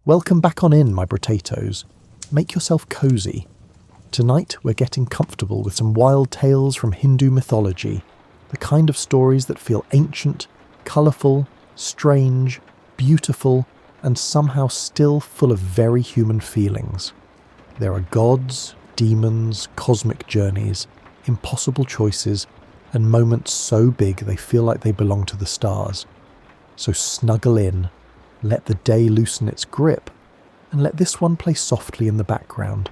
Welcome back on in, my potatoes. Make yourself cozy. Tonight we're getting comfortable with some wild tales from Hindu mythology, the kind of stories that feel ancient, colourful, strange, beautiful, and somehow still full of very human feelings. There are gods, demons, cosmic journeys, impossible choices, and moments so big they feel like they belong to the stars. So snuggle in, let the day loosen its grip, and let this one play softly in the background.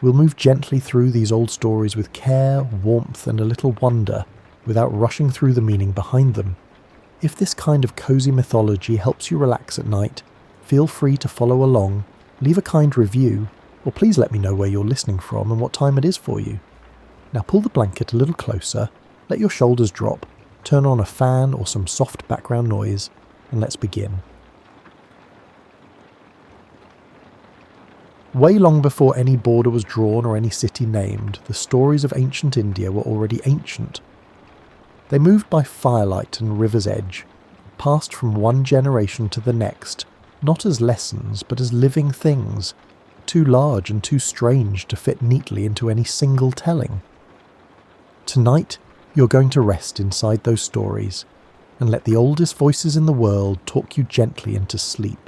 We'll move gently through these old stories with care, warmth, and a little wonder, without rushing through the meaning behind them. If this kind of cozy mythology helps you relax at night, feel free to follow along, leave a kind review, or please let me know where you're listening from and what time it is for you. Now pull the blanket a little closer, let your shoulders drop, turn on a fan or some soft background noise, and let's begin. Way long before any border was drawn or any city named, the stories of ancient India were already ancient. They moved by firelight and river's edge, passed from one generation to the next, not as lessons but as living things, too large and too strange to fit neatly into any single telling. Tonight, you're going to rest inside those stories, and let the oldest voices in the world talk you gently into sleep.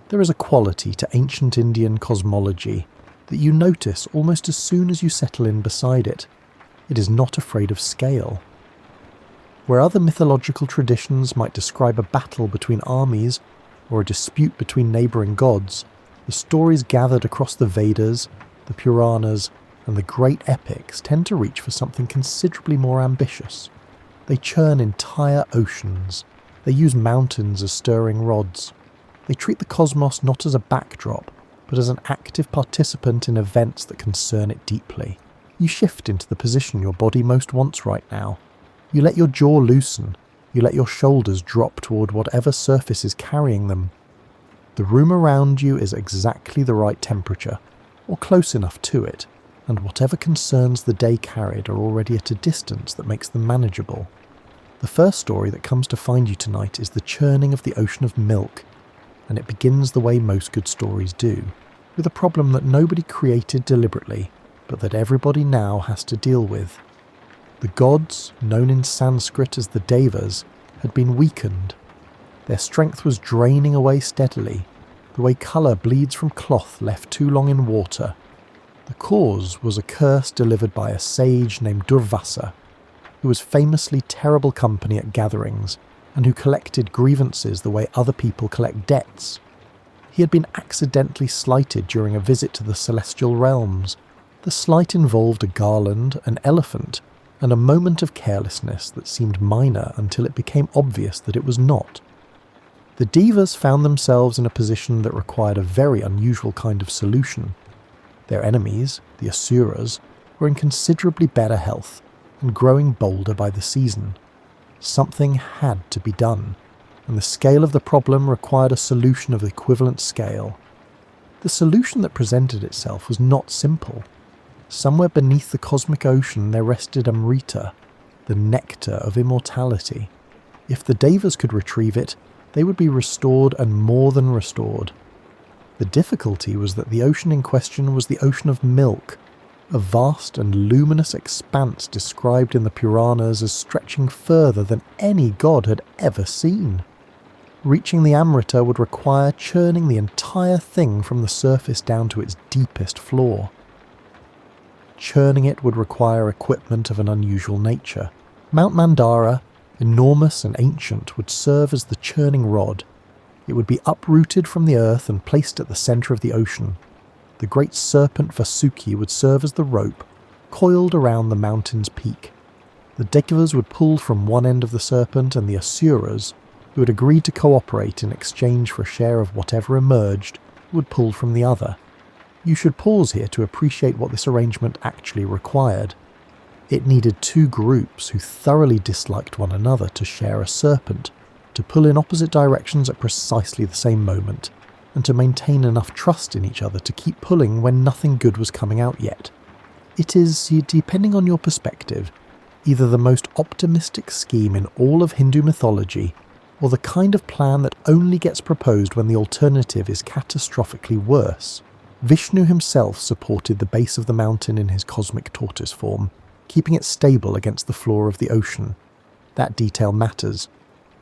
There is a quality to ancient Indian cosmology that you notice almost as soon as you settle in beside it. It is not afraid of scale. Where other mythological traditions might describe a battle between armies or a dispute between neighbouring gods, the stories gathered across the Vedas, the Puranas, and the great epics tend to reach for something considerably more ambitious. They churn entire oceans. They use mountains as stirring rods. They treat the cosmos not as a backdrop, but as an active participant in events that concern it deeply. You shift into the position your body most wants right now. You let your jaw loosen. You let your shoulders drop toward whatever surface is carrying them. The room around you is exactly the right temperature, or close enough to it, and whatever concerns the day carried are already at a distance that makes them manageable. The first story that comes to find you tonight is the churning of the ocean of milk, and it begins the way most good stories do, with a problem that nobody created deliberately, but that everybody now has to deal with. The gods, known in Sanskrit as the Devas, had been weakened. Their strength was draining away steadily, the way colour bleeds from cloth left too long in water. The cause was a curse delivered by a sage named Durvasa, who was famously terrible company at gatherings, and who collected grievances the way other people collect debts. He had been accidentally slighted during a visit to the celestial realms. The slight involved a garland, an elephant, and a moment of carelessness that seemed minor until it became obvious that it was not. The Devas found themselves in a position that required a very unusual kind of solution. Their enemies, the Asuras, were in considerably better health and growing bolder by the season. Something had to be done, and the scale of the problem required a solution of equivalent scale. The solution that presented itself was not simple. Somewhere beneath the cosmic ocean there rested Amrita, the nectar of immortality. If the Devas could retrieve it, they would be restored and more than restored. The difficulty was that the ocean in question was the ocean of milk, a vast and luminous expanse described in the Puranas as stretching further than any god had ever seen. Reaching the Amrita would require churning the entire thing from the surface down to its deepest floor. Churning it would require equipment of an unusual nature. Mount Mandara, enormous and ancient, would serve as the churning rod. It would be uprooted from the earth and placed at the centre of the ocean. The great serpent Vasuki would serve as the rope, coiled around the mountain's peak. The Devas would pull from one end of the serpent, and the Asuras, who had agreed to cooperate in exchange for a share of whatever emerged, would pull from the other. You should pause here to appreciate what this arrangement actually required. It needed two groups who thoroughly disliked one another to share a serpent, to pull in opposite directions at precisely the same moment, and to maintain enough trust in each other to keep pulling when nothing good was coming out yet. It is, depending on your perspective, either the most optimistic scheme in all of Hindu mythology, or the kind of plan that only gets proposed when the alternative is catastrophically worse. Vishnu himself supported the base of the mountain in his cosmic tortoise form, keeping it stable against the floor of the ocean. That detail matters.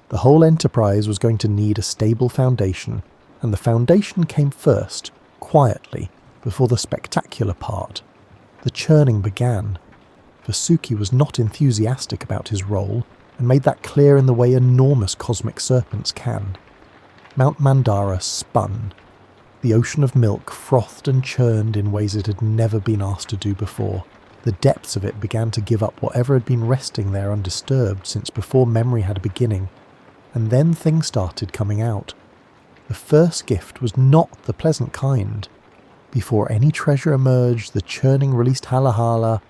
The whole enterprise was going to need a stable foundation, and the foundation came first, quietly, before the spectacular part. The churning began. Vasuki was not enthusiastic about his role, and made that clear in the way enormous cosmic serpents can. Mount Mandara spun. The ocean of milk frothed and churned in ways it had never been asked to do before. The depths of it began to give up whatever had been resting there undisturbed since before memory had a beginning, and then things started coming out. The first gift was not the pleasant kind. Before any treasure emerged, the churning released Halahala,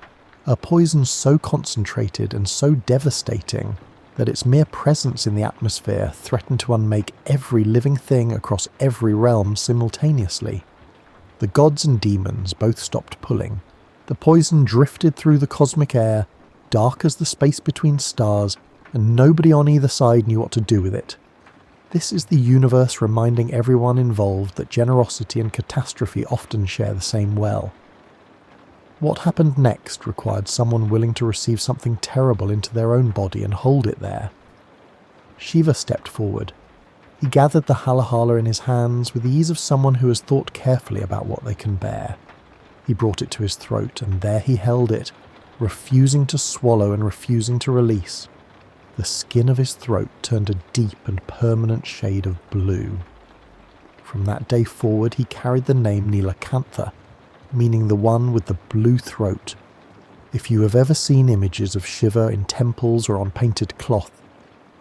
a poison so concentrated and so devastating that its mere presence in the atmosphere threatened to unmake every living thing across every realm simultaneously. The gods and demons both stopped pulling. The poison drifted through the cosmic air, dark as the space between stars, and nobody on either side knew what to do with it. This is the universe reminding everyone involved that generosity and catastrophe often share the same well. What happened next required someone willing to receive something terrible into their own body and hold it there. Shiva stepped forward. He gathered the Halahala in his hands with the ease of someone who has thought carefully about what they can bear. He brought it to his throat, and there he held it, refusing to swallow and refusing to release. The skin of his throat turned a deep and permanent shade of blue. From that day forward he carried the name Nilakantha, meaning the one with the blue throat. If you have ever seen images of Shiva in temples or on painted cloth,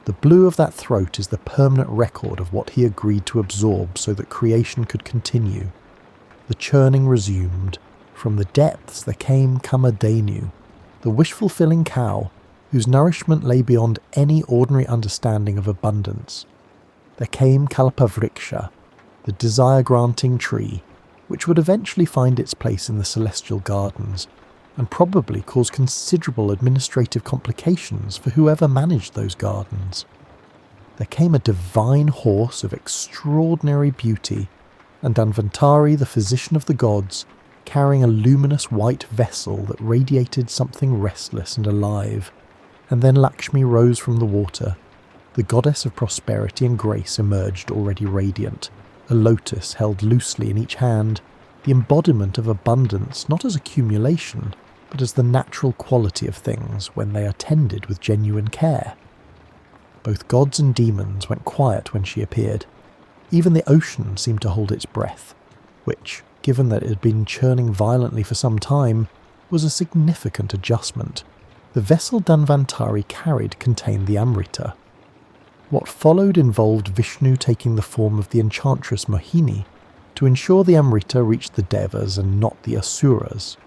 the blue of that throat is the permanent record of what he agreed to absorb so that creation could continue. The churning resumed. From the depths there came Kamadhenu, the wish-fulfilling cow, whose nourishment lay beyond any ordinary understanding of abundance. There came Kalpavriksha, the desire-granting tree, which would eventually find its place in the celestial gardens, and probably cause considerable administrative complications for whoever managed those gardens. There came a divine horse of extraordinary beauty, and Dhanvantari, the physician of the gods, carrying a luminous white vessel that radiated something restless and alive. And then Lakshmi rose from the water. The goddess of prosperity and grace emerged already radiant, a lotus held loosely in each hand, the embodiment of abundance not as accumulation, but as the natural quality of things when they are tended with genuine care. Both gods and demons went quiet when she appeared. Even the ocean seemed to hold its breath, which, given that it had been churning violently for some time, was a significant adjustment. The vessel Dhanvantari carried contained the Amrita. What followed involved Vishnu taking the form of the enchantress Mohini to ensure the Amrita reached the Devas and not the Asuras.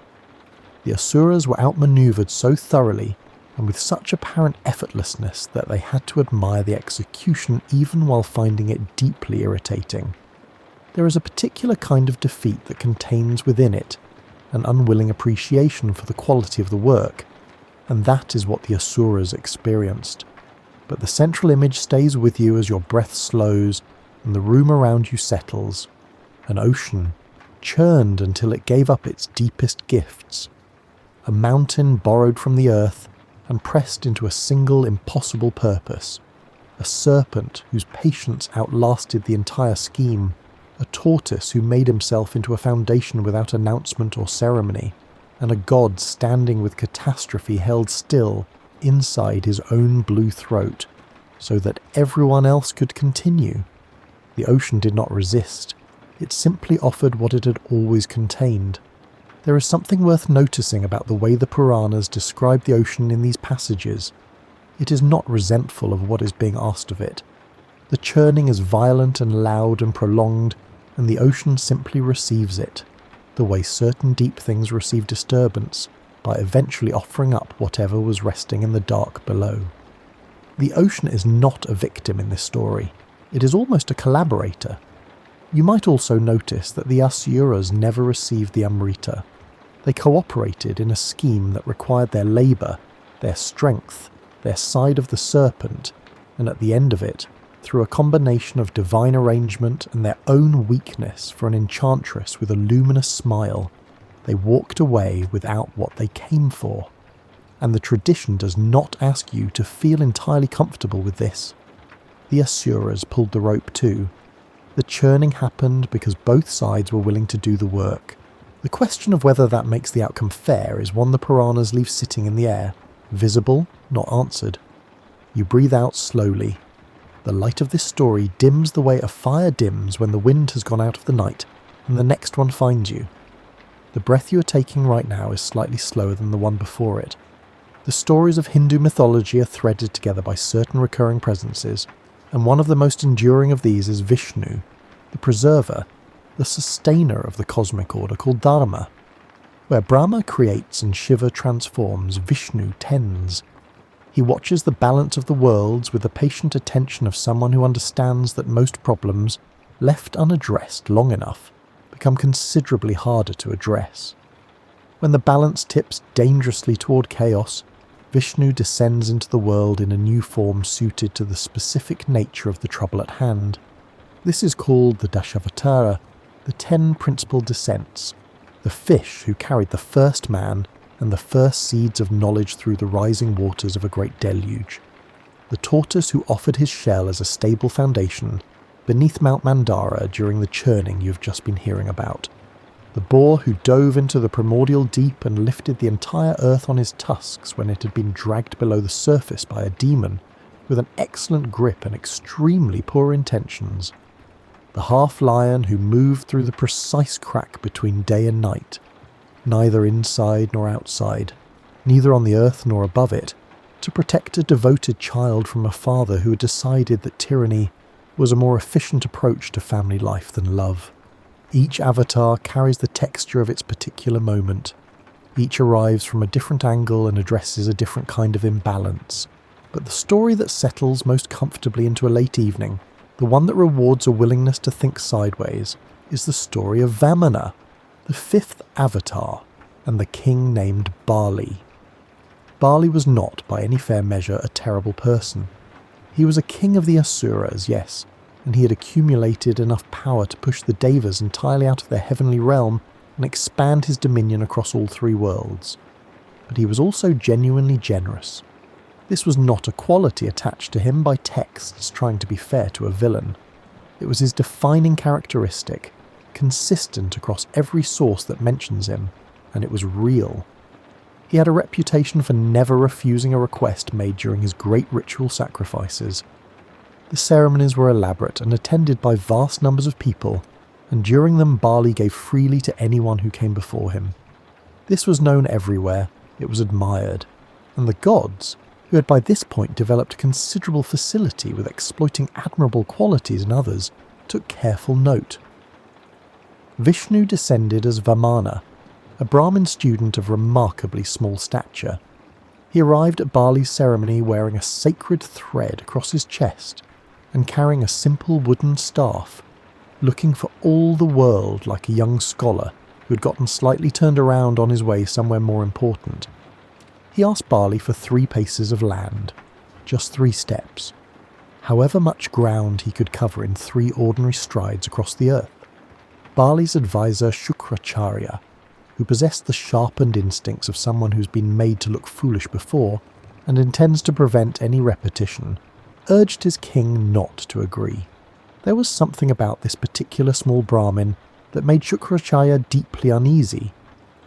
The Asuras were outmaneuvered so thoroughly and with such apparent effortlessness that they had to admire the execution even while finding it deeply irritating. There is a particular kind of defeat that contains within it an unwilling appreciation for the quality of the work, and that is what the Asuras experienced. But the central image stays with you as your breath slows and the room around you settles. An ocean, churned until it gave up its deepest gifts. A mountain borrowed from the earth and pressed into a single impossible purpose. A serpent whose patience outlasted the entire scheme. A tortoise who made himself into a foundation without announcement or ceremony. And a god standing with catastrophe held still inside his own blue throat, so that everyone else could continue. The ocean did not resist. It simply offered what it had always contained. There is something worth noticing about the way the Puranas describe the ocean in these passages. It is not resentful of what is being asked of it. The churning is violent and loud and prolonged, and the ocean simply receives it, the way certain deep things receive disturbance, by eventually offering up whatever was resting in the dark below. The ocean is not a victim in this story. It is almost a collaborator. You might also notice that the Asuras never received the Amrita. They cooperated in a scheme that required their labour, their strength, their side of the serpent, and at the end of it, through a combination of divine arrangement and their own weakness for an enchantress with a luminous smile, they walked away without what they came for. And the tradition does not ask you to feel entirely comfortable with this. The Asuras pulled the rope too. The churning happened because both sides were willing to do the work. The question of whether that makes the outcome fair is one the Puranas leave sitting in the air, visible, not answered. You breathe out slowly. The light of this story dims the way a fire dims when the wind has gone out of the night and the next one finds you. The breath you are taking right now is slightly slower than the one before it. The stories of Hindu mythology are threaded together by certain recurring presences, and one of the most enduring of these is Vishnu, the preserver, the sustainer of the cosmic order called Dharma. Where Brahma creates and Shiva transforms, Vishnu tends. He watches the balance of the worlds with the patient attention of someone who understands that most problems, left unaddressed long enough, become considerably harder to address. When the balance tips dangerously toward chaos, Vishnu descends into the world in a new form suited to the specific nature of the trouble at hand. This is called the Dashavatara, the 10 principal descents, the fish who carried the first man and the first seeds of knowledge through the rising waters of a great deluge, the tortoise who offered his shell as a stable foundation beneath Mount Mandara during the churning you have just been hearing about, the boar who dove into the primordial deep and lifted the entire earth on his tusks when it had been dragged below the surface by a demon with an excellent grip and extremely poor intentions, the half-lion who moved through the precise crack between day and night, neither inside nor outside, neither on the earth nor above it, to protect a devoted child from a father who had decided that tyranny was a more efficient approach to family life than love. Each avatar carries the texture of its particular moment. Each arrives from a different angle and addresses a different kind of imbalance. But the story that settles most comfortably into a late evening, the one that rewards a willingness to think sideways, is the story of Vamana, the 5th avatar, and the king named Bali. Bali was not, by any fair measure, a terrible person. He was a king of the Asuras, yes, and he had accumulated enough power to push the Devas entirely out of their heavenly realm and expand his dominion across all 3 worlds. But he was also genuinely generous. This was not a quality attached to him by texts trying to be fair to a villain. It was his defining characteristic, consistent across every source that mentions him, and it was real. He had a reputation for never refusing a request made during his great ritual sacrifices. The ceremonies were elaborate and attended by vast numbers of people, and during them Bali gave freely to anyone who came before him. This was known everywhere, it was admired, and the gods, who had by this point developed considerable facility with exploiting admirable qualities in others, took careful note. Vishnu descended as Vamana, a Brahmin student of remarkably small stature. He arrived at Bali's ceremony wearing a sacred thread across his chest and carrying a simple wooden staff, looking for all the world like a young scholar who had gotten slightly turned around on his way somewhere more important. He asked Bali for 3 paces of land, just 3 steps, however much ground he could cover in 3 ordinary strides across the earth. Bali's advisor Shukracharya, who possessed the sharpened instincts of someone who's been made to look foolish before and intends to prevent any repetition, urged his king not to agree. There was something about this particular small Brahmin that made Shukracharya deeply uneasy,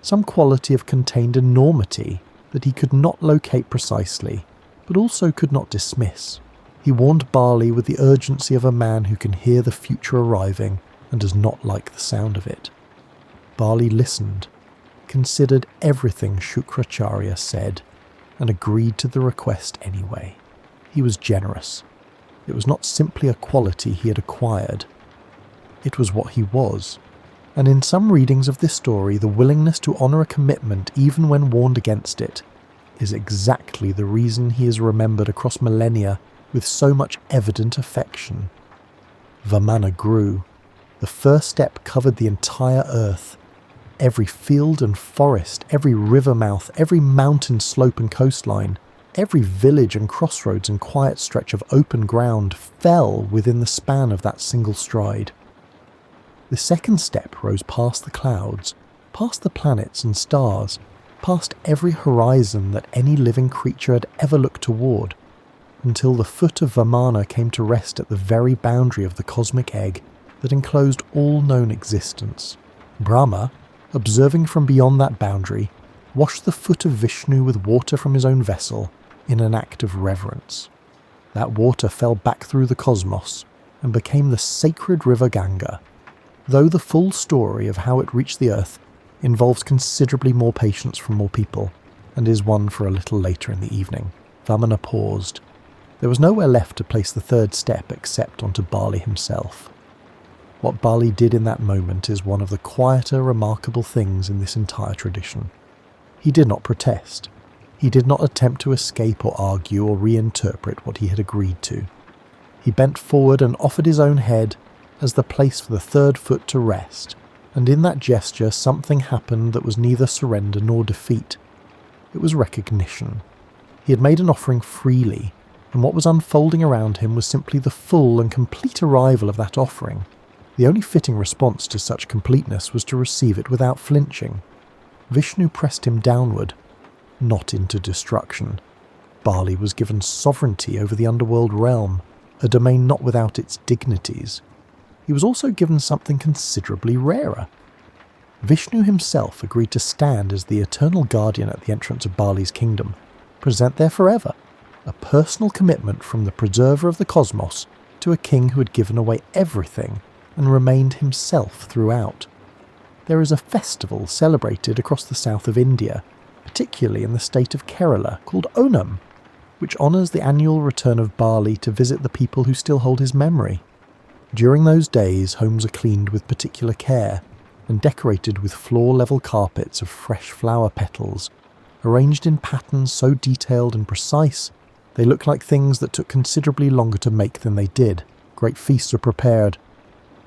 some quality of contained enormity that he could not locate precisely, but also could not dismiss. He warned Bali with the urgency of a man who can hear the future arriving and does not like the sound of it. Bali listened, considered everything Shukracharya said, and agreed to the request anyway. He was generous. It was not simply a quality he had acquired. It was what he was. And in some readings of this story, the willingness to honour a commitment even when warned against it is exactly the reason he is remembered across millennia with so much evident affection. Vamana grew. The first step covered the entire earth. Every field and forest, every river mouth, every mountain slope and coastline, Every village and crossroads and quiet stretch of open ground fell within the span of that single stride. The second step rose past the clouds, past the planets and stars, past every horizon that any living creature had ever looked toward, until the foot of Vamana came to rest at the very boundary of the cosmic egg that enclosed all known existence. Brahma, observing from beyond that boundary, washed the foot of Vishnu with water from his own vessel in an act of reverence. That water fell back through the cosmos and became the sacred river Ganga, though the full story of how it reached the earth involves considerably more patience from more people, and is one for a little later in the evening. Vamana paused. There was nowhere left to place the third step except onto Bali himself. What Bali did in that moment is one of the quieter, remarkable things in this entire tradition. He did not protest. He did not attempt to escape or argue or reinterpret what he had agreed to. He bent forward and offered his own head as the place for the third foot to rest, and in that gesture something happened that was neither surrender nor defeat. It was recognition. He had made an offering freely, and what was unfolding around him was simply the full and complete arrival of that offering. The only fitting response to such completeness was to receive it without flinching. Vishnu pressed him downward, not into destruction. Bali was given sovereignty over the underworld realm, a domain not without its dignities. He was also given something considerably rarer. Vishnu himself agreed to stand as the eternal guardian at the entrance of Bali's kingdom, present there forever, a personal commitment from the preserver of the cosmos to a king who had given away everything and remained himself throughout. There is a festival celebrated across the south of India, particularly in the state of Kerala, called Onam, which honours the annual return of Bali to visit the people who still hold his memory. During those days, homes are cleaned with particular care and decorated with floor-level carpets of fresh flower petals, arranged in patterns so detailed and precise they look like things that took considerably longer to make than they did. Great feasts are prepared.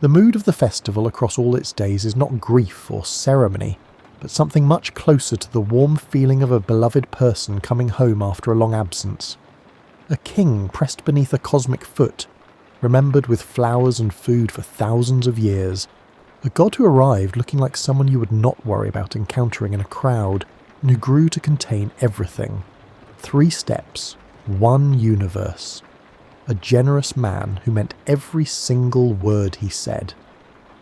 The mood of the festival across all its days is not grief or ceremony, but something much closer to the warm feeling of a beloved person coming home after a long absence. A king pressed beneath a cosmic foot, remembered with flowers and food for thousands of years. A god who arrived looking like someone you would not worry about encountering in a crowd, and who grew to contain everything. 3 steps, 1 universe. A generous man who meant every single word he said.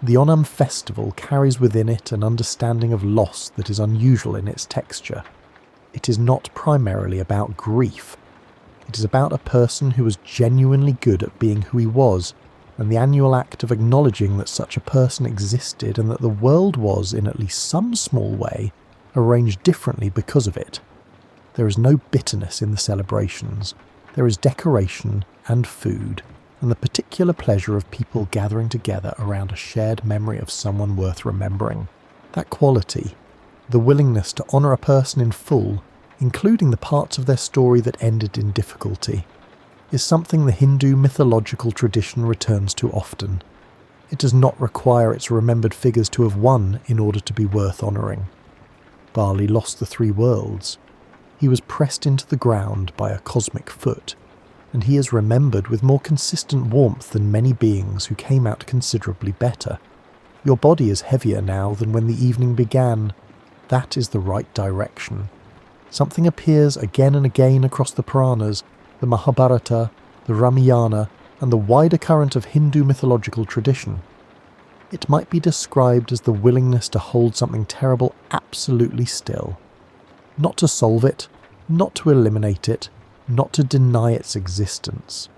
The Onam festival carries within it an understanding of loss that is unusual in its texture. It is not primarily about grief. It is about a person who was genuinely good at being who he was, and the annual act of acknowledging that such a person existed and that the world was, in at least some small way, arranged differently because of it. There is no bitterness in the celebrations. There is decoration and food, and the particular pleasure of people gathering together around a shared memory of someone worth remembering. That quality, the willingness to honour a person in full, including the parts of their story that ended in difficulty, is something the Hindu mythological tradition returns to often. It does not require its remembered figures to have won in order to be worth honouring. Bali lost the 3 worlds. He was pressed into the ground by a cosmic foot, and he is remembered with more consistent warmth than many beings who came out considerably better. Your body is heavier now than when the evening began. That is the right direction. Something appears again and again across the Puranas, the Mahabharata, the Ramayana, and the wider current of Hindu mythological tradition. It might be described as the willingness to hold something terrible absolutely still. Not to solve it, not to eliminate it, not to deny its existence,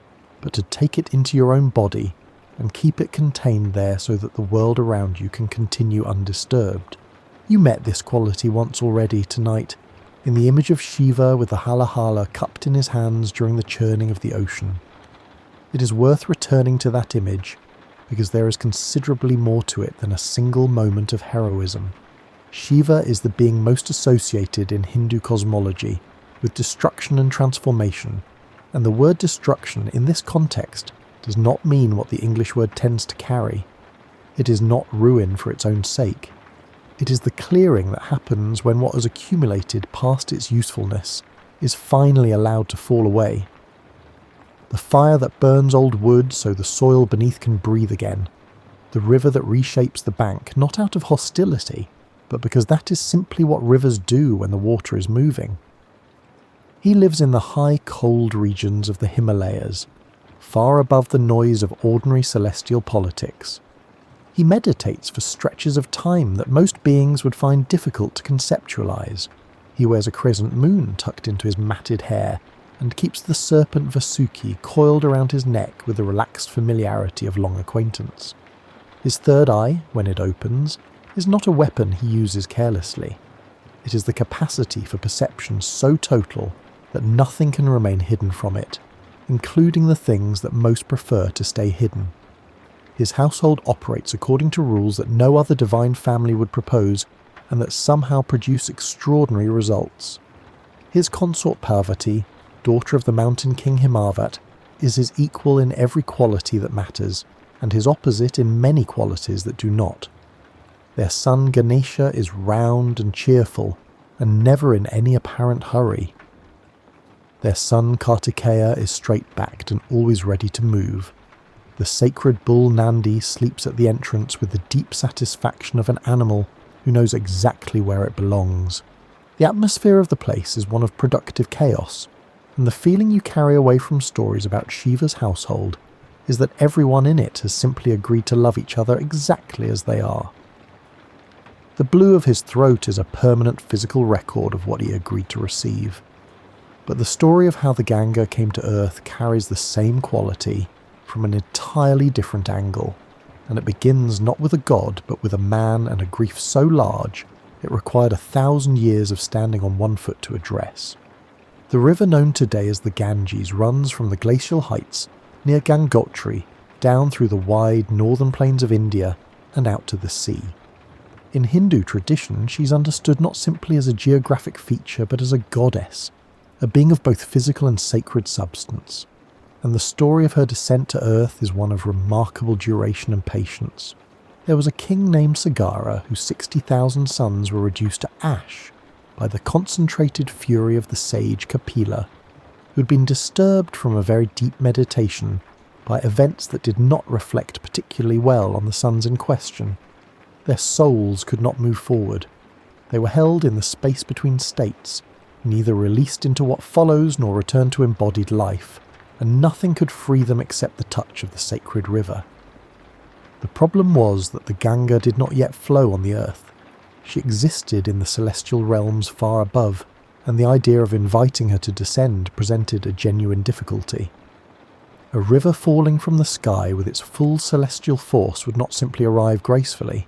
but to take it into your own body and keep it contained there so that the world around you can continue undisturbed. You met this quality once already tonight, in the image of Shiva with the halahala cupped in his hands during the churning of the ocean. It is worth returning to that image, because there is considerably more to it than a single moment of heroism. Shiva is the being most associated in Hindu cosmology with destruction and transformation, and the word destruction in this context does not mean what the English word tends to carry. It is not ruin for its own sake. It is the clearing that happens when what has accumulated past its usefulness is finally allowed to fall away. The fire that burns old wood so the soil beneath can breathe again. The river that reshapes the bank, not out of hostility, but because that is simply what rivers do when the water is moving. He lives in the high, cold regions of the Himalayas, far above the noise of ordinary celestial politics. He meditates for stretches of time that most beings would find difficult to conceptualize. He wears a crescent moon tucked into his matted hair and keeps the serpent Vasuki coiled around his neck with the relaxed familiarity of long acquaintance. His third eye, when it opens, is not a weapon he uses carelessly. It is the capacity for perception so total that nothing can remain hidden from it, including the things that most prefer to stay hidden. His household operates according to rules that no other divine family would propose and that somehow produce extraordinary results. His consort Parvati, daughter of the mountain king Himavat, is his equal in every quality that matters, and his opposite in many qualities that do not. Their son Ganesha is round and cheerful, and never in any apparent hurry. Their son Kartikeya is straight-backed and always ready to move. The sacred bull Nandi sleeps at the entrance with the deep satisfaction of an animal who knows exactly where it belongs. The atmosphere of the place is one of productive chaos, and the feeling you carry away from stories about Shiva's household is that everyone in it has simply agreed to love each other exactly as they are. The blue of his throat is a permanent physical record of what he agreed to receive. But the story of how the Ganga came to Earth carries the same quality from an entirely different angle, and it begins not with a god but with a man and a grief so large it required 1,000 years of standing on one foot to address. The river known today as the Ganges runs from the glacial heights near Gangotri down through the wide northern plains of India and out to the sea. In Hindu tradition, she's understood not simply as a geographic feature but as a goddess, a being of both physical and sacred substance, and the story of her descent to earth is one of remarkable duration and patience. There was a king named Sagara whose 60,000 sons were reduced to ash by the concentrated fury of the sage Kapila, who had been disturbed from a very deep meditation by events that did not reflect particularly well on the sons in question. Their souls could not move forward. They were held in the space between states, neither released into what follows nor returned to embodied life, and nothing could free them except the touch of the sacred river. The problem was that the Ganga did not yet flow on the earth. She existed in the celestial realms far above, and the idea of inviting her to descend presented a genuine difficulty. A river falling from the sky with its full celestial force would not simply arrive gracefully.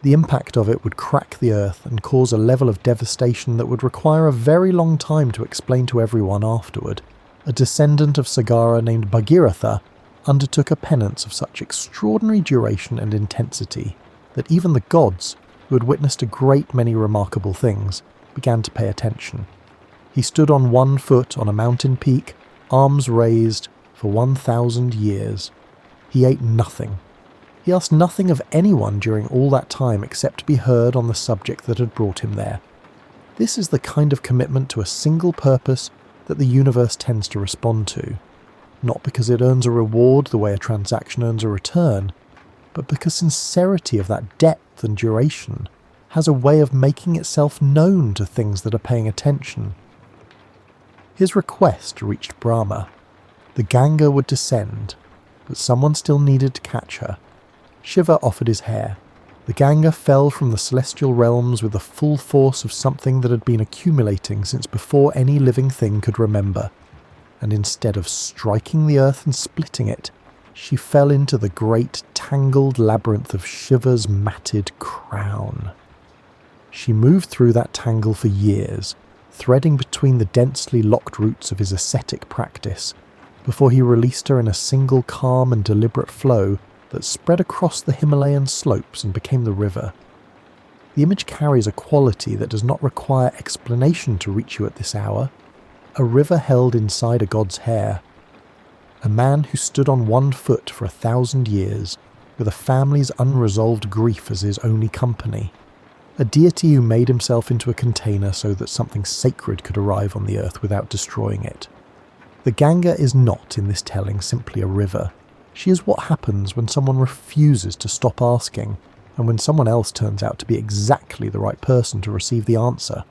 The impact of it would crack the earth and cause a level of devastation that would require a very long time to explain to everyone afterward. A descendant of Sagara named Bhagiratha undertook a penance of such extraordinary duration and intensity that even the gods, who had witnessed a great many remarkable things, began to pay attention. He stood on one foot on a mountain peak, arms raised, for 1,000 years. He ate nothing. He asked nothing of anyone during all that time except to be heard on the subject that had brought him there. This is the kind of commitment to a single purpose that the universe tends to respond to, not because it earns a reward the way a transaction earns a return, but because sincerity of that depth and duration has a way of making itself known to things that are paying attention. His request reached Brahma. The Ganga would descend, but someone still needed to catch her. Shiva offered his hair. The Ganga fell from the celestial realms with the full force of something that had been accumulating since before any living thing could remember, and instead of striking the earth and splitting it, she fell into the great tangled labyrinth of Shiva's matted crown. She moved through that tangle for years, threading between the densely locked roots of his ascetic practice, before he released her in a single calm and deliberate flow that spread across the Himalayan slopes and became the river. The image carries a quality that does not require explanation to reach you at this hour. A river held inside a god's hair. A man who stood on one foot for 1,000 years, with a family's unresolved grief as his only company. a deity who made himself into a container so that something sacred could arrive on the earth without destroying it. The Ganga is not, in this telling, simply a river. She is what happens when someone refuses to stop asking, and when someone else turns out to be exactly the right person to receive the answer.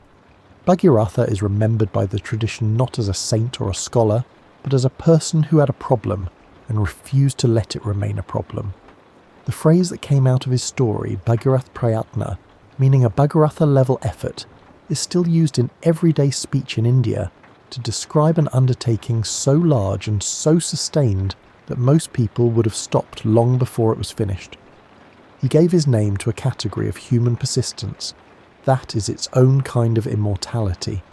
Bhagirath is remembered by the tradition not as a saint or a scholar, but as a person who had a problem and refused to let it remain a problem. The phrase that came out of his story, Bhagirath Prayatna, meaning a Bhagirath-level effort, is still used in everyday speech in India to describe an undertaking so large and so sustained that most people would have stopped long before it was finished. He gave his name to a category of human persistence that is its own kind of immortality.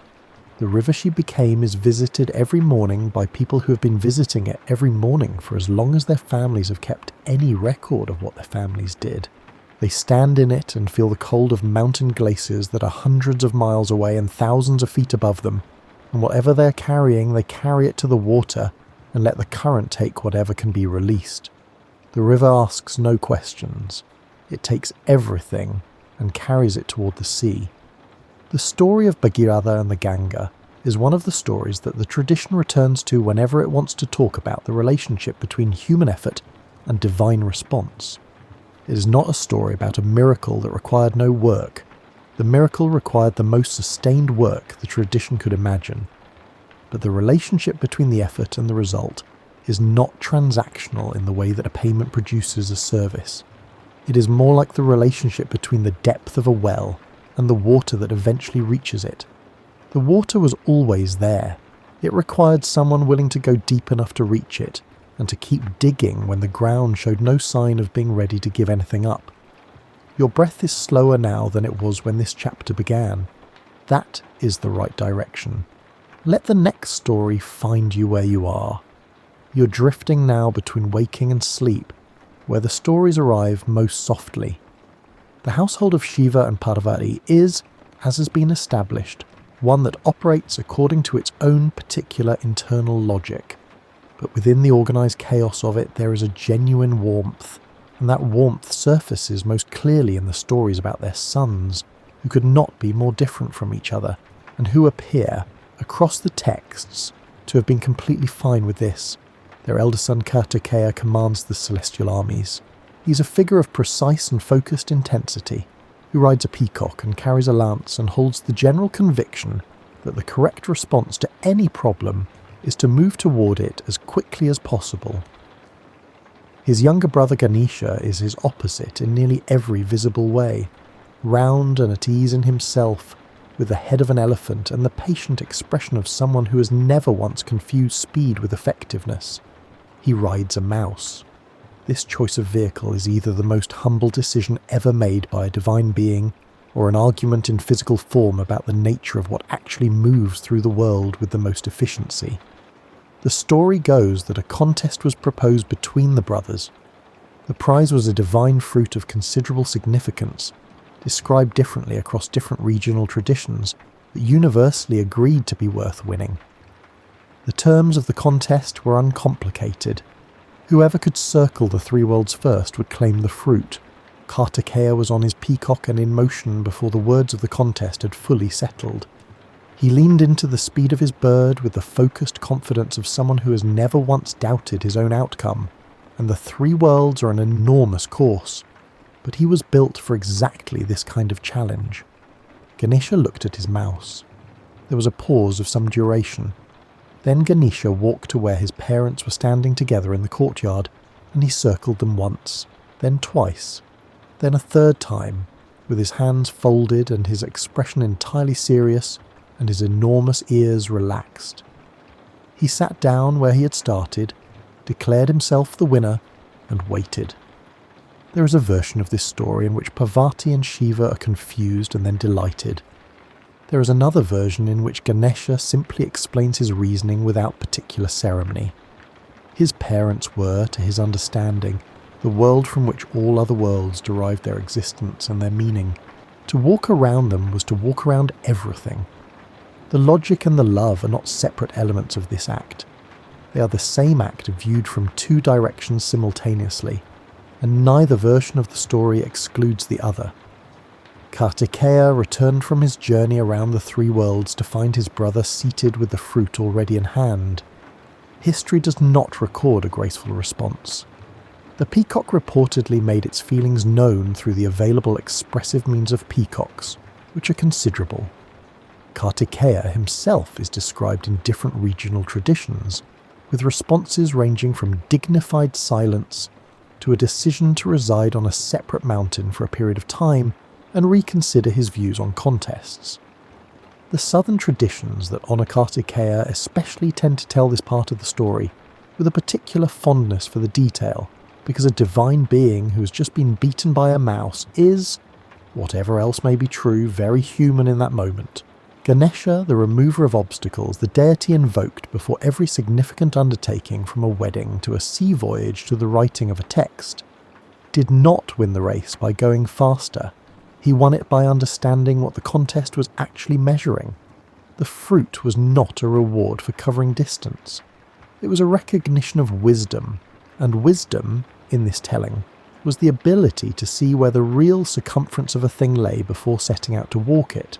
The river she became is visited every morning by people who have been visiting it every morning for as long as their families have kept any record of what their families did. They stand in it and feel the cold of mountain glaciers that are hundreds of miles away and thousands of feet above them, and whatever they're carrying, they carry it to the water and let the current take whatever can be released. The river asks no questions. It takes everything and carries it toward the sea. The story of Bhagiratha and the Ganga is one of the stories that the tradition returns to whenever it wants to talk about the relationship between human effort and divine response. It is not a story about a miracle that required no work. The miracle required the most sustained work the tradition could imagine. But the relationship between the effort and the result is not transactional in the way that a payment produces a service. It is more like the relationship between the depth of a well and the water that eventually reaches it. The water was always there. It required someone willing to go deep enough to reach it, and to keep digging when the ground showed no sign of being ready to give anything up. Your breath is slower now than it was when this chapter began. That is the right direction. Let the next story find you where you are. You're drifting now between waking and sleep, where the stories arrive most softly. The household of Shiva and Parvati is, as has been established, one that operates according to its own particular internal logic. But within the organised chaos of it there is a genuine warmth, and that warmth surfaces most clearly in the stories about their sons, who could not be more different from each other, and who appear, across the texts, to have been completely fine with this. Their elder son Kartikeya commands the celestial armies. He's a figure of precise and focused intensity, who rides a peacock and carries a lance and holds the general conviction that the correct response to any problem is to move toward it as quickly as possible. His younger brother Ganesha is his opposite in nearly every visible way, round and at ease in himself, with the head of an elephant and the patient expression of someone who has never once confused speed with effectiveness. He rides a mouse. This choice of vehicle is either the most humble decision ever made by a divine being, or an argument in physical form about the nature of what actually moves through the world with the most efficiency. The story goes that a contest was proposed between the brothers. The prize was a divine fruit of considerable significance, described differently across different regional traditions, but universally agreed to be worth winning. The terms of the contest were uncomplicated. Whoever could circle the three worlds first would claim the fruit. Kartikeya was on his peacock and in motion before the words of the contest had fully settled. He leaned into the speed of his bird with the focused confidence of someone who has never once doubted his own outcome, and the three worlds are an enormous course. But he was built for exactly this kind of challenge. Ganesha looked at his mouse. There was a pause of some duration. Then Ganesha walked to where his parents were standing together in the courtyard, and he circled them once, then twice, then a third time, with his hands folded and his expression entirely serious, and his enormous ears relaxed. He sat down where he had started, declared himself the winner, and waited. There is a version of this story in which Parvati and Shiva are confused and then delighted. There is another version in which Ganesha simply explains his reasoning without particular ceremony. His parents were, to his understanding, the world from which all other worlds derived their existence and their meaning. To walk around them was to walk around everything. The logic and the love are not separate elements of this act. They are the same act viewed from two directions simultaneously, and neither version of the story excludes the other. Kartikeya returned from his journey around the three worlds to find his brother seated with the fruit already in hand. History does not record a graceful response. The peacock reportedly made its feelings known through the available expressive means of peacocks, which are considerable. Kartikeya himself is described in different regional traditions, with responses ranging from dignified silence to a decision to reside on a separate mountain for a period of time and reconsider his views on contests. The southern traditions that honour Kartikeya especially tend to tell this part of the story with a particular fondness for the detail, because a divine being who has just been beaten by a mouse is, whatever else may be true, very human in that moment. Ganesha, the remover of obstacles, the deity invoked before every significant undertaking from a wedding to a sea voyage to the writing of a text, did not win the race by going faster. He won it by understanding what the contest was actually measuring. The fruit was not a reward for covering distance. It was a recognition of wisdom, and wisdom, in this telling, was the ability to see where the real circumference of a thing lay before setting out to walk it.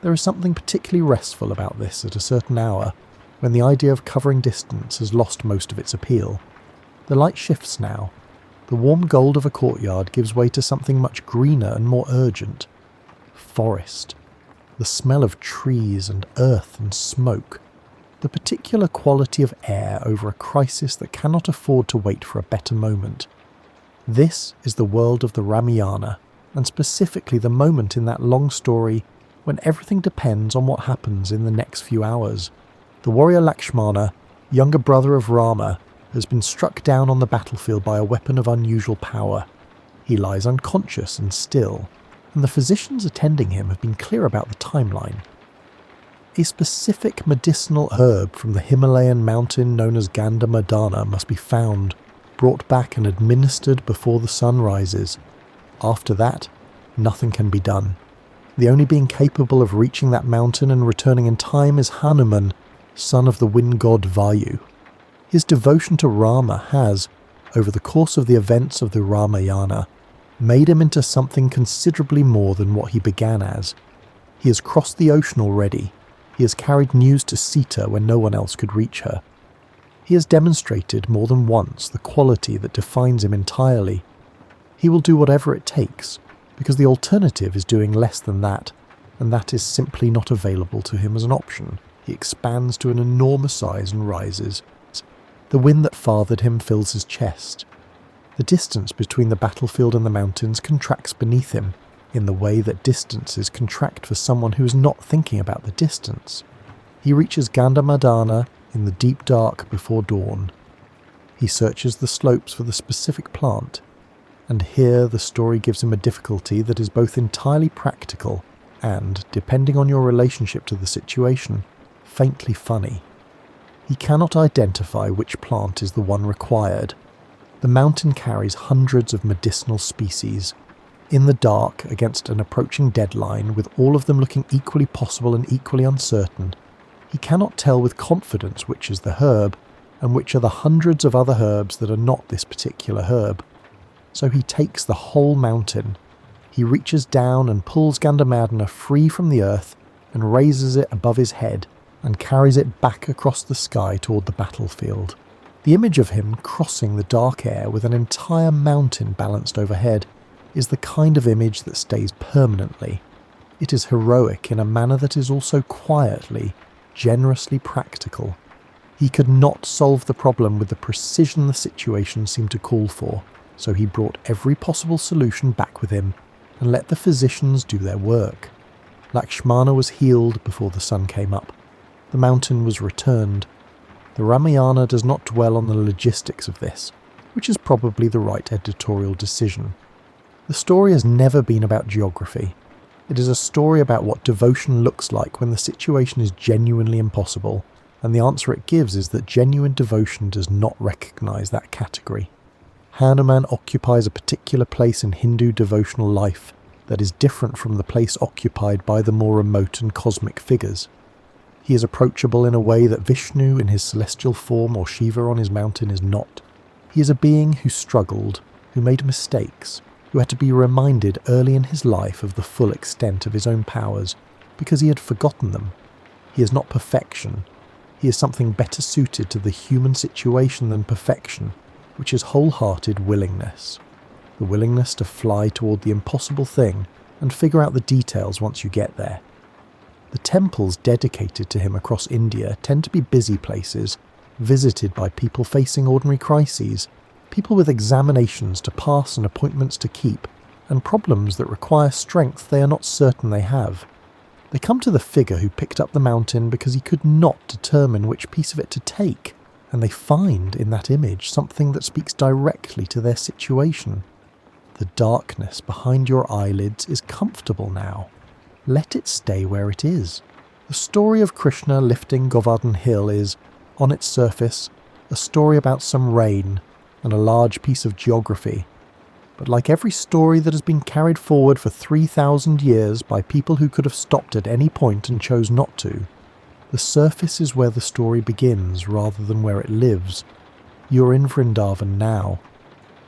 There is something particularly restful about this at a certain hour, when the idea of covering distance has lost most of its appeal. The light shifts now. The warm gold of a courtyard gives way to something much greener and more urgent. Forest. The smell of trees and earth and smoke. The particular quality of air over a crisis that cannot afford to wait for a better moment. This is the world of the Ramayana, and specifically the moment in that long story when everything depends on what happens in the next few hours. The warrior Lakshmana, younger brother of Rama, has been struck down on the battlefield by a weapon of unusual power. He lies unconscious and still, and the physicians attending him have been clear about the timeline. A specific medicinal herb from the Himalayan mountain known as Gandhamadana must be found, brought back and administered before the sun rises. After that, nothing can be done. The only being capable of reaching that mountain and returning in time is Hanuman, son of the wind god Vayu. His devotion to Rama has, over the course of the events of the Ramayana, made him into something considerably more than what he began as. He has crossed the ocean already. He has carried news to Sita when no one else could reach her. He has demonstrated more than once the quality that defines him entirely. He will do whatever it takes, because the alternative is doing less than that, and that is simply not available to him as an option. He expands to an enormous size and rises. The wind that fathered him fills his chest. The distance between the battlefield and the mountains contracts beneath him, in the way that distances contract for someone who is not thinking about the distance. He reaches Gandhamadana in the deep dark before dawn. He searches the slopes for the specific plant, and here the story gives him a difficulty that is both entirely practical and, depending on your relationship to the situation, faintly funny. He cannot identify which plant is the one required. The mountain carries hundreds of medicinal species. In the dark, against an approaching deadline, with all of them looking equally possible and equally uncertain, he cannot tell with confidence which is the herb, and which are the hundreds of other herbs that are not this particular herb. So he takes the whole mountain. He reaches down and pulls Gandhamadana free from the earth and raises it above his head, and carries it back across the sky toward the battlefield. The image of him crossing the dark air with an entire mountain balanced overhead is the kind of image that stays permanently. It is heroic in a manner that is also quietly, generously practical. He could not solve the problem with the precision the situation seemed to call for, so he brought every possible solution back with him and let the physicians do their work. Lakshmana was healed before the sun came up. The mountain was returned. The Ramayana does not dwell on the logistics of this, which is probably the right editorial decision. The story has never been about geography. It is a story about what devotion looks like when the situation is genuinely impossible, and the answer it gives is that genuine devotion does not recognize that category. Hanuman occupies a particular place in Hindu devotional life that is different from the place occupied by the more remote and cosmic figures. He is approachable in a way that Vishnu in his celestial form or Shiva on his mountain is not. He is a being who struggled, who made mistakes, who had to be reminded early in his life of the full extent of his own powers, because he had forgotten them. He is not perfection. He is something better suited to the human situation than perfection, which is wholehearted willingness. The willingness to fly toward the impossible thing and figure out the details once you get there. The temples dedicated to him across India tend to be busy places, visited by people facing ordinary crises, people with examinations to pass and appointments to keep, and problems that require strength they are not certain they have. They come to the figure who picked up the mountain because he could not determine which piece of it to take, and they find in that image something that speaks directly to their situation. The darkness behind your eyelids is comfortable now. Let it stay where it is. The story of Krishna lifting Govardhan Hill is, on its surface, a story about some rain and a large piece of geography. But like every story that has been carried forward for 3,000 years by people who could have stopped at any point and chose not to, the surface is where the story begins rather than where it lives. You're in Vrindavan now.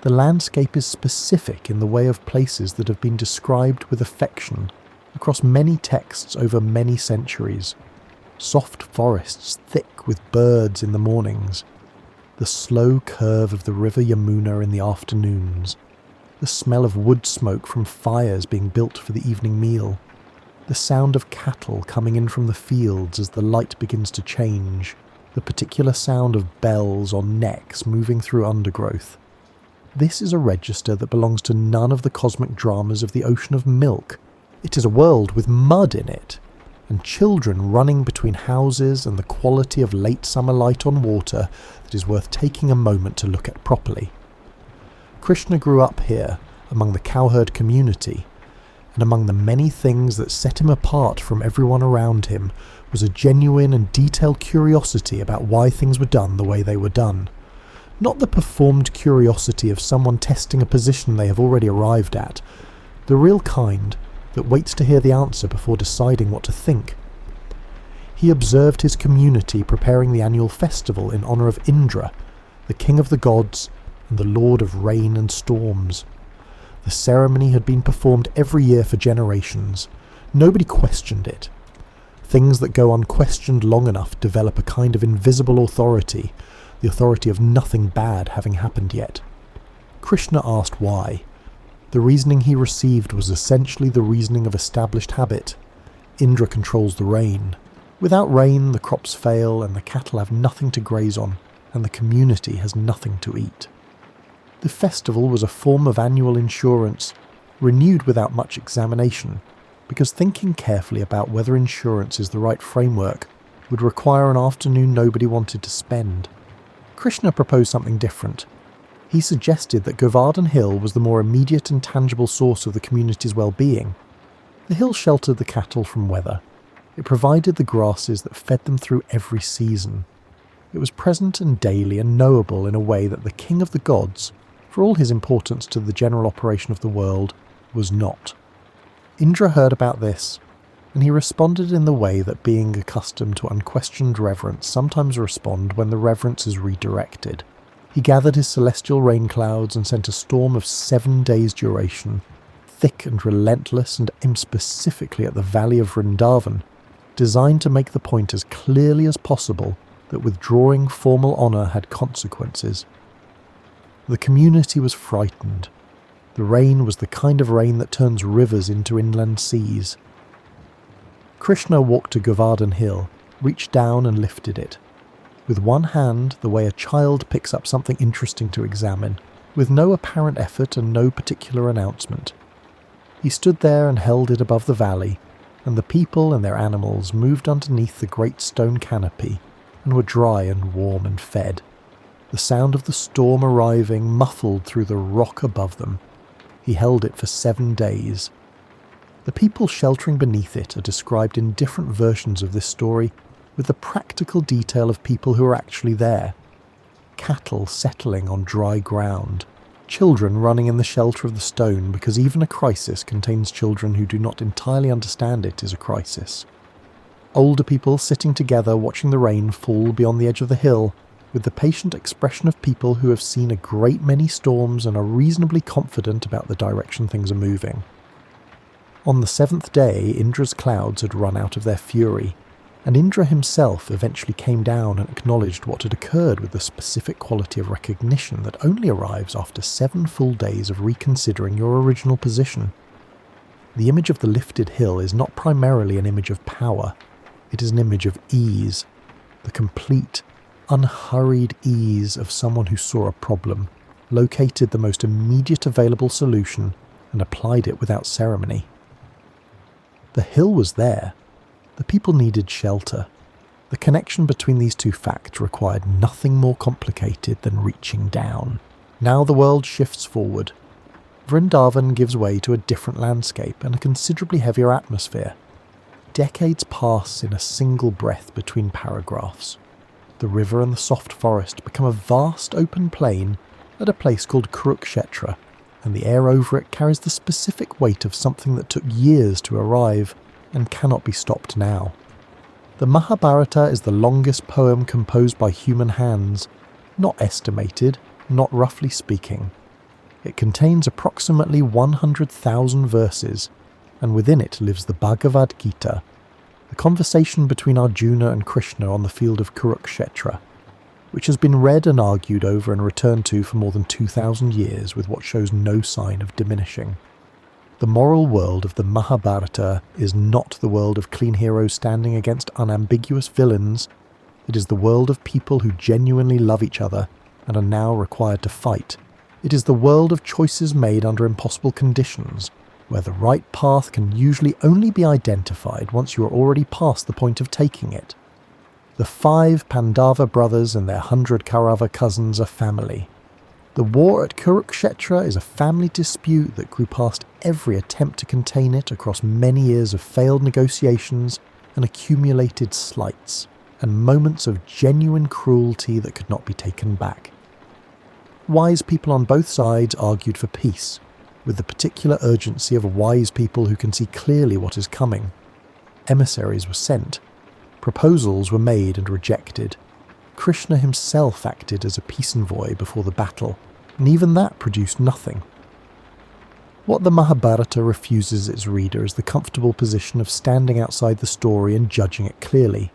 The landscape is specific in the way of places that have been described with affection across many texts over many centuries. Soft forests thick with birds in the mornings, the slow curve of the river Yamuna in the afternoons, the smell of wood smoke from fires being built for the evening meal, the sound of cattle coming in from the fields as the light begins to change, the particular sound of bells on necks moving through undergrowth. This is a register that belongs to none of the cosmic dramas of the ocean of milk. It is a world with mud in it, and children running between houses and the quality of late summer light on water that is worth taking a moment to look at properly. Krishna grew up here, among the cowherd community, and among the many things that set him apart from everyone around him was a genuine and detailed curiosity about why things were done the way they were done. Not the performed curiosity of someone testing a position they have already arrived at, the real kind that waits to hear the answer before deciding what to think. He observed his community preparing the annual festival in honour of Indra, the king of the gods and the lord of rain and storms. The ceremony had been performed every year for generations. Nobody questioned it. Things that go unquestioned long enough develop a kind of invisible authority, the authority of nothing bad having happened yet. Krishna asked why. The reasoning he received was essentially the reasoning of established habit. Indra controls the rain. Without rain, the crops fail and the cattle have nothing to graze on, and the community has nothing to eat. The festival was a form of annual insurance, renewed without much examination, because thinking carefully about whether insurance is the right framework would require an afternoon nobody wanted to spend. Krishna proposed something different. He suggested that Govardhan Hill was the more immediate and tangible source of the community's well-being. The hill sheltered the cattle from weather. It provided the grasses that fed them through every season. It was present and daily and knowable in a way that the king of the gods, for all his importance to the general operation of the world, was not. Indra heard about this, and he responded in the way that being accustomed to unquestioned reverence sometimes respond when the reverence is redirected. He gathered his celestial rain clouds and sent a storm of 7 days' duration, thick and relentless, and aimed specifically at the valley of Vrindavan, designed to make the point as clearly as possible that withdrawing formal honour had consequences. The community was frightened. The rain was the kind of rain that turns rivers into inland seas. Krishna walked to Govardhan Hill, reached down and lifted it. With one hand, the way a child picks up something interesting to examine, with no apparent effort and no particular announcement. He stood there and held it above the valley, and the people and their animals moved underneath the great stone canopy and were dry and warm and fed. The sound of the storm arriving muffled through the rock above them. He held it for 7 days. The people sheltering beneath it are described in different versions of this story with the practical detail of people who are actually there. Cattle settling on dry ground. Children running in the shelter of the stone because even a crisis contains children who do not entirely understand it is a crisis. Older people sitting together watching the rain fall beyond the edge of the hill, with the patient expression of people who have seen a great many storms and are reasonably confident about the direction things are moving. On the 7th day, Indra's clouds had run out of their fury, and Indra himself eventually came down and acknowledged what had occurred with the specific quality of recognition that only arrives after 7 full days of reconsidering your original position. The image of the lifted hill is not primarily an image of power, it is an image of ease, the complete, unhurried ease of someone who saw a problem, located the most immediate available solution, and applied it without ceremony. The hill was there. The people needed shelter. The connection between these two facts required nothing more complicated than reaching down. Now the world shifts forward. Vrindavan gives way to a different landscape and a considerably heavier atmosphere. Decades pass in a single breath between paragraphs. The river and the soft forest become a vast open plain at a place called Kurukshetra, and the air over it carries the specific weight of something that took years to arrive and cannot be stopped now. The Mahabharata is the longest poem composed by human hands, not estimated, not roughly speaking. It contains approximately 100,000 verses, and within it lives the Bhagavad Gita, the conversation between Arjuna and Krishna on the field of Kurukshetra, which has been read and argued over and returned to for more than 2,000 years with what shows no sign of diminishing. The moral world of the Mahabharata is not the world of clean heroes standing against unambiguous villains. It is the world of people who genuinely love each other and are now required to fight. It is the world of choices made under impossible conditions, where the right path can usually only be identified once you are already past the point of taking it. The 5 Pandava brothers and their 100 Kaurava cousins are family. The war at Kurukshetra is a family dispute that grew past every attempt to contain it across many years of failed negotiations and accumulated slights, and moments of genuine cruelty that could not be taken back. Wise people on both sides argued for peace, with the particular urgency of wise people who can see clearly what is coming. Emissaries were sent. Proposals were made and rejected. Krishna himself acted as a peace envoy before the battle, and even that produced nothing. What the Mahabharata refuses its reader is the comfortable position of standing outside the story and judging it clearly.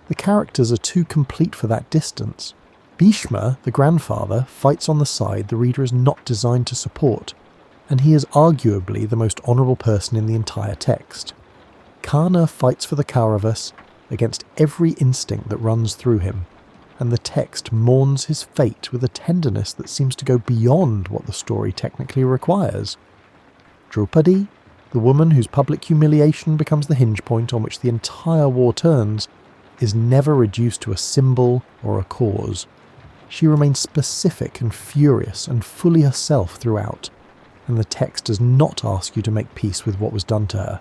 The characters are too complete for that distance. Bhishma, the grandfather, fights on the side the reader is not designed to support, and he is arguably the most honourable person in the entire text. Karna fights for the Kauravas against every instinct that runs through him, and the text mourns his fate with a tenderness that seems to go beyond what the story technically requires. Draupadi, the woman whose public humiliation becomes the hinge point on which the entire war turns, is never reduced to a symbol or a cause. She remains specific and furious and fully herself throughout, and the text does not ask you to make peace with what was done to her.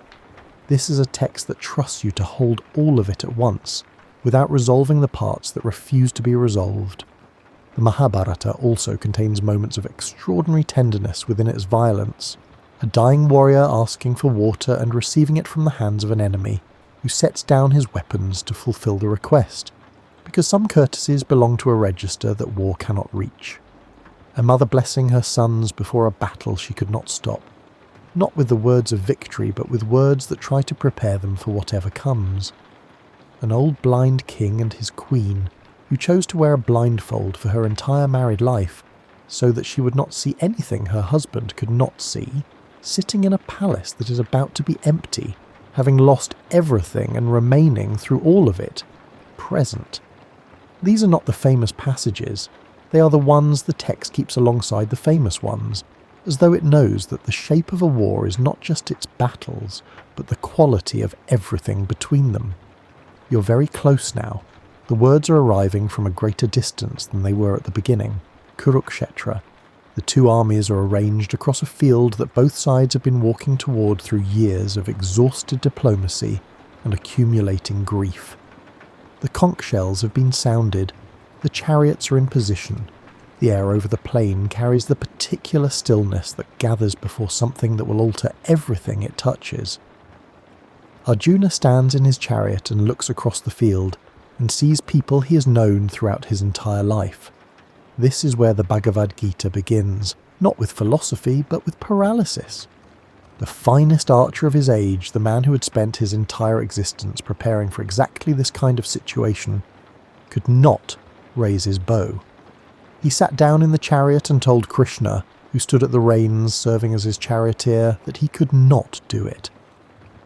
This is a text that trusts you to hold all of it at once, without resolving the parts that refuse to be resolved. The Mahabharata also contains moments of extraordinary tenderness within its violence. A dying warrior asking for water and receiving it from the hands of an enemy, who sets down his weapons to fulfill the request, because some courtesies belong to a register that war cannot reach. A mother blessing her sons before a battle she could not stop, not with the words of victory, but with words that try to prepare them for whatever comes. An old blind king and his queen, who chose to wear a blindfold for her entire married life, so that she would not see anything her husband could not see, sitting in a palace that is about to be empty, having lost everything and remaining through all of it, present. These are not the famous passages, they are the ones the text keeps alongside the famous ones, as though it knows that the shape of a war is not just its battles, but the quality of everything between them. You're very close now. The words are arriving from a greater distance than they were at the beginning. Kurukshetra. The two armies are arranged across a field that both sides have been walking toward through years of exhausted diplomacy and accumulating grief. The conch shells have been sounded. The chariots are in position. The air over the plain carries the particular stillness that gathers before something that will alter everything it touches. Arjuna stands in his chariot and looks across the field, and sees people he has known throughout his entire life. This is where the Bhagavad Gita begins, not with philosophy, but with paralysis. The finest archer of his age, the man who had spent his entire existence preparing for exactly this kind of situation, could not raise his bow. He sat down in the chariot and told Krishna, who stood at the reins serving as his charioteer, that he could not do it.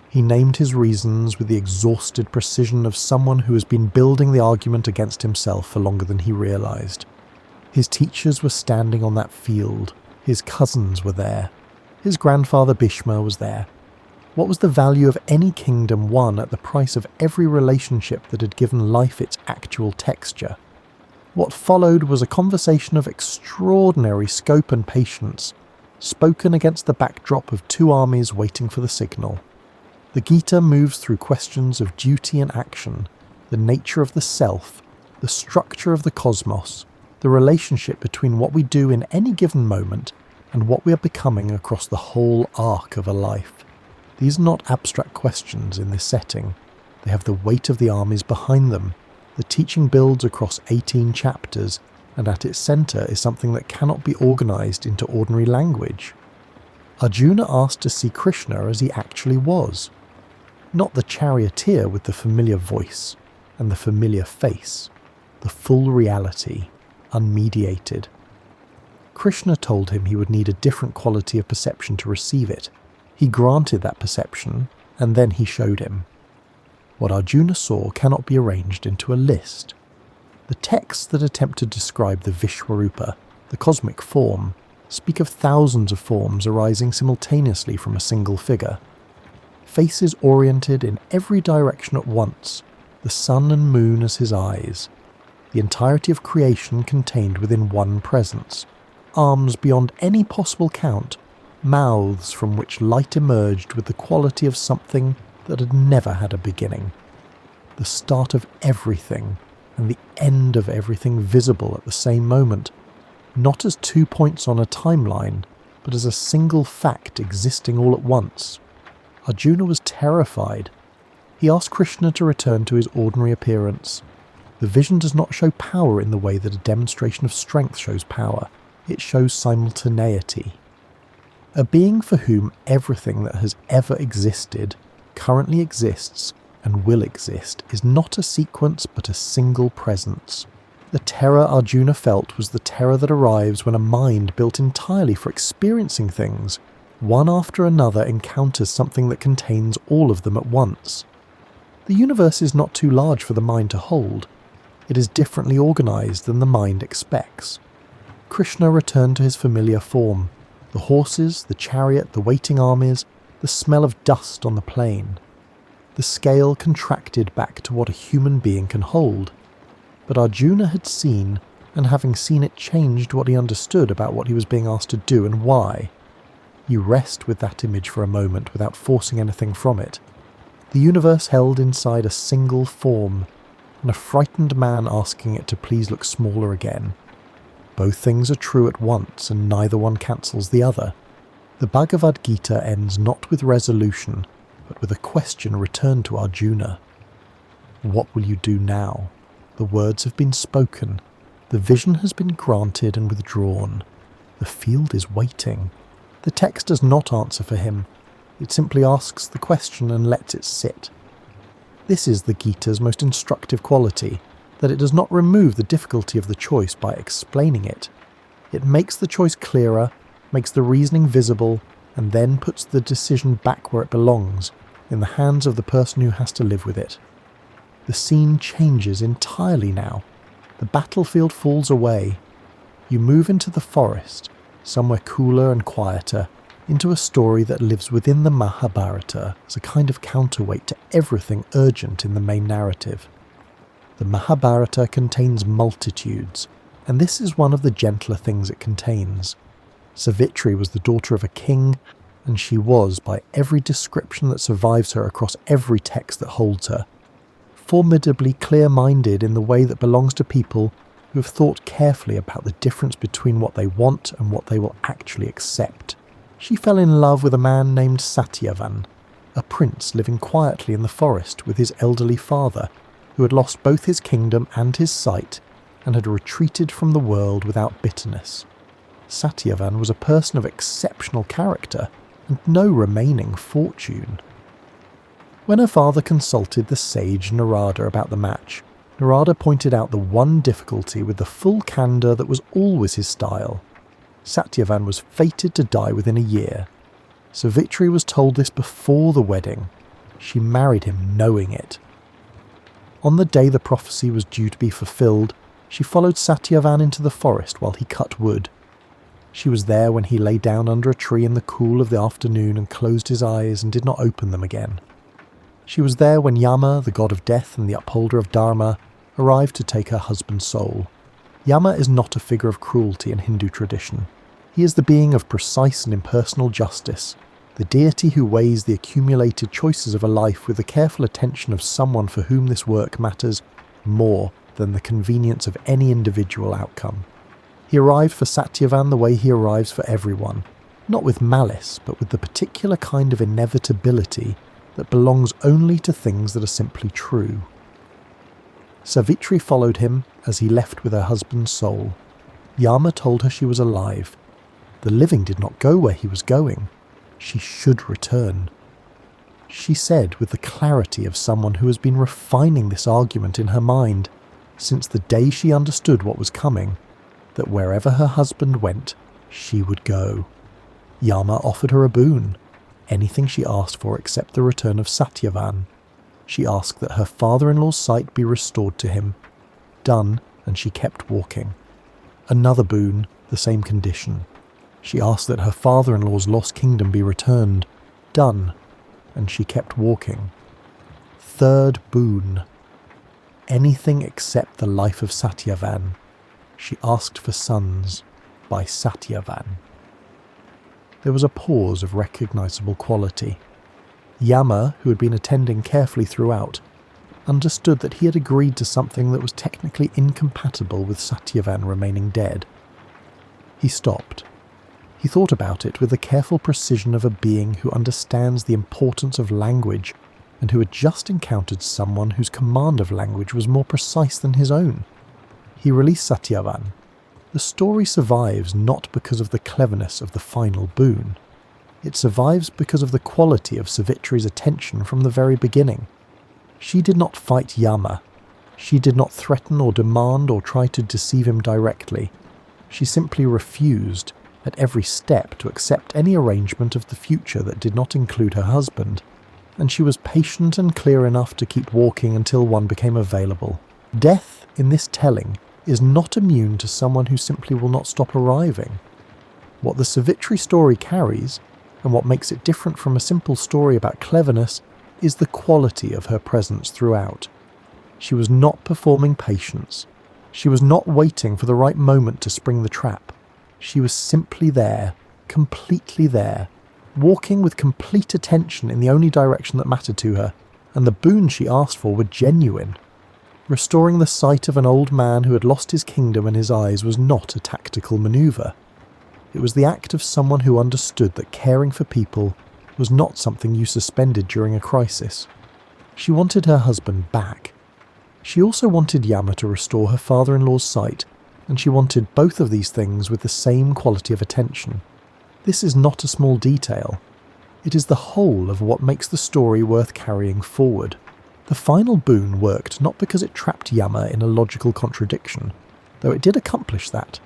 He named his reasons with the exhausted precision of someone who has been building the argument against himself for longer than he realized. His teachers were standing on that field. His cousins were there. His grandfather Bhishma was there. What was the value of any kingdom won at the price of every relationship that had given life its actual texture? What followed was a conversation of extraordinary scope and patience, spoken against the backdrop of two armies waiting for the signal. The Gita moves through questions of duty and action, the nature of the self, the structure of the cosmos, the relationship between what we do in any given moment and what we are becoming across the whole arc of a life. These are not abstract questions in this setting. They have the weight of the armies behind them. The teaching builds across 18 chapters, and at its centre is something that cannot be organised into ordinary language. Arjuna asked to see Krishna as he actually was. Not the charioteer with the familiar voice and the familiar face, the full reality, unmediated. Krishna told him he would need a different quality of perception to receive it. He granted that perception, and then he showed him. What Arjuna saw cannot be arranged into a list. The texts that attempt to describe the Vishwarupa, the cosmic form, speak of thousands of forms arising simultaneously from a single figure. Faces oriented in every direction at once, the sun and moon as his eyes. The entirety of creation contained within one presence. Arms beyond any possible count, mouths from which light emerged with the quality of something that had never had a beginning. The start of everything and the end of everything visible at the same moment, not as 2 points on a timeline, but as a single fact existing all at once. Arjuna was terrified. He asked Krishna to return to his ordinary appearance. The vision does not show power in the way that a demonstration of strength shows power. It shows simultaneity. A being for whom everything that has ever existed, currently exists, and will exist is not a sequence but a single presence. The terror Arjuna felt was the terror that arrives when a mind built entirely for experiencing things, one after another, encounters something that contains all of them at once. The universe is not too large for the mind to hold. It is differently organised than the mind expects. Krishna returned to his familiar form. The horses, the chariot, the waiting armies, the smell of dust on the plain. The scale contracted back to what a human being can hold. But Arjuna had seen, and having seen it changed what he understood about what he was being asked to do and why. You rest with that image for a moment without forcing anything from it. The universe held inside a single form, and a frightened man asking it to please look smaller again. Both things are true at once, and neither one cancels the other. The Bhagavad Gita ends not with resolution, but with a question returned to Arjuna. What will you do now? The words have been spoken. The vision has been granted and withdrawn. The field is waiting. The text does not answer for him. It simply asks the question and lets it sit. This is the Gita's most instructive quality, that it does not remove the difficulty of the choice by explaining it. It makes the choice clearer, makes the reasoning visible, and then puts the decision back where it belongs, in the hands of the person who has to live with it. The scene changes entirely now. The battlefield falls away. You move into the forest, somewhere cooler and quieter, into a story that lives within the Mahabharata as a kind of counterweight to everything urgent in the main narrative. The Mahabharata contains multitudes, and this is one of the gentler things it contains. Savitri was the daughter of a king, and she was, by every description that survives her across every text that holds her, formidably clear-minded in the way that belongs to people who have thought carefully about the difference between what they want and what they will actually accept. She fell in love with a man named Satyavan, a prince living quietly in the forest with his elderly father, who had lost both his kingdom and his sight, and had retreated from the world without bitterness. Satyavan was a person of exceptional character, and no remaining fortune. When her father consulted the sage Narada about the match, Narada pointed out the one difficulty with the full candour that was always his style. Satyavan was fated to die within a year. Savitri was told this before the wedding. She married him knowing it. On the day the prophecy was due to be fulfilled, she followed Satyavan into the forest while he cut wood. She was there when he lay down under a tree in the cool of the afternoon and closed his eyes and did not open them again. She was there when Yama, the god of death and the upholder of Dharma, arrived to take her husband's soul. Yama is not a figure of cruelty in Hindu tradition. He is the being of precise and impersonal justice, the deity who weighs the accumulated choices of a life with the careful attention of someone for whom this work matters more than the convenience of any individual outcome. He arrived for Satyavan the way he arrives for everyone, not with malice, but with the particular kind of inevitability that belongs only to things that are simply true. Savitri followed him as he left with her husband's soul. Yama told her she was alive. The living did not go where he was going. She should return. She said with the clarity of someone who has been refining this argument in her mind since the day she understood what was coming, that wherever her husband went, she would go. Yama offered her a boon, anything she asked for except the return of Satyavan. She asked that her father-in-law's sight be restored to him. Done, and she kept walking. Another boon, the same condition. She asked that her father-in-law's lost kingdom be returned. Done, and she kept walking. Third boon. Anything except the life of Satyavan. She asked for sons by Satyavan. There was a pause of recognisable quality. Yama, who had been attending carefully throughout, understood that he had agreed to something that was technically incompatible with Satyavan remaining dead. He stopped. He thought about it with the careful precision of a being who understands the importance of language and who had just encountered someone whose command of language was more precise than his own. He released Satyavan. The story survives not because of the cleverness of the final boon. It survives because of the quality of Savitri's attention from the very beginning. She did not fight Yama. She did not threaten or demand or try to deceive him directly. She simply refused, at every step, to accept any arrangement of the future that did not include her husband, and she was patient and clear enough to keep walking until one became available. Death, in this telling, is not immune to someone who simply will not stop arriving. What the Savitri story carries, and what makes it different from a simple story about cleverness, is the quality of her presence throughout. She was not performing patience. She was not waiting for the right moment to spring the trap. She was simply there, completely there, walking with complete attention in the only direction that mattered to her, and the boons she asked for were genuine. Restoring the sight of an old man who had lost his kingdom and his eyes was not a tactical maneuver. It was the act of someone who understood that caring for people was not something you suspended during a crisis. She wanted her husband back. She also wanted Yama to restore her father-in-law's sight, and she wanted both of these things with the same quality of attention. This is not a small detail. It is the whole of what makes the story worth carrying forward. The final boon worked not because it trapped Yama in a logical contradiction, though it did accomplish that.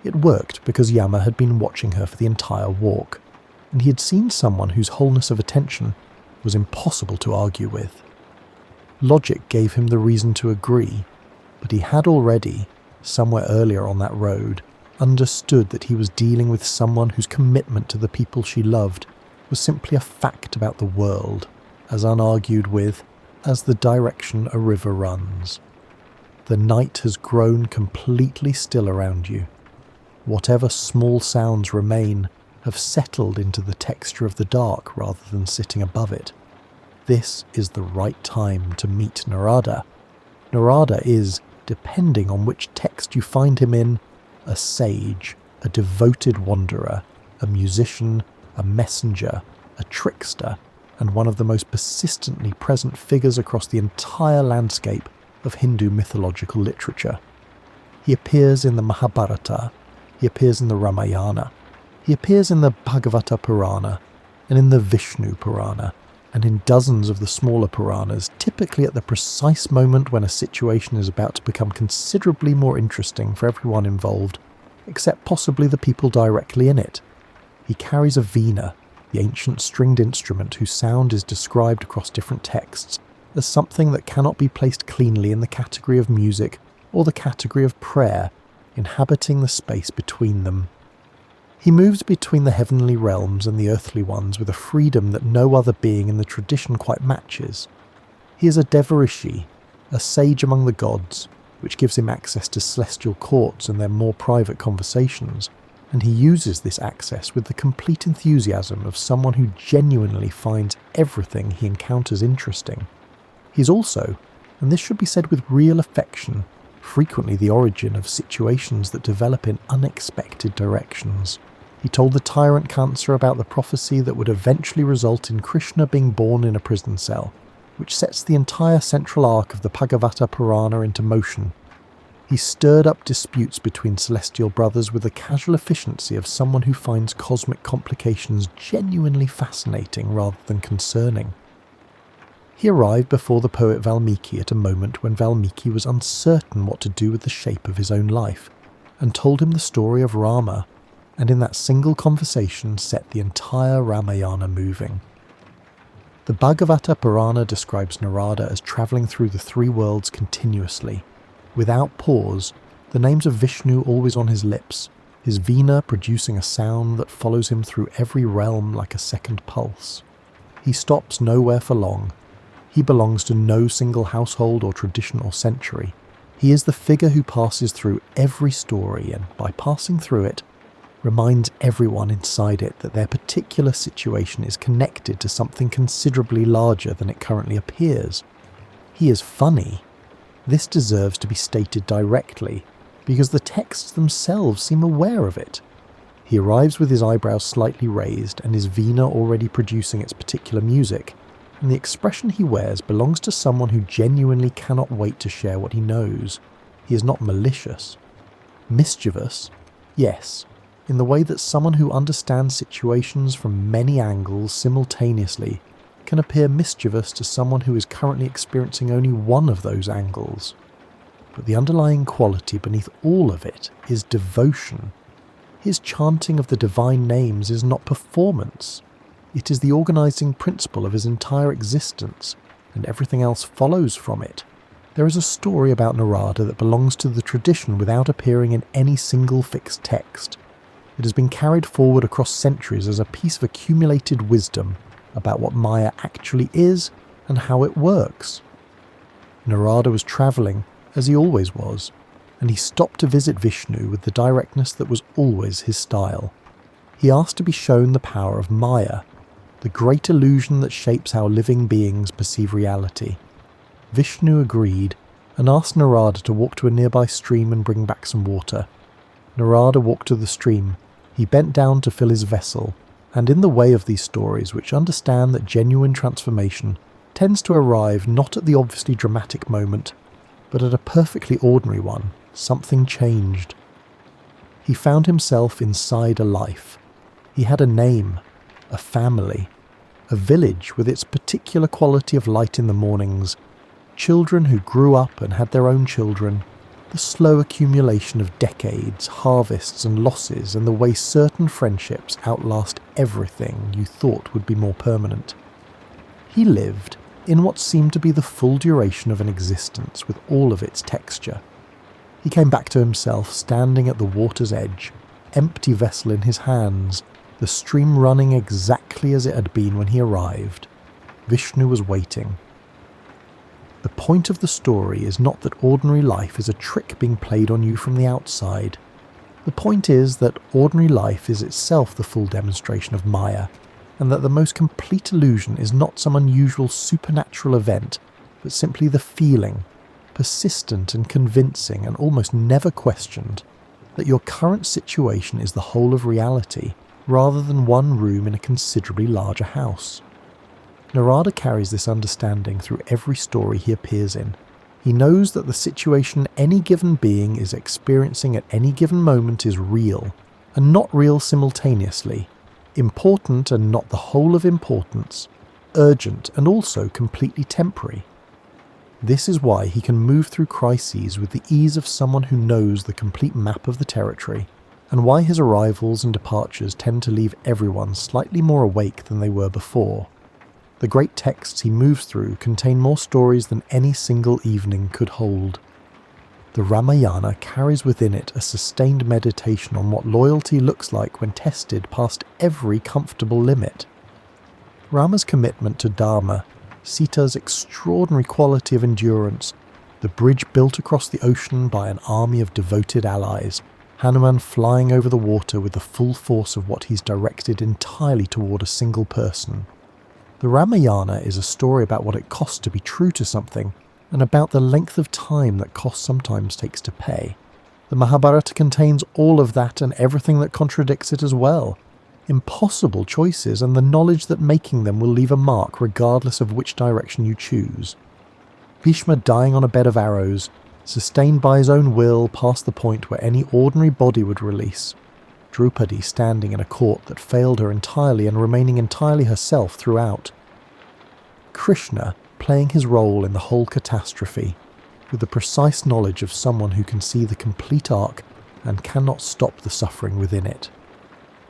It worked because Yama had been watching her for the entire walk, and he had seen someone whose wholeness of attention was impossible to argue with. Logic gave him the reason to agree, but he had already, somewhere earlier on that road, understood that he was dealing with someone whose commitment to the people she loved was simply a fact about the world, as unargued with as the direction a river runs. The night has grown completely still around you. Whatever small sounds remain have settled into the texture of the dark rather than sitting above it. This is the right time to meet Narada. Narada is, depending on which text you find him in, a sage, a devoted wanderer, a musician, a messenger, a trickster, and one of the most persistently present figures across the entire landscape of Hindu mythological literature. He appears in the Mahabharata, he appears in the Ramayana, he appears in the Bhagavata Purana, and in the Vishnu Purana, and in dozens of the smaller Puranas, typically at the precise moment when a situation is about to become considerably more interesting for everyone involved, except possibly the people directly in it. He carries a veena, the ancient stringed instrument whose sound is described across different texts as something that cannot be placed cleanly in the category of music or the category of prayer, inhabiting the space between them. He moves between the heavenly realms and the earthly ones with a freedom that no other being in the tradition quite matches. He is a Devarishi, a sage among the gods, which gives him access to celestial courts and their more private conversations, and he uses this access with the complete enthusiasm of someone who genuinely finds everything he encounters interesting. He is also, and this should be said with real affection, frequently the origin of situations that develop in unexpected directions. He told the tyrant Kansa about the prophecy that would eventually result in Krishna being born in a prison cell, which sets the entire central arc of the Bhagavata Purana into motion. He stirred up disputes between celestial brothers with the casual efficiency of someone who finds cosmic complications genuinely fascinating rather than concerning. He arrived before the poet Valmiki at a moment when Valmiki was uncertain what to do with the shape of his own life, and told him the story of Rama, and in that single conversation set the entire Ramayana moving. The Bhagavata Purana describes Narada as travelling through the three worlds continuously, without pause, the names of Vishnu always on his lips, his veena producing a sound that follows him through every realm like a second pulse. He stops nowhere for long. He belongs to no single household or tradition or century. He is the figure who passes through every story and, by passing through it, reminds everyone inside it that their particular situation is connected to something considerably larger than it currently appears. He is funny. This deserves to be stated directly, because the texts themselves seem aware of it. He arrives with his eyebrows slightly raised and his veena already producing its particular music, and the expression he wears belongs to someone who genuinely cannot wait to share what he knows. He is not malicious. Mischievous? Yes, in the way that someone who understands situations from many angles simultaneously can appear mischievous to someone who is currently experiencing only one of those angles. But the underlying quality beneath all of it is devotion. His chanting of the divine names is not performance. It is the organizing principle of his entire existence, and everything else follows from it. There is a story about Narada that belongs to the tradition without appearing in any single fixed text. It has been carried forward across centuries as a piece of accumulated wisdom about what Maya actually is and how it works. Narada was travelling, as he always was, and he stopped to visit Vishnu with the directness that was always his style. He asked to be shown the power of Maya, the great illusion that shapes how living beings perceive reality. Vishnu agreed and asked Narada to walk to a nearby stream and bring back some water. Narada walked to the stream. He bent down to fill his vessel, and in the way of these stories which understand that genuine transformation tends to arrive not at the obviously dramatic moment, but at a perfectly ordinary one, something changed. He found himself inside a life. He had a name, a family, a village with its particular quality of light in the mornings, children who grew up and had their own children, the slow accumulation of decades, harvests and losses, and the way certain friendships outlast everything you thought would be more permanent. He lived in what seemed to be the full duration of an existence with all of its texture. He came back to himself standing at the water's edge, empty vessel in his hands, the stream running exactly as it had been when he arrived. Vishnu was waiting. The point of the story is not that ordinary life is a trick being played on you from the outside. The point is that ordinary life is itself the full demonstration of Maya, and that the most complete illusion is not some unusual supernatural event, but simply the feeling, persistent and convincing and almost never questioned, that your current situation is the whole of reality, rather than one room in a considerably larger house. Narada carries this understanding through every story he appears in. He knows that the situation any given being is experiencing at any given moment is real, and not real simultaneously, important and not the whole of importance, urgent and also completely temporary. This is why he can move through crises with the ease of someone who knows the complete map of the territory, and why his arrivals and departures tend to leave everyone slightly more awake than they were before. The great texts he moves through contain more stories than any single evening could hold. The Ramayana carries within it a sustained meditation on what loyalty looks like when tested past every comfortable limit. Rama's commitment to Dharma, Sita's extraordinary quality of endurance, the bridge built across the ocean by an army of devoted allies, Hanuman flying over the water with the full force of what he's directed entirely toward a single person. The Ramayana is a story about what it costs to be true to something, and about the length of time that cost sometimes takes to pay. The Mahabharata contains all of that and everything that contradicts it as well. Impossible choices and the knowledge that making them will leave a mark regardless of which direction you choose. Bhishma dying on a bed of arrows, sustained by his own will past the point where any ordinary body would release. Draupadi standing in a court that failed her entirely and remaining entirely herself throughout. Krishna playing his role in the whole catastrophe, with the precise knowledge of someone who can see the complete arc and cannot stop the suffering within it.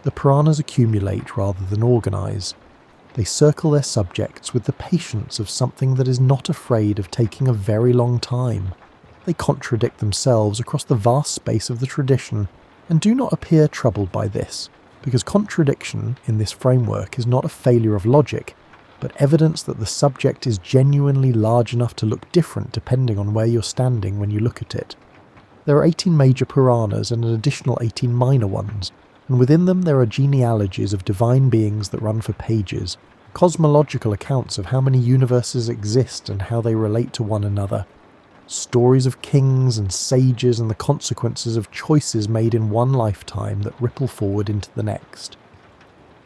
The Puranas accumulate rather than organise. They circle their subjects with the patience of something that is not afraid of taking a very long time. They contradict themselves across the vast space of the tradition, and do not appear troubled by this, because contradiction in this framework is not a failure of logic, but evidence that the subject is genuinely large enough to look different depending on where you're standing when you look at it. There are 18 major Puranas and an additional 18 minor ones, and within them there are genealogies of divine beings that run for pages, cosmological accounts of how many universes exist and how they relate to one another, stories of kings and sages and the consequences of choices made in one lifetime that ripple forward into the next.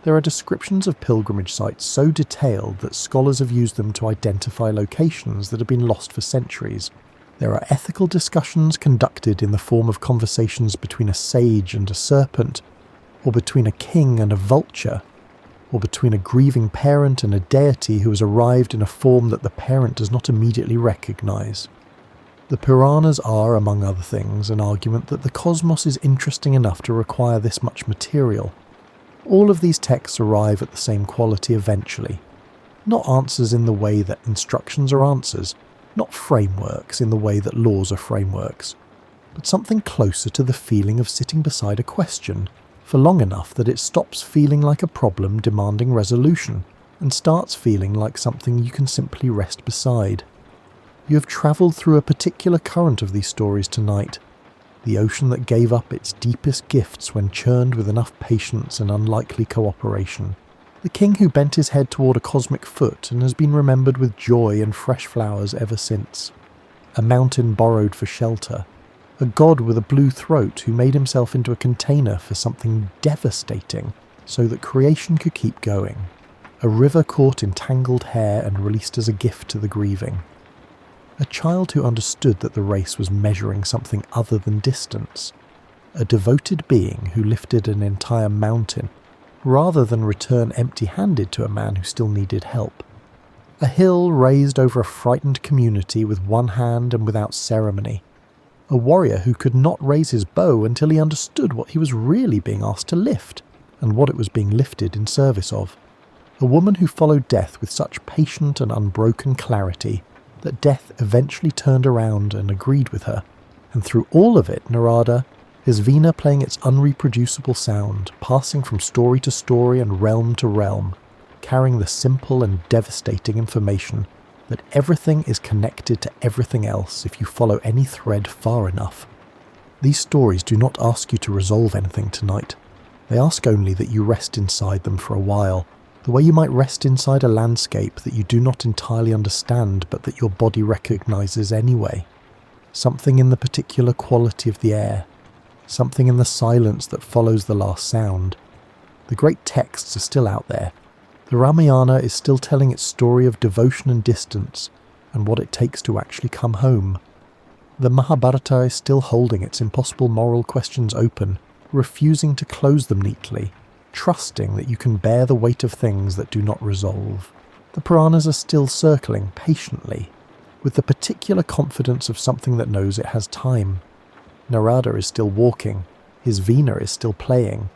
There are descriptions of pilgrimage sites so detailed that scholars have used them to identify locations that have been lost for centuries. There are ethical discussions conducted in the form of conversations between a sage and a serpent, or between a king and a vulture, or between a grieving parent and a deity who has arrived in a form that the parent does not immediately recognize. The Puranas are, among other things, an argument that the cosmos is interesting enough to require this much material. All of these texts arrive at the same quality eventually. Not answers in the way that instructions are answers, not frameworks in the way that laws are frameworks, but something closer to the feeling of sitting beside a question, for long enough that it stops feeling like a problem demanding resolution, and starts feeling like something you can simply rest beside. You have travelled through a particular current of these stories tonight, the ocean that gave up its deepest gifts when churned with enough patience and unlikely cooperation, the king who bent his head toward a cosmic foot and has been remembered with joy and fresh flowers ever since, a mountain borrowed for shelter, a god with a blue throat who made himself into a container for something devastating so that creation could keep going, a river caught in tangled hair and released as a gift to the grieving. A child who understood that the race was measuring something other than distance. A devoted being who lifted an entire mountain, rather than return empty-handed to a man who still needed help. A hill raised over a frightened community with one hand and without ceremony. A warrior who could not raise his bow until he understood what he was really being asked to lift, and what it was being lifted in service of. A woman who followed death with such patient and unbroken clarity that death eventually turned around and agreed with her, and through all of it Narada, his Veena playing its unreproducible sound, passing from story to story and realm to realm, carrying the simple and devastating information that everything is connected to everything else if you follow any thread far enough. These stories do not ask you to resolve anything tonight. They ask only that you rest inside them for a while, the way you might rest inside a landscape that you do not entirely understand but that your body recognizes anyway. Something in the particular quality of the air, something in the silence that follows the last sound. The great texts are still out there. The Ramayana is still telling its story of devotion and distance, and what it takes to actually come home. The Mahabharata is still holding its impossible moral questions open, refusing to close them neatly, trusting that you can bear the weight of things that do not resolve. The Puranas are still circling patiently, with the particular confidence of something that knows it has time. Narada is still walking, his Veena is still playing.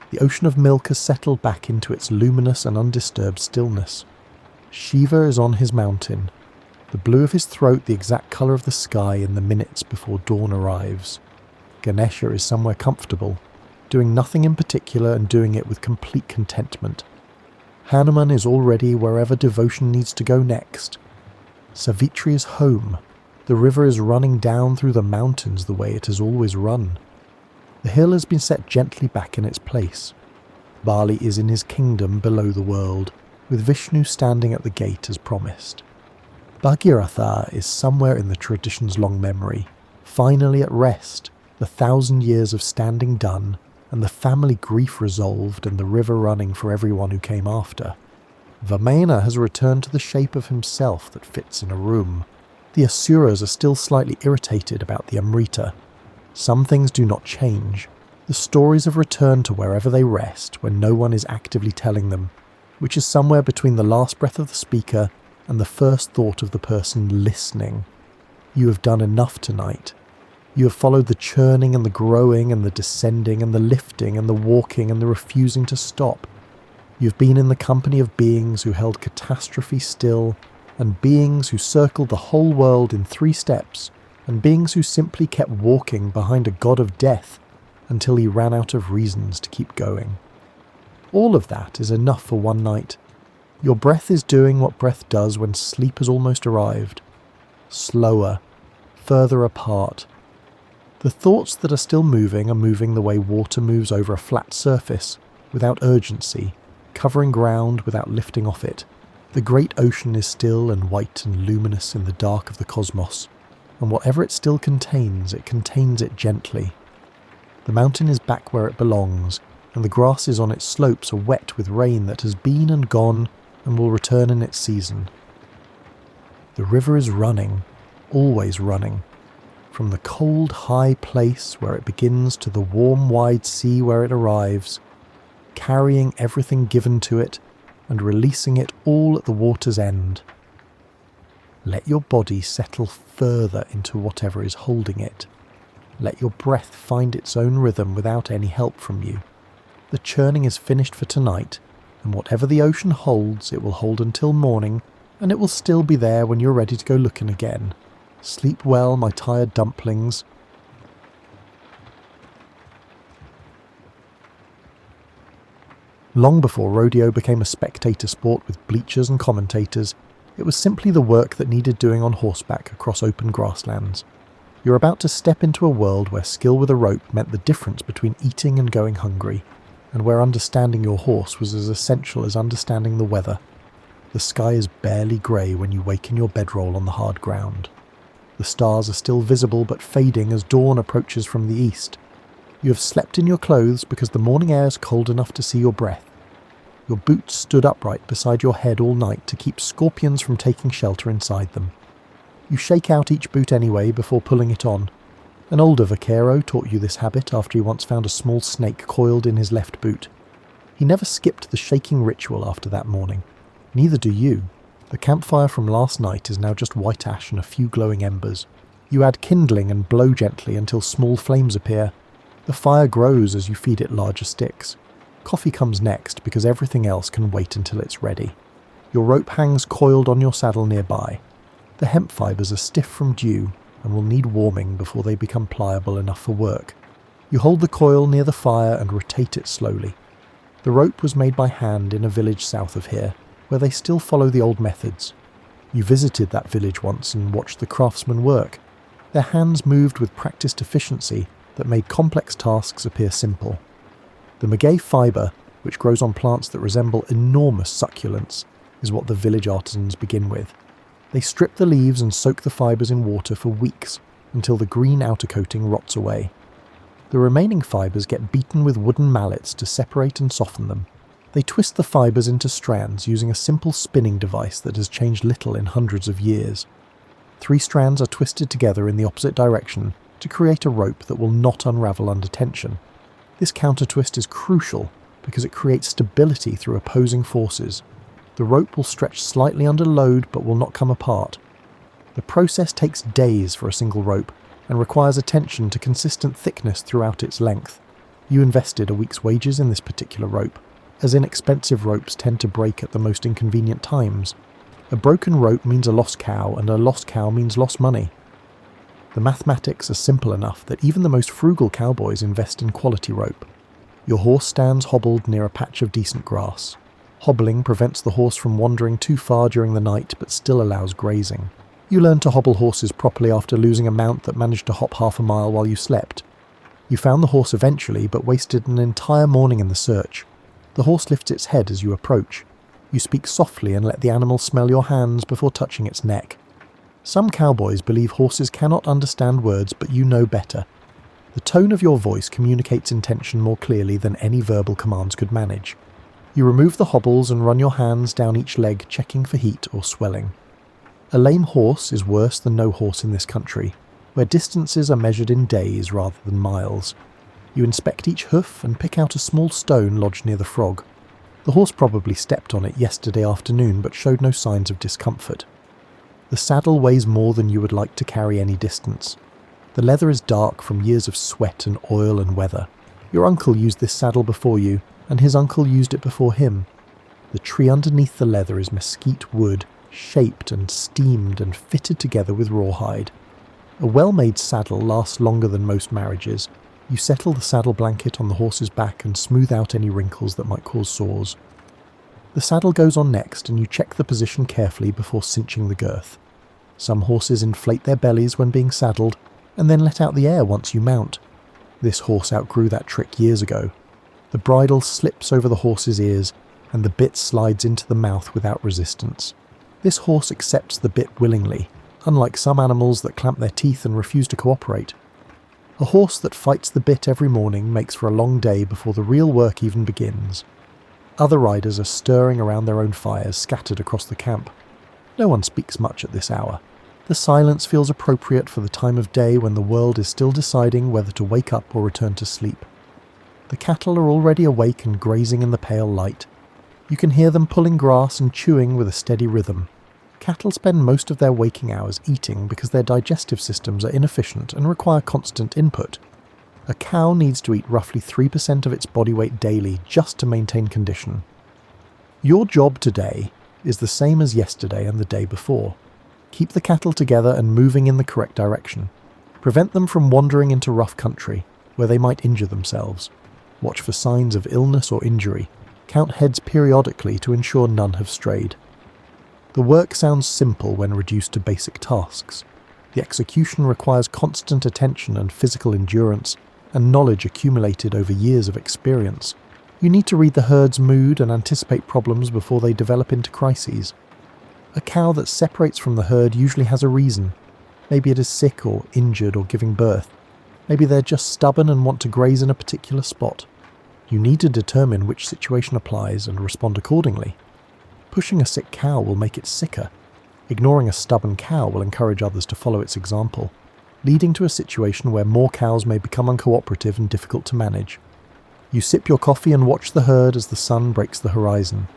The ocean of milk has settled back into its luminous and undisturbed stillness. Shiva is on his mountain, the blue of his throat the exact colour of the sky in the minutes before dawn arrives. Ganesha is somewhere comfortable, doing nothing in particular and doing it with complete contentment. Hanuman is already wherever devotion needs to go next. Savitri is home. The river is running down through the mountains the way it has always run. The hill has been set gently back in its place. Bali is in his kingdom below the world, with Vishnu standing at the gate as promised. Bhagiratha is somewhere in the tradition's long memory, finally at rest, the 1,000 years of standing done, and the family grief resolved and the river running for everyone who came after. Vamana has returned to the shape of himself that fits in a room. The Asuras are still slightly irritated about the Amrita. Some things do not change. The stories have returned to wherever they rest when no one is actively telling them, which is somewhere between the last breath of the speaker and the first thought of the person listening. You have done enough tonight. You have followed the churning and the growing and the descending and the lifting and the walking and the refusing to stop. You have been in the company of beings who held catastrophe still, and beings who circled the whole world in 3 steps, and beings who simply kept walking behind a god of death until he ran out of reasons to keep going. All of that is enough for one night. Your breath is doing what breath does when sleep has almost arrived. Slower, further apart. The thoughts that are still moving are moving the way water moves over a flat surface, without urgency, covering ground without lifting off it. The great ocean is still and white and luminous in the dark of the cosmos, and whatever it still contains it gently. The mountain is back where it belongs, and the grasses on its slopes are wet with rain that has been and gone and will return in its season. The river is running, always running, from the cold high place where it begins to the warm wide sea where it arrives, carrying everything given to it and releasing it all at the water's end. Let your body settle further into whatever is holding it. Let your breath find its own rhythm without any help from you. The churning is finished for tonight, and whatever the ocean holds, it will hold until morning, and it will still be there when you're ready to go looking again. Sleep well, my tired dumplings. Long before rodeo became a spectator sport with bleachers and commentators, it was simply the work that needed doing on horseback across open grasslands. You're about to step into a world where skill with a rope meant the difference between eating and going hungry, and where understanding your horse was as essential as understanding the weather. The sky is barely grey when you wake in your bedroll on the hard ground. The stars are still visible but fading as dawn approaches from the east. You have slept in your clothes because the morning air is cold enough to see your breath. Your boots stood upright beside your head all night to keep scorpions from taking shelter inside them. You shake out each boot anyway before pulling it on. An older vaquero taught you this habit after he once found a small snake coiled in his left boot. He never skipped the shaking ritual after that morning. Neither do you. The campfire from last night is now just white ash and a few glowing embers. You add kindling and blow gently until small flames appear. The fire grows as you feed it larger sticks. Coffee comes next because everything else can wait until it's ready. Your rope hangs coiled on your saddle nearby. The hemp fibres are stiff from dew and will need warming before they become pliable enough for work. You hold the coil near the fire and rotate it slowly. The rope was made by hand in a village south of here, where they still follow the old methods. You visited that village once and watched the craftsmen work. Their hands moved with practiced efficiency that made complex tasks appear simple. The maguey fibre, which grows on plants that resemble enormous succulents, is what the village artisans begin with. They strip the leaves and soak the fibres in water for weeks until the green outer coating rots away. The remaining fibres get beaten with wooden mallets to separate and soften them. They twist the fibres into strands using a simple spinning device that has changed little in hundreds of years. 3 strands are twisted together in the opposite direction to create a rope that will not unravel under tension. This counter-twist is crucial because it creates stability through opposing forces. The rope will stretch slightly under load but will not come apart. The process takes days for a single rope and requires attention to consistent thickness throughout its length. You invested a week's wages in this particular rope, as inexpensive ropes tend to break at the most inconvenient times. A broken rope means a lost cow, and a lost cow means lost money. The mathematics are simple enough that even the most frugal cowboys invest in quality rope. Your horse stands hobbled near a patch of decent grass. Hobbling prevents the horse from wandering too far during the night but still allows grazing. You learn to hobble horses properly after losing a mount that managed to hop half a mile while you slept. You found the horse eventually but wasted an entire morning in the search. The horse lifts its head as you approach. You speak softly and let the animal smell your hands before touching its neck. Some cowboys believe horses cannot understand words, but you know better. The tone of your voice communicates intention more clearly than any verbal commands could manage. You remove the hobbles and run your hands down each leg, checking for heat or swelling. A lame horse is worse than no horse in this country, where distances are measured in days rather than miles. You inspect each hoof and pick out a small stone lodged near the frog. The horse probably stepped on it yesterday afternoon but showed no signs of discomfort. The saddle weighs more than you would like to carry any distance. The leather is dark from years of sweat and oil and weather. Your uncle used this saddle before you, and his uncle used it before him. The tree underneath the leather is mesquite wood, shaped and steamed and fitted together with rawhide. A well-made saddle lasts longer than most marriages. You settle the saddle blanket on the horse's back and smooth out any wrinkles that might cause sores. The saddle goes on next, and you check the position carefully before cinching the girth. Some horses inflate their bellies when being saddled, and then let out the air once you mount. This horse outgrew that trick years ago. The bridle slips over the horse's ears, and the bit slides into the mouth without resistance. This horse accepts the bit willingly, unlike some animals that clamp their teeth and refuse to cooperate. A horse that fights the bit every morning makes for a long day before the real work even begins. Other riders are stirring around their own fires scattered across the camp. No one speaks much at this hour. The silence feels appropriate for the time of day when the world is still deciding whether to wake up or return to sleep. The cattle are already awake and grazing in the pale light. You can hear them pulling grass and chewing with a steady rhythm. Cattle spend most of their waking hours eating because their digestive systems are inefficient and require constant input. A cow needs to eat roughly 3% of its body weight daily just to maintain condition. Your job today is the same as yesterday and the day before. Keep the cattle together and moving in the correct direction. Prevent them from wandering into rough country, where they might injure themselves. Watch for signs of illness or injury. Count heads periodically to ensure none have strayed. The work sounds simple when reduced to basic tasks. The execution requires constant attention and physical endurance, and knowledge accumulated over years of experience. You need to read the herd's mood and anticipate problems before they develop into crises. A cow that separates from the herd usually has a reason. Maybe it is sick or injured or giving birth. Maybe they're just stubborn and want to graze in a particular spot. You need to determine which situation applies and respond accordingly. Pushing a sick cow will make it sicker. Ignoring a stubborn cow will encourage others to follow its example, leading to a situation where more cows may become uncooperative and difficult to manage. You sip your coffee and watch the herd as the sun breaks the horizon.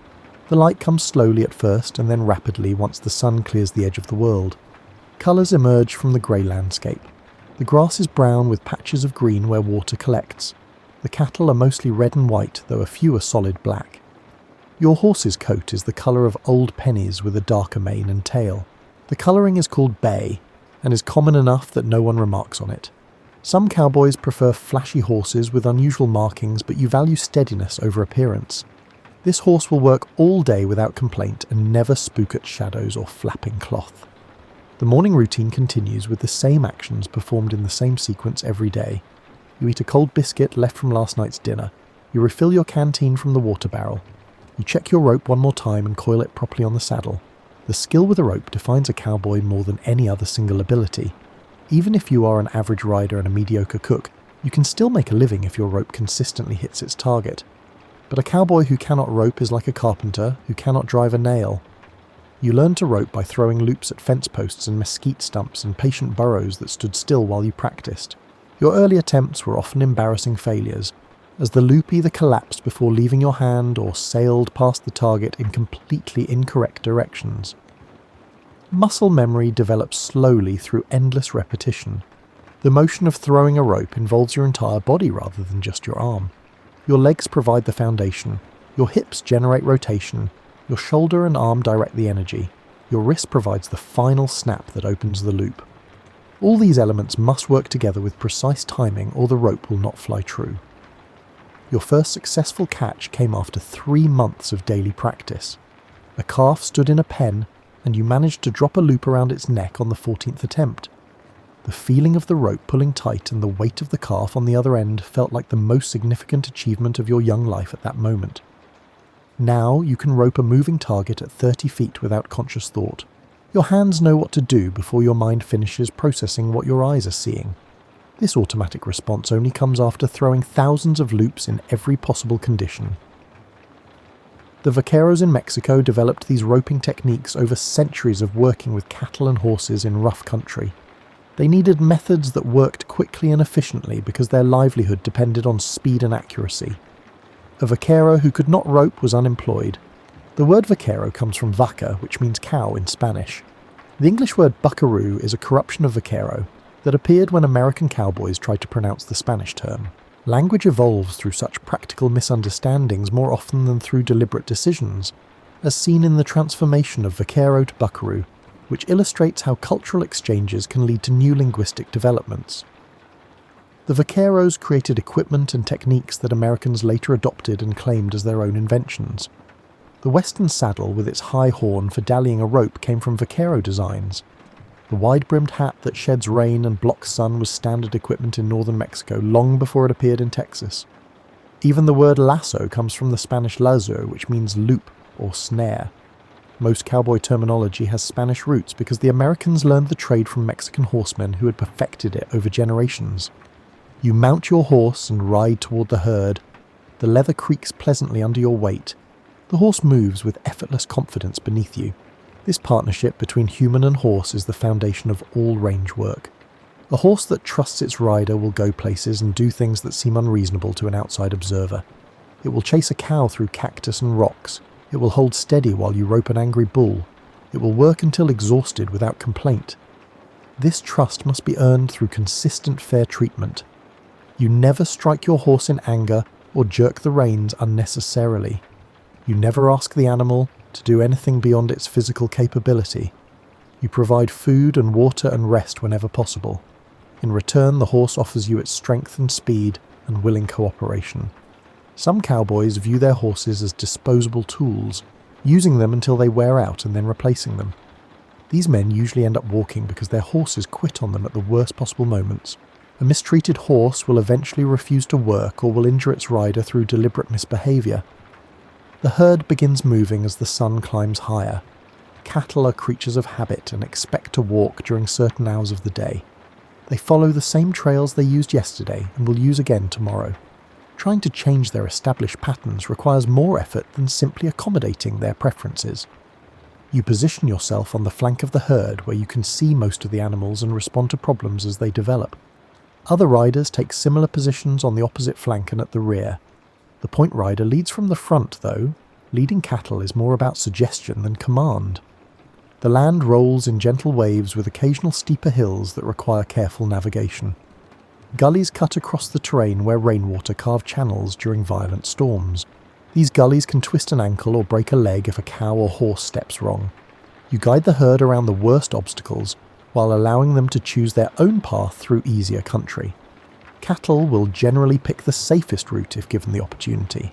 The light comes slowly at first and then rapidly once the sun clears the edge of the world. Colours emerge from the grey landscape. The grass is brown with patches of green where water collects. The cattle are mostly red and white, though a few are solid black. Your horse's coat is the colour of old pennies with a darker mane and tail. The colouring is called bay, and is common enough that no one remarks on it. Some cowboys prefer flashy horses with unusual markings, but you value steadiness over appearance. This horse will work all day without complaint and never spook at shadows or flapping cloth. The morning routine continues with the same actions performed in the same sequence every day. You eat a cold biscuit left from last night's dinner. You refill your canteen from the water barrel. You check your rope one more time and coil it properly on the saddle. The skill with a rope defines a cowboy more than any other single ability. Even if you are an average rider and a mediocre cook, you can still make a living if your rope consistently hits its target. But a cowboy who cannot rope is like a carpenter who cannot drive a nail. You learned to rope by throwing loops at fence posts and mesquite stumps and patient burros that stood still while you practiced. Your early attempts were often embarrassing failures, as the loop either collapsed before leaving your hand or sailed past the target in completely incorrect directions. Muscle memory develops slowly through endless repetition. The motion of throwing a rope involves your entire body rather than just your arm. Your legs provide the foundation, your hips generate rotation, your shoulder and arm direct the energy, your wrist provides the final snap that opens the loop. All these elements must work together with precise timing or the rope will not fly true. Your first successful catch came after 3 months of daily practice. A calf stood in a pen and you managed to drop a loop around its neck on the 14th attempt. The feeling of the rope pulling tight and the weight of the calf on the other end felt like the most significant achievement of your young life at that moment. Now you can rope a moving target at 30 feet without conscious thought. Your hands know what to do before your mind finishes processing what your eyes are seeing. This automatic response only comes after throwing thousands of loops in every possible condition. The vaqueros in Mexico developed these roping techniques over centuries of working with cattle and horses in rough country. They needed methods that worked quickly and efficiently because their livelihood depended on speed and accuracy. A vaquero who could not rope was unemployed. The word vaquero comes from vaca, which means cow in Spanish. The English word buckaroo is a corruption of vaquero that appeared when American cowboys tried to pronounce the Spanish term. Language evolves through such practical misunderstandings more often than through deliberate decisions, as seen in the transformation of vaquero to buckaroo, which illustrates how cultural exchanges can lead to new linguistic developments. The vaqueros created equipment and techniques that Americans later adopted and claimed as their own inventions. The Western saddle with its high horn for dallying a rope came from vaquero designs. The wide-brimmed hat that sheds rain and blocks sun was standard equipment in northern Mexico long before it appeared in Texas. Even the word lasso comes from the Spanish lazo, which means loop or snare. Most cowboy terminology has Spanish roots because the Americans learned the trade from Mexican horsemen who had perfected it over generations. You mount your horse and ride toward the herd. The leather creaks pleasantly under your weight. The horse moves with effortless confidence beneath you. This partnership between human and horse is the foundation of all range work. A horse that trusts its rider will go places and do things that seem unreasonable to an outside observer. It will chase a cow through cactus and rocks. It will hold steady while you rope an angry bull. It will work until exhausted without complaint. This trust must be earned through consistent fair treatment. You never strike your horse in anger or jerk the reins unnecessarily. You never ask the animal to do anything beyond its physical capability. You provide food and water and rest whenever possible. In return, the horse offers you its strength and speed and willing cooperation. Some cowboys view their horses as disposable tools, using them until they wear out and then replacing them. These men usually end up walking because their horses quit on them at the worst possible moments. A mistreated horse will eventually refuse to work or will injure its rider through deliberate misbehavior. The herd begins moving as the sun climbs higher. Cattle are creatures of habit and expect to walk during certain hours of the day. They follow the same trails they used yesterday and will use again tomorrow. Trying to change their established patterns requires more effort than simply accommodating their preferences. You position yourself on the flank of the herd where you can see most of the animals and respond to problems as they develop. Other riders take similar positions on the opposite flank and at the rear. The point rider leads from the front, though. Leading cattle is more about suggestion than command. The land rolls in gentle waves with occasional steeper hills that require careful navigation. Gullies cut across the terrain where rainwater carve channels during violent storms. These gullies can twist an ankle or break a leg if a cow or horse steps wrong. You guide the herd around the worst obstacles, while allowing them to choose their own path through easier country. Cattle will generally pick the safest route if given the opportunity.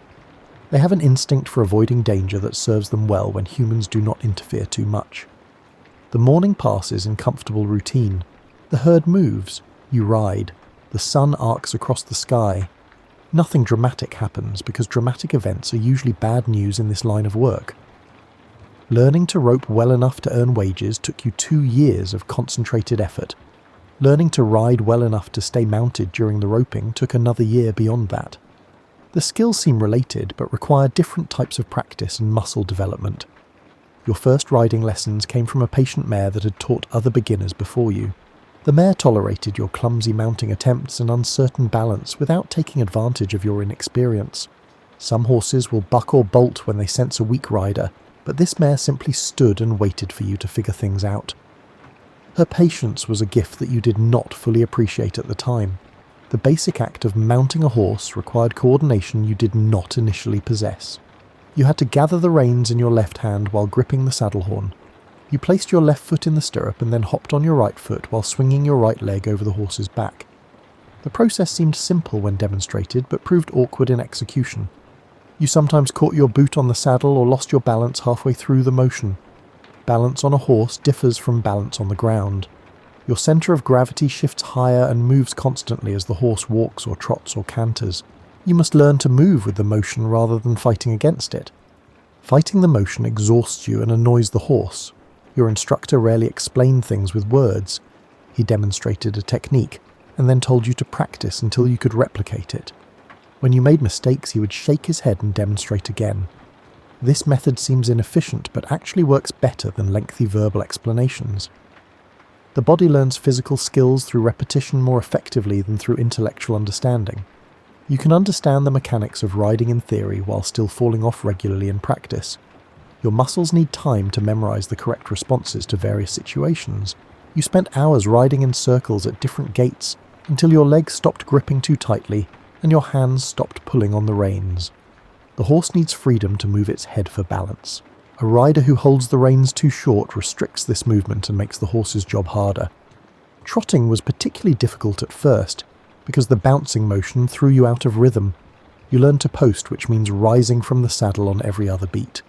They have an instinct for avoiding danger that serves them well when humans do not interfere too much. The morning passes in comfortable routine. The herd moves. You ride. The sun arcs across the sky. Nothing dramatic happens because dramatic events are usually bad news in this line of work. Learning to rope well enough to earn wages took you 2 years of concentrated effort. Learning to ride well enough to stay mounted during the roping took another year beyond that. The skills seem related, but require different types of practice and muscle development. Your first riding lessons came from a patient mare that had taught other beginners before you. The mare tolerated your clumsy mounting attempts and uncertain balance without taking advantage of your inexperience. Some horses will buck or bolt when they sense a weak rider, but this mare simply stood and waited for you to figure things out. Her patience was a gift that you did not fully appreciate at the time. The basic act of mounting a horse required coordination you did not initially possess. You had to gather the reins in your left hand while gripping the saddle horn. You placed your left foot in the stirrup and then hopped on your right foot while swinging your right leg over the horse's back. The process seemed simple when demonstrated, but proved awkward in execution. You sometimes caught your boot on the saddle or lost your balance halfway through the motion. Balance on a horse differs from balance on the ground. Your centre of gravity shifts higher and moves constantly as the horse walks or trots or canters. You must learn to move with the motion rather than fighting against it. Fighting the motion exhausts you and annoys the horse. Your instructor rarely explained things with words. He demonstrated a technique and then told you to practice until you could replicate it. When you made mistakes, he would shake his head and demonstrate again. This method seems inefficient but actually works better than lengthy verbal explanations. The body learns physical skills through repetition more effectively than through intellectual understanding. You can understand the mechanics of riding in theory while still falling off regularly in practice. Your muscles need time to memorize the correct responses to various situations. You spent hours riding in circles at different gaits until your legs stopped gripping too tightly and your hands stopped pulling on the reins. The horse needs freedom to move its head for balance. A rider who holds the reins too short restricts this movement and makes the horse's job harder. Trotting was particularly difficult at first because the bouncing motion threw you out of rhythm. You learn to post, which means rising from the saddle on every other beat.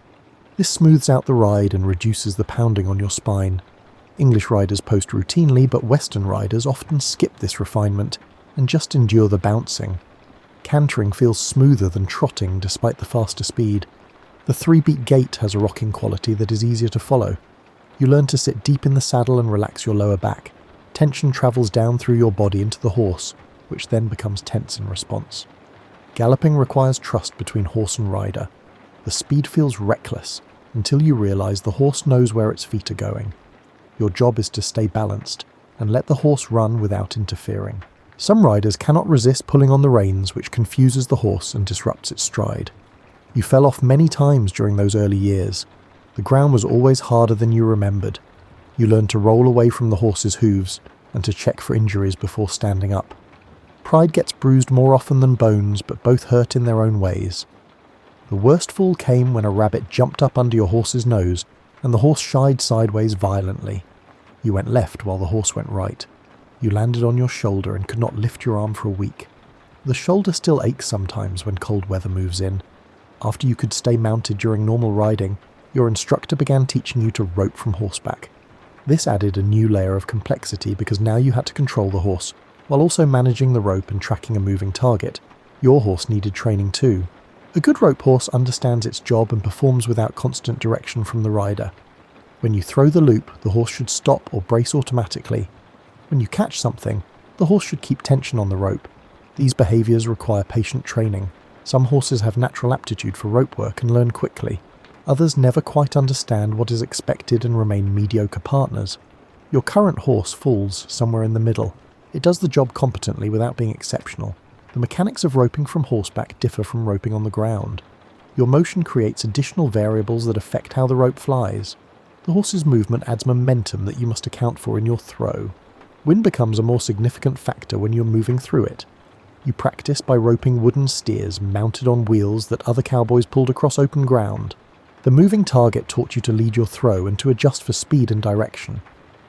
This smooths out the ride and reduces the pounding on your spine. English riders post routinely, but Western riders often skip this refinement and just endure the bouncing. Cantering feels smoother than trotting despite the faster speed. The 3-beat gait has a rocking quality that is easier to follow. You learn to sit deep in the saddle and relax your lower back. Tension travels down through your body into the horse, which then becomes tense in response. Galloping requires trust between horse and rider. The speed feels reckless until you realize the horse knows where its feet are going. Your job is to stay balanced and let the horse run without interfering. Some riders cannot resist pulling on the reins, which confuses the horse and disrupts its stride. You fell off many times during those early years. The ground was always harder than you remembered. You learned to roll away from the horse's hooves and to check for injuries before standing up. Pride gets bruised more often than bones, but both hurt in their own ways. The worst fall came when a rabbit jumped up under your horse's nose and the horse shied sideways violently. You went left while the horse went right. You landed on your shoulder and could not lift your arm for a week. The shoulder still aches sometimes when cold weather moves in. After you could stay mounted during normal riding, your instructor began teaching you to rope from horseback. This added a new layer of complexity because now you had to control the horse, while also managing the rope and tracking a moving target. Your horse needed training too. A good rope horse understands its job and performs without constant direction from the rider. When you throw the loop, the horse should stop or brace automatically. When you catch something, the horse should keep tension on the rope. These behaviours require patient training. Some horses have natural aptitude for rope work and learn quickly. Others never quite understand what is expected and remain mediocre partners. Your current horse falls somewhere in the middle. It does the job competently without being exceptional. The mechanics of roping from horseback differ from roping on the ground. Your motion creates additional variables that affect how the rope flies. The horse's movement adds momentum that you must account for in your throw. Wind becomes a more significant factor when you're moving through it. You practice by roping wooden steers mounted on wheels that other cowboys pulled across open ground. The moving target taught you to lead your throw and to adjust for speed and direction.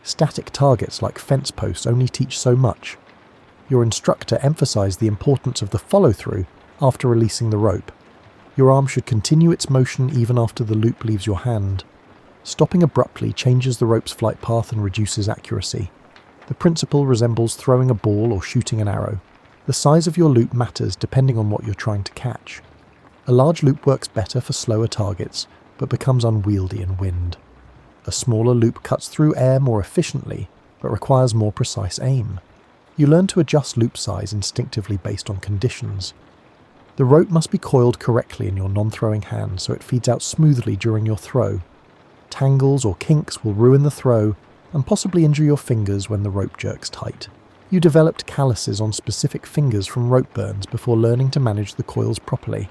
Static targets like fence posts only teach so much. Your instructor emphasized the importance of the follow-through after releasing the rope. Your arm should continue its motion even after the loop leaves your hand. Stopping abruptly changes the rope's flight path and reduces accuracy. The principle resembles throwing a ball or shooting an arrow. The size of your loop matters depending on what you're trying to catch. A large loop works better for slower targets, but becomes unwieldy in wind. A smaller loop cuts through air more efficiently, but requires more precise aim. You learn to adjust loop size instinctively based on conditions. The rope must be coiled correctly in your non-throwing hand so it feeds out smoothly during your throw. Tangles or kinks will ruin the throw and possibly injure your fingers when the rope jerks tight. You developed calluses on specific fingers from rope burns before learning to manage the coils properly.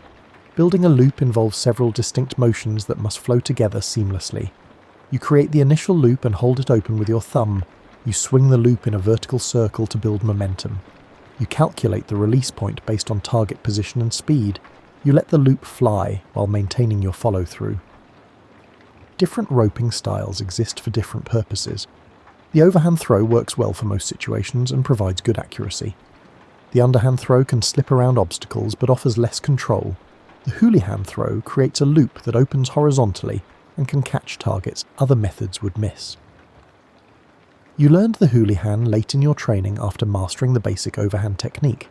Building a loop involves several distinct motions that must flow together seamlessly. You create the initial loop and hold it open with your thumb. You swing the loop in a vertical circle to build momentum. You calculate the release point based on target position and speed. You let the loop fly while maintaining your follow-through. Different roping styles exist for different purposes. The overhand throw works well for most situations and provides good accuracy. The underhand throw can slip around obstacles but offers less control. The hoolie-hand throw creates a loop that opens horizontally and can catch targets other methods would miss. You learned the hoolie hand late in your training after mastering the basic overhand technique.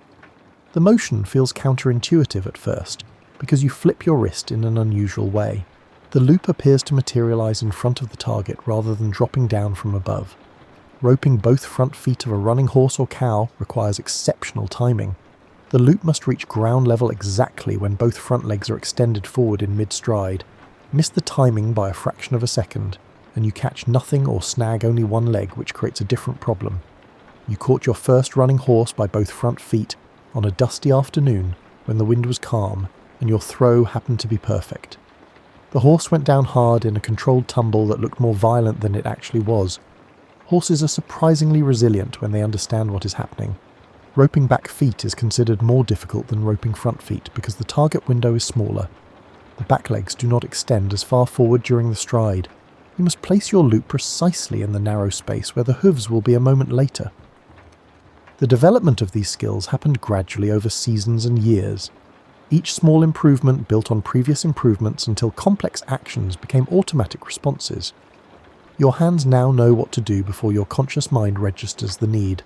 The motion feels counterintuitive at first because you flip your wrist in an unusual way. The loop appears to materialize in front of the target rather than dropping down from above. Roping both front feet of a running horse or cow requires exceptional timing. The loop must reach ground level exactly when both front legs are extended forward in mid-stride. Miss the timing by a fraction of a second, and you catch nothing or snag only one leg, which creates a different problem. You caught your first running horse by both front feet on a dusty afternoon when the wind was calm and your throw happened to be perfect. The horse went down hard in a controlled tumble that looked more violent than it actually was. Horses are surprisingly resilient when they understand what is happening. Roping back feet is considered more difficult than roping front feet because the target window is smaller. The back legs do not extend as far forward during the stride. You must place your loop precisely in the narrow space where the hooves will be a moment later. The development of these skills happened gradually over seasons and years. Each small improvement built on previous improvements until complex actions became automatic responses. Your hands now know what to do before your conscious mind registers the need.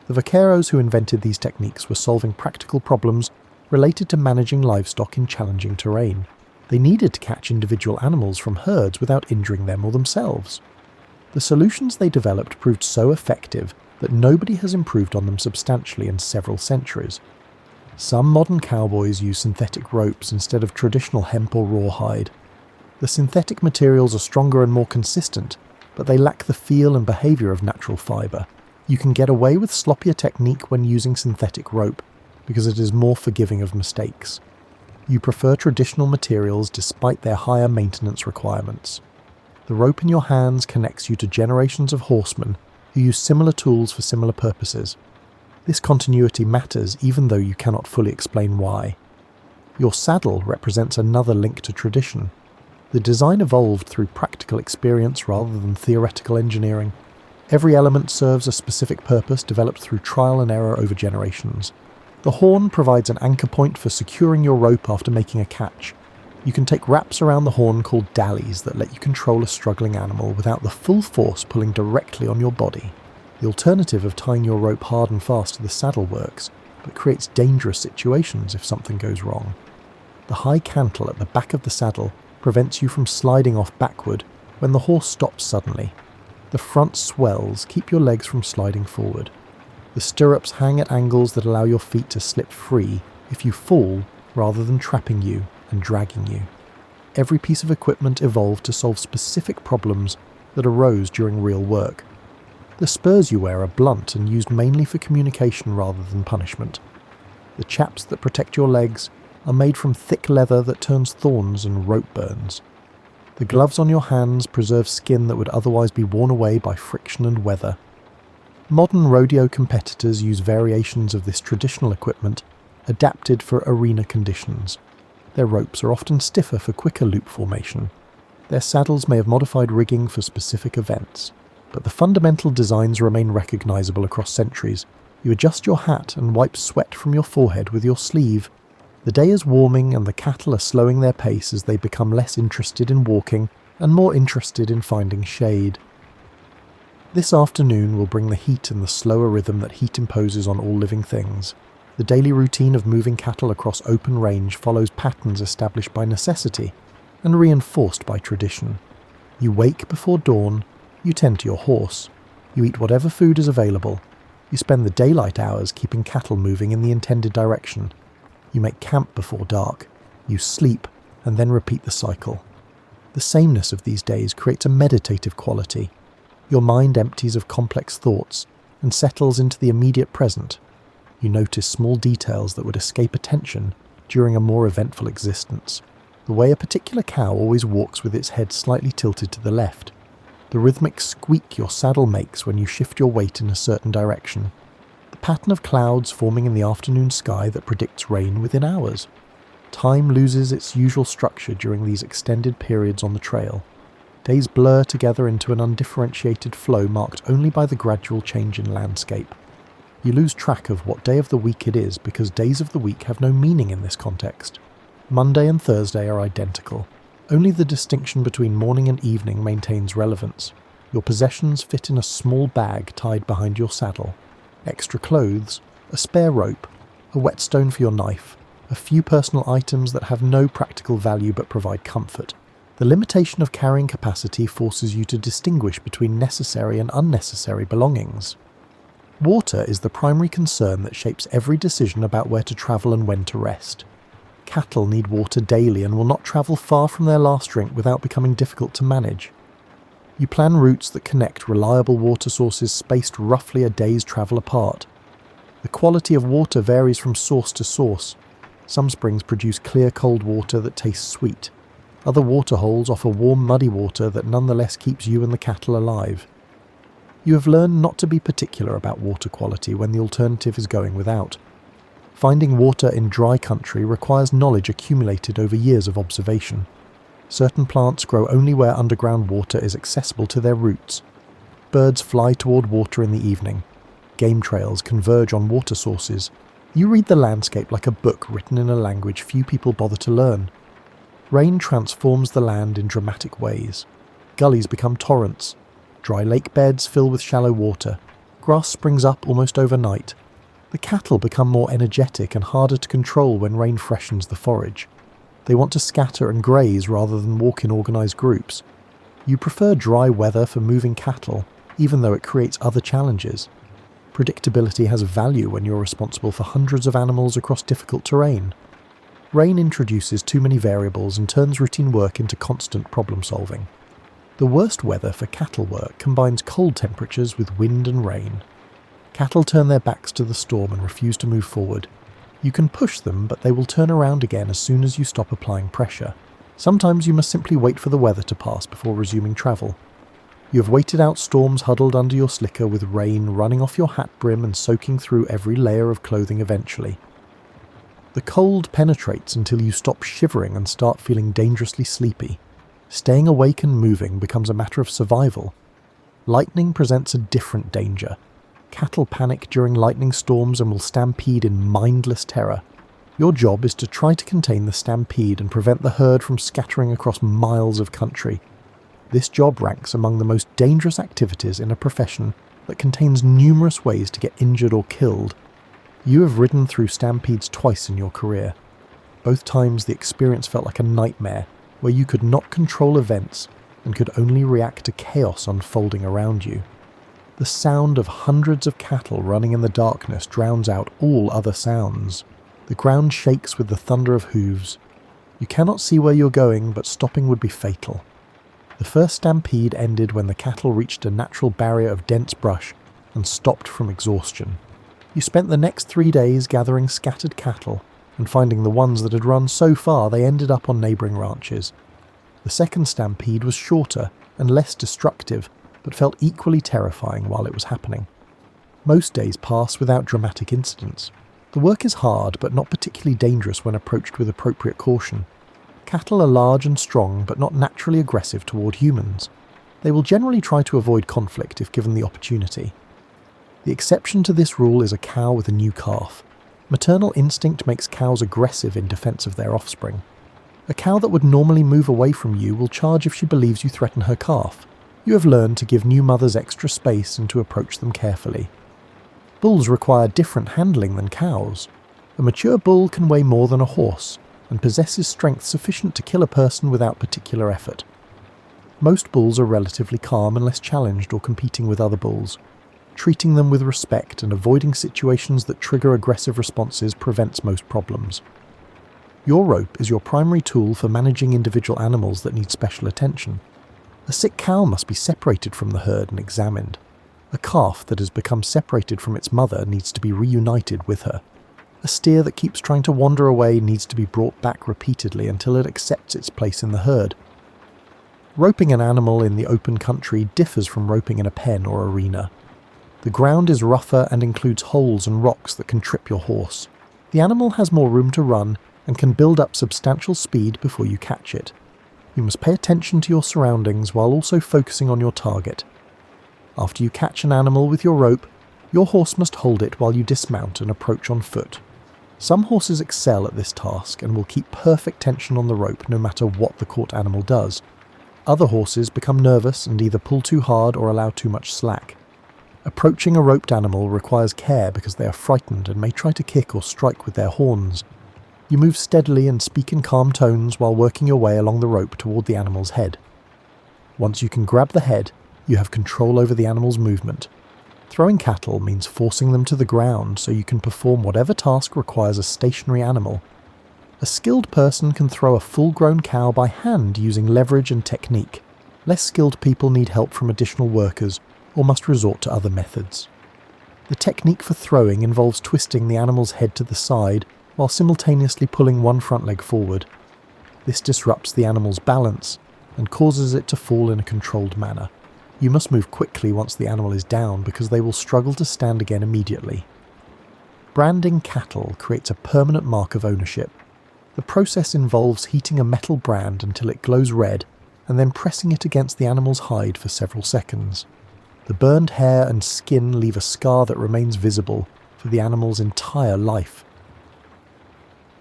The vaqueros who invented these techniques were solving practical problems related to managing livestock in challenging terrain. They needed to catch individual animals from herds without injuring them or themselves. The solutions they developed proved so effective that nobody has improved on them substantially in several centuries. Some modern cowboys use synthetic ropes instead of traditional hemp or rawhide. The synthetic materials are stronger and more consistent, but they lack the feel and behavior of natural fiber. You can get away with sloppier technique when using synthetic rope, because it is more forgiving of mistakes. You prefer traditional materials despite their higher maintenance requirements. The rope in your hands connects you to generations of horsemen who use similar tools for similar purposes. This continuity matters even though you cannot fully explain why. Your saddle represents another link to tradition. The design evolved through practical experience rather than theoretical engineering. Every element serves a specific purpose developed through trial and error over generations. The horn provides an anchor point for securing your rope after making a catch. You can take wraps around the horn called dallies that let you control a struggling animal without the full force pulling directly on your body. The alternative of tying your rope hard and fast to the saddle works, but creates dangerous situations if something goes wrong. The high cantle at the back of the saddle prevents you from sliding off backward when the horse stops suddenly. The front swells keep your legs from sliding forward. The stirrups hang at angles that allow your feet to slip free if you fall rather than trapping you and dragging you. Every piece of equipment evolved to solve specific problems that arose during real work. The spurs you wear are blunt and used mainly for communication rather than punishment. The chaps that protect your legs are made from thick leather that turns thorns and rope burns. The gloves on your hands preserve skin that would otherwise be worn away by friction and weather. Modern rodeo competitors use variations of this traditional equipment adapted for arena conditions. Their ropes are often stiffer for quicker loop formation. Their saddles may have modified rigging for specific events, but the fundamental designs remain recognizable across centuries. You adjust your hat and wipe sweat from your forehead with your sleeve. The day is warming and the cattle are slowing their pace as they become less interested in walking and more interested in finding shade. This afternoon will bring the heat and the slower rhythm that heat imposes on all living things. The daily routine of moving cattle across open range follows patterns established by necessity and reinforced by tradition. You wake before dawn, you tend to your horse, you eat whatever food is available, you spend the daylight hours keeping cattle moving in the intended direction. You make camp before dark. You sleep, and then repeat the cycle. The sameness of these days creates a meditative quality. Your mind empties of complex thoughts and settles into the immediate present. You notice small details that would escape attention during a more eventful existence. The way a particular cow always walks with its head slightly tilted to the left. The rhythmic squeak your saddle makes when you shift your weight in a certain direction. The pattern of clouds forming in the afternoon sky that predicts rain within hours. Time loses its usual structure during these extended periods on the trail. Days blur together into an undifferentiated flow marked only by the gradual change in landscape. You lose track of what day of the week it is because days of the week have no meaning in this context. Monday and Thursday are identical. Only the distinction between morning and evening maintains relevance. Your possessions fit in a small bag tied behind your saddle. Extra clothes, a spare rope, a whetstone for your knife, a few personal items that have no practical value but provide comfort. The limitation of carrying capacity forces you to distinguish between necessary and unnecessary belongings. Water is the primary concern that shapes every decision about where to travel and when to rest. Cattle need water daily and will not travel far from their last drink without becoming difficult to manage. You plan routes that connect reliable water sources spaced roughly a day's travel apart. The quality of water varies from source to source. Some springs produce clear cold water that tastes sweet. Other waterholes offer warm muddy water that nonetheless keeps you and the cattle alive. You have learned not to be particular about water quality when the alternative is going without. Finding water in dry country requires knowledge accumulated over years of observation. Certain plants grow only where underground water is accessible to their roots. Birds fly toward water in the evening. Game trails converge on water sources. You read the landscape like a book written in a language few people bother to learn. Rain transforms the land in dramatic ways. Gullies become torrents. Dry lake beds fill with shallow water. Grass springs up almost overnight. The cattle become more energetic and harder to control when rain freshens the forage. They want to scatter and graze rather than walk in organised groups. You prefer dry weather for moving cattle, even though it creates other challenges. Predictability has value when you're responsible for hundreds of animals across difficult terrain. Rain introduces too many variables and turns routine work into constant problem solving. The worst weather for cattle work combines cold temperatures with wind and rain. Cattle turn their backs to the storm and refuse to move forward. You can push them, but they will turn around again as soon as you stop applying pressure. Sometimes you must simply wait for the weather to pass before resuming travel. You have waited out storms huddled under your slicker with rain running off your hat brim and soaking through every layer of clothing eventually. The cold penetrates until you stop shivering and start feeling dangerously sleepy. Staying awake and moving becomes a matter of survival. Lightning presents a different danger. Cattle panic during lightning storms and will stampede in mindless terror. Your job is to try to contain the stampede and prevent the herd from scattering across miles of country. This job ranks among the most dangerous activities in a profession that contains numerous ways to get injured or killed. You have ridden through stampedes twice in your career. Both times the experience felt like a nightmare, where you could not control events and could only react to chaos unfolding around you. The sound of hundreds of cattle running in the darkness drowns out all other sounds. The ground shakes with the thunder of hooves. You cannot see where you're going, but stopping would be fatal. The first stampede ended when the cattle reached a natural barrier of dense brush and stopped from exhaustion. You spent the next 3 days gathering scattered cattle and finding the ones that had run so far they ended up on neighbouring ranches. The second stampede was shorter and less destructive, but felt equally terrifying while it was happening. Most days pass without dramatic incidents. The work is hard, but not particularly dangerous when approached with appropriate caution. Cattle are large and strong, but not naturally aggressive toward humans. They will generally try to avoid conflict if given the opportunity. The exception to this rule is a cow with a new calf. Maternal instinct makes cows aggressive in defense of their offspring. A cow that would normally move away from you will charge if she believes you threaten her calf. You have learned to give new mothers extra space and to approach them carefully. Bulls require different handling than cows. A mature bull can weigh more than a horse and possesses strength sufficient to kill a person without particular effort. Most bulls are relatively calm unless challenged or competing with other bulls. Treating them with respect and avoiding situations that trigger aggressive responses prevents most problems. Your rope is your primary tool for managing individual animals that need special attention. A sick cow must be separated from the herd and examined. A calf that has become separated from its mother needs to be reunited with her. A steer that keeps trying to wander away needs to be brought back repeatedly until it accepts its place in the herd. Roping an animal in the open country differs from roping in a pen or arena. The ground is rougher and includes holes and rocks that can trip your horse. The animal has more room to run and can build up substantial speed before you catch it. You must pay attention to your surroundings while also focusing on your target. After you catch an animal with your rope, your horse must hold it while you dismount and approach on foot. Some horses excel at this task and will keep perfect tension on the rope no matter what the caught animal does. Other horses become nervous and either pull too hard or allow too much slack. Approaching a roped animal requires care because they are frightened and may try to kick or strike with their horns. You move steadily and speak in calm tones while working your way along the rope toward the animal's head. Once you can grab the head, you have control over the animal's movement. Throwing cattle means forcing them to the ground so you can perform whatever task requires a stationary animal. A skilled person can throw a full-grown cow by hand using leverage and technique. Less skilled people need help from additional workers or must resort to other methods. The technique for throwing involves twisting the animal's head to the side while simultaneously pulling one front leg forward. This disrupts the animal's balance and causes it to fall in a controlled manner. You must move quickly once the animal is down because they will struggle to stand again immediately. Branding cattle creates a permanent mark of ownership. The process involves heating a metal brand until it glows red and then pressing it against the animal's hide for several seconds. The burned hair and skin leave a scar that remains visible for the animal's entire life.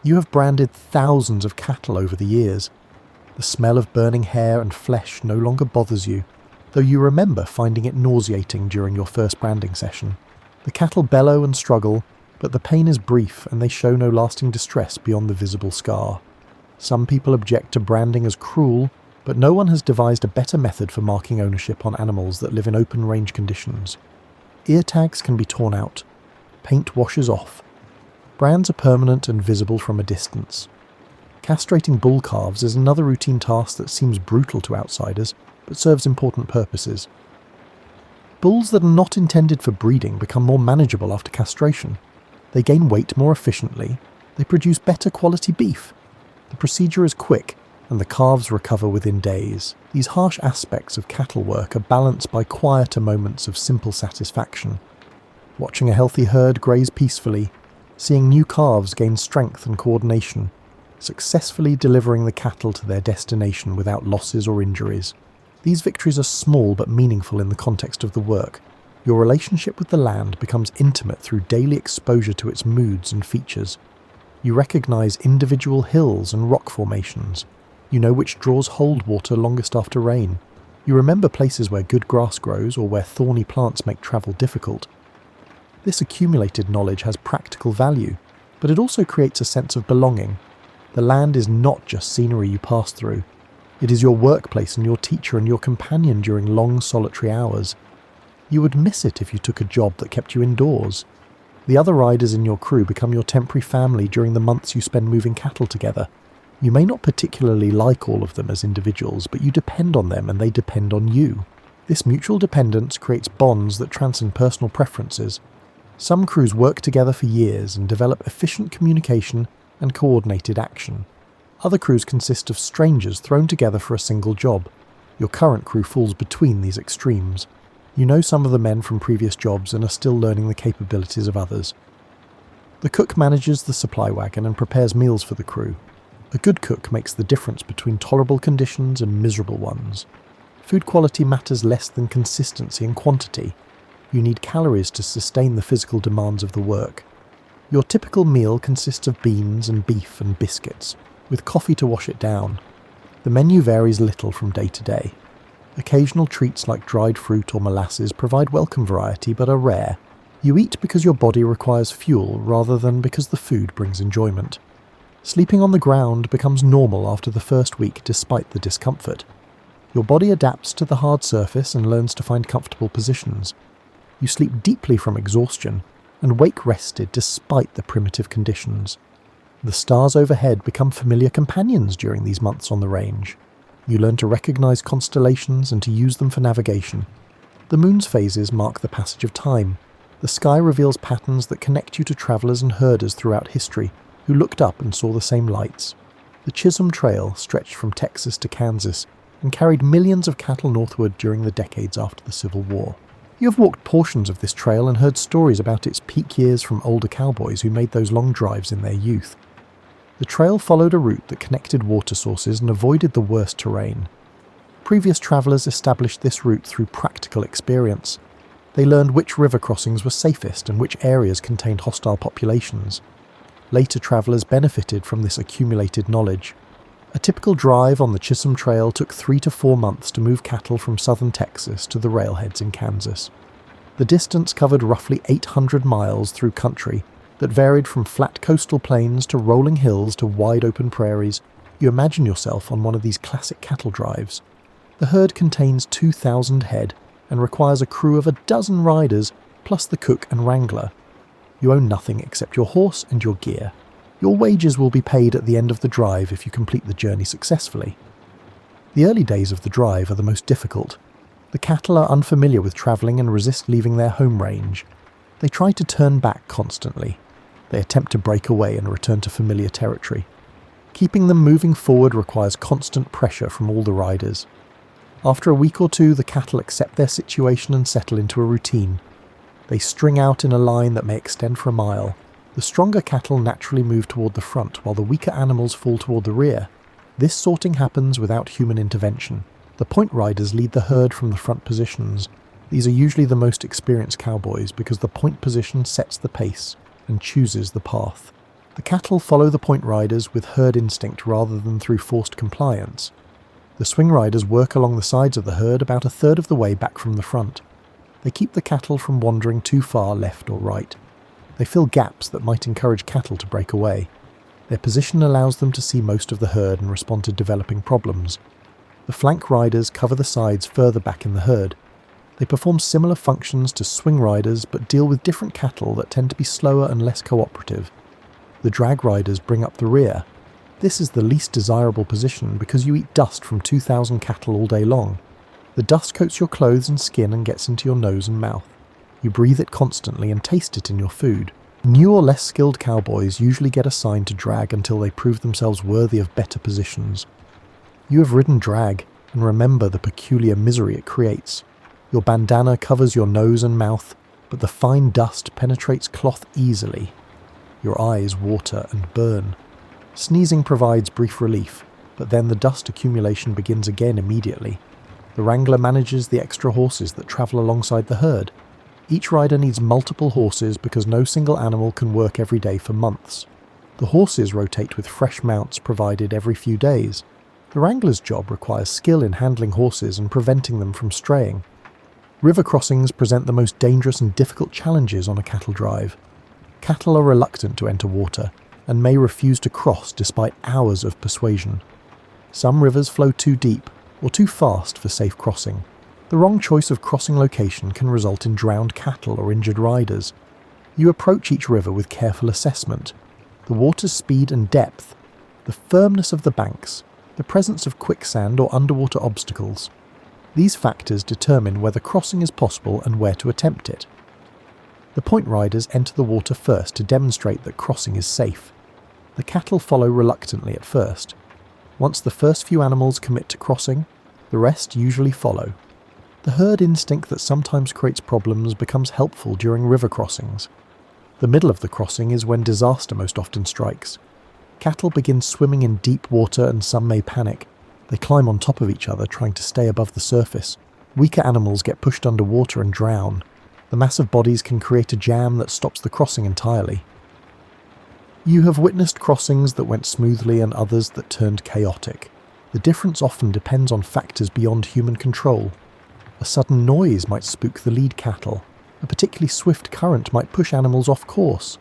You have branded thousands of cattle over the years. The smell of burning hair and flesh no longer bothers you, though you remember finding it nauseating during your first branding session. The cattle bellow and struggle, but the pain is brief and they show no lasting distress beyond the visible scar. Some people object to branding as cruel, but no one has devised a better method for marking ownership on animals that live in open range conditions. Ear tags can be torn out. Paint washes off. Brands are permanent and visible from a distance. Castrating bull calves is another routine task that seems brutal to outsiders, but serves important purposes. Bulls that are not intended for breeding become more manageable after castration. They gain weight more efficiently. They produce better quality beef. The procedure is quick, and the calves recover within days. These harsh aspects of cattle work are balanced by quieter moments of simple satisfaction. Watching a healthy herd graze peacefully, seeing new calves gain strength and coordination, successfully delivering the cattle to their destination without losses or injuries. These victories are small but meaningful in the context of the work. Your relationship with the land becomes intimate through daily exposure to its moods and features. You recognize individual hills and rock formations. You know which draws hold water longest after rain. You remember places where good grass grows or where thorny plants make travel difficult. This accumulated knowledge has practical value, but it also creates a sense of belonging. The land is not just scenery you pass through. It is your workplace and your teacher and your companion during long solitary hours. You would miss it if you took a job that kept you indoors. The other riders in your crew become your temporary family during the months you spend moving cattle together. You may not particularly like all of them as individuals, but you depend on them and they depend on you. This mutual dependence creates bonds that transcend personal preferences. Some crews work together for years and develop efficient communication and coordinated action. Other crews consist of strangers thrown together for a single job. Your current crew falls between these extremes. You know some of the men from previous jobs and are still learning the capabilities of others. The cook manages the supply wagon and prepares meals for the crew. A good cook makes the difference between tolerable conditions and miserable ones. Food quality matters less than consistency and quantity. You need calories to sustain the physical demands of the work. Your typical meal consists of beans and beef and biscuits, with coffee to wash it down. The menu varies little from day to day. Occasional treats like dried fruit or molasses provide welcome variety but are rare. You eat because your body requires fuel rather than because the food brings enjoyment. Sleeping on the ground becomes normal after the first week despite the discomfort. Your body adapts to the hard surface and learns to find comfortable positions. You sleep deeply from exhaustion and wake rested despite the primitive conditions. The stars overhead become familiar companions during these months on the range. You learn to recognize constellations and to use them for navigation. The moon's phases mark the passage of time. The sky reveals patterns that connect you to travelers and herders throughout history who looked up and saw the same lights. The Chisholm Trail stretched from Texas to Kansas and carried millions of cattle northward during the decades after the Civil War. You have walked portions of this trail and heard stories about its peak years from older cowboys who made those long drives in their youth. The trail followed a route that connected water sources and avoided the worst terrain. Previous travelers established this route through practical experience. They learned which river crossings were safest and which areas contained hostile populations. Later travelers benefited from this accumulated knowledge. A typical drive on the Chisholm Trail took 3 to 4 months to move cattle from southern Texas to the railheads in Kansas. The distance covered roughly 800 miles through country that varied from flat coastal plains to rolling hills to wide open prairies. You imagine yourself on one of these classic cattle drives. The herd contains 2,000 head and requires a crew of 12 riders plus the cook and wrangler. You own nothing except your horse and your gear. Your wages will be paid at the end of the drive if you complete the journey successfully. The early days of the drive are the most difficult. The cattle are unfamiliar with travelling and resist leaving their home range. They try to turn back constantly. They attempt to break away and return to familiar territory. Keeping them moving forward requires constant pressure from all the riders. After a week or two, the cattle accept their situation and settle into a routine. They string out in a line that may extend for a mile. The stronger cattle naturally move toward the front, while the weaker animals fall toward the rear. This sorting happens without human intervention. The point riders lead the herd from the front positions. These are usually the most experienced cowboys because the point position sets the pace and chooses the path. The cattle follow the point riders with herd instinct rather than through forced compliance. The swing riders work along the sides of the herd about 1/3 of the way back from the front. They keep the cattle from wandering too far left or right. They fill gaps that might encourage cattle to break away. Their position allows them to see most of the herd and respond to developing problems. The flank riders cover the sides further back in the herd. They perform similar functions to swing riders but deal with different cattle that tend to be slower and less cooperative. The drag riders bring up the rear. This is the least desirable position because you eat dust from 2,000 cattle all day long. The dust coats your clothes and skin and gets into your nose and mouth. You breathe it constantly and taste it in your food. New or less skilled cowboys usually get assigned to drag until they prove themselves worthy of better positions. You have ridden drag and remember the peculiar misery it creates. Your bandana covers your nose and mouth, but the fine dust penetrates cloth easily. Your eyes water and burn. Sneezing provides brief relief, but then the dust accumulation begins again immediately. The wrangler manages the extra horses that travel alongside the herd. Each rider needs multiple horses because no single animal can work every day for months. The horses rotate with fresh mounts provided every few days. The wrangler's job requires skill in handling horses and preventing them from straying. River crossings present the most dangerous and difficult challenges on a cattle drive. Cattle are reluctant to enter water and may refuse to cross despite hours of persuasion. Some rivers flow too deep or too fast for safe crossing. The wrong choice of crossing location can result in drowned cattle or injured riders. You approach each river with careful assessment. The water's speed and depth, the firmness of the banks, the presence of quicksand or underwater obstacles. These factors determine whether crossing is possible and where to attempt it. The point riders enter the water first to demonstrate that crossing is safe. The cattle follow reluctantly at first. Once the first few animals commit to crossing, the rest usually follow. The herd instinct that sometimes creates problems becomes helpful during river crossings. The middle of the crossing is when disaster most often strikes. Cattle begin swimming in deep water and some may panic. They climb on top of each other trying to stay above the surface. Weaker animals get pushed underwater and drown. The massive bodies can create a jam that stops the crossing entirely. You have witnessed crossings that went smoothly and others that turned chaotic. The difference often depends on factors beyond human control. A sudden noise might spook the lead cattle. A particularly swift current might push animals off course.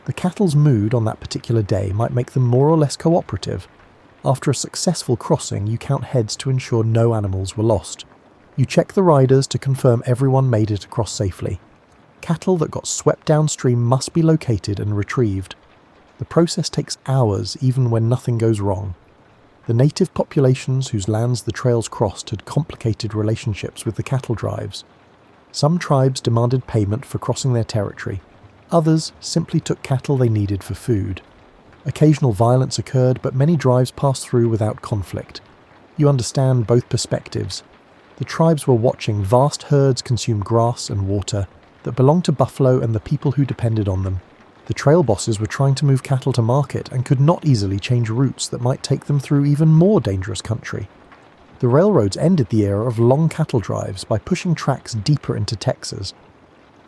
The cattle's mood on that particular day might make them more or less cooperative. After a successful crossing, you count heads to ensure no animals were lost. You check the riders to confirm everyone made it across safely. Cattle that got swept downstream must be located and retrieved. The process takes hours even when nothing goes wrong. The native populations whose lands the trails crossed had complicated relationships with the cattle drives. Some tribes demanded payment for crossing their territory. Others simply took cattle they needed for food. Occasional violence occurred, but many drives passed through without conflict. You understand both perspectives. The tribes were watching vast herds consume grass and water that belonged to buffalo and the people who depended on them. The trail bosses were trying to move cattle to market and could not easily change routes that might take them through even more dangerous country. The railroads ended the era of long cattle drives by pushing tracks deeper into Texas.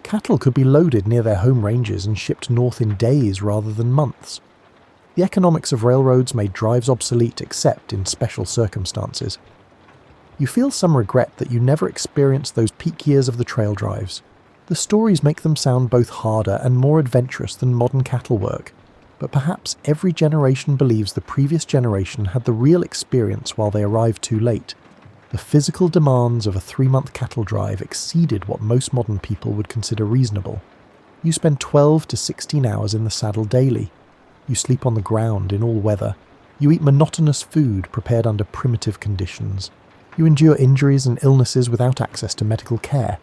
Cattle could be loaded near their home ranges and shipped north in days rather than months. The economics of railroads made drives obsolete except in special circumstances. You feel some regret that you never experienced those peak years of the trail drives. The stories make them sound both harder and more adventurous than modern cattle work, but perhaps every generation believes the previous generation had the real experience while they arrived too late. The physical demands of a 3-month cattle drive exceeded what most modern people would consider reasonable. You spend 12 to 16 hours in the saddle daily. You sleep on the ground in all weather. You eat monotonous food prepared under primitive conditions. You endure injuries and illnesses without access to medical care.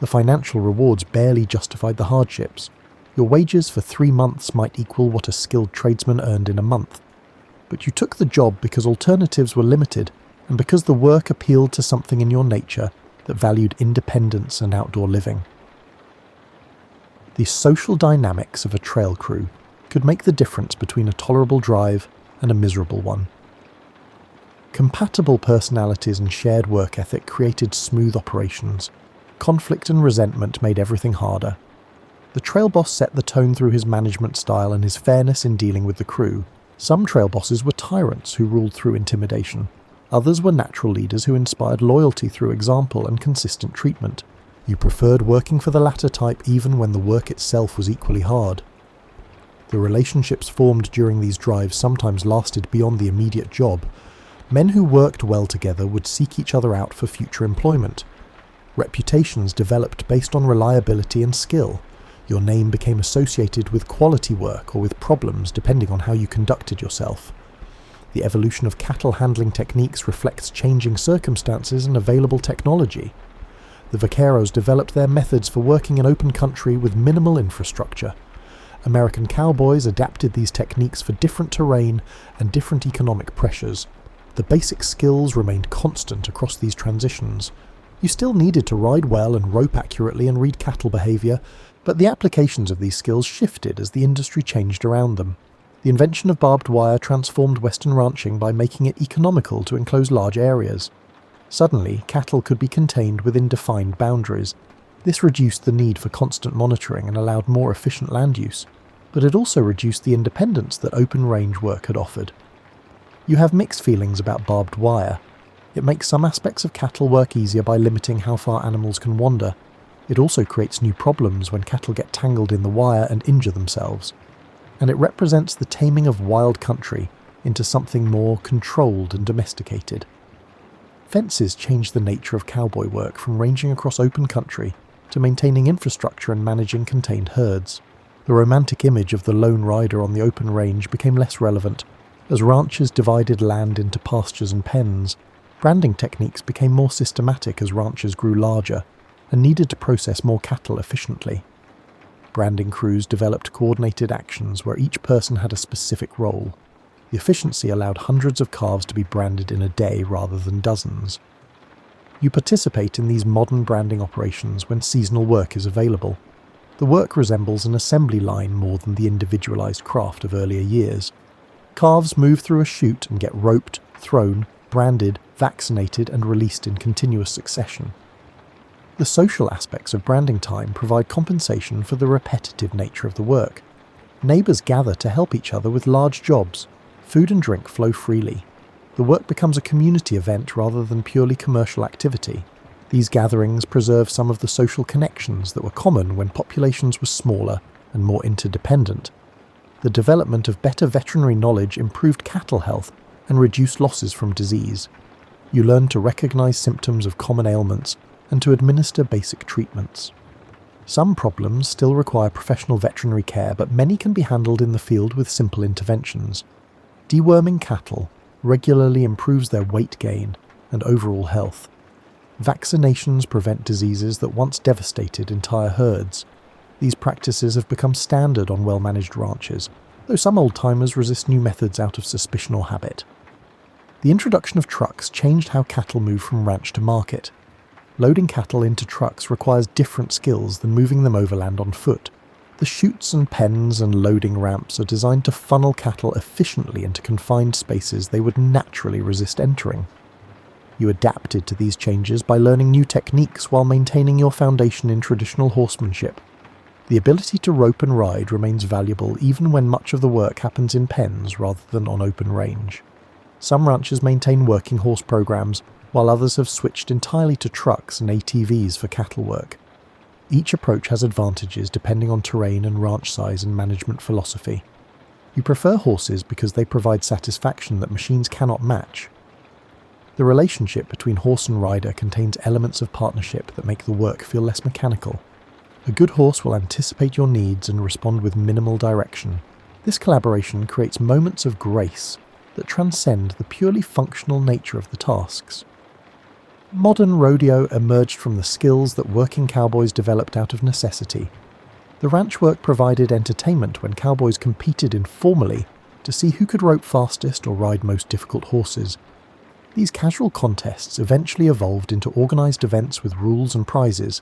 The financial rewards barely justified the hardships. Your wages for 3 months might equal what a skilled tradesman earned in a month. But you took the job because alternatives were limited, and because the work appealed to something in your nature that valued independence and outdoor living. The social dynamics of a trail crew could make the difference between a tolerable drive and a miserable one. Compatible personalities and shared work ethic created smooth operations. Conflict and resentment made everything harder. The trail boss set the tone through his management style and his fairness in dealing with the crew. Some trail bosses were tyrants who ruled through intimidation. Others were natural leaders who inspired loyalty through example and consistent treatment. You preferred working for the latter type even when the work itself was equally hard. The relationships formed during these drives sometimes lasted beyond the immediate job. Men who worked well together would seek each other out for future employment. Reputations developed based on reliability and skill. Your name became associated with quality work or with problems depending on how you conducted yourself. The evolution of cattle handling techniques reflects changing circumstances and available technology. The vaqueros developed their methods for working in open country with minimal infrastructure. American cowboys adapted these techniques for different terrain and different economic pressures. The basic skills remained constant across these transitions. You still needed to ride well and rope accurately and read cattle behaviour, but the applications of these skills shifted as the industry changed around them. The invention of barbed wire transformed Western ranching by making it economical to enclose large areas. Suddenly, cattle could be contained within defined boundaries. This reduced the need for constant monitoring and allowed more efficient land use, but it also reduced the independence that open range work had offered. You have mixed feelings about barbed wire. It makes some aspects of cattle work easier by limiting how far animals can wander. It also creates new problems when cattle get tangled in the wire and injure themselves. And it represents the taming of wild country into something more controlled and domesticated. Fences changed the nature of cowboy work from ranging across open country to maintaining infrastructure and managing contained herds. The romantic image of the lone rider on the open range became less relevant as ranchers divided land into pastures and pens. Branding techniques became more systematic as ranches grew larger and needed to process more cattle efficiently. Branding crews developed coordinated actions where each person had a specific role. The efficiency allowed hundreds of calves to be branded in a day rather than dozens. You participate in these modern branding operations when seasonal work is available. The work resembles an assembly line more than the individualized craft of earlier years. Calves move through a chute and get roped, thrown, branded, vaccinated and released in continuous succession. The social aspects of branding time provide compensation for the repetitive nature of the work. Neighbours gather to help each other with large jobs. Food and drink flow freely. The work becomes a community event rather than purely commercial activity. These gatherings preserve some of the social connections that were common when populations were smaller and more interdependent. The development of better veterinary knowledge improved cattle health and reduced losses from disease. You learn to recognize symptoms of common ailments and to administer basic treatments. Some problems still require professional veterinary care, but many can be handled in the field with simple interventions. Deworming cattle regularly improves their weight gain and overall health. Vaccinations prevent diseases that once devastated entire herds. These practices have become standard on well-managed ranches, though some old-timers resist new methods out of suspicion or habit. The introduction of trucks changed how cattle move from ranch to market. Loading cattle into trucks requires different skills than moving them overland on foot. The chutes and pens and loading ramps are designed to funnel cattle efficiently into confined spaces they would naturally resist entering. You adapted to these changes by learning new techniques while maintaining your foundation in traditional horsemanship. The ability to rope and ride remains valuable even when much of the work happens in pens rather than on open range. Some ranches maintain working horse programs, while others have switched entirely to trucks and ATVs for cattle work. Each approach has advantages depending on terrain and ranch size and management philosophy. You prefer horses because they provide satisfaction that machines cannot match. The relationship between horse and rider contains elements of partnership that make the work feel less mechanical. A good horse will anticipate your needs and respond with minimal direction. This collaboration creates moments of grace that transcend the purely functional nature of the tasks. Modern rodeo emerged from the skills that working cowboys developed out of necessity. The ranch work provided entertainment when cowboys competed informally to see who could rope fastest or ride most difficult horses. These casual contests eventually evolved into organized events with rules and prizes.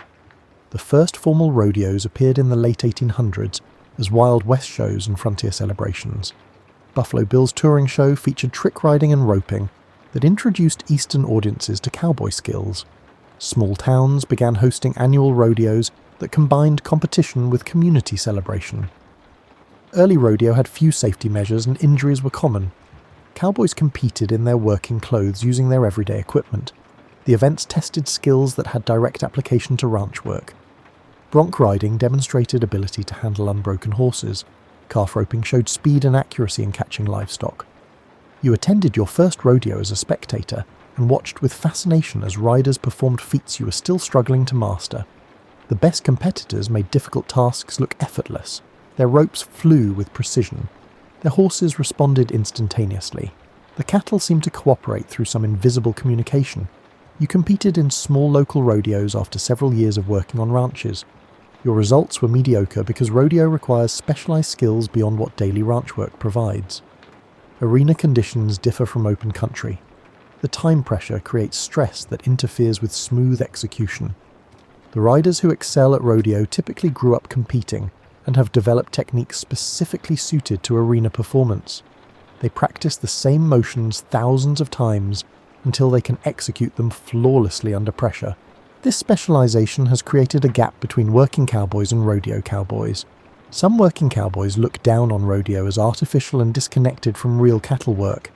The first formal rodeos appeared in the late 1800s as Wild West shows and frontier celebrations. Buffalo Bill's touring show featured trick riding and roping that introduced Eastern audiences to cowboy skills. Small towns began hosting annual rodeos that combined competition with community celebration. Early rodeo had few safety measures and injuries were common. Cowboys competed in their working clothes using their everyday equipment. The events tested skills that had direct application to ranch work. Bronc riding demonstrated ability to handle unbroken horses. Calf roping showed speed and accuracy in catching livestock. You attended your first rodeo as a spectator and watched with fascination as riders performed feats you were still struggling to master. The best competitors made difficult tasks look effortless. Their ropes flew with precision. Their horses responded instantaneously. The cattle seemed to cooperate through some invisible communication. You competed in small local rodeos after several years of working on ranches. Your results were mediocre because rodeo requires specialized skills beyond what daily ranch work provides. Arena conditions differ from open country. The time pressure creates stress that interferes with smooth execution. The riders who excel at rodeo typically grew up competing and have developed techniques specifically suited to arena performance. They practice the same motions thousands of times until they can execute them flawlessly under pressure. This specialization has created a gap between working cowboys and rodeo cowboys. Some working cowboys look down on rodeo as artificial and disconnected from real cattle work.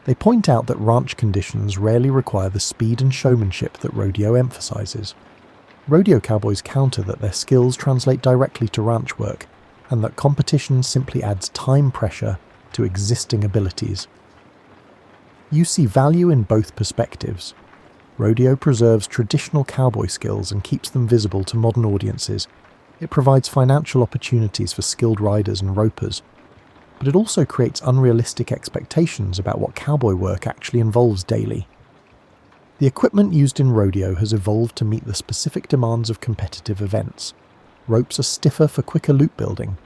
They point out that ranch conditions rarely require the speed and showmanship that rodeo emphasizes. Rodeo cowboys counter that their skills translate directly to ranch work, and that competition simply adds time pressure to existing abilities. You see value in both perspectives. Rodeo preserves traditional cowboy skills and keeps them visible to modern audiences. It provides financial opportunities for skilled riders and ropers, but it also creates unrealistic expectations about what cowboy work actually involves daily. The equipment used in rodeo has evolved to meet the specific demands of competitive events. Ropes are stiffer for quicker loop building.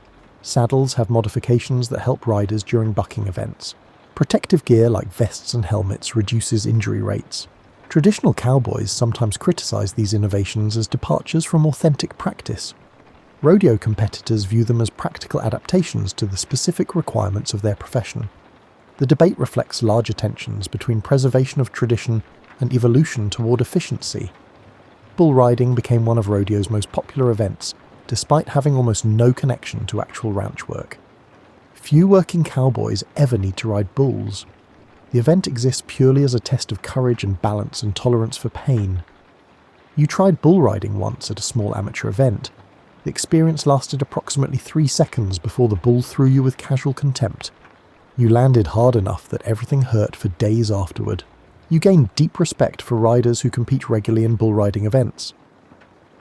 Saddles have modifications that help riders during bucking events. Protective gear like vests and helmets reduces injury rates. Traditional cowboys sometimes criticize these innovations as departures from authentic practice. Rodeo competitors view them as practical adaptations to the specific requirements of their profession. The debate reflects larger tensions between preservation of tradition and evolution toward efficiency. Bull riding became one of rodeo's most popular events, despite having almost no connection to actual ranch work. Few working cowboys ever need to ride bulls. The event exists purely as a test of courage and balance and tolerance for pain. You tried bull riding once at a small amateur event. The experience lasted approximately 3 seconds before the bull threw you with casual contempt. You landed hard enough that everything hurt for days afterward. You gained deep respect for riders who compete regularly in bull riding events.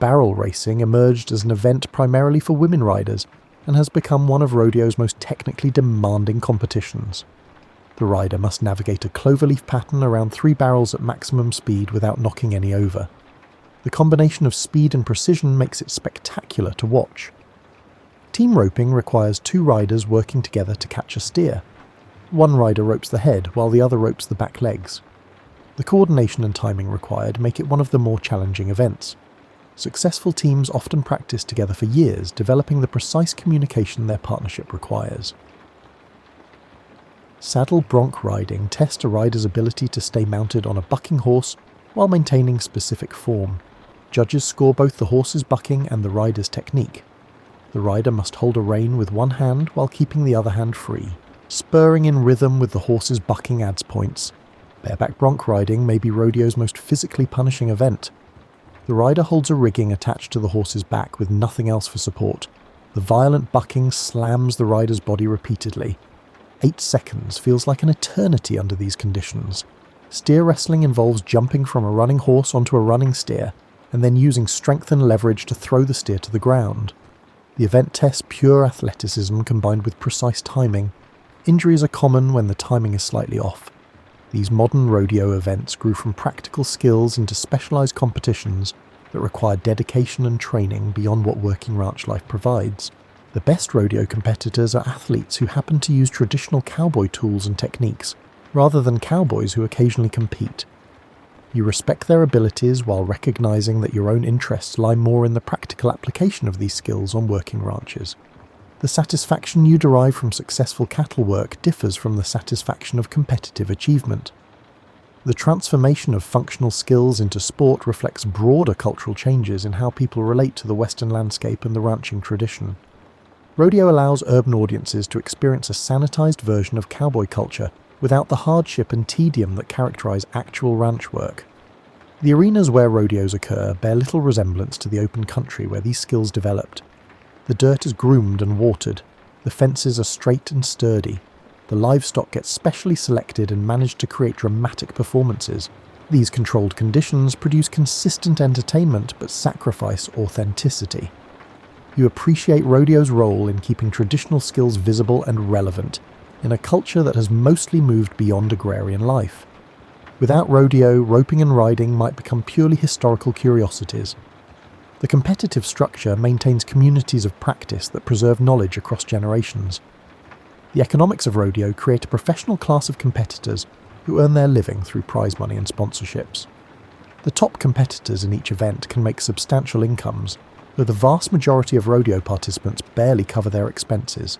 barrel racing emerged as an event primarily for women riders and has become one of rodeo's most technically demanding competitions. The rider must navigate a cloverleaf pattern around 3 barrels at maximum speed without knocking any over. The combination of speed and precision makes it spectacular to watch. Team roping requires 2 riders working together to catch a steer. One rider ropes the head while the other ropes the back legs. The coordination and timing required make it one of the more challenging events. Successful teams often practice together for years, developing the precise communication their partnership requires. Saddle bronc riding tests a rider's ability to stay mounted on a bucking horse while maintaining specific form. Judges score both the horse's bucking and the rider's technique. The rider must hold a rein with one hand while keeping the other hand free. Spurring in rhythm with the horse's bucking adds points. Bareback bronc riding may be rodeo's most physically punishing event. The rider holds a rigging attached to the horse's back with nothing else for support. The violent bucking slams the rider's body repeatedly. 8 seconds feels like an eternity under these conditions. Steer wrestling involves jumping from a running horse onto a running steer, and then using strength and leverage to throw the steer to the ground. The event tests pure athleticism combined with precise timing. Injuries are common when the timing is slightly off. These modern rodeo events grew from practical skills into specialized competitions that require dedication and training beyond what working ranch life provides. The best rodeo competitors are athletes who happen to use traditional cowboy tools and techniques, rather than cowboys who occasionally compete. You respect their abilities while recognizing that your own interests lie more in the practical application of these skills on working ranches. The satisfaction you derive from successful cattle work differs from the satisfaction of competitive achievement. The transformation of functional skills into sport reflects broader cultural changes in how people relate to the Western landscape and the ranching tradition. Rodeo allows urban audiences to experience a sanitized version of cowboy culture without the hardship and tedium that characterize actual ranch work. The arenas where rodeos occur bear little resemblance to the open country where these skills developed. The dirt is groomed and watered, the fences are straight and sturdy, the livestock gets specially selected and managed to create dramatic performances. These controlled conditions produce consistent entertainment but sacrifice authenticity. You appreciate rodeo's role in keeping traditional skills visible and relevant in a culture that has mostly moved beyond agrarian life. Without rodeo, roping and riding might become purely historical curiosities. The competitive structure maintains communities of practice that preserve knowledge across generations. The economics of rodeo create a professional class of competitors who earn their living through prize money and sponsorships. The top competitors in each event can make substantial incomes, though the vast majority of rodeo participants barely cover their expenses.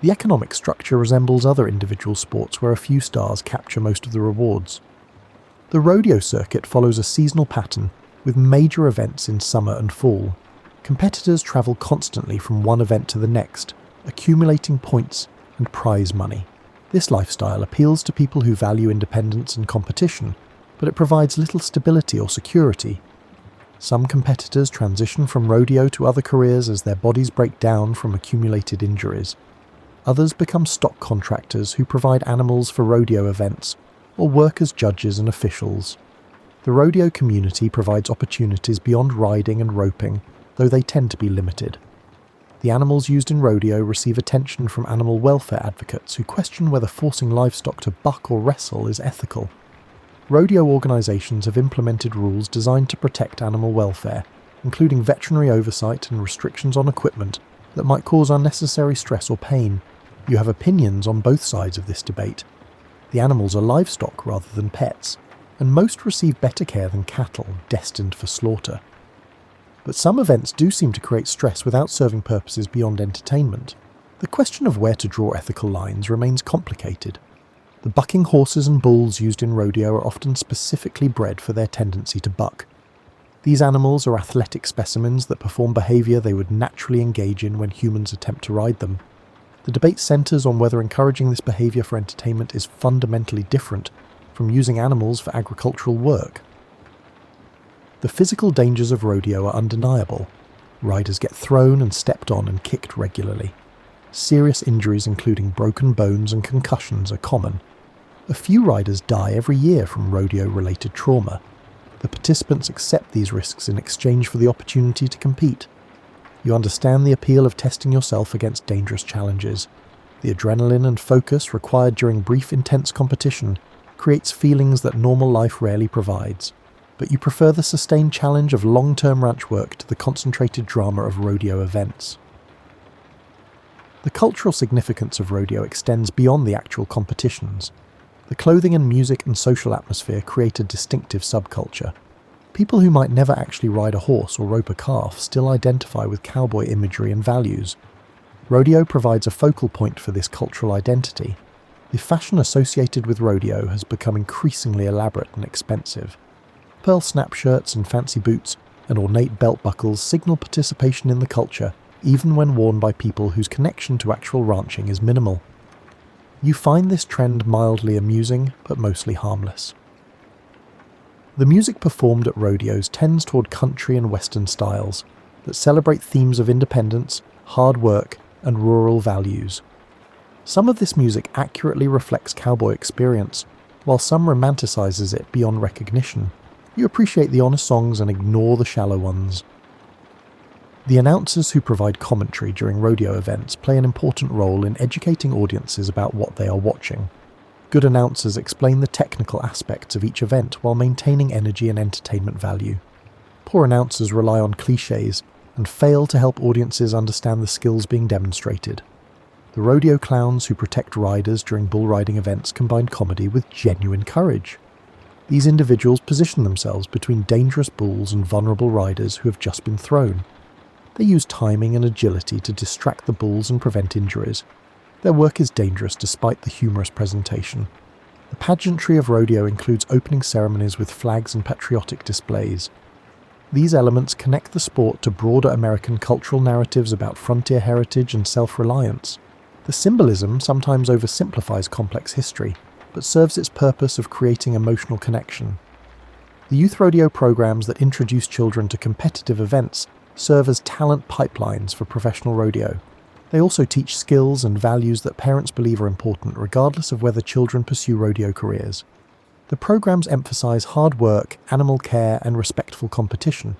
The economic structure resembles other individual sports where a few stars capture most of the rewards. The rodeo circuit follows a seasonal pattern with major events in summer and fall. Competitors travel constantly from one event to the next, accumulating points and prize money. This lifestyle appeals to people who value independence and competition, but it provides little stability or security. Some competitors transition from rodeo to other careers as their bodies break down from accumulated injuries. Others become stock contractors who provide animals for rodeo events, or work as judges and officials. The rodeo community provides opportunities beyond riding and roping, though they tend to be limited. The animals used in rodeo receive attention from animal welfare advocates who question whether forcing livestock to buck or wrestle is ethical. Rodeo organizations have implemented rules designed to protect animal welfare, including veterinary oversight and restrictions on equipment that might cause unnecessary stress or pain. You have opinions on both sides of this debate. The animals are livestock rather than pets, and most receive better care than cattle destined for slaughter. But some events do seem to create stress without serving purposes beyond entertainment. The question of where to draw ethical lines remains complicated. The bucking horses and bulls used in rodeo are often specifically bred for their tendency to buck. These animals are athletic specimens that perform behavior they would naturally engage in when humans attempt to ride them. The debate centers on whether encouraging this behavior for entertainment is fundamentally different from using animals for agricultural work. The physical dangers of rodeo are undeniable. Riders get thrown and stepped on and kicked regularly. Serious injuries including broken bones and concussions are common. A few riders die every year from rodeo-related trauma. The participants accept these risks in exchange for the opportunity to compete. You understand the appeal of testing yourself against dangerous challenges. The adrenaline and focus required during brief, intense competition creates feelings that normal life rarely provides, but you prefer the sustained challenge of long-term ranch work to the concentrated drama of rodeo events. The cultural significance of rodeo extends beyond the actual competitions. The clothing and music and social atmosphere create a distinctive subculture. People who might never actually ride a horse or rope a calf still identify with cowboy imagery and values. Rodeo provides a focal point for this cultural identity. The fashion associated with rodeo has become increasingly elaborate and expensive. Pearl snap shirts and fancy boots and ornate belt buckles signal participation in the culture, even when worn by people whose connection to actual ranching is minimal. You find this trend mildly amusing, but mostly harmless. The music performed at rodeos tends toward country and western styles that celebrate themes of independence, hard work, and rural values. Some of this music accurately reflects cowboy experience, while some romanticizes it beyond recognition. You appreciate the honest songs and ignore the shallow ones. The announcers who provide commentary during rodeo events play an important role in educating audiences about what they are watching. Good announcers explain the technical aspects of each event while maintaining energy and entertainment value. Poor announcers rely on cliches and fail to help audiences understand the skills being demonstrated. The rodeo clowns who protect riders during bull riding events combine comedy with genuine courage. These individuals position themselves between dangerous bulls and vulnerable riders who have just been thrown. They use timing and agility to distract the bulls and prevent injuries. Their work is dangerous despite the humorous presentation. The pageantry of rodeo includes opening ceremonies with flags and patriotic displays. These elements connect the sport to broader American cultural narratives about frontier heritage and self-reliance. The symbolism sometimes oversimplifies complex history, but serves its purpose of creating emotional connection. The youth rodeo programs that introduce children to competitive events serve as talent pipelines for professional rodeo. They also teach skills and values that parents believe are important regardless of whether children pursue rodeo careers. The programs emphasize hard work, animal care, and respectful competition.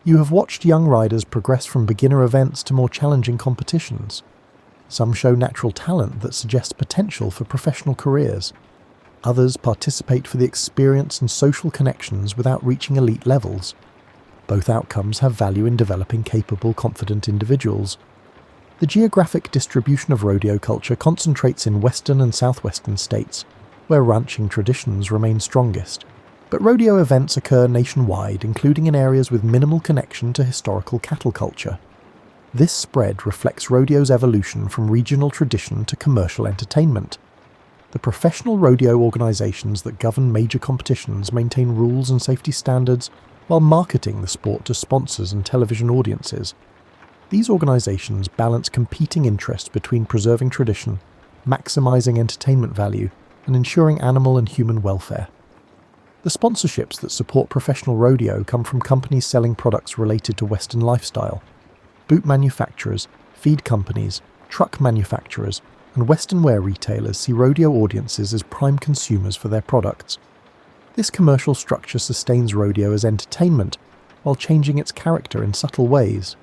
You have watched young riders progress from beginner events to more challenging competitions. Some show natural talent that suggests potential for professional careers. Others participate for the experience and social connections without reaching elite levels. Both outcomes have value in developing capable, confident individuals. The geographic distribution of rodeo culture concentrates in western and southwestern states, where ranching traditions remain strongest. But rodeo events occur nationwide, including in areas with minimal connection to historical cattle culture. This spread reflects rodeo's evolution from regional tradition to commercial entertainment. The professional rodeo organizations that govern major competitions maintain rules and safety standards while marketing the sport to sponsors and television audiences. These organizations balance competing interests between preserving tradition, maximizing entertainment value, and ensuring animal and human welfare. The sponsorships that support professional rodeo come from companies selling products related to Western lifestyle. Boot manufacturers, feed companies, truck manufacturers, and Western wear retailers see rodeo audiences as prime consumers for their products. This commercial structure sustains rodeo as entertainment while changing its character in subtle ways.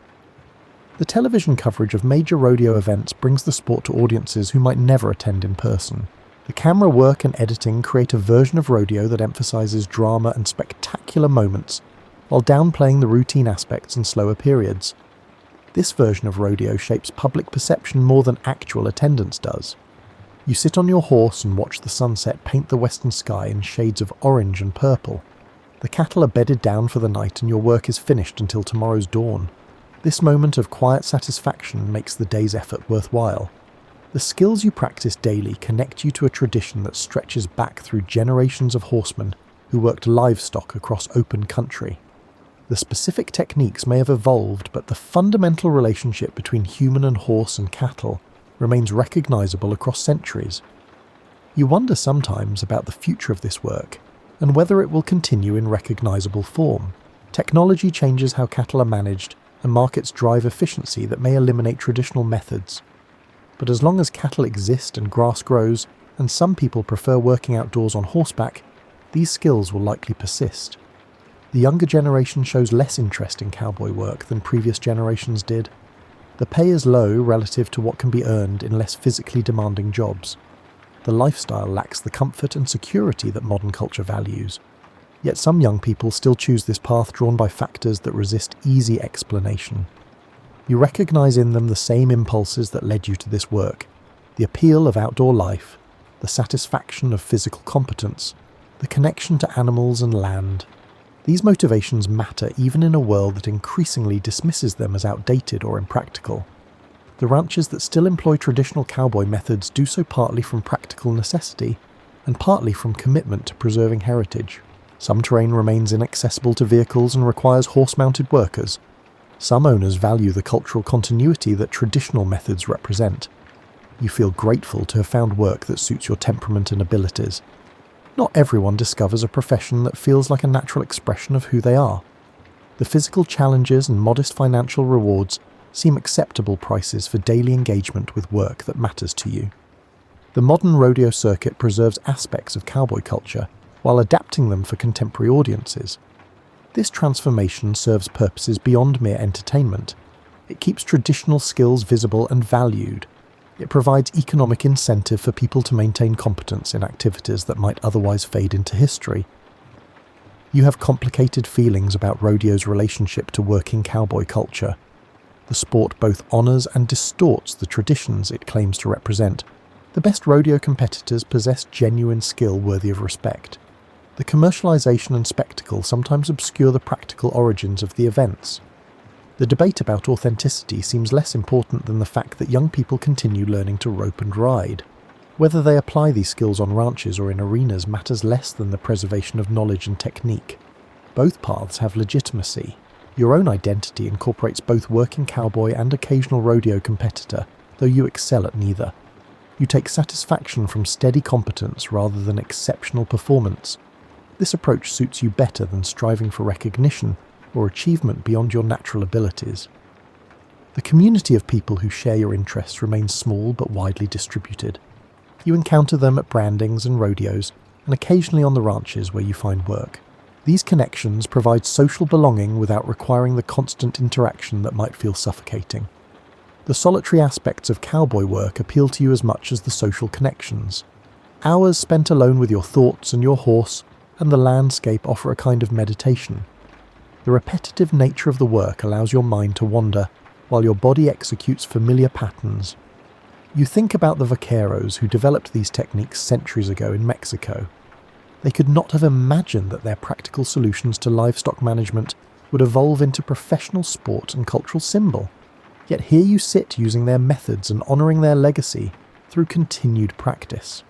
The television coverage of major rodeo events brings the sport to audiences who might never attend in person. The camera work and editing create a version of rodeo that emphasizes drama and spectacular moments while downplaying the routine aspects and slower periods. This version of rodeo shapes public perception more than actual attendance does. You sit on your horse and watch the sunset paint the western sky in shades of orange and purple. The cattle are bedded down for the night and your work is finished until tomorrow's dawn. This moment of quiet satisfaction makes the day's effort worthwhile. The skills you practice daily connect you to a tradition that stretches back through generations of horsemen who worked livestock across open country. The specific techniques may have evolved, but the fundamental relationship between human and horse and cattle remains recognizable across centuries. You wonder sometimes about the future of this work and whether it will continue in recognizable form. Technology changes how cattle are managed and markets drive efficiency that may eliminate traditional methods. But as long as cattle exist and grass grows, and some people prefer working outdoors on horseback, these skills will likely persist. The younger generation shows less interest in cowboy work than previous generations did. The pay is low relative to what can be earned in less physically demanding jobs. The lifestyle lacks the comfort and security that modern culture values. Yet some young people still choose this path drawn by factors that resist easy explanation. You recognize in them the same impulses that led you to this work: the appeal of outdoor life, the satisfaction of physical competence, the connection to animals and land. These motivations matter even in a world that increasingly dismisses them as outdated or impractical. The ranches that still employ traditional cowboy methods do so partly from practical necessity, and partly from commitment to preserving heritage. Some terrain remains inaccessible to vehicles and requires horse-mounted workers. Some owners value the cultural continuity that traditional methods represent. You feel grateful to have found work that suits your temperament and abilities. Not everyone discovers a profession that feels like a natural expression of who they are. The physical challenges and modest financial rewards seem acceptable prices for daily engagement with work that matters to you. The modern rodeo circuit preserves aspects of cowboy culture while adapting them for contemporary audiences. This transformation serves purposes beyond mere entertainment. It keeps traditional skills visible and valued. It provides economic incentive for people to maintain competence in activities that might otherwise fade into history. You have complicated feelings about rodeo's relationship to working cowboy culture. The sport both honors and distorts the traditions it claims to represent. The best rodeo competitors possess genuine skill worthy of respect. The commercialization and spectacle sometimes obscure the practical origins of the events. The debate about authenticity seems less important than the fact that young people continue learning to rope and ride. Whether they apply these skills on ranches or in arenas matters less than the preservation of knowledge and technique. Both paths have legitimacy. Your own identity incorporates both working cowboy and occasional rodeo competitor, though you excel at neither. You take satisfaction from steady competence rather than exceptional performance. This approach suits you better than striving for recognition or achievement beyond your natural abilities. The community of people who share your interests remains small but widely distributed. You encounter them at brandings and rodeos, and occasionally on the ranches where you find work. These connections provide social belonging without requiring the constant interaction that might feel suffocating. The solitary aspects of cowboy work appeal to you as much as the social connections. Hours spent alone with your thoughts and your horse and the landscape offer a kind of meditation. The repetitive nature of the work allows your mind to wander, while your body executes familiar patterns. You think about the vaqueros who developed these techniques centuries ago in Mexico. They could not have imagined that their practical solutions to livestock management would evolve into professional sport and cultural symbol. Yet here you sit using their methods and honouring their legacy through continued practice.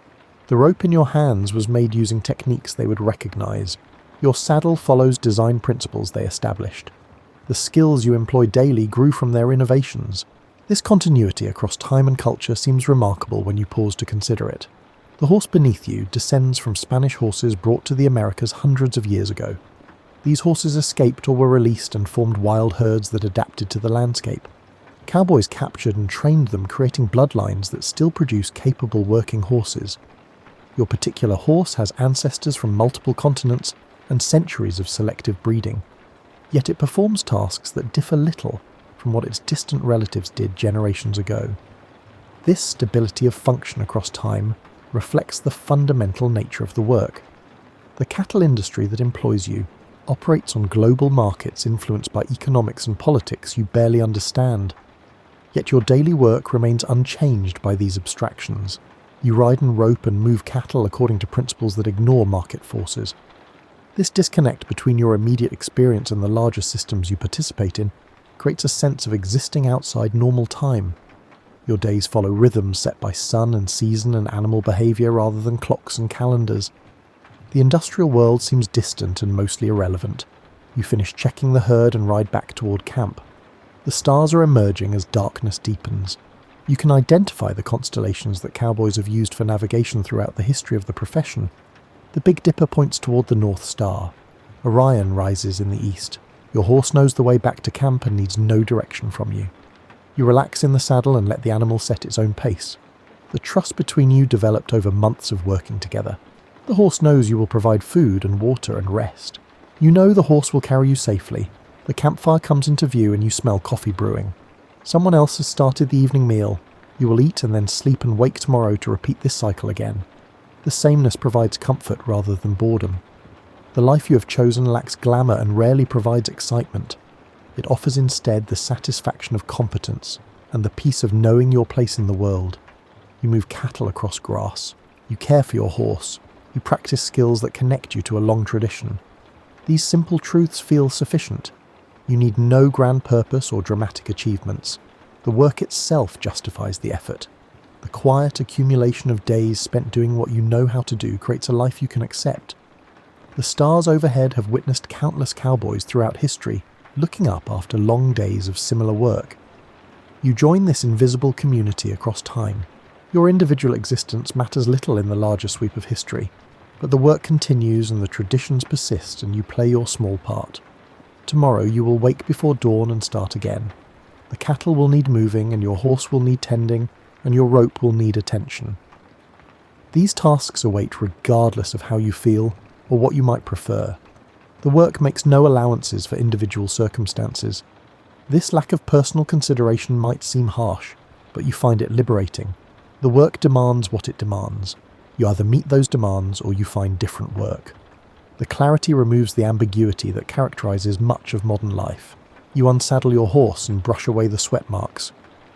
The rope in your hands was made using techniques they would recognise. Your saddle follows design principles they established. The skills you employ daily grew from their innovations. This continuity across time and culture seems remarkable when you pause to consider it. The horse beneath you descends from Spanish horses brought to the Americas hundreds of years ago. These horses escaped or were released and formed wild herds that adapted to the landscape. Cowboys captured and trained them, creating bloodlines that still produce capable working horses. Your particular horse has ancestors from multiple continents and centuries of selective breeding. Yet it performs tasks that differ little from what its distant relatives did generations ago. This stability of function across time reflects the fundamental nature of the work. The cattle industry that employs you operates on global markets influenced by economics and politics you barely understand. Yet your daily work remains unchanged by these abstractions. You ride and rope and move cattle according to principles that ignore market forces. This disconnect between your immediate experience and the larger systems you participate in creates a sense of existing outside normal time. Your days follow rhythms set by sun and season and animal behaviour rather than clocks and calendars. The industrial world seems distant and mostly irrelevant. You finish checking the herd and ride back toward camp. The stars are emerging as darkness deepens. You can identify the constellations that cowboys have used for navigation throughout the history of the profession. The Big Dipper points toward the North Star. Orion rises in the east. Your horse knows the way back to camp and needs no direction from you. You relax in the saddle and let the animal set its own pace. The trust between you developed over months of working together. The horse knows you will provide food and water and rest. You know the horse will carry you safely. The campfire comes into view and you smell coffee brewing. Someone else has started the evening meal. You will eat and then sleep and wake tomorrow to repeat this cycle again. The sameness provides comfort rather than boredom. The life you have chosen lacks glamour and rarely provides excitement. It offers instead the satisfaction of competence and the peace of knowing your place in the world. You move cattle across grass. You care for your horse. You practice skills that connect you to a long tradition. These simple truths feel sufficient. You need no grand purpose or dramatic achievements. The work itself justifies the effort. The quiet accumulation of days spent doing what you know how to do creates a life you can accept. The stars overhead have witnessed countless cowboys throughout history, looking up after long days of similar work. You join this invisible community across time. Your individual existence matters little in the larger sweep of history, but the work continues and the traditions persist and you play your small part. Tomorrow you will wake before dawn and start again. The cattle will need moving and your horse will need tending and your rope will need attention. These tasks await regardless of how you feel or what you might prefer. The work makes no allowances for individual circumstances. This lack of personal consideration might seem harsh, but you find it liberating. The work demands what it demands. You either meet those demands or you find different work. The clarity removes the ambiguity that characterizes much of modern life. You unsaddle your horse and brush away the sweat marks.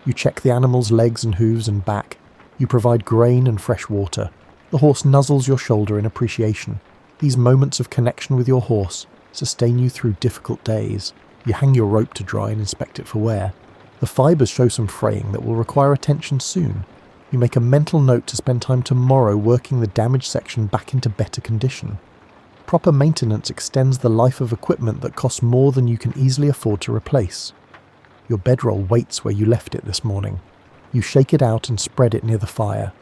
You check the animal's legs and hooves and back. You provide grain and fresh water. The horse nuzzles your shoulder in appreciation. These moments of connection with your horse sustain you through difficult days. You hang your rope to dry and inspect it for wear. The fibers show some fraying that will require attention soon. You make a mental note to spend time tomorrow working the damaged section back into better condition. Proper maintenance extends the life of equipment that costs more than you can easily afford to replace. Your bedroll waits where you left it this morning. You shake it out and spread it near the fire.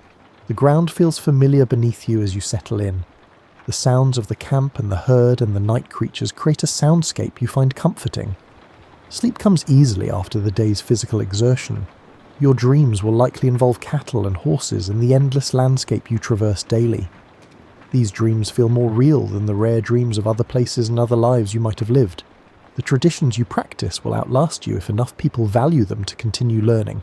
The ground feels familiar beneath you as you settle in. The sounds of the camp and the herd and the night creatures create a soundscape you find comforting. Sleep comes easily after the day's physical exertion. Your dreams will likely involve cattle and horses and the endless landscape you traverse daily. These dreams feel more real than the rare dreams of other places and other lives you might have lived. The traditions you practice will outlast you if enough people value them to continue learning.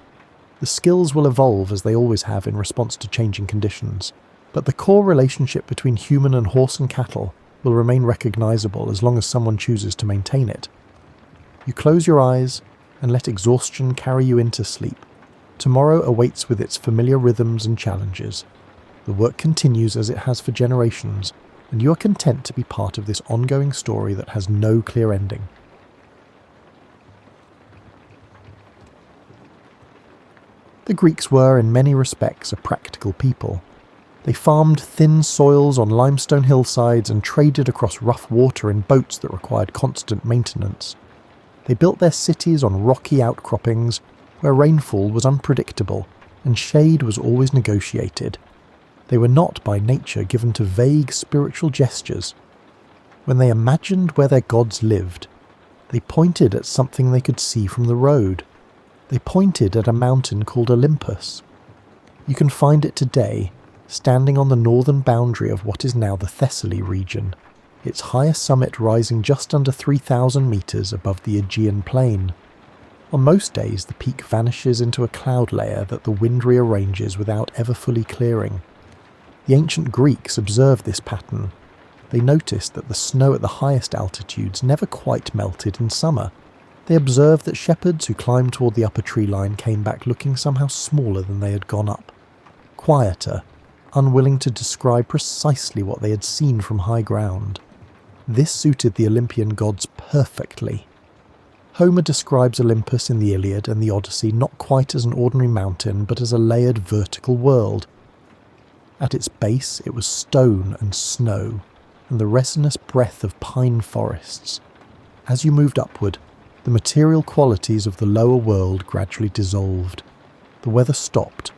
The skills will evolve as they always have in response to changing conditions, but the core relationship between human and horse and cattle will remain recognizable as long as someone chooses to maintain it. You close your eyes and let exhaustion carry you into sleep. Tomorrow awaits with its familiar rhythms and challenges. The work continues as it has for generations, and you are content to be part of this ongoing story that has no clear ending. The Greeks were, in many respects, a practical people. They farmed thin soils on limestone hillsides and traded across rough water in boats that required constant maintenance. They built their cities on rocky outcroppings, where rainfall was unpredictable and shade was always negotiated. They were not by nature given to vague spiritual gestures. When they imagined where their gods lived, they pointed at something they could see from the road. They pointed at a mountain called Olympus. You can find it today, standing on the northern boundary of what is now the Thessaly region, its highest summit rising just under 3,000 metres above the Aegean plain. On most days, the peak vanishes into a cloud layer that the wind rearranges without ever fully clearing. The ancient Greeks observed this pattern. They noticed that the snow at the highest altitudes never quite melted in summer. They observed that shepherds who climbed toward the upper tree line came back looking somehow smaller than they had gone up, quieter, unwilling to describe precisely what they had seen from high ground. This suited the Olympian gods perfectly. Homer describes Olympus in the Iliad and the Odyssey not quite as an ordinary mountain, but as a layered vertical world. At its base it was stone and snow, and the resinous breath of pine forests. As you moved upward, the material qualities of the lower world gradually dissolved. The weather stopped.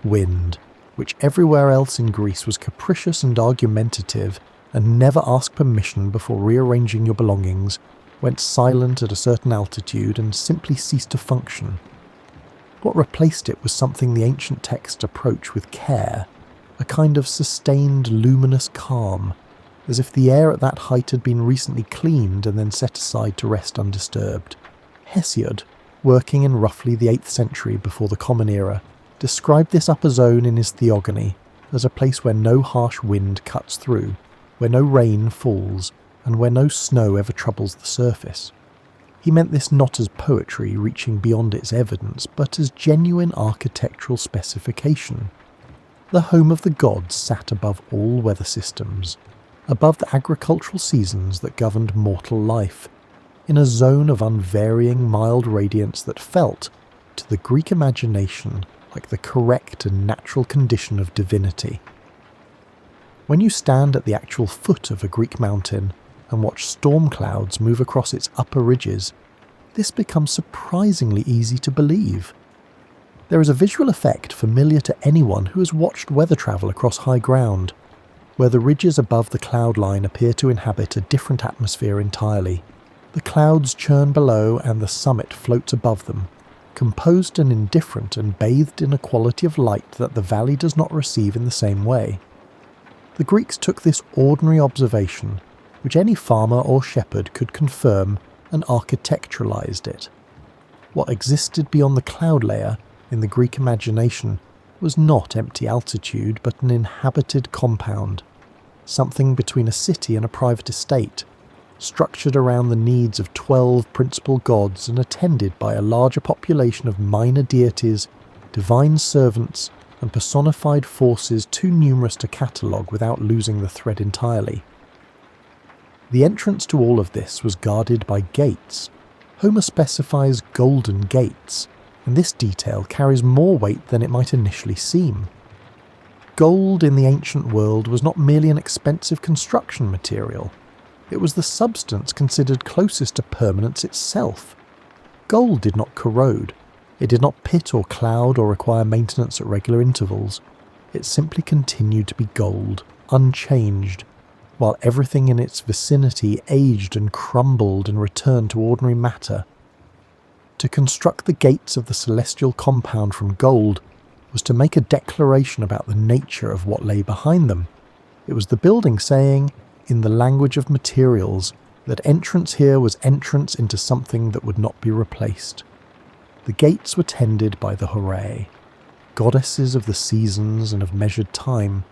Wind, which everywhere else in Greece was capricious and argumentative, and never asked permission before rearranging your belongings, went silent at a certain altitude and simply ceased to function. What replaced it was something the ancient texts approach with care, a kind of sustained luminous calm. as if the air at that height had been recently cleaned and then set aside to rest undisturbed. Hesiod, working in roughly the 8th century before the Common Era, described this upper zone in his Theogony as a place where no harsh wind cuts through, where no rain falls, and where no snow ever troubles the surface. He meant this not as poetry reaching beyond its evidence, but as genuine architectural specification. The home of the gods sat above all weather systems, above the agricultural seasons that governed mortal life, in a zone of unvarying mild radiance that felt, to the Greek imagination, like the correct and natural condition of divinity. When you stand at the actual foot of a Greek mountain and watch storm clouds move across its upper ridges, this becomes surprisingly easy to believe. There is a visual effect familiar to anyone who has watched weather travel across high ground, where the ridges above the cloud line appear to inhabit a different atmosphere entirely. The clouds churn below and the summit floats above them, composed and indifferent and bathed in a quality of light that the valley does not receive in the same way. The Greeks took this ordinary observation, which any farmer or shepherd could confirm, and architecturalized it. What existed beyond the cloud layer, in the Greek imagination, was not empty altitude but an inhabited compound, something between a city and a private estate, structured around the needs of 12 principal gods and attended by a larger population of minor deities, divine servants, and personified forces too numerous to catalogue without losing the thread entirely. The entrance to all of this was guarded by gates. Homer specifies golden gates, and this detail carries more weight than it might initially seem. Gold in the ancient world was not merely an expensive construction material. It was the substance considered closest to permanence itself. Gold did not corrode. It did not pit or cloud or require maintenance at regular intervals. It simply continued to be gold, unchanged, while everything in its vicinity aged and crumbled and returned to ordinary matter. To construct the gates of the celestial compound from gold was to make a declaration about the nature of what lay behind them. It was the building saying, in the language of materials, that entrance here was entrance into something that would not be replaced. The gates were tended by the Horae, goddesses of the seasons and of measured time,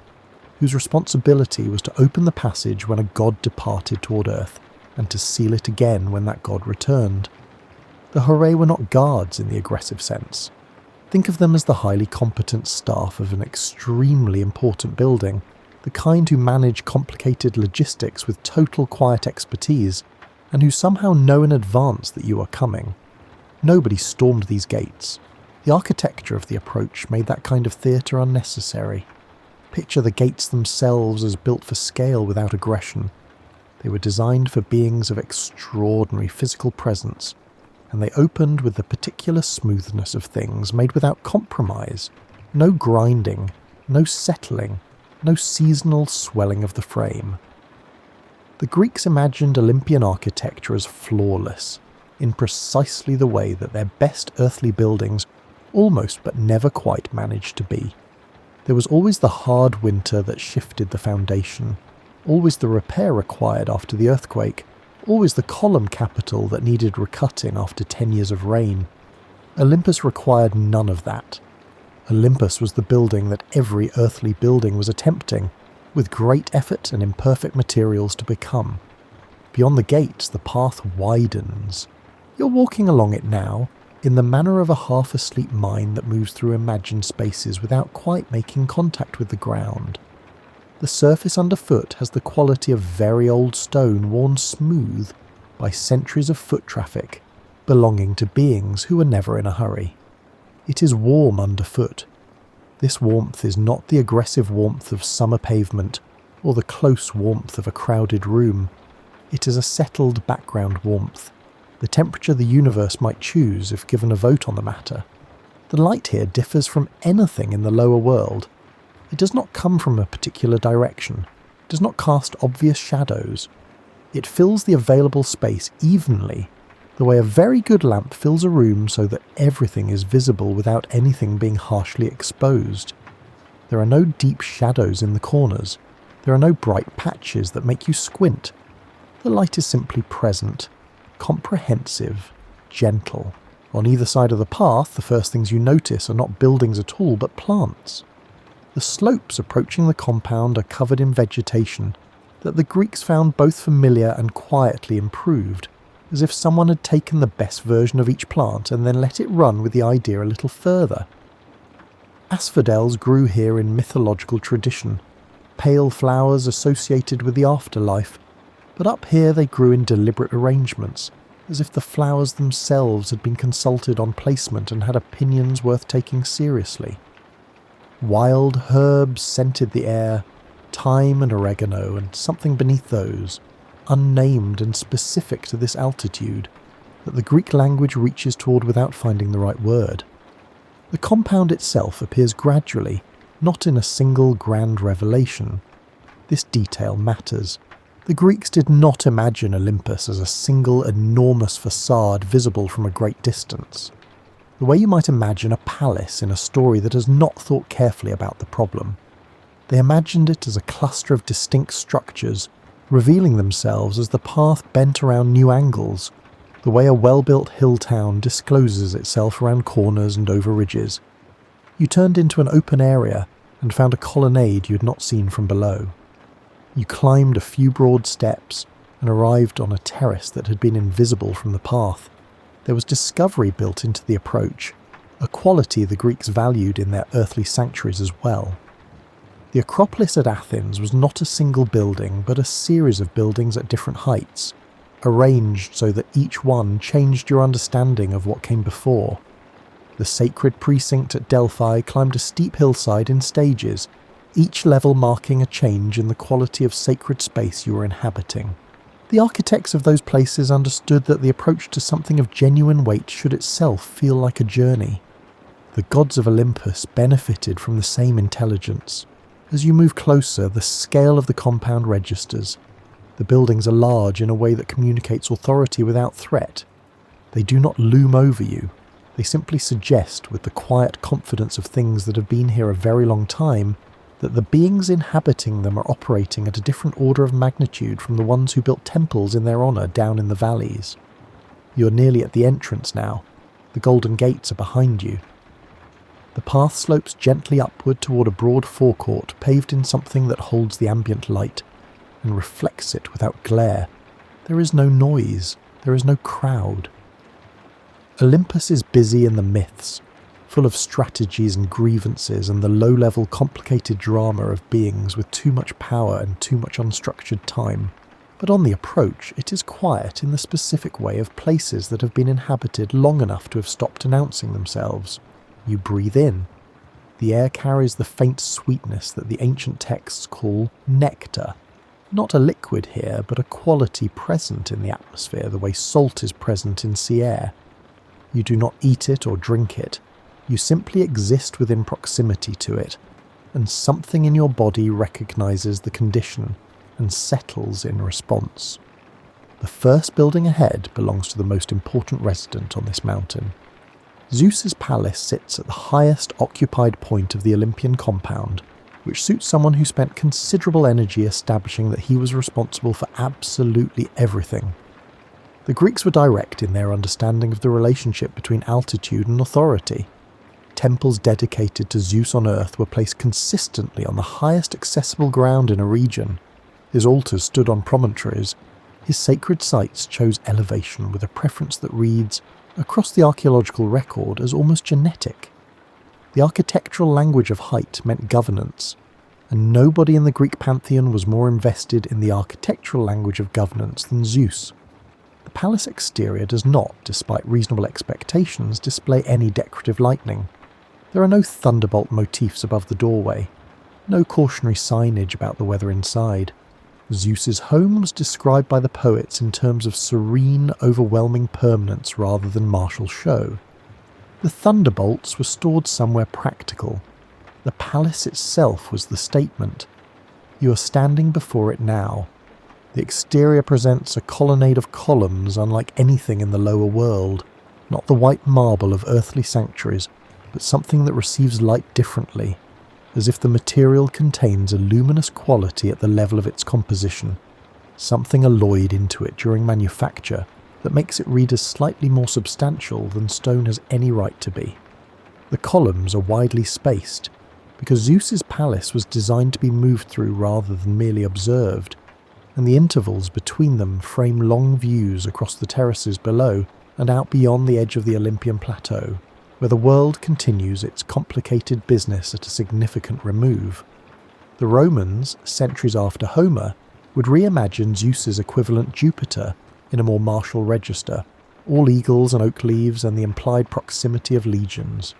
whose responsibility was to open the passage when a god departed toward earth, and to seal it again when that god returned. The Horae were not guards in the aggressive sense. Think of them as the highly competent staff of an extremely important building, the kind who manage complicated logistics with total quiet expertise, and who somehow know in advance that you are coming. Nobody stormed these gates. The architecture of the approach made that kind of theatre unnecessary. Picture the gates themselves as built for scale without aggression. They were designed for beings of extraordinary physical presence, and they opened with the particular smoothness of things made without compromise. No grinding, no settling, no seasonal swelling of the frame. The Greeks imagined Olympian architecture as flawless, in precisely the way that their best earthly buildings almost but never quite managed to be. There was always the hard winter that shifted the foundation, always the repair required after the earthquake, always the column capital that needed recutting after 10 years of rain. Olympus required none of that. Olympus was the building that every earthly building was attempting, with great effort and imperfect materials to become. Beyond the gates, the path widens. You're walking along it now, in the manner of a half-asleep mind that moves through imagined spaces without quite making contact with the ground. The surface underfoot has the quality of very old stone worn smooth by centuries of foot traffic, belonging to beings who were never in a hurry. It is warm underfoot. This warmth is not the aggressive warmth of summer pavement or the close warmth of a crowded room. It is a settled background warmth, the temperature the universe might choose if given a vote on the matter. The light here differs from anything in the lower world. It does not come from a particular direction, it does not cast obvious shadows. It fills the available space evenly, the way a very good lamp fills a room so that everything is visible without anything being harshly exposed. There are no deep shadows in the corners. There are no bright patches that make you squint. The light is simply present, comprehensive, gentle. On either side of the path, the first things you notice are not buildings at all, but plants. The slopes approaching the compound are covered in vegetation that the Greeks found both familiar and quietly improved, as if someone had taken the best version of each plant and then let it run with the idea a little further. Asphodels grew here in mythological tradition, pale flowers associated with the afterlife, but up here they grew in deliberate arrangements, as if the flowers themselves had been consulted on placement and had opinions worth taking seriously. Wild herbs scented the air, thyme and oregano, and something beneath those, unnamed and specific to this altitude, that the Greek language reaches toward without finding the right word. The compound itself appears gradually, not in a single grand revelation. This detail matters. The Greeks did not imagine Olympus as a single enormous facade visible from a great distance, the way you might imagine a palace in a story that has not thought carefully about the problem. They imagined it as a cluster of distinct structures, revealing themselves as the path bent around new angles, the way a well-built hill town discloses itself around corners and over ridges. You turned into an open area and found a colonnade you had not seen from below. You climbed a few broad steps and arrived on a terrace that had been invisible from the path. There was discovery built into the approach, a quality the Greeks valued in their earthly sanctuaries as well. The Acropolis at Athens was not a single building, but a series of buildings at different heights, arranged so that each one changed your understanding of what came before. The sacred precinct at Delphi climbed a steep hillside in stages, each level marking a change in the quality of sacred space you were inhabiting. The architects of those places understood that the approach to something of genuine weight should itself feel like a journey. The gods of Olympus benefited from the same intelligence. As you move closer, the scale of the compound registers. The buildings are large in a way that communicates authority without threat. They do not loom over you. They simply suggest, with the quiet confidence of things that have been here a very long time, that the beings inhabiting them are operating at a different order of magnitude from the ones who built temples in their honour down in the valleys. You're nearly at the entrance now. The golden gates are behind you. The path slopes gently upward toward a broad forecourt paved in something that holds the ambient light and reflects it without glare. There is no noise. There is no crowd. Olympus is busy in the myths, full of strategies and grievances and the low-level complicated drama of beings with too much power and too much unstructured time. But on the approach, it is quiet in the specific way of places that have been inhabited long enough to have stopped announcing themselves. You breathe in. The air carries the faint sweetness that the ancient texts call nectar. Not a liquid here, but a quality present in the atmosphere the way salt is present in sea air. You do not eat it or drink it. You simply exist within proximity to it, and something in your body recognizes the condition and settles in response. The first building ahead belongs to the most important resident on this mountain. Zeus's palace sits at the highest occupied point of the Olympian compound, which suits someone who spent considerable energy establishing that he was responsible for absolutely everything. The Greeks were direct in their understanding of the relationship between altitude and authority. Temples dedicated to Zeus on Earth were placed consistently on the highest accessible ground in a region. His altars stood on promontories. His sacred sites chose elevation with a preference that reads, across the archaeological record, as almost genetic. The architectural language of height meant governance, and nobody in the Greek pantheon was more invested in the architectural language of governance than Zeus. The palace exterior does not, despite reasonable expectations, display any decorative lighting. There are no thunderbolt motifs above the doorway, no cautionary signage about the weather inside. Zeus's home was described by the poets in terms of serene, overwhelming permanence rather than martial show. The thunderbolts were stored somewhere practical. The palace itself was the statement. You are standing before it now. The exterior presents a colonnade of columns unlike anything in the lower world, not the white marble of earthly sanctuaries, but something that receives light differently. as if the material contains a luminous quality at the level of its composition, something alloyed into it during manufacture that makes it read as slightly more substantial than stone has any right to be. The columns are widely spaced, because Zeus's palace was designed to be moved through rather than merely observed, and the intervals between them frame long views across the terraces below and out beyond the edge of the Olympian plateau, where the world continues its complicated business at a significant remove. The Romans, centuries after Homer, would reimagine Zeus's equivalent Jupiter in a more martial register, all eagles and oak leaves and the implied proximity of legions.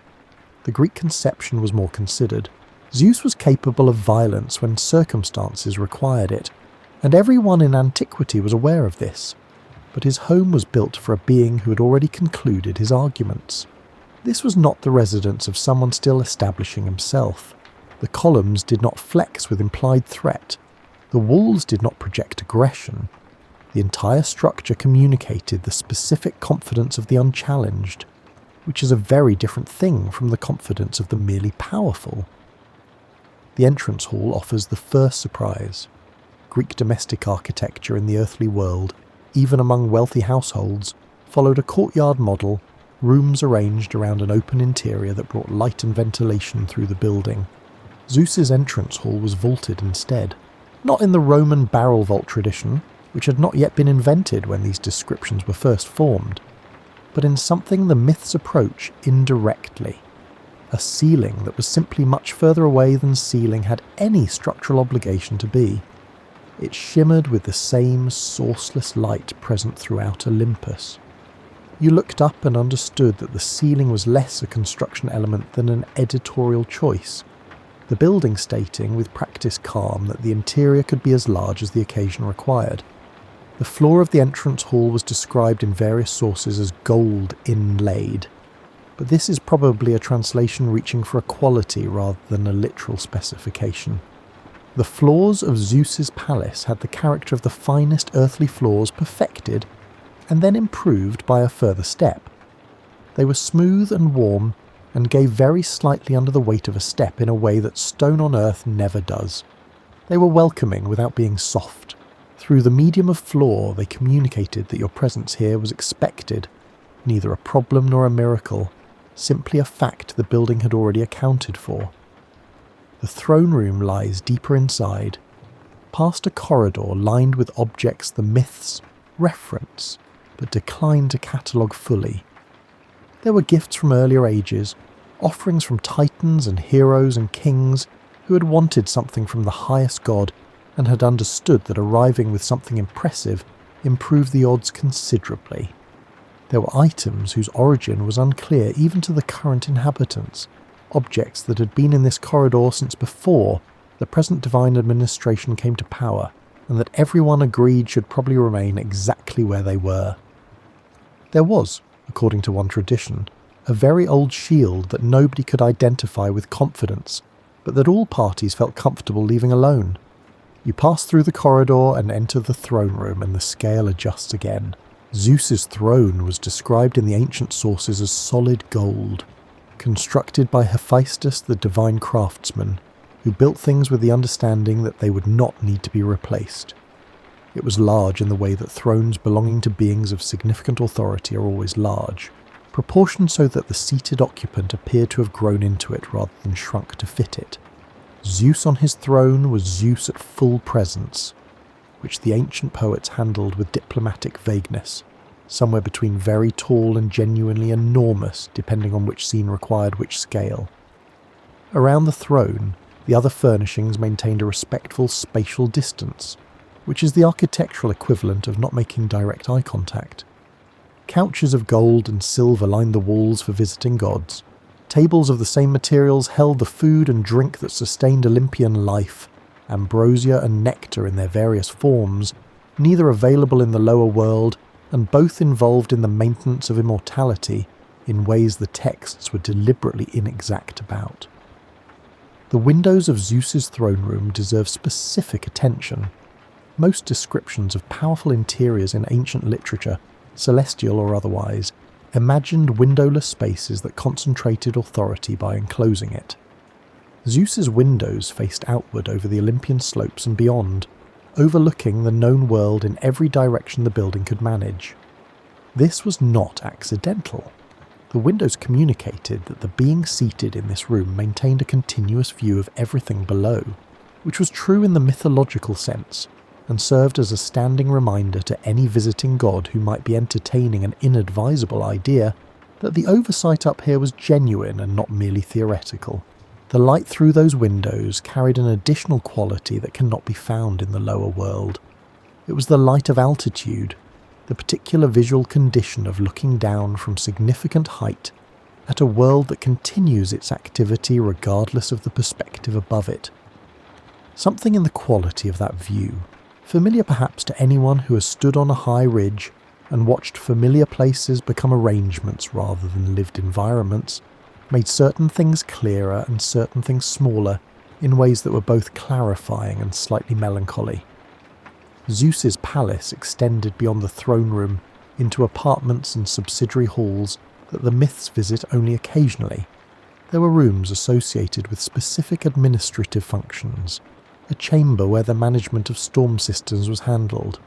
The Greek conception was more considered. Zeus was capable of violence when circumstances required it, and everyone in antiquity was aware of this, but his home was built for a being who had already concluded his arguments. This was not the residence of someone still establishing himself. The columns did not flex with implied threat. The walls did not project aggression. The entire structure communicated the specific confidence of the unchallenged, which is a very different thing from the confidence of the merely powerful. The entrance hall offers the first surprise. Greek domestic architecture in the earthly world, even among wealthy households, followed a courtyard model, rooms arranged around an open interior that brought light and ventilation through the building. Zeus's entrance hall was vaulted instead, not in the Roman barrel vault tradition, which had not yet been invented when these descriptions were first formed, but in something the myths approach indirectly. A ceiling that was simply much further away than ceiling had any structural obligation to be. It shimmered with the same sourceless light present throughout Olympus. You looked up and understood that the ceiling was less a construction element than an editorial choice, the building stating with practiced calm that the interior could be as large as the occasion required. The floor of the entrance hall was described in various sources as gold inlaid, but this is probably a translation reaching for a quality rather than a literal specification. The floors of Zeus's palace had the character of the finest earthly floors perfected and then improved by a further step. They were smooth and warm and gave very slightly under the weight of a step in a way that stone on earth never does. They were welcoming without being soft. Through the medium of floor, they communicated that your presence here was expected, neither a problem nor a miracle, simply a fact the building had already accounted for. The throne room lies deeper inside, past a corridor lined with objects the myths reference, but decline to catalogue fully. There were gifts from earlier ages, offerings from titans and heroes and kings who had wanted something from the highest god and had understood that arriving with something impressive improved the odds considerably. There were items whose origin was unclear even to the current inhabitants, objects that had been in this corridor since before the present divine administration came to power, and that everyone agreed should probably remain exactly where they were. There was, according to one tradition, a very old shield that nobody could identify with confidence, but that all parties felt comfortable leaving alone. You pass through the corridor and enter the throne room, and the scale adjusts again. Zeus's throne was described in the ancient sources as solid gold, constructed by Hephaestus the divine craftsman, who built things with the understanding that they would not need to be replaced. It was large in the way that thrones belonging to beings of significant authority are always large, proportioned so that the seated occupant appeared to have grown into it rather than shrunk to fit it. Zeus on his throne was Zeus at full presence, which the ancient poets handled with diplomatic vagueness, somewhere between very tall and genuinely enormous, depending on which scene required which scale. Around the throne, the other furnishings maintained a respectful spatial distance, which is the architectural equivalent of not making direct eye contact. Couches of gold and silver lined the walls for visiting gods. Tables of the same materials held the food and drink that sustained Olympian life, ambrosia and nectar in their various forms, neither available in the lower world, and both involved in the maintenance of immortality in ways the texts were deliberately inexact about. The windows of Zeus's throne room deserve specific attention. Most descriptions of powerful interiors in ancient literature, celestial or otherwise, imagined windowless spaces that concentrated authority by enclosing it. Zeus's windows faced outward over the Olympian slopes and beyond, overlooking the known world in every direction the building could manage. This was not accidental. The windows communicated that the being seated in this room maintained a continuous view of everything below, which was true in the mythological sense, and served as a standing reminder to any visiting god who might be entertaining an inadvisable idea that the oversight up here was genuine and not merely theoretical. The light through those windows carried an additional quality that cannot be found in the lower world. It was the light of altitude, the particular visual condition of looking down from significant height at a world that continues its activity regardless of the perspective above it. Something in the quality of that view, familiar perhaps to anyone who has stood on a high ridge and watched familiar places become arrangements rather than lived environments, made certain things clearer and certain things smaller in ways that were both clarifying and slightly melancholy. Zeus's palace extended beyond the throne room into apartments and subsidiary halls that the myths visit only occasionally. There were rooms associated with specific administrative functions, a chamber where the management of storm systems was handled,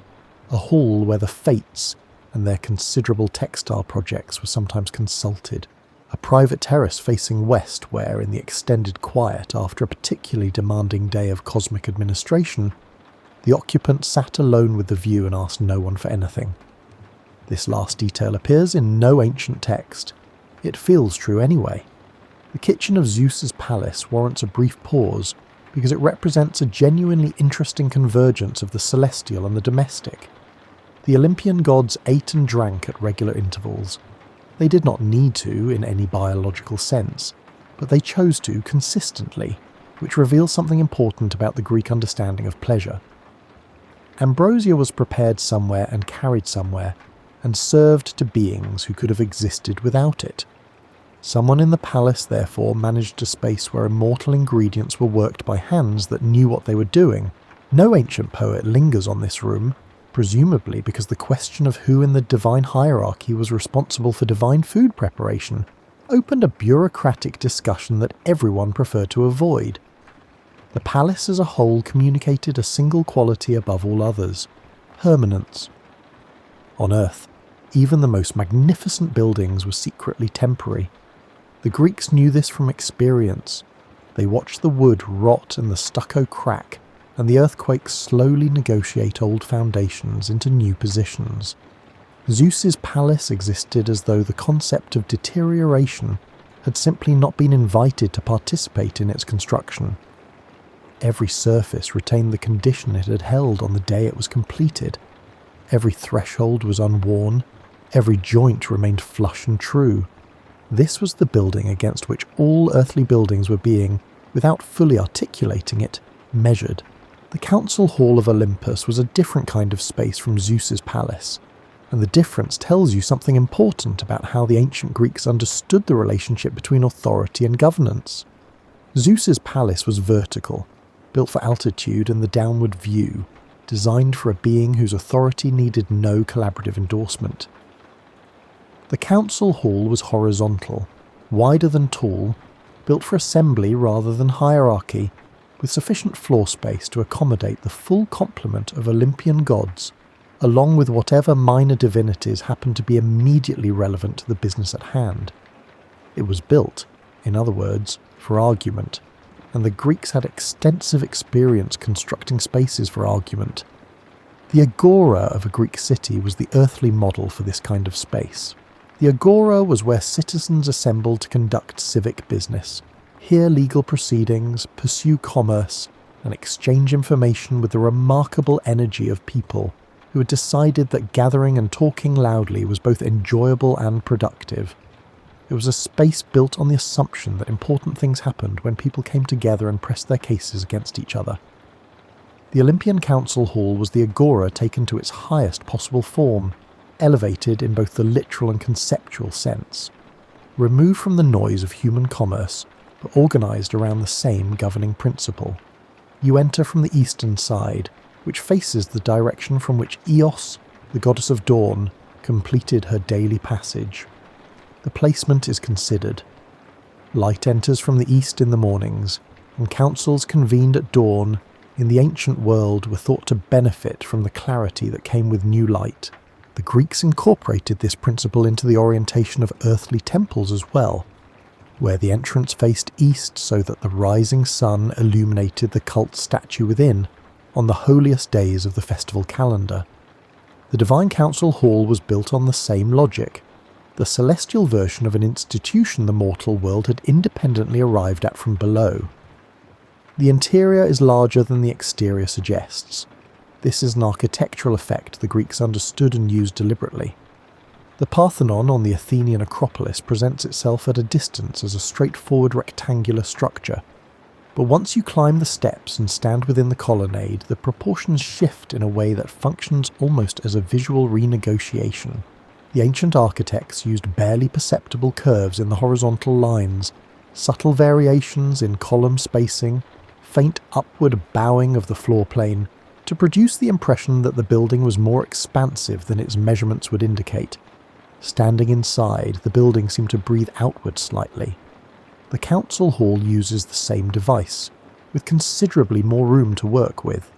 a hall where the Fates and their considerable textile projects were sometimes consulted, a private terrace facing west where, in the extended quiet after a particularly demanding day of cosmic administration, the occupant sat alone with the view and asked no one for anything. This last detail appears in no ancient text. It feels true anyway. The kitchen of Zeus's palace warrants a brief pause because it represents a genuinely interesting convergence of the celestial and the domestic. The Olympian gods ate and drank at regular intervals. They did not need to in any biological sense, but they chose to consistently, which reveals something important about the Greek understanding of pleasure. Ambrosia was prepared somewhere and carried somewhere, and served to beings who could have existed without it. Someone in the palace therefore managed a space where immortal ingredients were worked by hands that knew what they were doing. No ancient poet lingers on this room, presumably because the question of who in the divine hierarchy was responsible for divine food preparation opened a bureaucratic discussion that everyone preferred to avoid. The palace as a whole communicated a single quality above all others: permanence. On Earth, even the most magnificent buildings were secretly temporary. The Greeks knew this from experience. They watched the wood rot and the stucco crack, and the earthquakes slowly negotiate old foundations into new positions. Zeus's palace existed as though the concept of deterioration had simply not been invited to participate in its construction. Every surface retained the condition it had held on the day it was completed. Every threshold was unworn. Every joint remained flush and true. This was the building against which all earthly buildings were being, without fully articulating it, measured. The council hall of Olympus was a different kind of space from Zeus's palace, and the difference tells you something important about how the ancient Greeks understood the relationship between authority and governance. Zeus's palace was vertical, built for altitude and the downward view, designed for a being whose authority needed no collaborative endorsement. The council hall was horizontal, wider than tall, built for assembly rather than hierarchy, with sufficient floor space to accommodate the full complement of Olympian gods, along with whatever minor divinities happened to be immediately relevant to the business at hand. It was built, in other words, for argument, and the Greeks had extensive experience constructing spaces for argument. The agora of a Greek city was the earthly model for this kind of space. The agora was where citizens assembled to conduct civic business, hear legal proceedings, pursue commerce, and exchange information with the remarkable energy of people who had decided that gathering and talking loudly was both enjoyable and productive. It was a space built on the assumption that important things happened when people came together and pressed their cases against each other. The Olympian Council Hall was the agora taken to its highest possible form, elevated in both the literal and conceptual sense, removed from the noise of human commerce, but organised around the same governing principle. You enter from the eastern side, which faces the direction from which Eos, the goddess of dawn, completed her daily passage. The placement is considered. Light enters from the east in the mornings, and councils convened at dawn in the ancient world were thought to benefit from the clarity that came with new light. The Greeks incorporated this principle into the orientation of earthly temples as well, where the entrance faced east so that the rising sun illuminated the cult statue within on the holiest days of the festival calendar. The Divine Council Hall was built on the same logic, the celestial version of an institution the mortal world had independently arrived at from below. The interior is larger than the exterior suggests. This is an architectural effect the Greeks understood and used deliberately. The Parthenon on the Athenian Acropolis presents itself at a distance as a straightforward rectangular structure, but once you climb the steps and stand within the colonnade, the proportions shift in a way that functions almost as a visual renegotiation. The ancient architects used barely perceptible curves in the horizontal lines, subtle variations in column spacing, faint upward bowing of the floor plane, to produce the impression that the building was more expansive than its measurements would indicate. Standing inside, the building seemed to breathe outward slightly. The council hall uses the same device, with considerably more room to work with.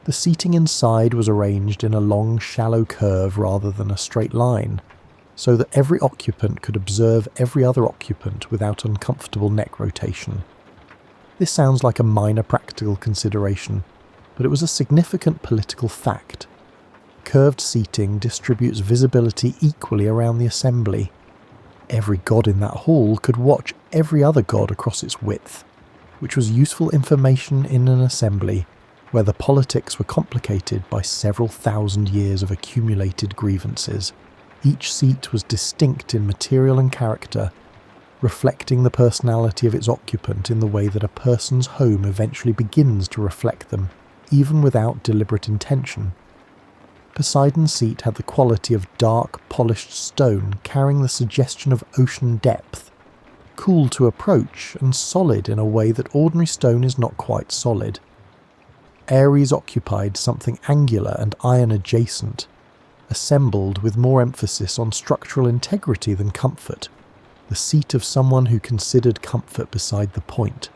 The seating inside was arranged in a long, shallow curve rather than a straight line, so that every occupant could observe every other occupant without uncomfortable neck rotation. This sounds like a minor practical consideration, but it was a significant political fact. Curved seating distributes visibility equally around the assembly. Every god in that hall could watch every other god across its width, which was useful information in an assembly where the politics were complicated by several thousand years of accumulated grievances. Each seat was distinct in material and character, reflecting the personality of its occupant in the way that a person's home eventually begins to reflect them, even without deliberate intention. Poseidon's seat had the quality of dark, polished stone carrying the suggestion of ocean depth, cool to approach and solid in a way that ordinary stone is not quite solid. Ares occupied something angular and iron adjacent, assembled with more emphasis on structural integrity than comfort, the seat of someone who considered comfort beside the point.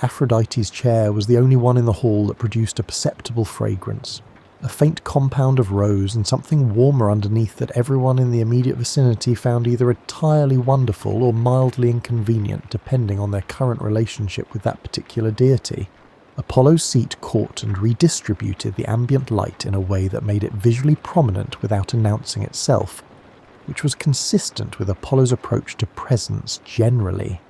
Aphrodite's chair was the only one in the hall that produced a perceptible fragrance, a faint compound of rose and something warmer underneath that everyone in the immediate vicinity found either entirely wonderful or mildly inconvenient depending on their current relationship with that particular deity. Apollo's seat caught and redistributed the ambient light in a way that made it visually prominent without announcing itself, which was consistent with Apollo's approach to presence generally.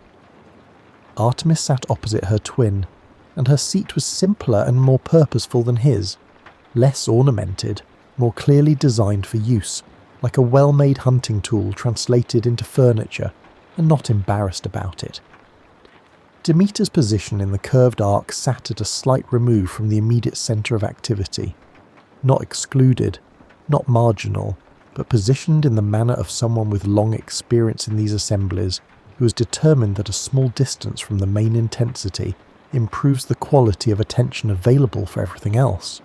Artemis sat opposite her twin, and her seat was simpler and more purposeful than his, less ornamented, more clearly designed for use, like a well-made hunting tool translated into furniture, and not embarrassed about it. Demeter's position in the curved arc sat at a slight remove from the immediate centre of activity, not excluded, not marginal, but positioned in the manner of someone with long experience in these assemblies who is determined that a small distance from the main intensity improves the quality of attention available for everything else.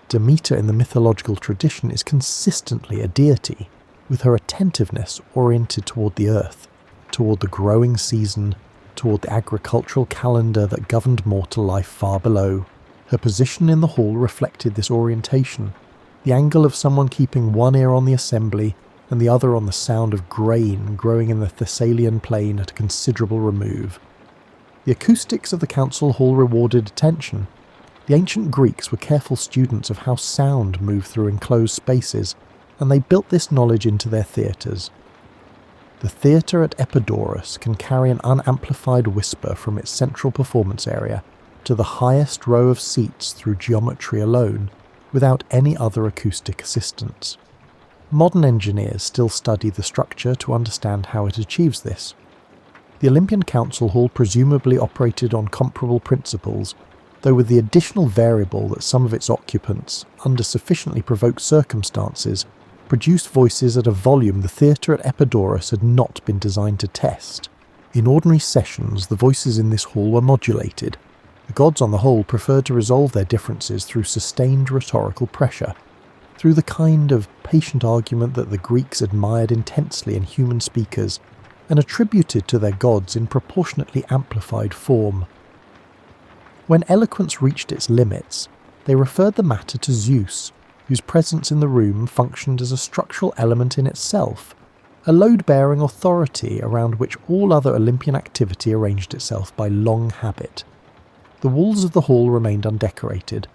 Demeter in the mythological tradition is consistently a deity, with her attentiveness oriented toward the earth, toward the growing season, toward the agricultural calendar that governed mortal life far below. Her position in the hall reflected this orientation, the angle of someone keeping one ear on the assembly and the other on the sound of grain growing in the Thessalian plain at a considerable remove. The acoustics of the council hall rewarded attention. The ancient Greeks were careful students of how sound moved through enclosed spaces, and they built this knowledge into their theatres. The theatre at Epidaurus can carry an unamplified whisper from its central performance area to the highest row of seats through geometry alone, without any other acoustic assistance. Modern engineers still study the structure to understand how it achieves this. The Olympian Council Hall presumably operated on comparable principles, though with the additional variable that some of its occupants, under sufficiently provoked circumstances, produced voices at a volume the theatre at Epidaurus had not been designed to test. In ordinary sessions, the voices in this hall were modulated. The gods on the whole preferred to resolve their differences through sustained rhetorical pressure, through the kind of patient argument that the Greeks admired intensely in human speakers and attributed to their gods in proportionately amplified form. When eloquence reached its limits, they referred the matter to Zeus, whose presence in the room functioned as a structural element in itself, a load-bearing authority around which all other Olympian activity arranged itself by long habit. The walls of the hall remained undecorated.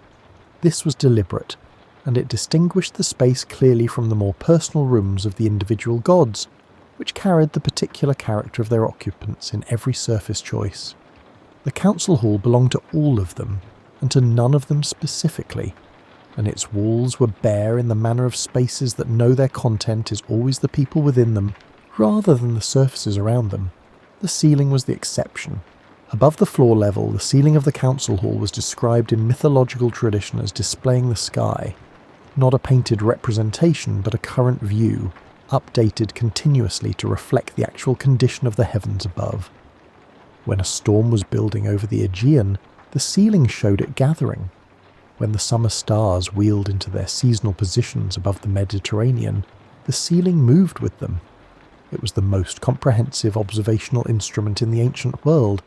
This was deliberate, and it distinguished the space clearly from the more personal rooms of the individual gods, which carried the particular character of their occupants in every surface choice. The council hall belonged to all of them, and to none of them specifically, and its walls were bare in the manner of spaces that know their content is always the people within them, rather than the surfaces around them. The ceiling was the exception. Above the floor level, the ceiling of the council hall was described in mythological tradition as displaying the sky, not a painted representation but a current view, updated continuously to reflect the actual condition of the heavens above. When a storm was building over the Aegean, the ceiling showed it gathering. When the summer stars wheeled into their seasonal positions above the Mediterranean, the ceiling moved with them. It was the most comprehensive observational instrument in the ancient world,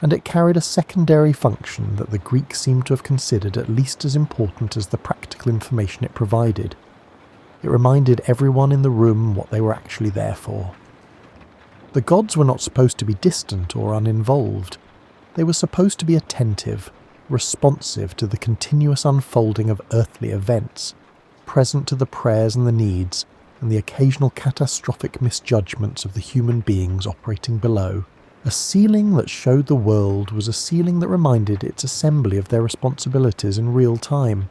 and it carried a secondary function that the Greeks seemed to have considered at least as important as the practical information it provided. It reminded everyone in the room what they were actually there for. The gods were not supposed to be distant or uninvolved. They were supposed to be attentive, responsive to the continuous unfolding of earthly events, present to the prayers and the needs, and the occasional catastrophic misjudgments of the human beings operating below. A ceiling that showed the world was a ceiling that reminded its assembly of their responsibilities in real time.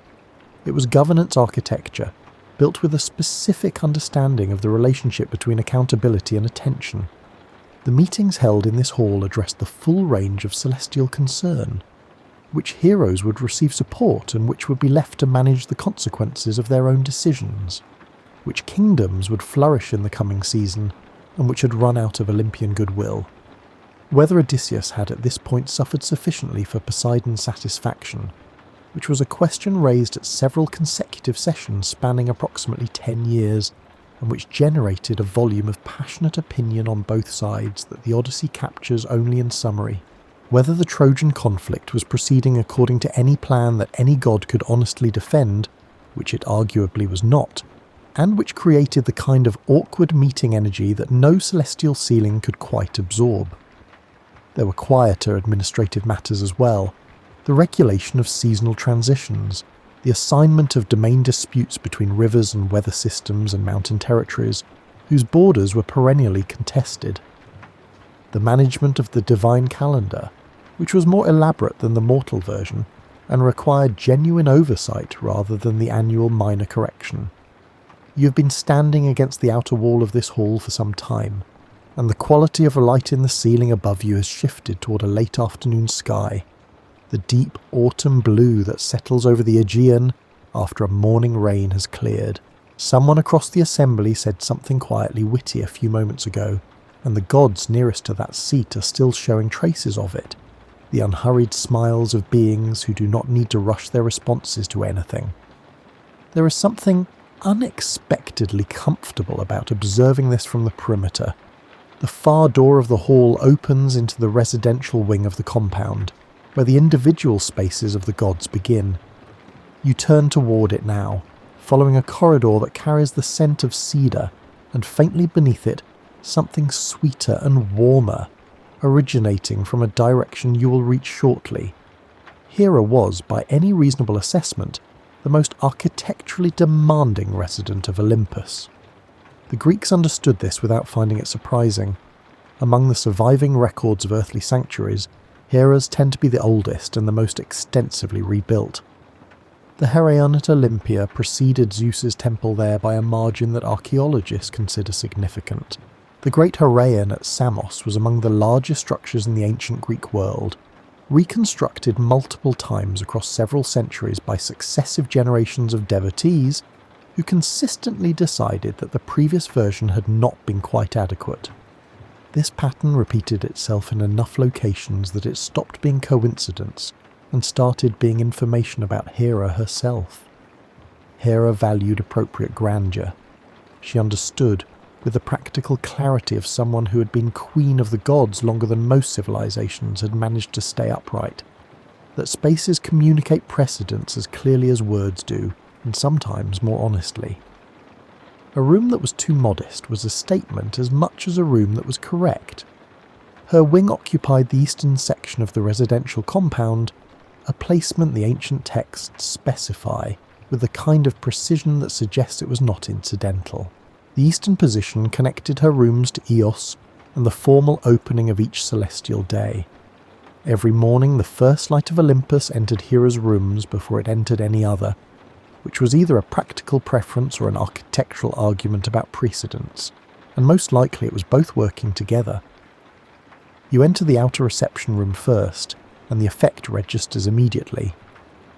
It was governance architecture, built with a specific understanding of the relationship between accountability and attention. The meetings held in this hall addressed the full range of celestial concern. Which heroes would receive support and which would be left to manage the consequences of their own decisions? Which kingdoms would flourish in the coming season and which had run out of Olympian goodwill? Whether Odysseus had at this point suffered sufficiently for Poseidon's satisfaction, which was a question raised at several consecutive sessions spanning approximately 10 years, and which generated a volume of passionate opinion on both sides that the Odyssey captures only in summary. Whether the Trojan conflict was proceeding according to any plan that any god could honestly defend, which it arguably was not, and which created the kind of awkward meeting energy that no celestial ceiling could quite absorb. There were quieter administrative matters as well, the regulation of seasonal transitions, the assignment of domain disputes between rivers and weather systems and mountain territories, whose borders were perennially contested, the management of the divine calendar, which was more elaborate than the mortal version and required genuine oversight rather than the annual minor correction. You have been standing against the outer wall of this hall for some time, and the quality of light in the ceiling above you has shifted toward a late afternoon sky, the deep autumn blue that settles over the Aegean after a morning rain has cleared. Someone across the assembly said something quietly witty a few moments ago, and the gods nearest to that seat are still showing traces of it, the unhurried smiles of beings who do not need to rush their responses to anything. There is something unexpectedly comfortable about observing this from the perimeter. The far door of the hall opens into the residential wing of the compound, where the individual spaces of the gods begin. You turn toward it now, following a corridor that carries the scent of cedar, and faintly beneath it, something sweeter and warmer, originating from a direction you will reach shortly. Hera was, by any reasonable assessment, the most architecturally demanding resident of Olympus. The Greeks understood this without finding it surprising. Among the surviving records of earthly sanctuaries, Hera's tend to be the oldest and the most extensively rebuilt. The Heraion at Olympia preceded Zeus's temple there by a margin that archaeologists consider significant. The Great Heraion at Samos was among the largest structures in the ancient Greek world, reconstructed multiple times across several centuries by successive generations of devotees who consistently decided that the previous version had not been quite adequate. This pattern repeated itself in enough locations that it stopped being coincidence and started being information about Hera herself. Hera valued appropriate grandeur. She understood, with the practical clarity of someone who had been queen of the gods longer than most civilizations had managed to stay upright, that spaces communicate precedence as clearly as words do, and sometimes more honestly. A room that was too modest was a statement as much as a room that was correct. Her wing occupied the eastern section of the residential compound, a placement the ancient texts specify with the kind of precision that suggests it was not incidental. The eastern position connected her rooms to Eos and the formal opening of each celestial day. Every morning the first light of Olympus entered Hera's rooms before it entered any other, which was either a practical preference or an architectural argument about precedence, and most likely it was both working together. You enter the outer reception room first, and the effect registers immediately.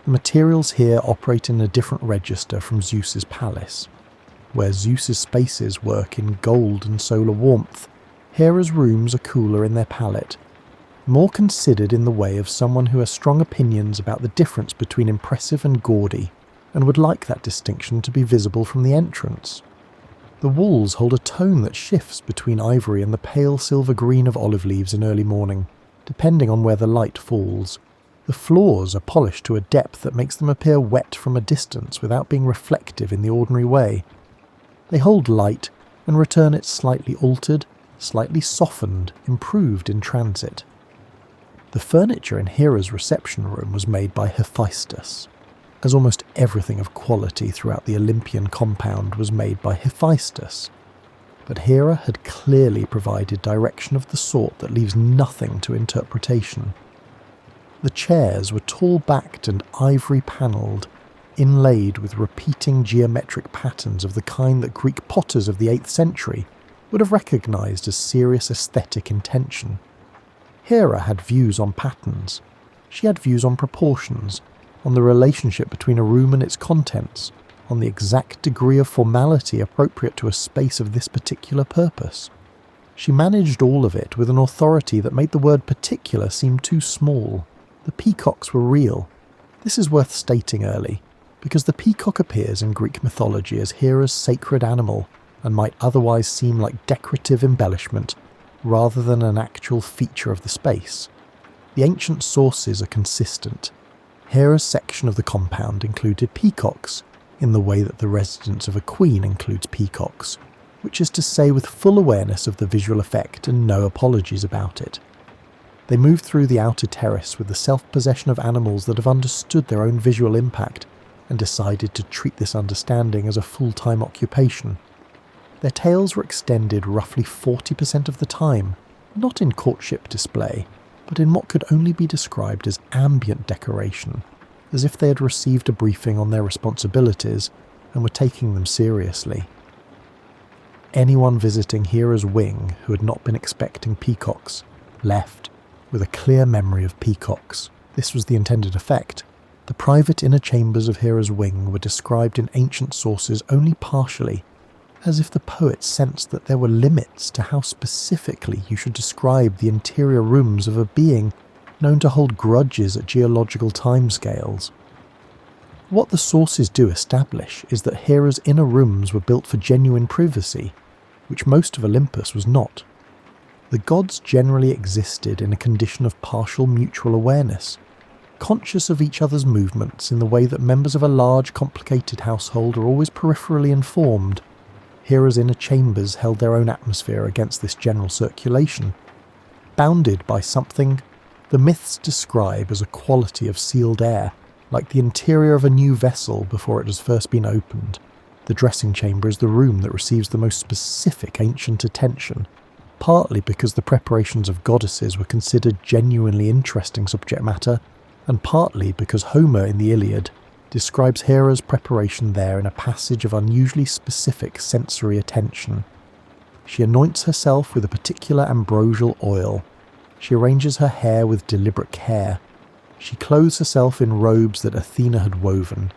The materials here operate in a different register from Zeus's palace. Where Zeus's spaces work in gold and solar warmth, Hera's rooms are cooler in their palette, more considered in the way of someone who has strong opinions about the difference between impressive and gaudy, and would like that distinction to be visible from the entrance. The walls hold a tone that shifts between ivory and the pale silver green of olive leaves in early morning, depending on where the light falls. The floors are polished to a depth that makes them appear wet from a distance without being reflective in the ordinary way. They hold light and return it slightly altered, slightly softened, improved in transit. The furniture in Hera's reception room was made by Hephaestus, as almost everything of quality throughout the Olympian compound was made by Hephaestus. But Hera had clearly provided direction of the sort that leaves nothing to interpretation. The chairs were tall-backed and ivory-panelled, inlaid with repeating geometric patterns of the kind that Greek potters of the 8th century would have recognised as serious aesthetic intention. Hera had views on patterns. She had views on proportions, on the relationship between a room and its contents, on the exact degree of formality appropriate to a space of this particular purpose. She managed all of it with an authority that made the word particular seem too small. The peacocks were real. This is worth stating early, because the peacock appears in Greek mythology as Hera's sacred animal and might otherwise seem like decorative embellishment rather than an actual feature of the space. The ancient sources are consistent. Hera's section of the compound included peacocks, in the way that the residence of a queen includes peacocks, which is to say with full awareness of the visual effect and no apologies about it. They moved through the outer terrace with the self-possession of animals that have understood their own visual impact and decided to treat this understanding as a full-time occupation. Their tails were extended roughly 40% of the time, not in courtship display, but in what could only be described as ambient decoration, as if they had received a briefing on their responsibilities and were taking them seriously. Anyone visiting Hera's wing who had not been expecting peacocks left with a clear memory of peacocks. This was the intended effect. The private inner chambers of Hera's wing were described in ancient sources only partially, as if the poets sensed that there were limits to how specifically you should describe the interior rooms of a being known to hold grudges at geological timescales. What the sources do establish is that Hera's inner rooms were built for genuine privacy, which most of Olympus was not. The gods generally existed in a condition of partial mutual awareness, conscious of each other's movements in the way that members of a large, complicated household are always peripherally informed. Hera's inner chambers held their own atmosphere against this general circulation, bounded by something the myths describe as a quality of sealed air, like the interior of a new vessel before it has first been opened. The dressing chamber is the room that receives the most specific ancient attention, partly because the preparations of goddesses were considered genuinely interesting subject matter, and partly because Homer in the Iliad describes Hera's preparation there in a passage of unusually specific sensory attention. She anoints herself with a particular ambrosial oil. She arranges her hair with deliberate care. She clothes herself in robes that Athena had woven,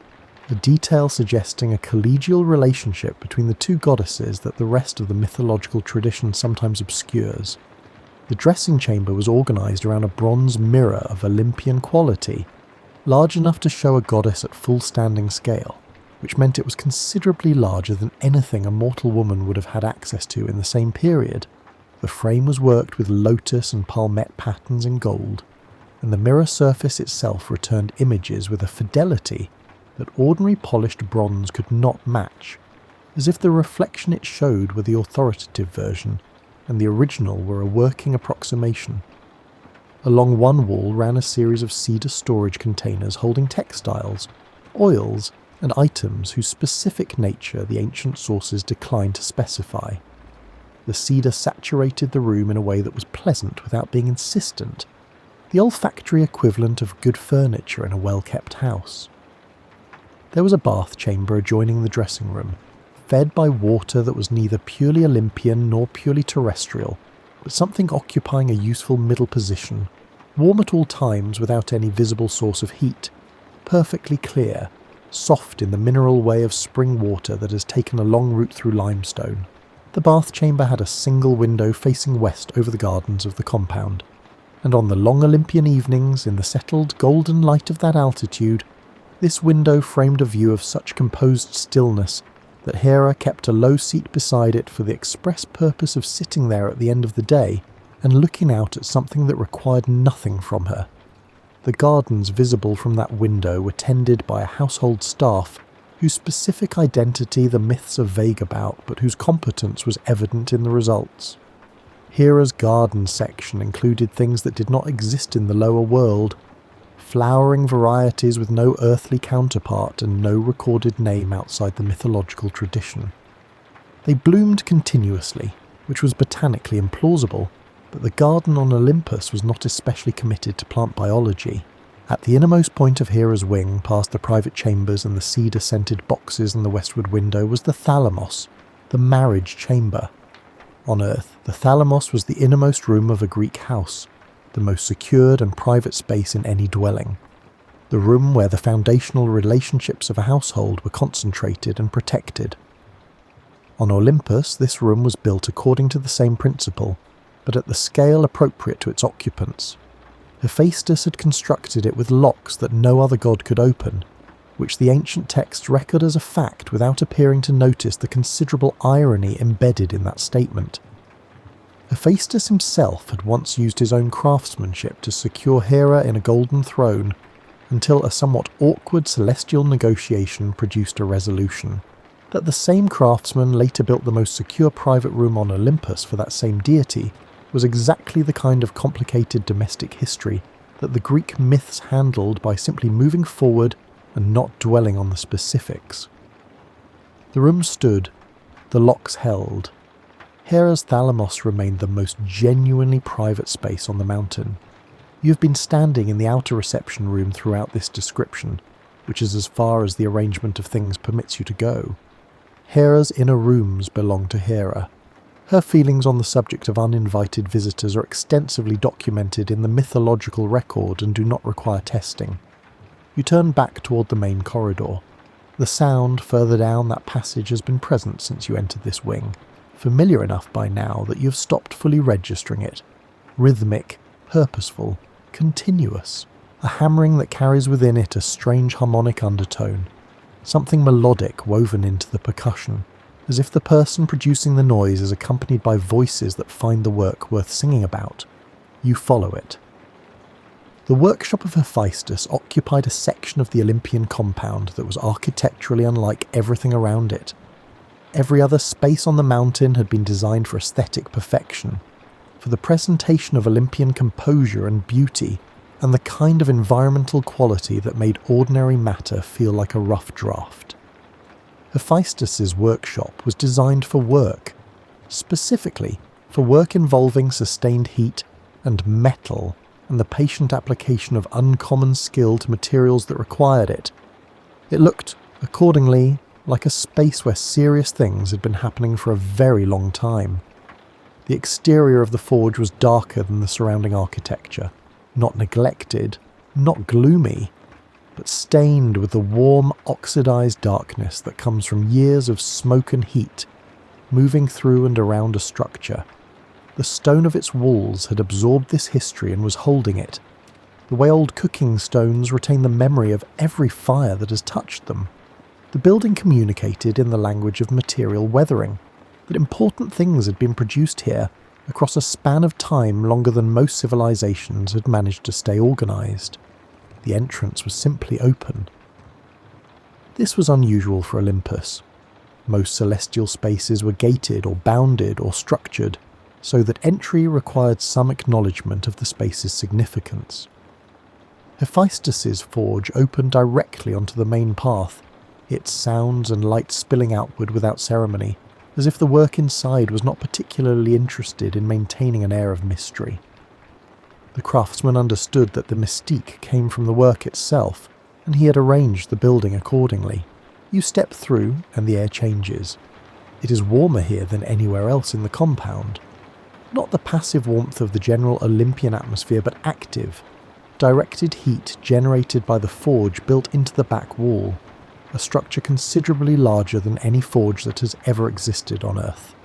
a detail suggesting a collegial relationship between the two goddesses that the rest of the mythological tradition sometimes obscures. The dressing chamber was organised around a bronze mirror of Olympian quality, large enough to show a goddess at full standing scale, which meant it was considerably larger than anything a mortal woman would have had access to in the same period. The frame was worked with lotus and palmette patterns in gold, and the mirror surface itself returned images with a fidelity that ordinary polished bronze could not match, as if the reflection it showed were the authoritative version, and the original were a working approximation. Along one wall ran a series of cedar storage containers holding textiles, oils, and items whose specific nature the ancient sources declined to specify. The cedar saturated the room in a way that was pleasant without being insistent, the olfactory equivalent of good furniture in a well-kept house. There was a bath chamber adjoining the dressing room, fed by water that was neither purely Olympian nor purely terrestrial, but something occupying a useful middle position, warm at all times without any visible source of heat, perfectly clear, soft in the mineral way of spring water that has taken a long route through limestone. The bath chamber had a single window facing west over the gardens of the compound, and on the long Olympian evenings, in the settled golden light of that altitude, this window framed a view of such composed stillness that Hera kept a low seat beside it for the express purpose of sitting there at the end of the day and looking out at something that required nothing from her. The gardens visible from that window were tended by a household staff whose specific identity the myths are vague about, but whose competence was evident in the results. Hera's garden section included things that did not exist in the lower world, flowering varieties with no earthly counterpart and no recorded name outside the mythological tradition. They bloomed continuously, which was botanically implausible, but the garden on Olympus was not especially committed to plant biology. At the innermost point of Hera's wing, past the private chambers and the cedar-scented boxes in the westward window, was the thalamus, the marriage chamber. On Earth, the thalamus was the innermost room of a Greek house, the most secured and private space in any dwelling. The room where the foundational relationships of a household were concentrated and protected. On Olympus, this room was built according to the same principle, but at the scale appropriate to its occupants. Hephaestus had constructed it with locks that no other god could open, which the ancient texts record as a fact without appearing to notice the considerable irony embedded in that statement. Hephaestus himself had once used his own craftsmanship to secure Hera in a golden throne, until a somewhat awkward celestial negotiation produced a resolution. That the same craftsman later built the most secure private room on Olympus for that same deity was exactly the kind of complicated domestic history that the Greek myths handled by simply moving forward and not dwelling on the specifics. The room stood, the locks held. Hera's thalamus remained the most genuinely private space on the mountain. You have been standing in the outer reception room throughout this description, which is as far as the arrangement of things permits you to go. Hera's inner rooms belong to Hera. Her feelings on the subject of uninvited visitors are extensively documented in the mythological record and do not require testing. You turn back toward the main corridor. The sound further down that passage has been present since you entered this wing, familiar enough by now that you have stopped fully registering it. Rhythmic, purposeful, continuous, a hammering that carries within it a strange harmonic undertone, something melodic woven into the percussion, as if the person producing the noise is accompanied by voices that find the work worth singing about. You follow it. The workshop of Hephaestus occupied a section of the Olympian compound that was architecturally unlike everything around it. Every other space on the mountain had been designed for aesthetic perfection, for the presentation of Olympian composure and beauty, and the kind of environmental quality that made ordinary matter feel like a rough draft. Hephaestus's workshop was designed for work, specifically for work involving sustained heat and metal, and the patient application of uncommon skill to materials that required it. It looked, accordingly, like a space where serious things had been happening for a very long time. The exterior of the forge was darker than the surrounding architecture, not neglected, not gloomy, but stained with the warm, oxidized darkness that comes from years of smoke and heat, moving through and around a structure. The stone of its walls had absorbed this history and was holding it, the way old cooking stones retain the memory of every fire that has touched them. The building communicated in the language of material weathering, that important things had been produced here, across a span of time longer than most civilizations had managed to stay organised. The entrance was simply open. This was unusual for Olympus. Most celestial spaces were gated or bounded or structured, so that entry required some acknowledgement of the space's significance. Hephaestus's forge opened directly onto the main path, its sounds and light spilling outward without ceremony, as if the work inside was not particularly interested in maintaining an air of mystery. The craftsman understood that the mystique came from the work itself, and he had arranged the building accordingly. You step through, and the air changes. It is warmer here than anywhere else in the compound. Not the passive warmth of the general Olympian atmosphere, but active, directed heat generated by the forge built into the back wall, a structure considerably larger than any forge that has ever existed on Earth.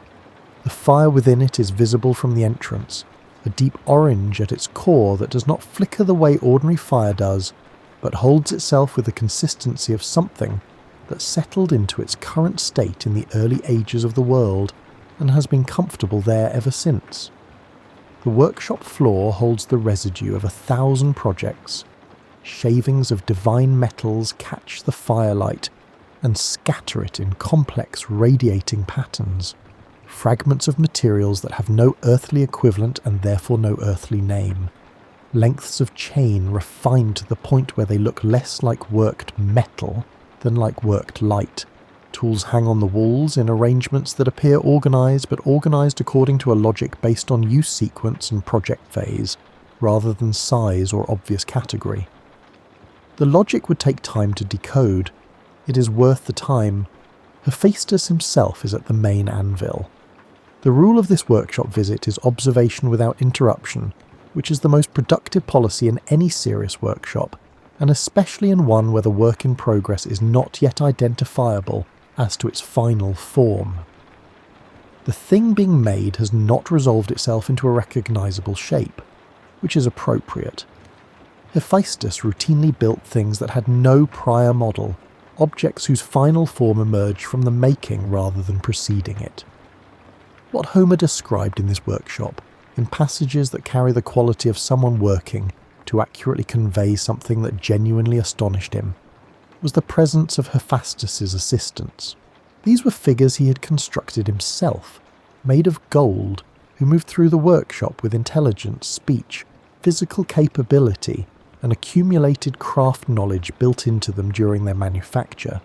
The fire within it is visible from the entrance, a deep orange at its core that does not flicker the way ordinary fire does, but holds itself with the consistency of something that settled into its current state in the early ages of the world and has been comfortable there ever since. The workshop floor holds the residue of 1,000 projects. Shavings of divine metals catch the firelight and scatter it in complex radiating patterns, fragments of materials that have no earthly equivalent and therefore no earthly name. Lengths of chain refined to the point where they look less like worked metal than like worked light. Tools hang on the walls in arrangements that appear organised, but organised according to a logic based on use sequence and project phase, rather than size or obvious category. The logic would take time to decode. It is worth the time. Hephaestus himself is at the main anvil. The rule of this workshop visit is observation without interruption, which is the most productive policy in any serious workshop, and especially in one where the work in progress is not yet identifiable as to its final form. The thing being made has not resolved itself into a recognisable shape, which is appropriate. Hephaestus routinely built things that had no prior model, objects whose final form emerged from the making rather than preceding it. What Homer described in this workshop, in passages that carry the quality of someone working to accurately convey something that genuinely astonished him, was the presence of Hephaestus's assistants. These were figures he had constructed himself, made of gold, who moved through the workshop with intelligence, speech, physical capability, and accumulated craft knowledge built into them during their manufacture.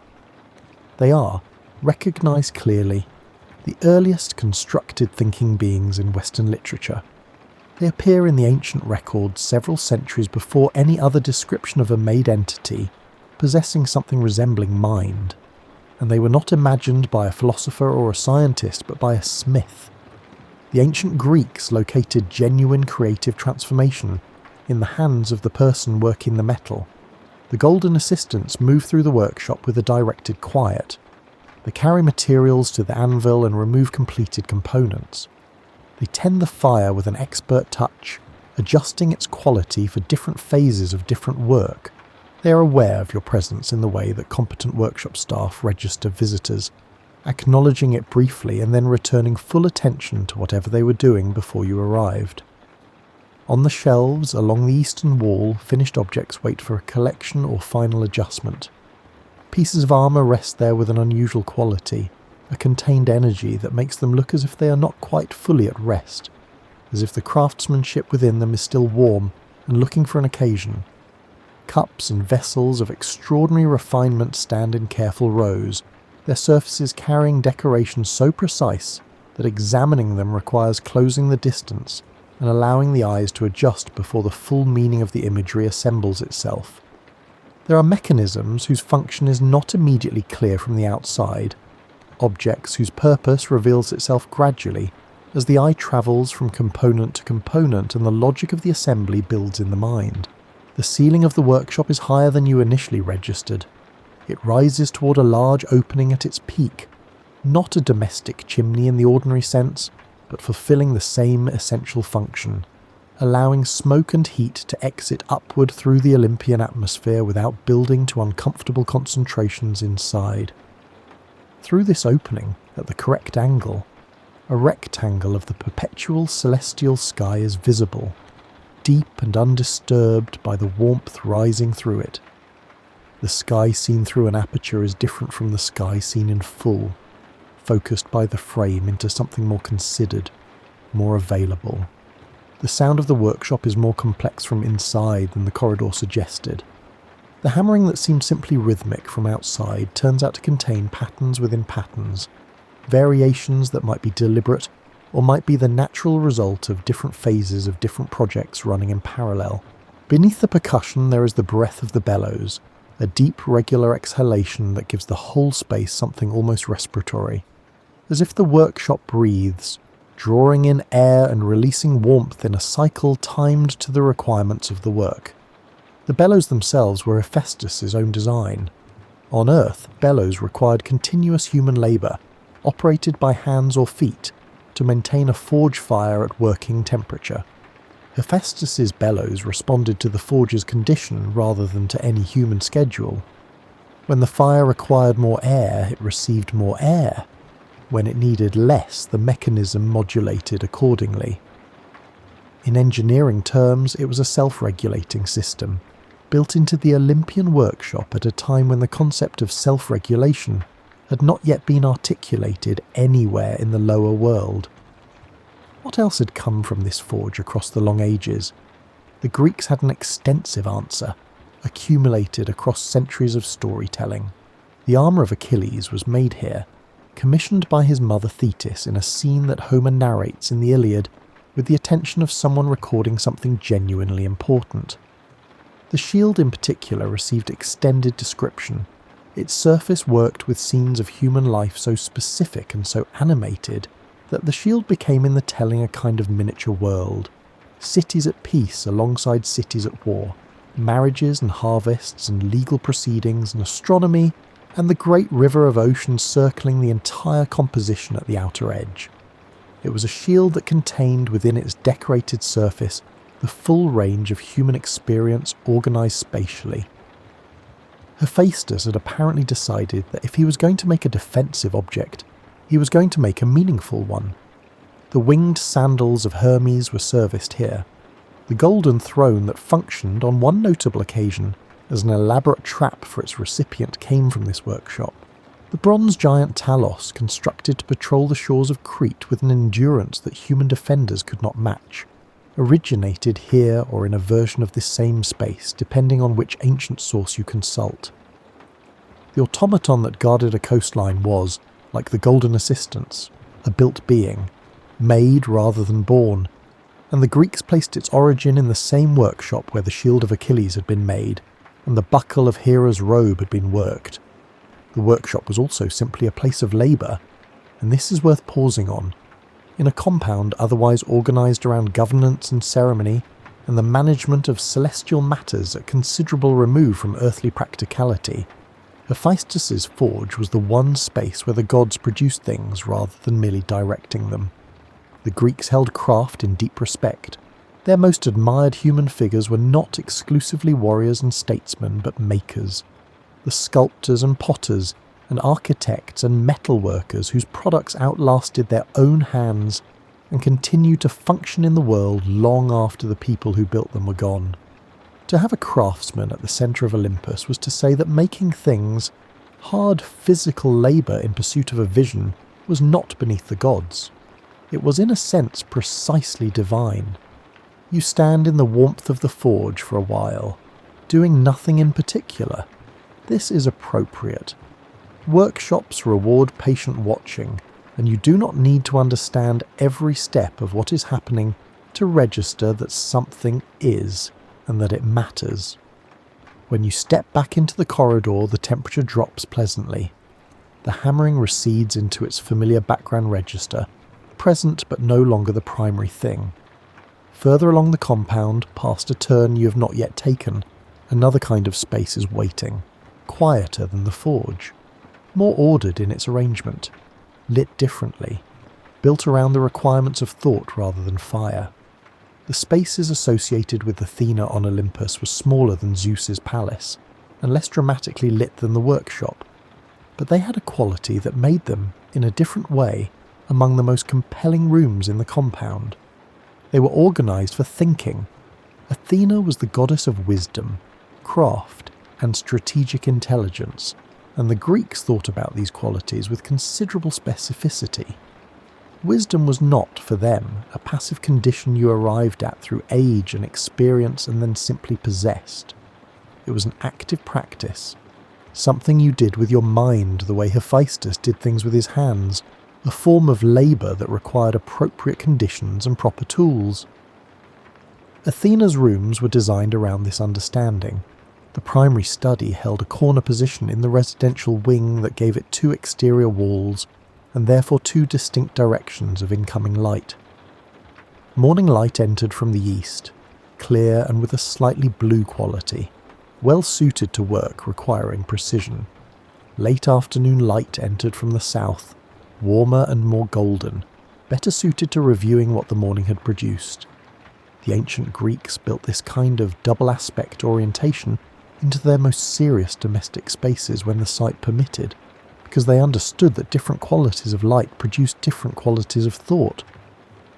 They are, recognised clearly, the earliest constructed thinking beings in Western literature. They appear in the ancient records several centuries before any other description of a made entity possessing something resembling mind, and they were not imagined by a philosopher or a scientist, but by a smith. The ancient Greeks located genuine creative transformation in the hands of the person working the metal. The golden assistants move through the workshop with a directed quiet. They carry materials to the anvil and remove completed components. They tend the fire with an expert touch, adjusting its quality for different phases of different work. They are aware of your presence in the way that competent workshop staff register visitors, acknowledging it briefly and then returning full attention to whatever they were doing before you arrived. On the shelves along the eastern wall, finished objects wait for a collection or final adjustment. Pieces of armour rest there with an unusual quality, a contained energy that makes them look as if they are not quite fully at rest, as if the craftsmanship within them is still warm and looking for an occasion. Cups and vessels of extraordinary refinement stand in careful rows, their surfaces carrying decoration so precise that examining them requires closing the distance and allowing the eyes to adjust before the full meaning of the imagery assembles itself. There are mechanisms whose function is not immediately clear from the outside, objects whose purpose reveals itself gradually as the eye travels from component to component and the logic of the assembly builds in the mind. The ceiling of the workshop is higher than you initially registered. It rises toward a large opening at its peak, not a domestic chimney in the ordinary sense, but fulfilling the same essential function, allowing smoke and heat to exit upward through the Olympian atmosphere without building to uncomfortable concentrations inside. Through this opening, at the correct angle, a rectangle of the perpetual celestial sky is visible, deep and undisturbed by the warmth rising through it. The sky seen through an aperture is different from the sky seen in full, focused by the frame into something more considered, more available. The sound of the workshop is more complex from inside than the corridor suggested. The hammering that seemed simply rhythmic from outside turns out to contain patterns within patterns, variations that might be deliberate or might be the natural result of different phases of different projects running in parallel. Beneath the percussion there is the breath of the bellows, a deep regular exhalation that gives the whole space something almost respiratory, as if the workshop breathes, drawing in air and releasing warmth in a cycle timed to the requirements of the work. The bellows themselves were Hephaestus' own design. On Earth, bellows required continuous human labour, operated by hands or feet, to maintain a forge fire at working temperature. Hephaestus' bellows responded to the forge's condition rather than to any human schedule. When the fire required more air, it received more air. When it needed less, the mechanism modulated accordingly. In engineering terms, it was a self-regulating system, built into the Olympian workshop at a time when the concept of self-regulation had not yet been articulated anywhere in the lower world. What else had come from this forge across the long ages? The Greeks had an extensive answer, accumulated across centuries of storytelling. The armour of Achilles was made here, commissioned by his mother Thetis in a scene that Homer narrates in the Iliad with the attention of someone recording something genuinely important. The shield in particular received extended description. Its surface worked with scenes of human life so specific and so animated that the shield became in the telling a kind of miniature world. Cities at peace alongside cities at war, marriages and harvests and legal proceedings and astronomy, and the great river of ocean circling the entire composition at the outer edge. It was a shield that contained within its decorated surface the full range of human experience organised spatially. Hephaestus had apparently decided that if he was going to make a defensive object, he was going to make a meaningful one. The winged sandals of Hermes were serviced here. The golden throne that functioned on one notable occasion as an elaborate trap for its recipient came from this workshop. The bronze giant Talos, constructed to patrol the shores of Crete with an endurance that human defenders could not match, originated here or in a version of this same space, depending on which ancient source you consult. The automaton that guarded a coastline was, like the golden assistants, a built being, made rather than born, and the Greeks placed its origin in the same workshop where the shield of Achilles had been made, and the buckle of Hera's robe had been worked. The workshop was also simply a place of labour, and this is worth pausing on. In a compound otherwise organised around governance and ceremony, and the management of celestial matters at considerable remove from earthly practicality, Hephaestus' forge was the one space where the gods produced things rather than merely directing them. The Greeks held craft in deep respect. Their most admired human figures were not exclusively warriors and statesmen, but makers. The sculptors and potters, and architects and metal workers whose products outlasted their own hands and continued to function in the world long after the people who built them were gone. To have a craftsman at the centre of Olympus was to say that making things, hard physical labour in pursuit of a vision, was not beneath the gods. It was in a sense precisely divine. You stand in the warmth of the forge for a while, doing nothing in particular. This is appropriate. Workshops reward patient watching, and you do not need to understand every step of what is happening to register that something is, and that it matters. When you step back into the corridor, the temperature drops pleasantly. The hammering recedes into its familiar background register, present but no longer the primary thing. Further along the compound, past a turn you have not yet taken, another kind of space is waiting, quieter than the forge, more ordered in its arrangement, lit differently, built around the requirements of thought rather than fire. The spaces associated with Athena on Olympus were smaller than Zeus's palace, and less dramatically lit than the workshop, but they had a quality that made them, in a different way, among the most compelling rooms in the compound. They were organised for thinking. Athena was the goddess of wisdom, craft, and strategic intelligence, and the Greeks thought about these qualities with considerable specificity. Wisdom was not, for them, a passive condition you arrived at through age and experience and then simply possessed. It was an active practice, something you did with your mind the way Hephaestus did things with his hands, a form of labour that required appropriate conditions and proper tools. Athena's rooms were designed around this understanding. The primary study held a corner position in the residential wing that gave it 2 exterior walls and therefore 2 distinct directions of incoming light. Morning light entered from the east, clear and with a slightly blue quality, well suited to work requiring precision. Late afternoon light entered from the south, warmer and more golden, better suited to reviewing what the morning had produced. The ancient Greeks built this kind of double aspect orientation into their most serious domestic spaces when the sight permitted, because they understood that different qualities of light produced different qualities of thought.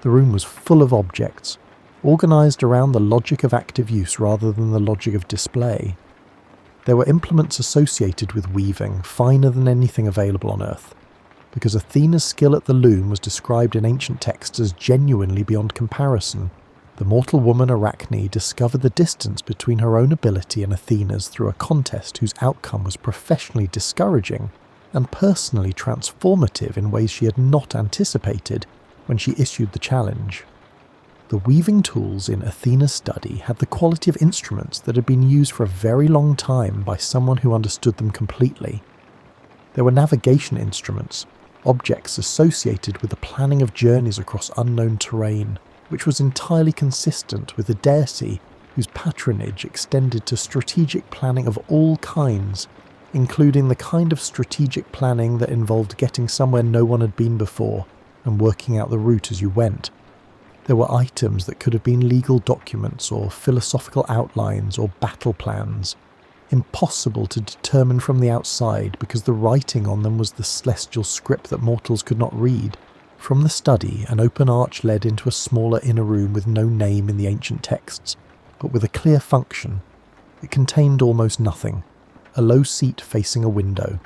The room was full of objects, organised around the logic of active use rather than the logic of display. There were implements associated with weaving, finer than anything available on Earth, because Athena's skill at the loom was described in ancient texts as genuinely beyond comparison. The mortal woman Arachne discovered the distance between her own ability and Athena's through a contest whose outcome was professionally discouraging and personally transformative in ways she had not anticipated when she issued the challenge. The weaving tools in Athena's study had the quality of instruments that had been used for a very long time by someone who understood them completely. There were navigation instruments, objects associated with the planning of journeys across unknown terrain, which was entirely consistent with the deity whose patronage extended to strategic planning of all kinds, including the kind of strategic planning that involved getting somewhere no one had been before and working out the route as you went. There were items that could have been legal documents or philosophical outlines or battle plans, impossible to determine from the outside because the writing on them was the celestial script that mortals could not read. From the study, an open arch led into a smaller inner room with no name in the ancient texts, but with a clear function. It contained almost nothing, a low seat facing a window.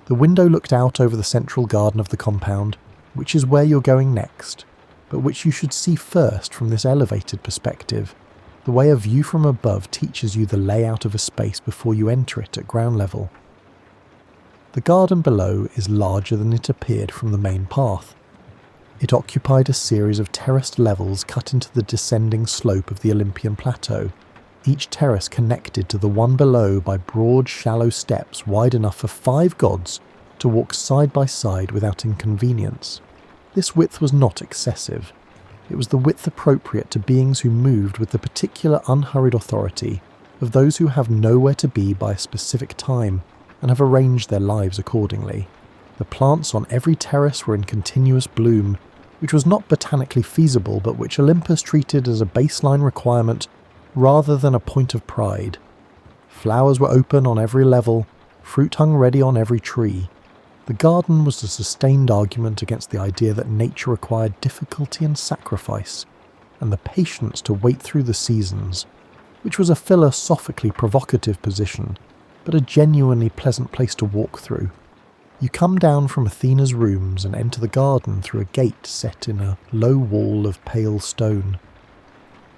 The window looked out over the central garden of the compound, which is where you're going next, but which you should see first from this elevated perspective, the way a view from above teaches you the layout of a space before you enter it at ground level. The garden below is larger than it appeared from the main path. It occupied a series of terraced levels cut into the descending slope of the Olympian plateau, each terrace connected to the one below by broad, shallow steps wide enough for 5 gods to walk side by side without inconvenience. This width was not excessive. It was the width appropriate to beings who moved with the particular unhurried authority of those who have nowhere to be by a specific time and have arranged their lives accordingly. The plants on every terrace were in continuous bloom, which was not botanically feasible but which Olympus treated as a baseline requirement rather than a point of pride. Flowers were open on every level, fruit hung ready on every tree. The garden was a sustained argument against the idea that nature required difficulty and sacrifice, and the patience to wait through the seasons, which was a philosophically provocative position, but a genuinely pleasant place to walk through. You come down from Athena's rooms and enter the garden through a gate set in a low wall of pale stone.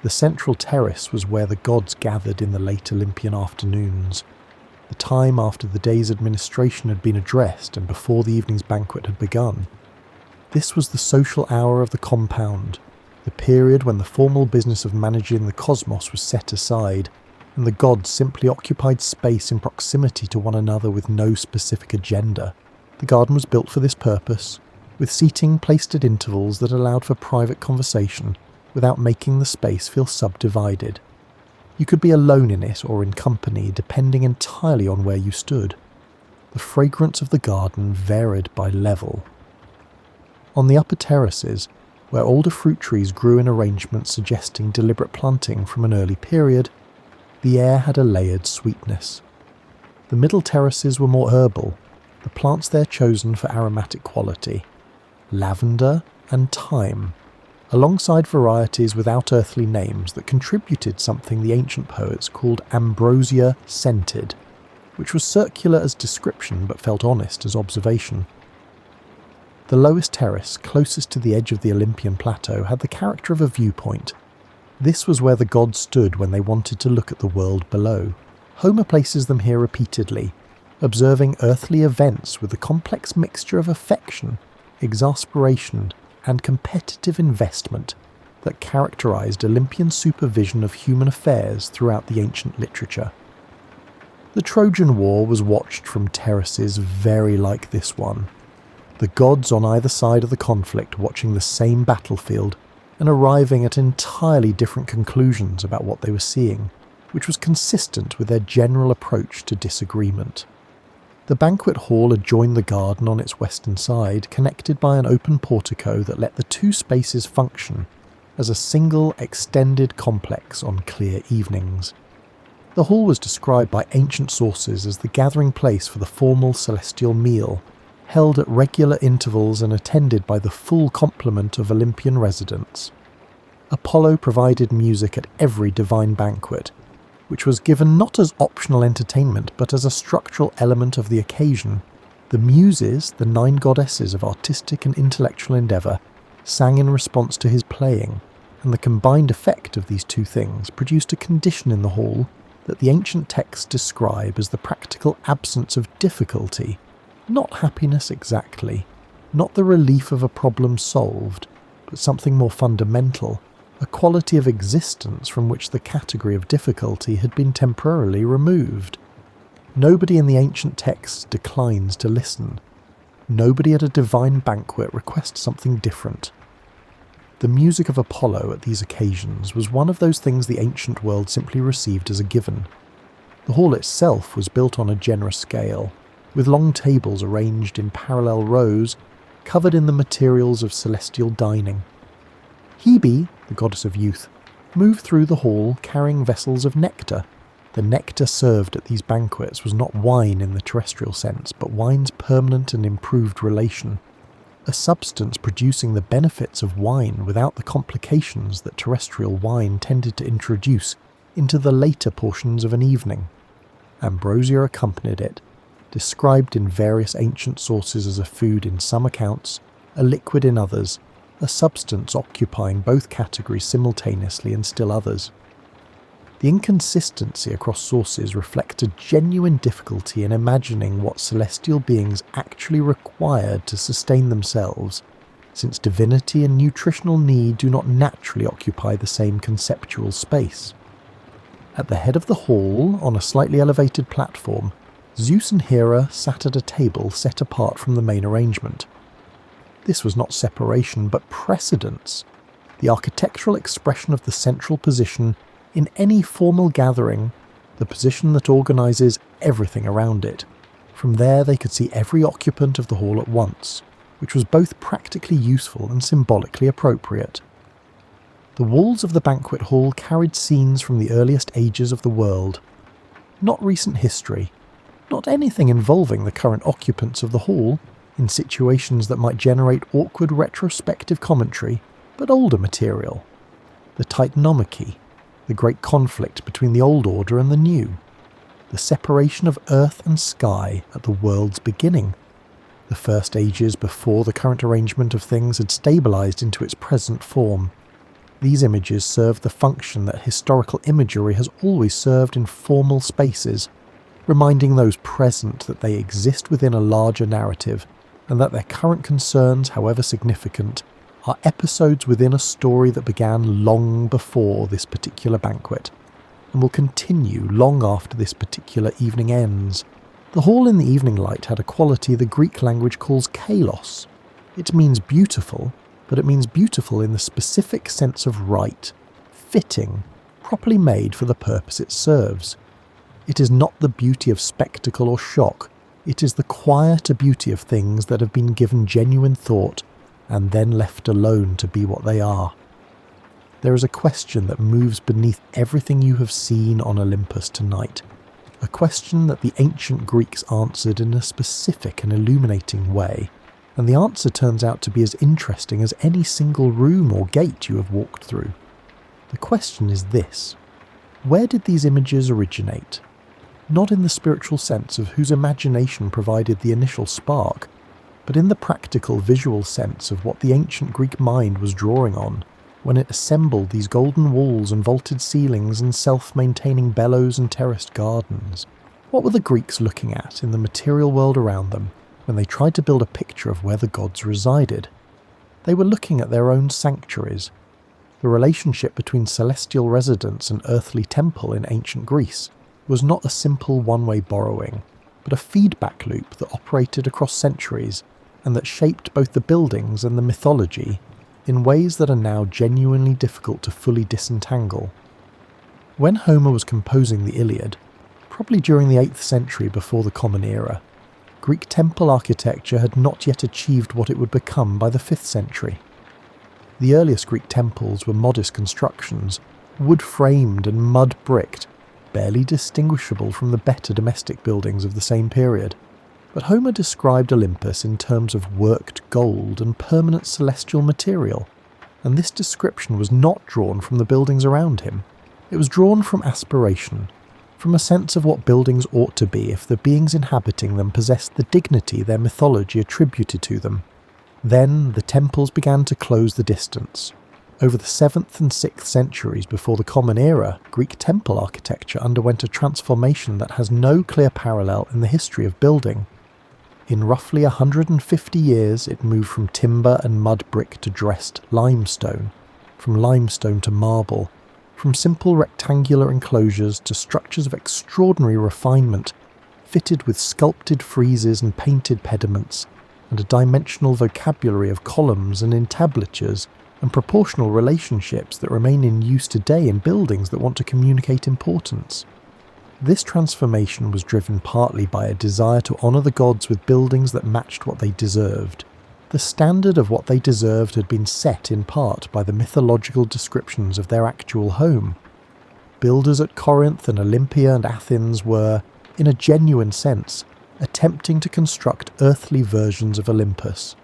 The central terrace was where the gods gathered in the late Olympian afternoons, the time after the day's administration had been addressed and before the evening's banquet had begun. This was the social hour of the compound, the period when the formal business of managing the cosmos was set aside, and the gods simply occupied space in proximity to one another with no specific agenda. The garden was built for this purpose, with seating placed at intervals that allowed for private conversation without making the space feel subdivided. You could be alone in it or in company, depending entirely on where you stood. The fragrance of the garden varied by level. On the upper terraces, where older fruit trees grew in arrangements suggesting deliberate planting from an early period, the air had a layered sweetness. The middle terraces were more herbal, the plants there chosen for aromatic quality. lavender, and thyme, alongside varieties without earthly names that contributed something the ancient poets called ambrosia scented, which was circular as description but felt honest as observation. The lowest terrace, closest to the edge of the Olympian plateau, had the character of a viewpoint. This was where the gods stood when they wanted to look at the world below. Homer places them here repeatedly, observing earthly events with the complex mixture of affection, exasperation, and competitive investment that characterized Olympian supervision of human affairs throughout the ancient literature. The Trojan War was watched from terraces very like this one, the gods on either side of the conflict watching the same battlefield and arriving at entirely different conclusions about what they were seeing, which was consistent with their general approach to disagreement. The banquet hall adjoined the garden on its western side, connected by an open portico that let the two spaces function as a single extended complex on clear evenings. The hall was described by ancient sources as the gathering place for the formal celestial meal, held at regular intervals and attended by the full complement of Olympian residents. Apollo provided music at every divine banquet, which was given not as optional entertainment but as a structural element of the occasion. The Muses, the 9 goddesses of artistic and intellectual endeavour, sang in response to his playing, and the combined effect of these two things produced a condition in the hall that the ancient texts describe as the practical absence of difficulty, not happiness exactly, not the relief of a problem solved, but something more fundamental, a quality of existence from which the category of difficulty had been temporarily removed. Nobody in the ancient texts declines to listen. Nobody at a divine banquet requests something different. The music of Apollo at these occasions was one of those things the ancient world simply received as a given. The hall itself was built on a generous scale, with long tables arranged in parallel rows, covered in the materials of celestial dining. Hebe, the goddess of youth, moved through the hall carrying vessels of nectar. The nectar served at these banquets was not wine in the terrestrial sense, but wine's permanent and improved relation, a substance producing the benefits of wine without the complications that terrestrial wine tended to introduce into the later portions of an evening. Ambrosia accompanied it, described in various ancient sources as a food in some accounts, a liquid in others, a substance occupying both categories simultaneously in still others. The inconsistency across sources reflects a genuine difficulty in imagining what celestial beings actually required to sustain themselves, since divinity and nutritional need do not naturally occupy the same conceptual space. At the head of the hall, on a slightly elevated platform, Zeus and Hera sat at a table set apart from the main arrangement. This was not separation, but precedence, the architectural expression of the central position in any formal gathering, the position that organises everything around it. From there they could see every occupant of the hall at once, which was both practically useful and symbolically appropriate. The walls of the banquet hall carried scenes from the earliest ages of the world. Not recent history, not anything involving the current occupants of the hall, in situations that might generate awkward retrospective commentary, but older material. The Titanomachy, the great conflict between the old order and the new. The separation of earth and sky at the world's beginning. The first ages before the current arrangement of things had stabilized into its present form. These images serve the function that historical imagery has always served in formal spaces, reminding those present that they exist within a larger narrative, and that their current concerns, however significant, are episodes within a story that began long before this particular banquet, and will continue long after this particular evening ends. The hall in the evening light had a quality the Greek language calls kalos. It means beautiful, but it means beautiful in the specific sense of right, fitting, properly made for the purpose it serves. It is not the beauty of spectacle or shock, it is the quieter beauty of things that have been given genuine thought and then left alone to be what they are. There is a question that moves beneath everything you have seen on Olympus tonight, a question that the ancient Greeks answered in a specific and illuminating way, and the answer turns out to be as interesting as any single room or gate you have walked through. The question is this: where did these images originate? Not in the spiritual sense of whose imagination provided the initial spark, but in the practical visual sense of what the ancient Greek mind was drawing on when it assembled these golden walls and vaulted ceilings and self-maintaining bellows and terraced gardens. What were the Greeks looking at in the material world around them when they tried to build a picture of where the gods resided? They were looking at their own sanctuaries. The relationship between celestial residence and earthly temple in ancient Greece was not a simple one-way borrowing, but a feedback loop that operated across centuries and that shaped both the buildings and the mythology in ways that are now genuinely difficult to fully disentangle. When Homer was composing the Iliad, probably during the 8th century before the Common Era, Greek temple architecture had not yet achieved what it would become by the 5th century. The earliest Greek temples were modest constructions, wood-framed and mud-bricked, barely distinguishable from the better domestic buildings of the same period. But Homer described Olympus in terms of worked gold and permanent celestial material, and this description was not drawn from the buildings around him. It was drawn from aspiration, from a sense of what buildings ought to be if the beings inhabiting them possessed the dignity their mythology attributed to them. Then the temples began to close the distance. Over the 7th and 6th centuries before the Common Era, Greek temple architecture underwent a transformation that has no clear parallel in the history of building. In roughly 150 years, it moved from timber and mud brick to dressed limestone, from limestone to marble, from simple rectangular enclosures to structures of extraordinary refinement, fitted with sculpted friezes and painted pediments, and a dimensional vocabulary of columns and entablatures and proportional relationships that remain in use today in buildings that want to communicate importance. This transformation was driven partly by a desire to honour the gods with buildings that matched what they deserved. The standard of what they deserved had been set in part by the mythological descriptions of their actual home. Builders at Corinth and Olympia and Athens were, in a genuine sense, attempting to construct earthly versions of Olympus.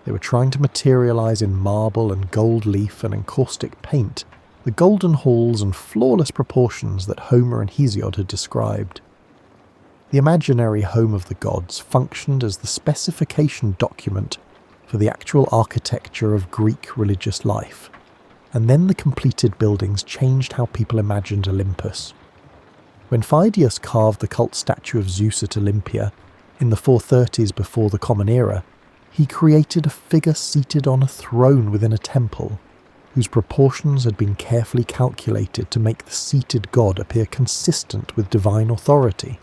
They were trying to materialise in marble and gold leaf and encaustic paint the golden halls and flawless proportions that Homer and Hesiod had described. The imaginary home of the gods functioned as the specification document for the actual architecture of Greek religious life, and then the completed buildings changed how people imagined Olympus. When Phidias carved the cult statue of Zeus at Olympia in the 430s before the Common Era, he created a figure seated on a throne within a temple, whose proportions had been carefully calculated to make the seated god appear consistent with divine authority.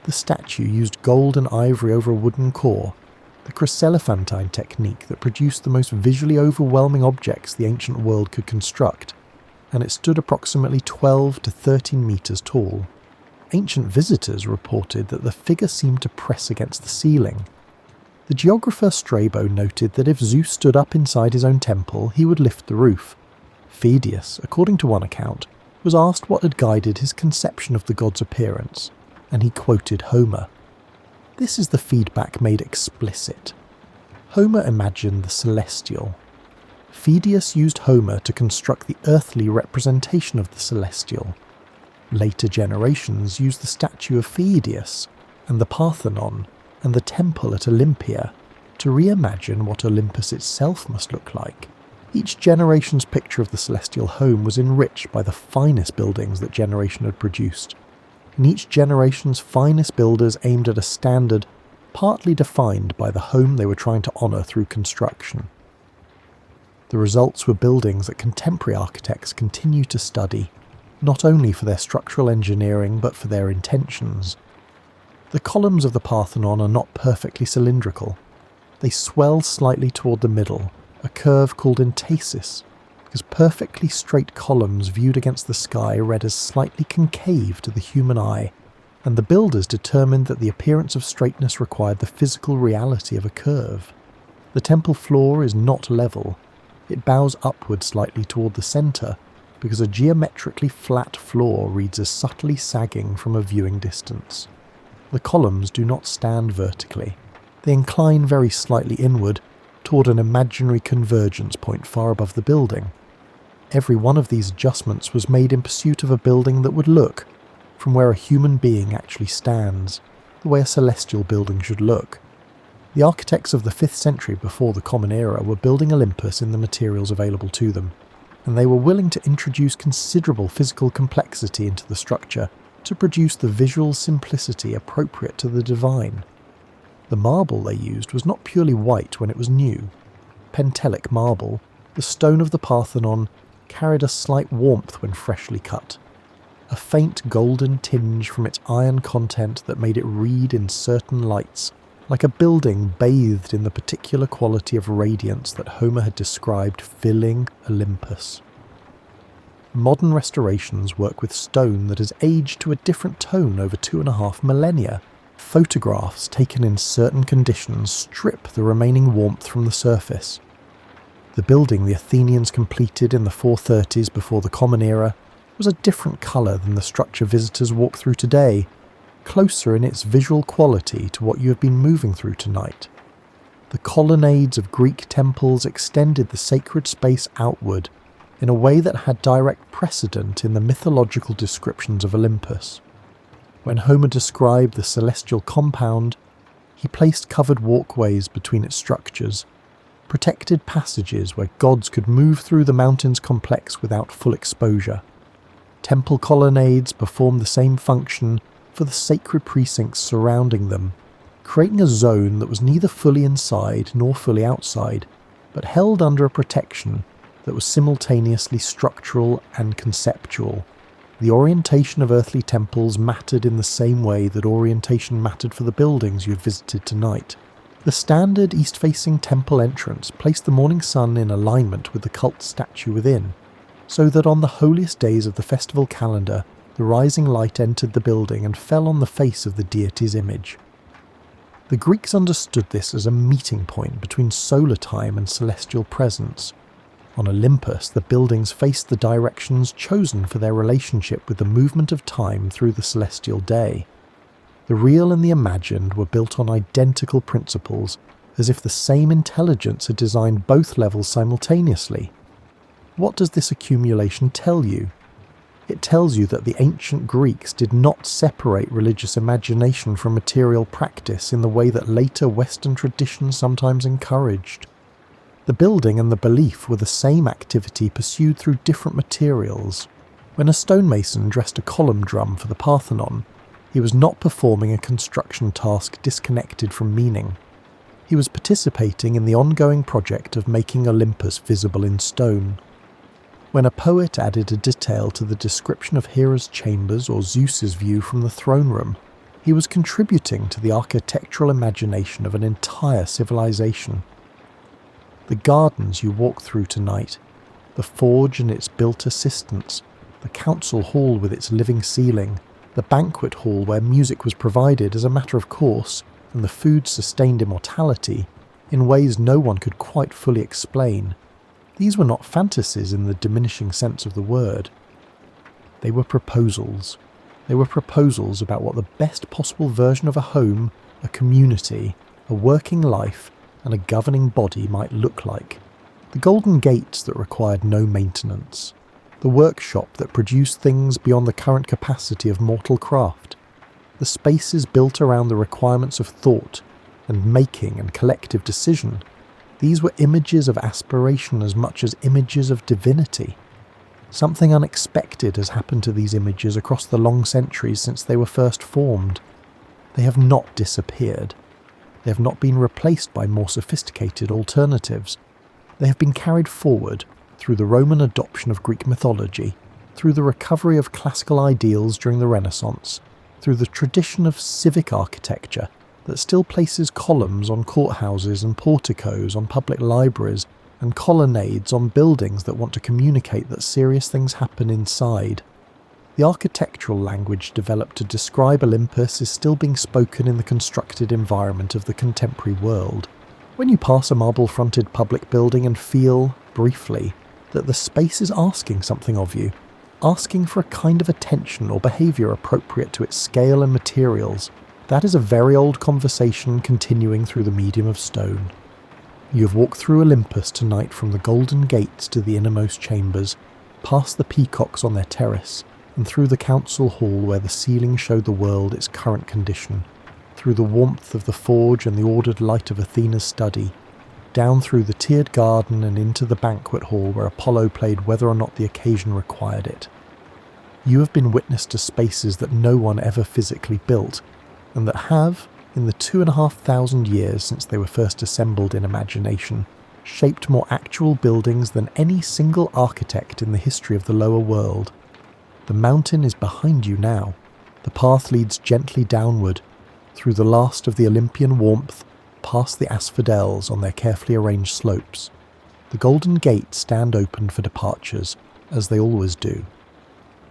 The statue used gold and ivory over a wooden core, the chryselephantine technique that produced the most visually overwhelming objects the ancient world could construct, and it stood approximately 12 to 13 metres tall. Ancient visitors reported that the figure seemed to press against the ceiling. The geographer Strabo noted that if Zeus stood up inside his own temple, he would lift the roof. Phidias, according to one account, was asked what had guided his conception of the god's appearance, and he quoted Homer. This is the feedback made explicit. Homer imagined the celestial. Phidias used Homer to construct the earthly representation of the celestial. Later generations used the statue of Phidias and the Parthenon and the temple at Olympia to reimagine what Olympus itself must look like. Each generation's picture of the celestial home was enriched by the finest buildings that generation had produced, and each generation's finest builders aimed at a standard partly defined by the home they were trying to honour through construction. The results were buildings that contemporary architects continue to study, not only for their structural engineering but for their intentions. The columns of the Parthenon are not perfectly cylindrical. They swell slightly toward the middle, a curve called entasis, because perfectly straight columns viewed against the sky read as slightly concave to the human eye, and the builders determined that the appearance of straightness required the physical reality of a curve. The temple floor is not level. It bows upward slightly toward the centre, because a geometrically flat floor reads as subtly sagging from a viewing distance. The columns do not stand vertically. They incline very slightly inward toward an imaginary convergence point far above the building. Every one of these adjustments was made in pursuit of a building that would look, from where a human being actually stands, the way a celestial building should look. The architects of the 5th century before the Common Era were building Olympus in the materials available to them, and they were willing to introduce considerable physical complexity into the structure to produce the visual simplicity appropriate to the divine. The marble they used was not purely white when it was new. Pentelic marble, the stone of the Parthenon, carried a slight warmth when freshly cut, a faint golden tinge from its iron content that made it read in certain lights, like a building bathed in the particular quality of radiance that Homer had described filling Olympus. Modern restorations work with stone that has aged to a different tone over 2.5 millennia. Photographs taken in certain conditions strip the remaining warmth from the surface. The building the Athenians completed in the 430s before the Common Era was a different colour than the structure visitors walk through today, closer in its visual quality to what you have been moving through tonight. The colonnades of Greek temples extended the sacred space outward in a way that had direct precedent in the mythological descriptions of Olympus. When Homer described the celestial compound, he placed covered walkways between its structures, protected passages where gods could move through the mountain's complex without full exposure. Temple colonnades performed the same function for the sacred precincts surrounding them, creating a zone that was neither fully inside nor fully outside, but held under a protection that was simultaneously structural and conceptual. The orientation of earthly temples mattered in the same way that orientation mattered for the buildings you had visited tonight. The standard east-facing temple entrance placed the morning sun in alignment with the cult statue within, so that on the holiest days of the festival calendar, the rising light entered the building and fell on the face of the deity's image. The Greeks understood this as a meeting point between solar time and celestial presence. On Olympus, the buildings faced the directions chosen for their relationship with the movement of time through the celestial day. The real and the imagined were built on identical principles, as if the same intelligence had designed both levels simultaneously. What does this accumulation tell you? It tells you that the ancient Greeks did not separate religious imagination from material practice in the way that later Western tradition sometimes encouraged. The building and the belief were the same activity pursued through different materials. When a stonemason dressed a column drum for the Parthenon, he was not performing a construction task disconnected from meaning. He was participating in the ongoing project of making Olympus visible in stone. When a poet added a detail to the description of Hera's chambers or Zeus's view from the throne room, he was contributing to the architectural imagination of an entire civilization. The gardens you walk through tonight, the forge and its built assistants, the council hall with its living ceiling, the banquet hall where music was provided as a matter of course, and the food sustained immortality in ways no one could quite fully explain. These were not fantasies in the diminishing sense of the word. They were proposals. They were proposals about what the best possible version of a home, a community, a working life, and a governing body might look like. The golden gates that required no maintenance. The workshop that produced things beyond the current capacity of mortal craft. The spaces built around the requirements of thought and making and collective decision. These were images of aspiration as much as images of divinity. Something unexpected has happened to these images across the long centuries since they were first formed. They have not disappeared. They have not been replaced by more sophisticated alternatives. They have been carried forward through the Roman adoption of Greek mythology, through the recovery of classical ideals during the Renaissance, through the tradition of civic architecture that still places columns on courthouses and porticos on public libraries and colonnades on buildings that want to communicate that serious things happen inside. The architectural language developed to describe Olympus is still being spoken in the constructed environment of the contemporary world. When you pass a marble-fronted public building and feel, briefly, that the space is asking something of you, asking for a kind of attention or behaviour appropriate to its scale and materials, That is a very old conversation continuing through the medium of stone. You have walked through Olympus tonight from the golden gates to the innermost chambers, past the peacocks on their terrace, and through the council hall where the ceiling showed the world its current condition, through the warmth of the forge and the ordered light of Athena's study, down through the tiered garden and into the banquet hall where Apollo played whether or not the occasion required it. You have been witness to spaces that no one ever physically built, and that have, in the 2,500 years since they were first assembled in imagination, shaped more actual buildings than any single architect in the history of the lower world. The mountain is behind you now. The path leads gently downward, through the last of the Olympian warmth, past the asphodels on their carefully arranged slopes. The golden gates stand open for departures, as they always do.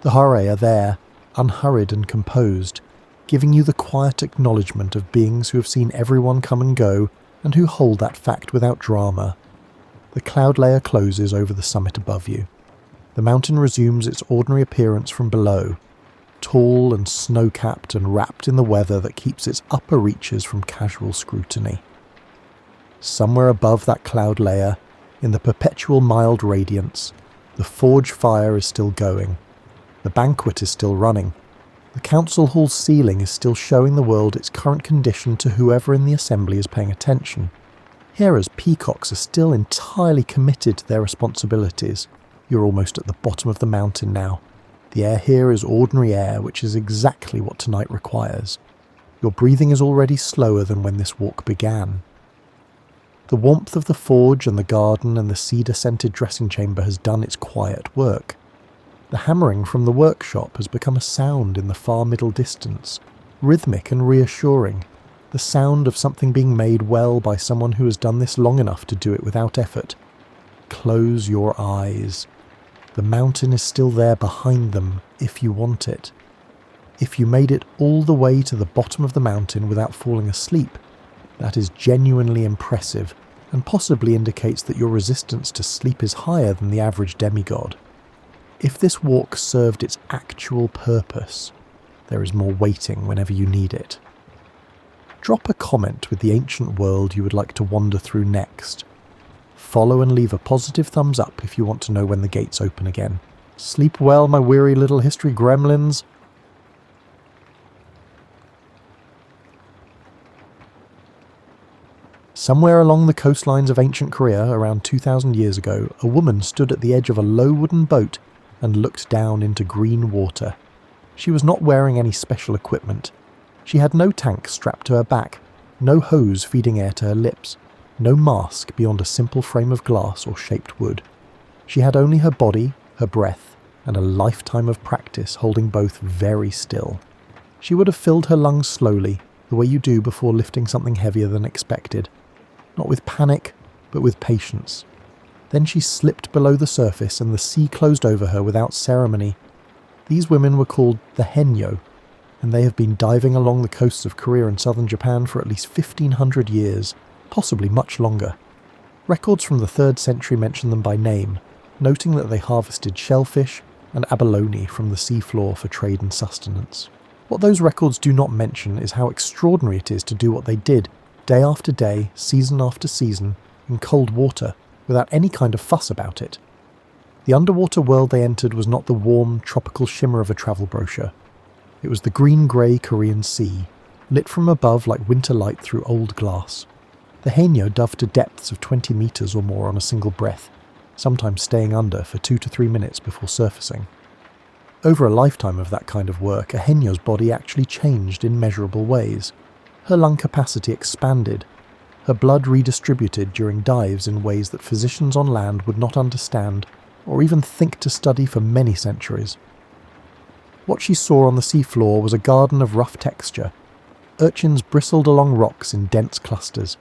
The Harae are there, unhurried and composed, giving you the quiet acknowledgement of beings who have seen everyone come and go, and who hold that fact without drama. The cloud layer closes over the summit above you. The mountain resumes its ordinary appearance from below, tall and snow-capped and wrapped in the weather that keeps its upper reaches from casual scrutiny. Somewhere above that cloud layer, in the perpetual mild radiance, the forge fire is still going. The banquet is still running. The council hall's ceiling is still showing the world its current condition to whoever in the assembly is paying attention. Hera's peacocks are still entirely committed to their responsibilities. You're almost at the bottom of the mountain now. The air here is ordinary air, which is exactly what tonight requires. Your breathing is already slower than when this walk began. The warmth of the forge and the garden and the cedar-scented dressing chamber has done its quiet work. The hammering from the workshop has become a sound in the far middle distance, rhythmic and reassuring, the sound of something being made well by someone who has done this long enough to do it without effort. Close your eyes. The mountain is still there behind them, if you want it. If you made it all the way to the bottom of the mountain without falling asleep, that is genuinely impressive, and possibly indicates that your resistance to sleep is higher than the average demigod. If this walk served its actual purpose, there is more waiting whenever you need it. Drop a comment with the ancient world you would like to wander through next. Follow and leave a positive thumbs up if you want to know when the gates open again. Sleep well, my weary little history gremlins. Somewhere along the coastlines of ancient Korea, around 2,000 years ago, a woman stood at the edge of a low wooden boat and looked down into green water. She was not wearing any special equipment. She had no tank strapped to her back, no hose feeding air to her lips, no mask beyond a simple frame of glass or shaped wood. She had only her body, her breath, and a lifetime of practice holding both very still. She would have filled her lungs slowly, the way you do before lifting something heavier than expected. Not with panic, but with patience. Then she slipped below the surface and the sea closed over her without ceremony. These women were called the Haenyeo, and they have been diving along the coasts of Korea and southern Japan for at least 1,500 years, possibly much longer. Records from the 3rd century mention them by name, noting that they harvested shellfish and abalone from the seafloor for trade and sustenance. What those records do not mention is how extraordinary it is to do what they did, day after day, season after season, in cold water, without any kind of fuss about it. The underwater world they entered was not the warm, tropical shimmer of a travel brochure. It was the green-grey Korean sea, lit from above like winter light through old glass. The Haenyeo dove to depths of 20 meters or more on a single breath, sometimes staying under for 2 to 3 minutes before surfacing. Over a lifetime of that kind of work, a Haenyeo's body actually changed in measurable ways. Her lung capacity expanded, her blood redistributed during dives in ways that physicians on land would not understand or even think to study for many centuries. What she saw on the seafloor was a garden of rough texture. Urchins bristled along rocks in dense clusters.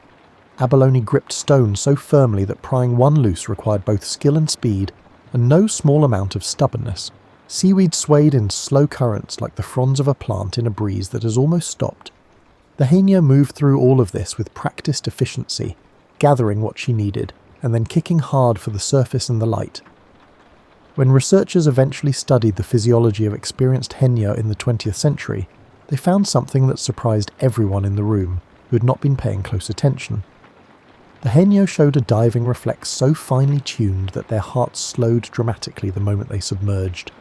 Abalone gripped stone so firmly that prying one loose required both skill and speed, and no small amount of stubbornness. Seaweed swayed in slow currents like the fronds of a plant in a breeze that has almost stopped. The Haenyeo moved through all of this with practiced efficiency, gathering what she needed, and then kicking hard for the surface and the light. When researchers eventually studied the physiology of experienced Haenyeo in the 20th century, they found something that surprised everyone in the room who had not been paying close attention. The Henyo showed a diving reflex so finely tuned that their hearts slowed dramatically the moment they submerged,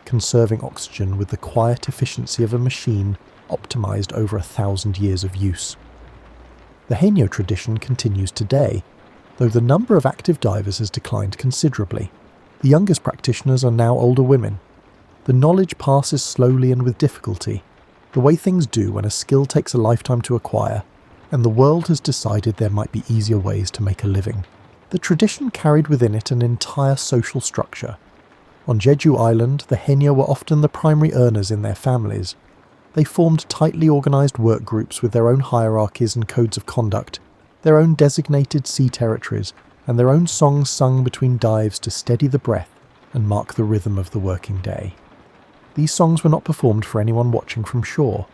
conserving oxygen with the quiet efficiency of a machine optimized over 1,000 years of use. The Henyo tradition continues today, though the number of active divers has declined considerably. The youngest practitioners are now older women. The knowledge passes slowly and with difficulty, the way things do when a skill takes a lifetime to acquire, and the world has decided there might be easier ways to make a living. The tradition carried within it an entire social structure. On Jeju Island, the Henyo were often the primary earners in their families. They formed tightly organised work groups with their own hierarchies and codes of conduct, their own designated sea territories, and their own songs sung between dives to steady the breath and mark the rhythm of the working day. These songs were not performed for anyone watching from shore.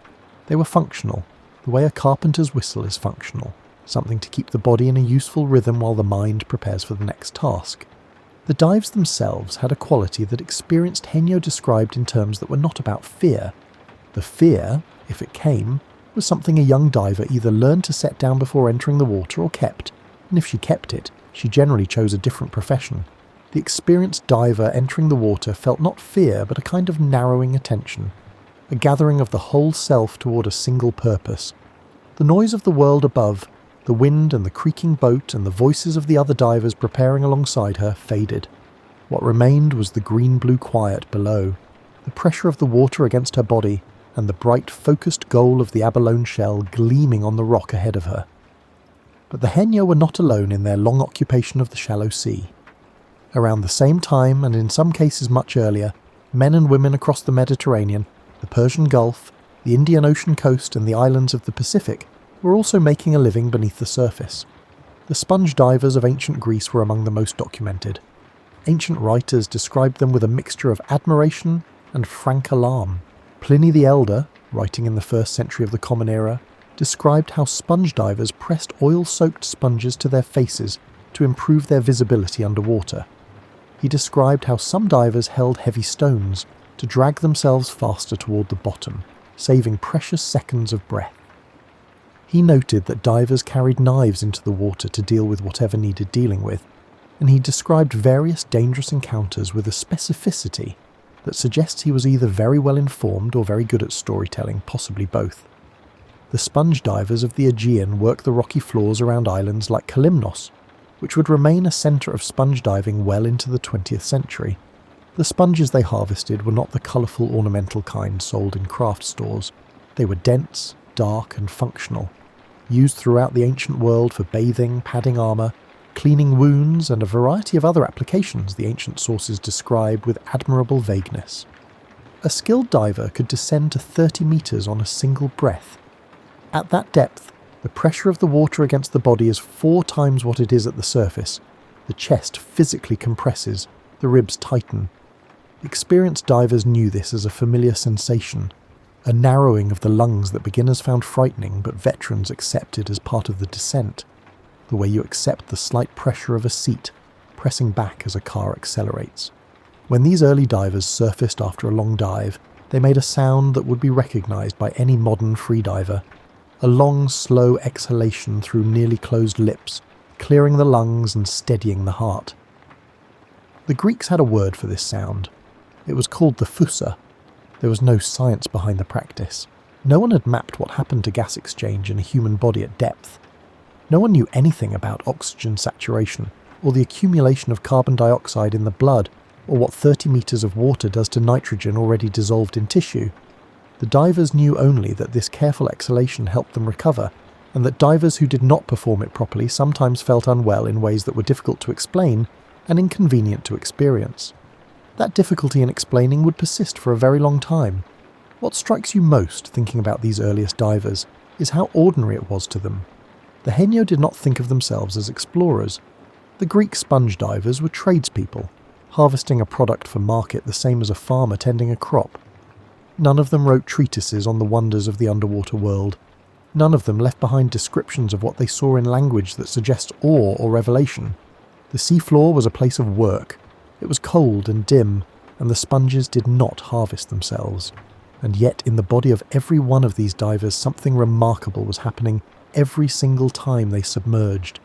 They were functional, the way a carpenter's whistle is functional, something to keep the body in a useful rhythm while the mind prepares for the next task. The dives themselves had a quality that experienced Henyo described in terms that were not about fear. The fear, if it came, was something a young diver either learned to set down before entering the water or kept, and if she kept it, she generally chose a different profession. The experienced diver entering the water felt not fear but a kind of narrowing attention, a gathering of the whole self toward a single purpose. The noise of the world above, the wind and the creaking boat and the voices of the other divers preparing alongside her faded. What remained was the green-blue quiet below, the pressure of the water against her body, and the bright, focused goal of the abalone shell gleaming on the rock ahead of her. But the Henyo were not alone in their long occupation of the shallow sea. Around the same time, and in some cases much earlier, men and women across the Mediterranean, the Persian Gulf, the Indian Ocean coast and the islands of the Pacific were also making a living beneath the surface. The sponge divers of ancient Greece were among the most documented. Ancient writers described them with a mixture of admiration and frank alarm. Pliny the Elder, writing in the 1st century of the Common Era, described how sponge divers pressed oil-soaked sponges to their faces to improve their visibility underwater. He described how some divers held heavy stones to drag themselves faster toward the bottom, saving precious seconds of breath. He noted that divers carried knives into the water to deal with whatever needed dealing with, and he described various dangerous encounters with a specificity that suggests he was either very well informed or very good at storytelling, possibly both. The sponge divers of the Aegean worked the rocky floors around islands like Kalymnos, which would remain a centre of sponge diving well into the 20th century. The sponges they harvested were not the colourful ornamental kind sold in craft stores. They were dense, dark and functional, used throughout the ancient world for bathing, padding armour, cleaning wounds and a variety of other applications the ancient sources describe with admirable vagueness. A skilled diver could descend to 30 metres on a single breath. At that depth, the pressure of the water against the body is 4 times what it is at the surface. The chest physically compresses, the ribs tighten. Experienced divers knew this as a familiar sensation, a narrowing of the lungs that beginners found frightening but veterans accepted as part of the descent, the way you accept the slight pressure of a seat pressing back as a car accelerates. When these early divers surfaced after a long dive, they made a sound that would be recognised by any modern freediver. A long, slow exhalation through nearly closed lips, clearing the lungs and steadying the heart. The Greeks had a word for this sound. It was called the phusa. There was no science behind the practice. No one had mapped what happened to gas exchange in a human body at depth. No one knew anything about oxygen saturation, or the accumulation of carbon dioxide in the blood, or what 30 metres of water does to nitrogen already dissolved in tissue. The divers knew only that this careful exhalation helped them recover, and that divers who did not perform it properly sometimes felt unwell in ways that were difficult to explain and inconvenient to experience. That difficulty in explaining would persist for a very long time. What strikes you most thinking about these earliest divers is how ordinary it was to them. The Henyo did not think of themselves as explorers. The Greek sponge divers were tradespeople, harvesting a product for market the same as a farmer tending a crop. None of them wrote treatises on the wonders of the underwater world. None of them left behind descriptions of what they saw in language that suggests awe or revelation. The seafloor was a place of work. It was cold and dim, and the sponges did not harvest themselves. and yet in the body of every one of these divers something remarkable was happening every single time they submerged.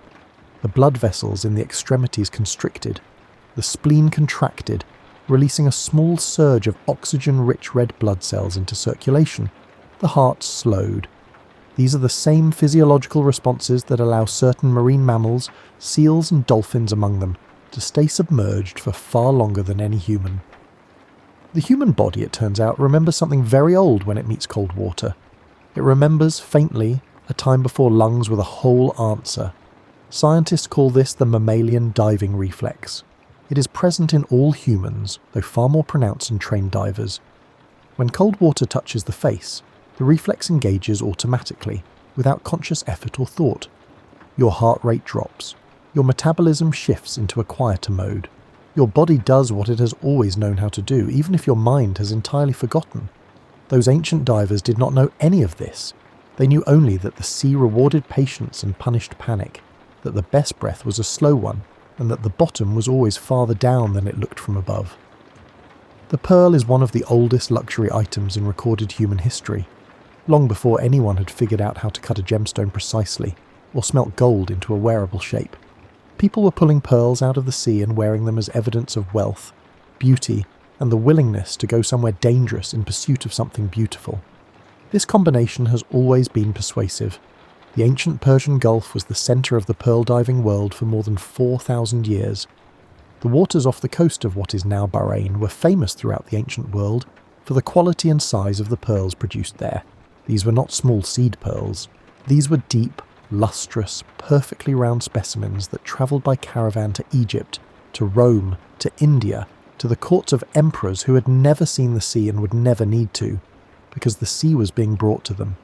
The blood vessels in the extremities constricted, the spleen contracted, releasing a small surge of oxygen-rich red blood cells into circulation. The heart slowed. These are the same physiological responses that allow certain marine mammals, seals and dolphins among them, to stay submerged for far longer than any human. The human body, it turns out, remembers something very old when it meets cold water. It remembers, faintly, a time before lungs were the whole answer. Scientists call this the mammalian diving reflex. It is present in all humans, though far more pronounced in trained divers. When cold water touches the face, the reflex engages automatically, without conscious effort or thought. Your heart rate drops. Your metabolism shifts into a quieter mode. Your body does what it has always known how to do, even if your mind has entirely forgotten. Those ancient divers did not know any of this. They knew only that the sea rewarded patience and punished panic, that the best breath was a slow one, and that the bottom was always farther down than it looked from above. The pearl is one of the oldest luxury items in recorded human history, long before anyone had figured out how to cut a gemstone precisely, or smelt gold into a wearable shape. People were pulling pearls out of the sea and wearing them as evidence of wealth, beauty, and the willingness to go somewhere dangerous in pursuit of something beautiful. This combination has always been persuasive. The ancient Persian Gulf was the centre of the pearl diving world for more than 4,000 years. The waters off the coast of what is now Bahrain were famous throughout the ancient world for the quality and size of the pearls produced there. These were not small seed pearls. These were deep, lustrous, perfectly round specimens that travelled by caravan to Egypt, to Rome, to India, to the courts of emperors who had never seen the sea and would never need to, because the sea was being brought to them.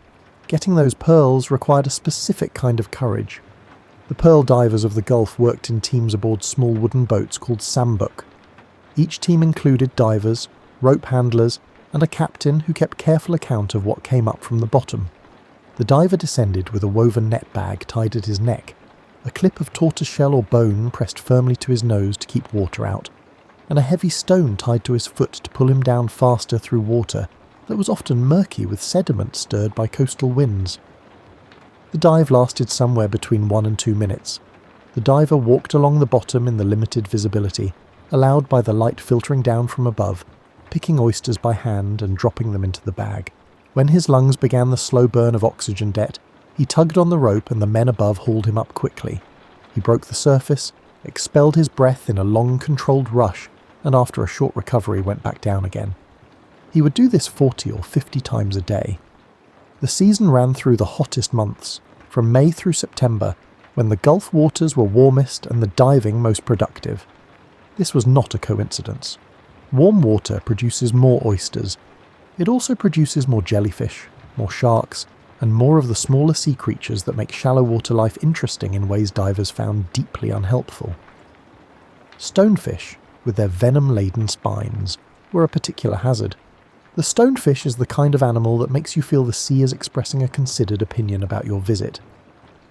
Getting those pearls required a specific kind of courage. The pearl divers of the Gulf worked in teams aboard small wooden boats called sambuk. Each team included divers, rope handlers, and a captain who kept careful account of what came up from the bottom. The diver descended with a woven net bag tied at his neck, a clip of tortoiseshell or bone pressed firmly to his nose to keep water out, and a heavy stone tied to his foot to pull him down faster through water that was often murky with sediment stirred by coastal winds. The dive lasted somewhere between 1 and 2 minutes. The diver walked along the bottom in the limited visibility, allowed by the light filtering down from above, picking oysters by hand and dropping them into the bag. When his lungs began the slow burn of oxygen debt, he tugged on the rope and the men above hauled him up quickly. He broke the surface, expelled his breath in a long controlled rush, and after a short recovery went back down again. He would do this 40 or 50 times a day. The season ran through the hottest months, from May through September, when the Gulf waters were warmest and the diving most productive. This was not a coincidence. Warm water produces more oysters. It also produces more jellyfish, more sharks, and more of the smaller sea creatures that make shallow water life interesting in ways divers found deeply unhelpful. Stonefish, with their venom-laden spines, were a particular hazard. The stonefish is the kind of animal that makes you feel the sea is expressing a considered opinion about your visit.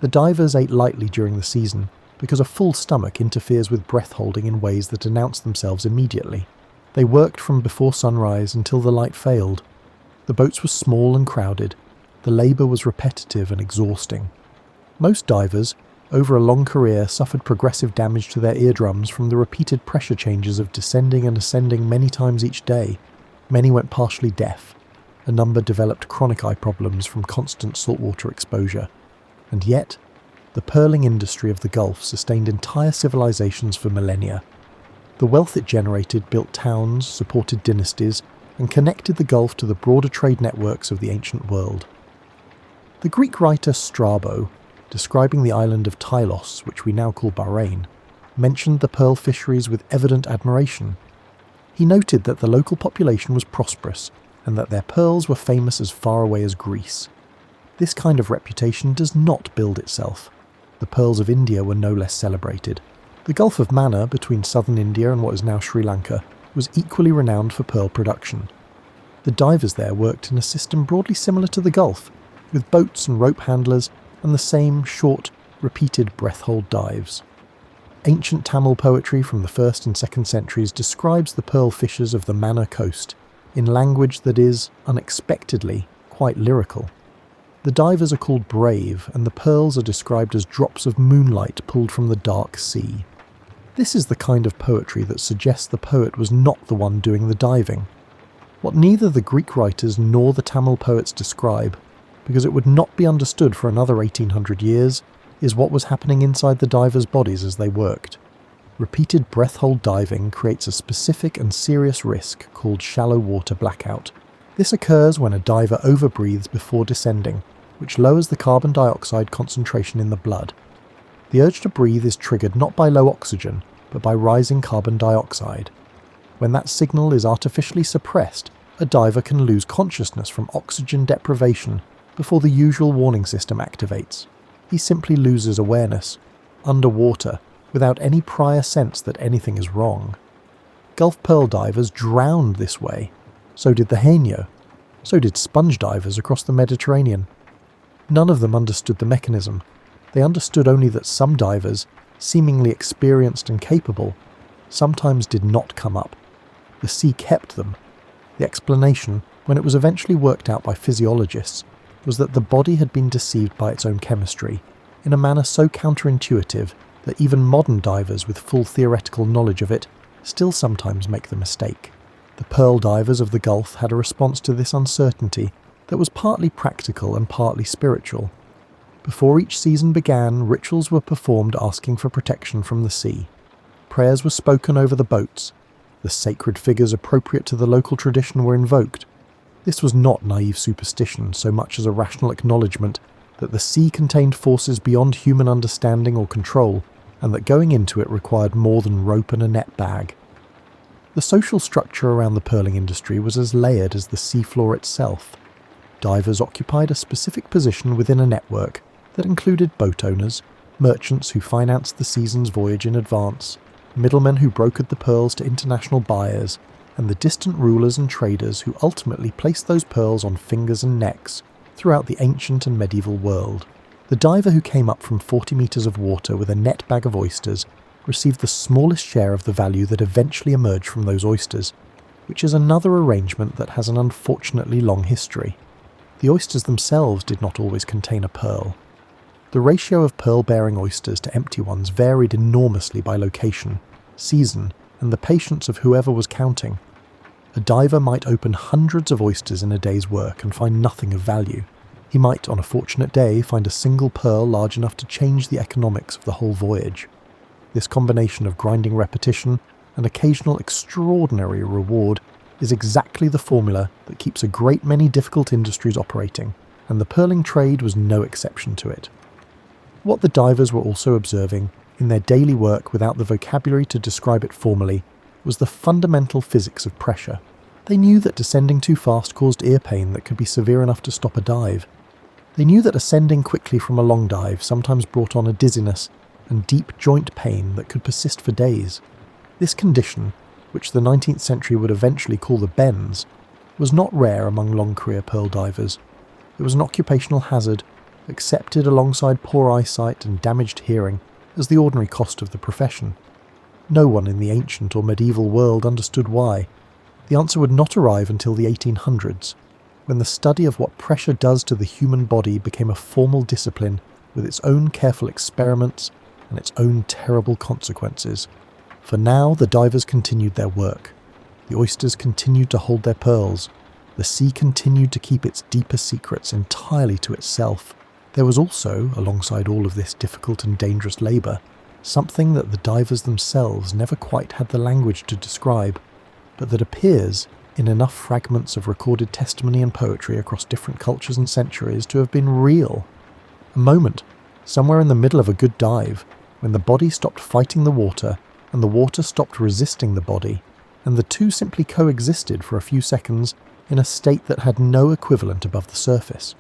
The divers ate lightly during the season, because a full stomach interferes with breath-holding in ways that announce themselves immediately. They worked from before sunrise until the light failed. The boats were small and crowded. The labour was repetitive and exhausting. Most divers, over a long career, suffered progressive damage to their eardrums from the repeated pressure changes of descending and ascending many times each day. Many went partially deaf. A number developed chronic eye problems from constant saltwater exposure. And yet, the pearling industry of the Gulf sustained entire civilizations for millennia. The wealth it generated built towns, supported dynasties, and connected the Gulf to the broader trade networks of the ancient world. The Greek writer Strabo, describing the island of Tylos, which we now call Bahrain, mentioned the pearl fisheries with evident admiration. He noted that the local population was prosperous, and that their pearls were famous as far away as Greece. This kind of reputation does not build itself. The pearls of India were no less celebrated. The Gulf of Mannar, between southern India and what is now Sri Lanka, was equally renowned for pearl production. The divers there worked in a system broadly similar to the Gulf, with boats and rope handlers and the same short, repeated breath-hold dives. Ancient Tamil poetry from the 1st and 2nd centuries describes the pearl fishers of the Mannar coast, in language that is, unexpectedly, quite lyrical. The divers are called brave, and the pearls are described as drops of moonlight pulled from the dark sea. This is the kind of poetry that suggests the poet was not the one doing the diving. What neither the Greek writers nor the Tamil poets describe, because it would not be understood for another 1800 years, is what was happening inside the divers' bodies as they worked. Repeated breath-hold diving creates a specific and serious risk called shallow water blackout. This occurs when a diver overbreathes before descending, which lowers the carbon dioxide concentration in the blood. The urge to breathe is triggered not by low oxygen, but by rising carbon dioxide. When that signal is artificially suppressed, a diver can lose consciousness from oxygen deprivation before the usual warning system activates. He simply loses awareness, underwater, without any prior sense that anything is wrong. Gulf pearl divers drowned this way. So did the Haenyeo. So did sponge divers across the Mediterranean. None of them understood the mechanism. They understood only that some divers, seemingly experienced and capable, sometimes did not come up. The sea kept them. The explanation, when it was eventually worked out by physiologists, was that the body had been deceived by its own chemistry, in a manner so counterintuitive that even modern divers with full theoretical knowledge of it still sometimes make the mistake. The pearl divers of the Gulf had a response to this uncertainty that was partly practical and partly spiritual. Before each season began, rituals were performed asking for protection from the sea. Prayers were spoken over the boats. The sacred figures appropriate to the local tradition were invoked. This was not naive superstition so much as a rational acknowledgement that the sea contained forces beyond human understanding or control, and that going into it required more than rope and a net bag. The social structure around the pearling industry was as layered as the seafloor itself. Divers occupied a specific position within a network that included boat owners, merchants who financed the season's voyage in advance, middlemen who brokered the pearls to international buyers, and the distant rulers and traders who ultimately placed those pearls on fingers and necks throughout the ancient and medieval world. The diver who came up from 40 metres of water with a net bag of oysters received the smallest share of the value that eventually emerged from those oysters, which is another arrangement that has an unfortunately long history. The oysters themselves did not always contain a pearl. The ratio of pearl-bearing oysters to empty ones varied enormously by location, season, and the patience of whoever was counting. A diver might open hundreds of oysters in a day's work and find nothing of value. He might, on a fortunate day, find a single pearl large enough to change the economics of the whole voyage. This combination of grinding repetition and occasional extraordinary reward is exactly the formula that keeps a great many difficult industries operating, and the pearling trade was no exception to it. What the divers were also observing, in their daily work without the vocabulary to describe it formally, was the fundamental physics of pressure. They knew that descending too fast caused ear pain that could be severe enough to stop a dive. They knew that ascending quickly from a long dive sometimes brought on a dizziness and deep joint pain that could persist for days. This condition, which the 19th century would eventually call the bends, was not rare among long-career pearl divers. It was an occupational hazard, accepted alongside poor eyesight and damaged hearing as the ordinary cost of the profession. No one in the ancient or medieval world understood why. The answer would not arrive until the 1800s, when the study of what pressure does to the human body became a formal discipline with its own careful experiments and its own terrible consequences. For now, the divers continued their work. The oysters continued to hold their pearls. The sea continued to keep its deeper secrets entirely to itself. There was also, alongside all of this difficult and dangerous labour, something that the divers themselves never quite had the language to describe, but that appears, in enough fragments of recorded testimony and poetry across different cultures and centuries, to have been real. A moment, somewhere in the middle of a good dive, when the body stopped fighting the water and the water stopped resisting the body, and the two simply coexisted for a few seconds in a state that had no equivalent above the surface.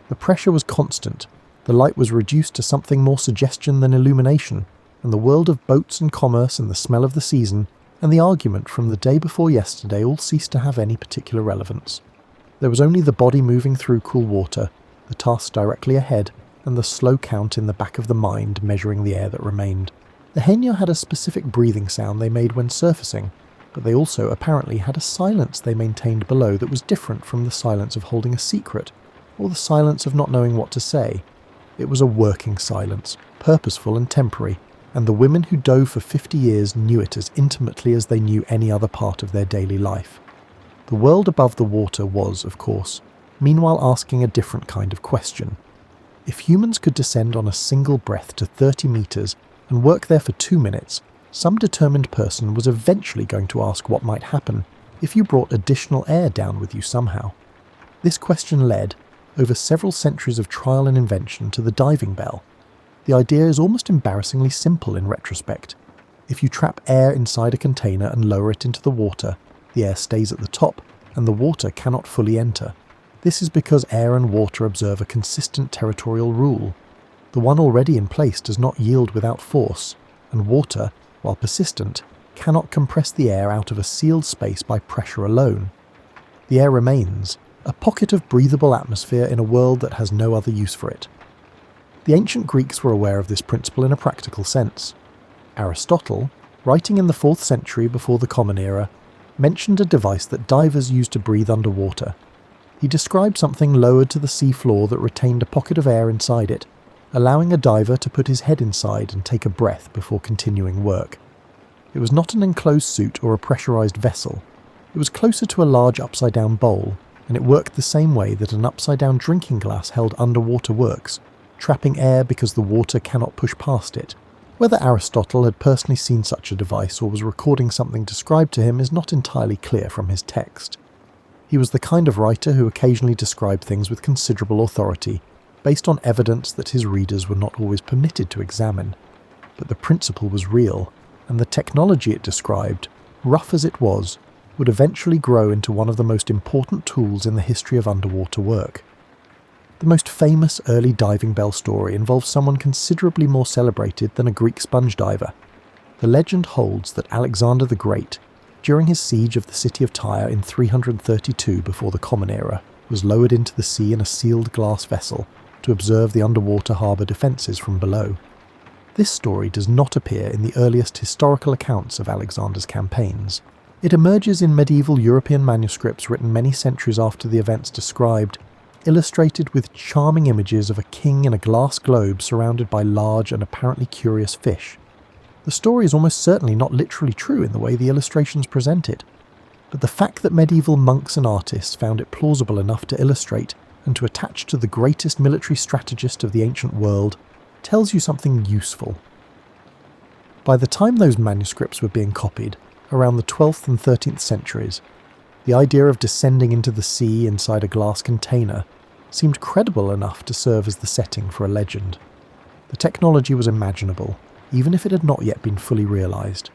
The pressure was constant, the light was reduced to something more suggestion than illumination, and the world of boats and commerce and the smell of the season and the argument from the day before yesterday all ceased to have any particular relevance. There was only the body moving through cool water, the task directly ahead, and the slow count in the back of the mind measuring the air that remained. The Haenyeo had a specific breathing sound they made when surfacing, but they also apparently had a silence they maintained below that was different from the silence of holding a secret, or the silence of not knowing what to say. It was a working silence, purposeful and temporary, and the women who dove for 50 years knew it as intimately as they knew any other part of their daily life. The world above the water was, of course, meanwhile asking a different kind of question. If humans could descend on a single breath to 30 meters and work there for 2 minutes, some determined person was eventually going to ask what might happen if you brought additional air down with you somehow. This question led, over several centuries of trial and invention, to the diving bell. The idea is almost embarrassingly simple in retrospect. If you trap air inside a container and lower it into the water, the air stays at the top and the water cannot fully enter. This is because air and water observe a consistent territorial rule. The one already in place does not yield without force, and water, while persistent, cannot compress the air out of a sealed space by pressure alone. The air remains, a pocket of breathable atmosphere in a world that has no other use for it. The ancient Greeks were aware of this principle in a practical sense. Aristotle, writing in the 4th century before the Common Era, mentioned a device that divers used to breathe underwater. He described something lowered to the sea floor that retained a pocket of air inside it, allowing a diver to put his head inside and take a breath before continuing work. It was not an enclosed suit or a pressurized vessel. It was closer to a large upside-down bowl, and it worked the same way that an upside-down drinking glass held underwater works, trapping air because the water cannot push past it. Whether Aristotle had personally seen such a device or was recording something described to him is not entirely clear from his text. He was the kind of writer who occasionally described things with considerable authority, based on evidence that his readers were not always permitted to examine. But the principle was real, and the technology it described, rough as it was, would eventually grow into one of the most important tools in the history of underwater work. The most famous early diving bell story involves someone considerably more celebrated than a Greek sponge diver. The legend holds that Alexander the Great, during his siege of the city of Tyre in 332 before the Common Era, was lowered into the sea in a sealed glass vessel to observe the underwater harbour defences from below. This story does not appear in the earliest historical accounts of Alexander's campaigns. It emerges in medieval European manuscripts written many centuries after the events described, illustrated with charming images of a king in a glass globe surrounded by large and apparently curious fish. The story is almost certainly not literally true in the way the illustrations present it, but the fact that medieval monks and artists found it plausible enough to illustrate and to attach to the greatest military strategist of the ancient world tells you something useful. By the time those manuscripts were being copied, around the 12th and 13th centuries, the idea of descending into the sea inside a glass container seemed credible enough to serve as the setting for a legend. The technology was imaginable, even if it had not yet been fully realised.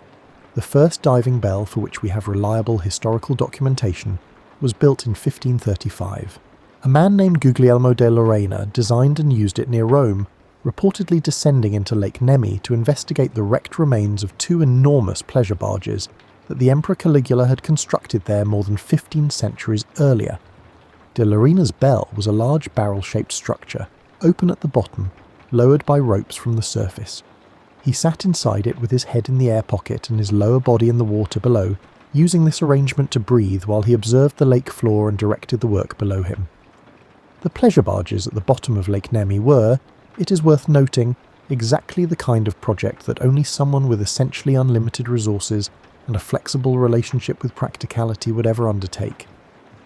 The first diving bell for which we have reliable historical documentation was built in 1535. A man named Guglielmo de Lorena designed and used it near Rome, reportedly descending into Lake Nemi to investigate the wrecked remains of 2 enormous pleasure barges that the Emperor Caligula had constructed there more than 15 centuries earlier. De Lorena's bell was a large barrel-shaped structure, open at the bottom, lowered by ropes from the surface. He sat inside it with his head in the air pocket and his lower body in the water below, using this arrangement to breathe while he observed the lake floor and directed the work below him. The pleasure barges at the bottom of Lake Nemi were, it is worth noting, exactly the kind of project that only someone with essentially unlimited resources and a flexible relationship with practicality would ever undertake.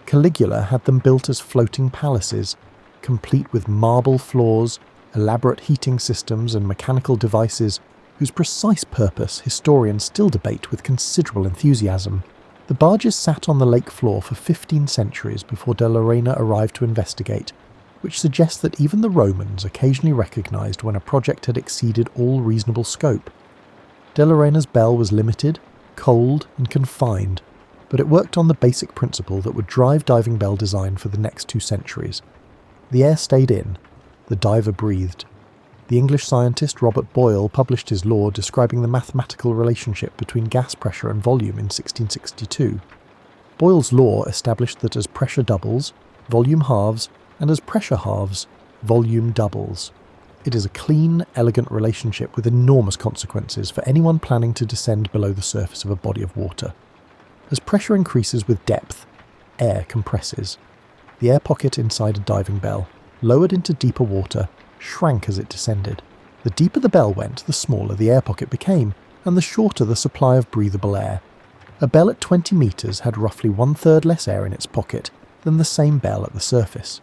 Caligula had them built as floating palaces, complete with marble floors, elaborate heating systems and mechanical devices whose precise purpose historians still debate with considerable enthusiasm. The barges sat on the lake floor for 15 centuries before de Lorena arrived to investigate, which suggests that even the Romans occasionally recognised when a project had exceeded all reasonable scope. De Lorena's bell was limited, cold and confined, but it worked on the basic principle that would drive diving bell design for the next 2 centuries. The air stayed in, the diver breathed. The English scientist Robert Boyle published his law describing the mathematical relationship between gas pressure and volume in 1662. Boyle's law established that as pressure doubles, volume halves, and as pressure halves, volume doubles. It is a clean, elegant relationship with enormous consequences for anyone planning to descend below the surface of a body of water. As pressure increases with depth, air compresses. The air pocket inside a diving bell, lowered into deeper water, shrank as it descended. The deeper the bell went, the smaller the air pocket became, and the shorter the supply of breathable air. A bell at 20 metres had roughly 1/3 less air in its pocket than the same bell at the surface.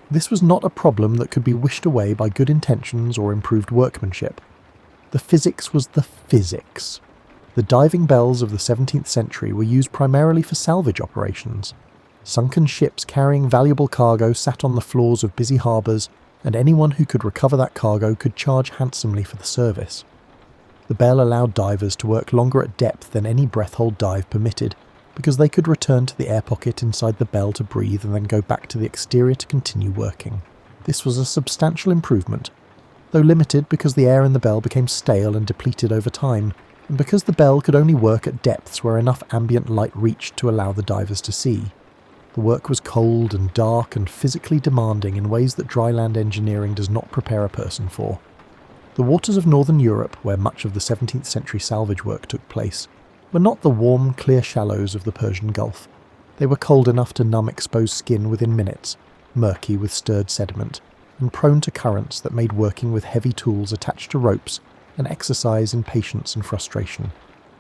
This was not a problem that could be wished away by good intentions or improved workmanship. The physics was the physics. The diving bells of the 17th century were used primarily for salvage operations. Sunken ships carrying valuable cargo sat on the floors of busy harbours, and anyone who could recover that cargo could charge handsomely for the service. The bell allowed divers to work longer at depth than any breath-hold dive permitted, because they could return to the air pocket inside the bell to breathe and then go back to the exterior to continue working. This was a substantial improvement, though limited because the air in the bell became stale and depleted over time, and because the bell could only work at depths where enough ambient light reached to allow the divers to see. The work was cold and dark and physically demanding in ways that dry land engineering does not prepare a person for. The waters of northern Europe, where much of the 17th century salvage work took place, were not the warm, clear shallows of the Persian Gulf. They were cold enough to numb exposed skin within minutes, murky with stirred sediment, and prone to currents that made working with heavy tools attached to ropes an exercise in patience and frustration.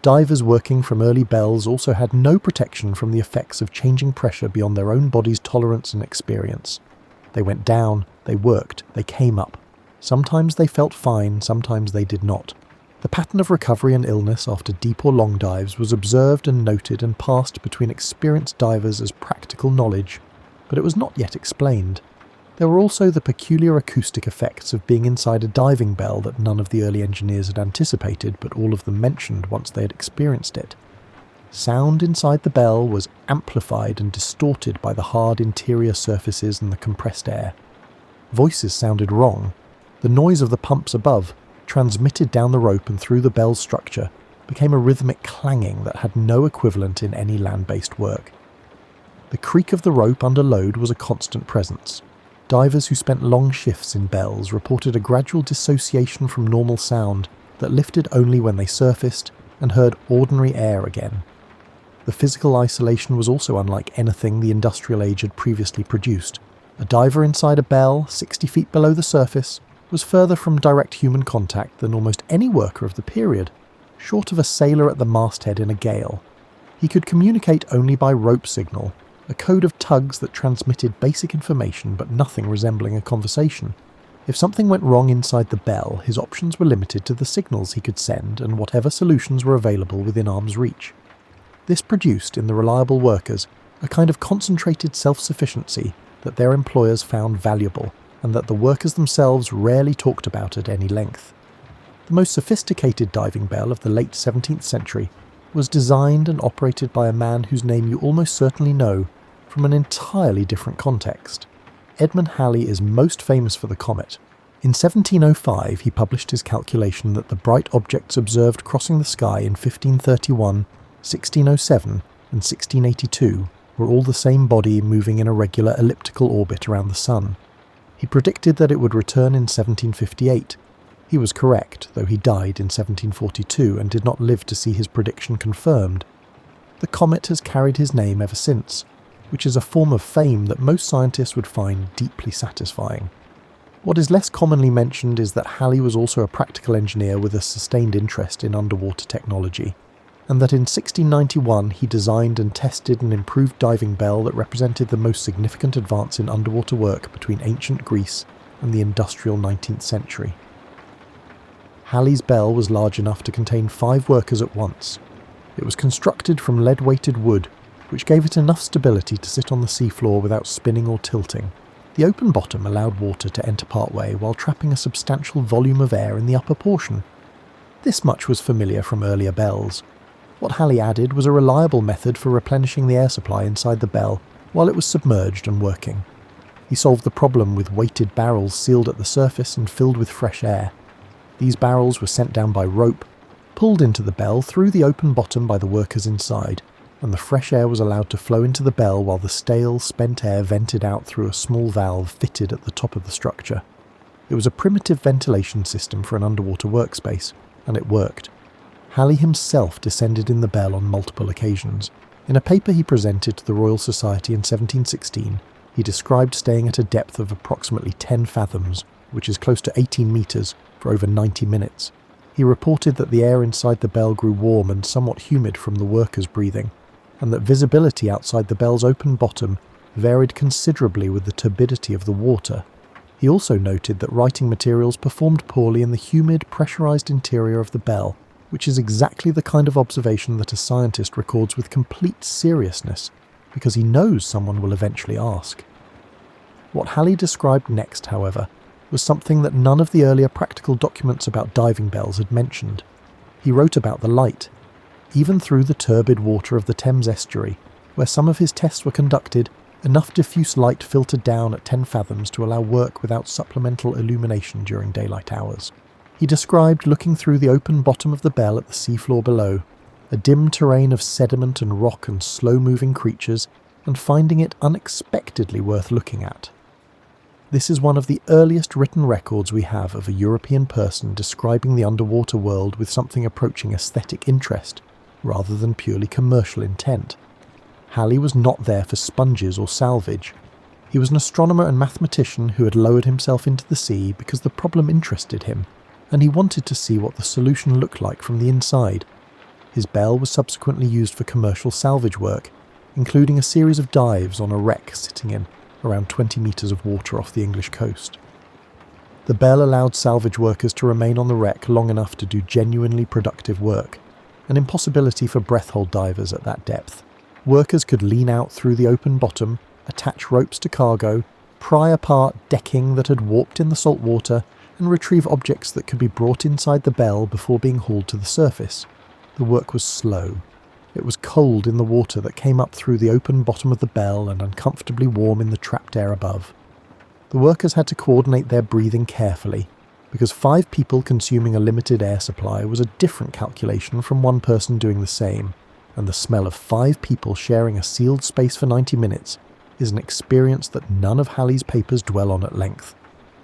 Divers working from early bells also had no protection from the effects of changing pressure beyond their own body's tolerance and experience. They went down, they worked, they came up. Sometimes they felt fine, sometimes they did not. The pattern of recovery and illness after deep or long dives was observed and noted and passed between experienced divers as practical knowledge, but it was not yet explained. There were also the peculiar acoustic effects of being inside a diving bell that none of the early engineers had anticipated, but all of them mentioned once they had experienced it. Sound inside the bell was amplified and distorted by the hard interior surfaces and the compressed air. Voices sounded wrong. The noise of the pumps above, transmitted down the rope and through the bell's structure, became a rhythmic clanging that had no equivalent in any land-based work. The creak of the rope under load was a constant presence. Divers who spent long shifts in bells reported a gradual dissociation from normal sound that lifted only when they surfaced and heard ordinary air again. The physical isolation was also unlike anything the industrial age had previously produced. A diver inside a bell, 60 feet below the surface, was further from direct human contact than almost any worker of the period, short of a sailor at the masthead in a gale. He could communicate only by rope signal, a code of tugs that transmitted basic information but nothing resembling a conversation. If something went wrong inside the bell, his options were limited to the signals he could send and whatever solutions were available within arm's reach. This produced in the reliable workers a kind of concentrated self-sufficiency that their employers found valuable, and that the workers themselves rarely talked about at any length. The most sophisticated diving bell of the late 17th century was designed and operated by a man whose name you almost certainly know from an entirely different context. Edmund Halley is most famous for the comet. In 1705 he published his calculation that the bright objects observed crossing the sky in 1531, 1607 and 1682 were all the same body moving in a regular elliptical orbit around the Sun. He predicted that it would return in 1758. He was correct, though he died in 1742 and did not live to see his prediction confirmed. The comet has carried his name ever since, which is a form of fame that most scientists would find deeply satisfying. What is less commonly mentioned is that Halley was also a practical engineer with a sustained interest in underwater technology, and that in 1691 he designed and tested an improved diving bell that represented the most significant advance in underwater work between ancient Greece and the industrial 19th century. Halley's bell was large enough to contain 5 workers at once. It was constructed from lead-weighted wood, which gave it enough stability to sit on the seafloor without spinning or tilting. The open bottom allowed water to enter partway while trapping a substantial volume of air in the upper portion. This much was familiar from earlier bells. What Halley added was a reliable method for replenishing the air supply inside the bell while it was submerged and working. He solved the problem with weighted barrels sealed at the surface and filled with fresh air. These barrels were sent down by rope, pulled into the bell through the open bottom by the workers inside, and the fresh air was allowed to flow into the bell while the stale, spent air vented out through a small valve fitted at the top of the structure. It was a primitive ventilation system for an underwater workspace, and it worked. Halley himself descended in the Bell on multiple occasions. In a paper he presented to the Royal Society in 1716, he described staying at a depth of approximately 10 fathoms, which is close to 18 metres, for over 90 minutes. He reported that the air inside the Bell grew warm and somewhat humid from the workers' breathing, and that visibility outside the Bell's open bottom varied considerably with the turbidity of the water. He also noted that writing materials performed poorly in the humid, pressurised interior of the Bell, which is exactly the kind of observation that a scientist records with complete seriousness, because he knows someone will eventually ask. What Halley described next, however, was something that none of the earlier practical documents about diving bells had mentioned. He wrote about the light. Even through the turbid water of the Thames estuary, where some of his tests were conducted, enough diffuse light filtered down at 10 fathoms to allow work without supplemental illumination during daylight hours. He described looking through the open bottom of the Bell at the seafloor below, a dim terrain of sediment and rock and slow-moving creatures, and finding it unexpectedly worth looking at. This is one of the earliest written records we have of a European person describing the underwater world with something approaching aesthetic interest, rather than purely commercial intent. Halley was not there for sponges or salvage. He was an astronomer and mathematician who had lowered himself into the sea because the problem interested him, and he wanted to see what the solution looked like from the inside. His Bell was subsequently used for commercial salvage work, including a series of dives on a wreck sitting in around 20 metres of water off the English coast. The Bell allowed salvage workers to remain on the wreck long enough to do genuinely productive work, an impossibility for breath-hold divers at that depth. Workers could lean out through the open bottom, attach ropes to cargo, pry apart decking that had warped in the salt water, and retrieve objects that could be brought inside the Bell before being hauled to the surface. The work was slow. It was cold in the water that came up through the open bottom of the Bell and uncomfortably warm in the trapped air above. The workers had to coordinate their breathing carefully, because 5 people consuming a limited air supply was a different calculation from one person doing the same, and the smell of 5 people sharing a sealed space for 90 minutes is an experience that none of Halley's papers dwell on at length,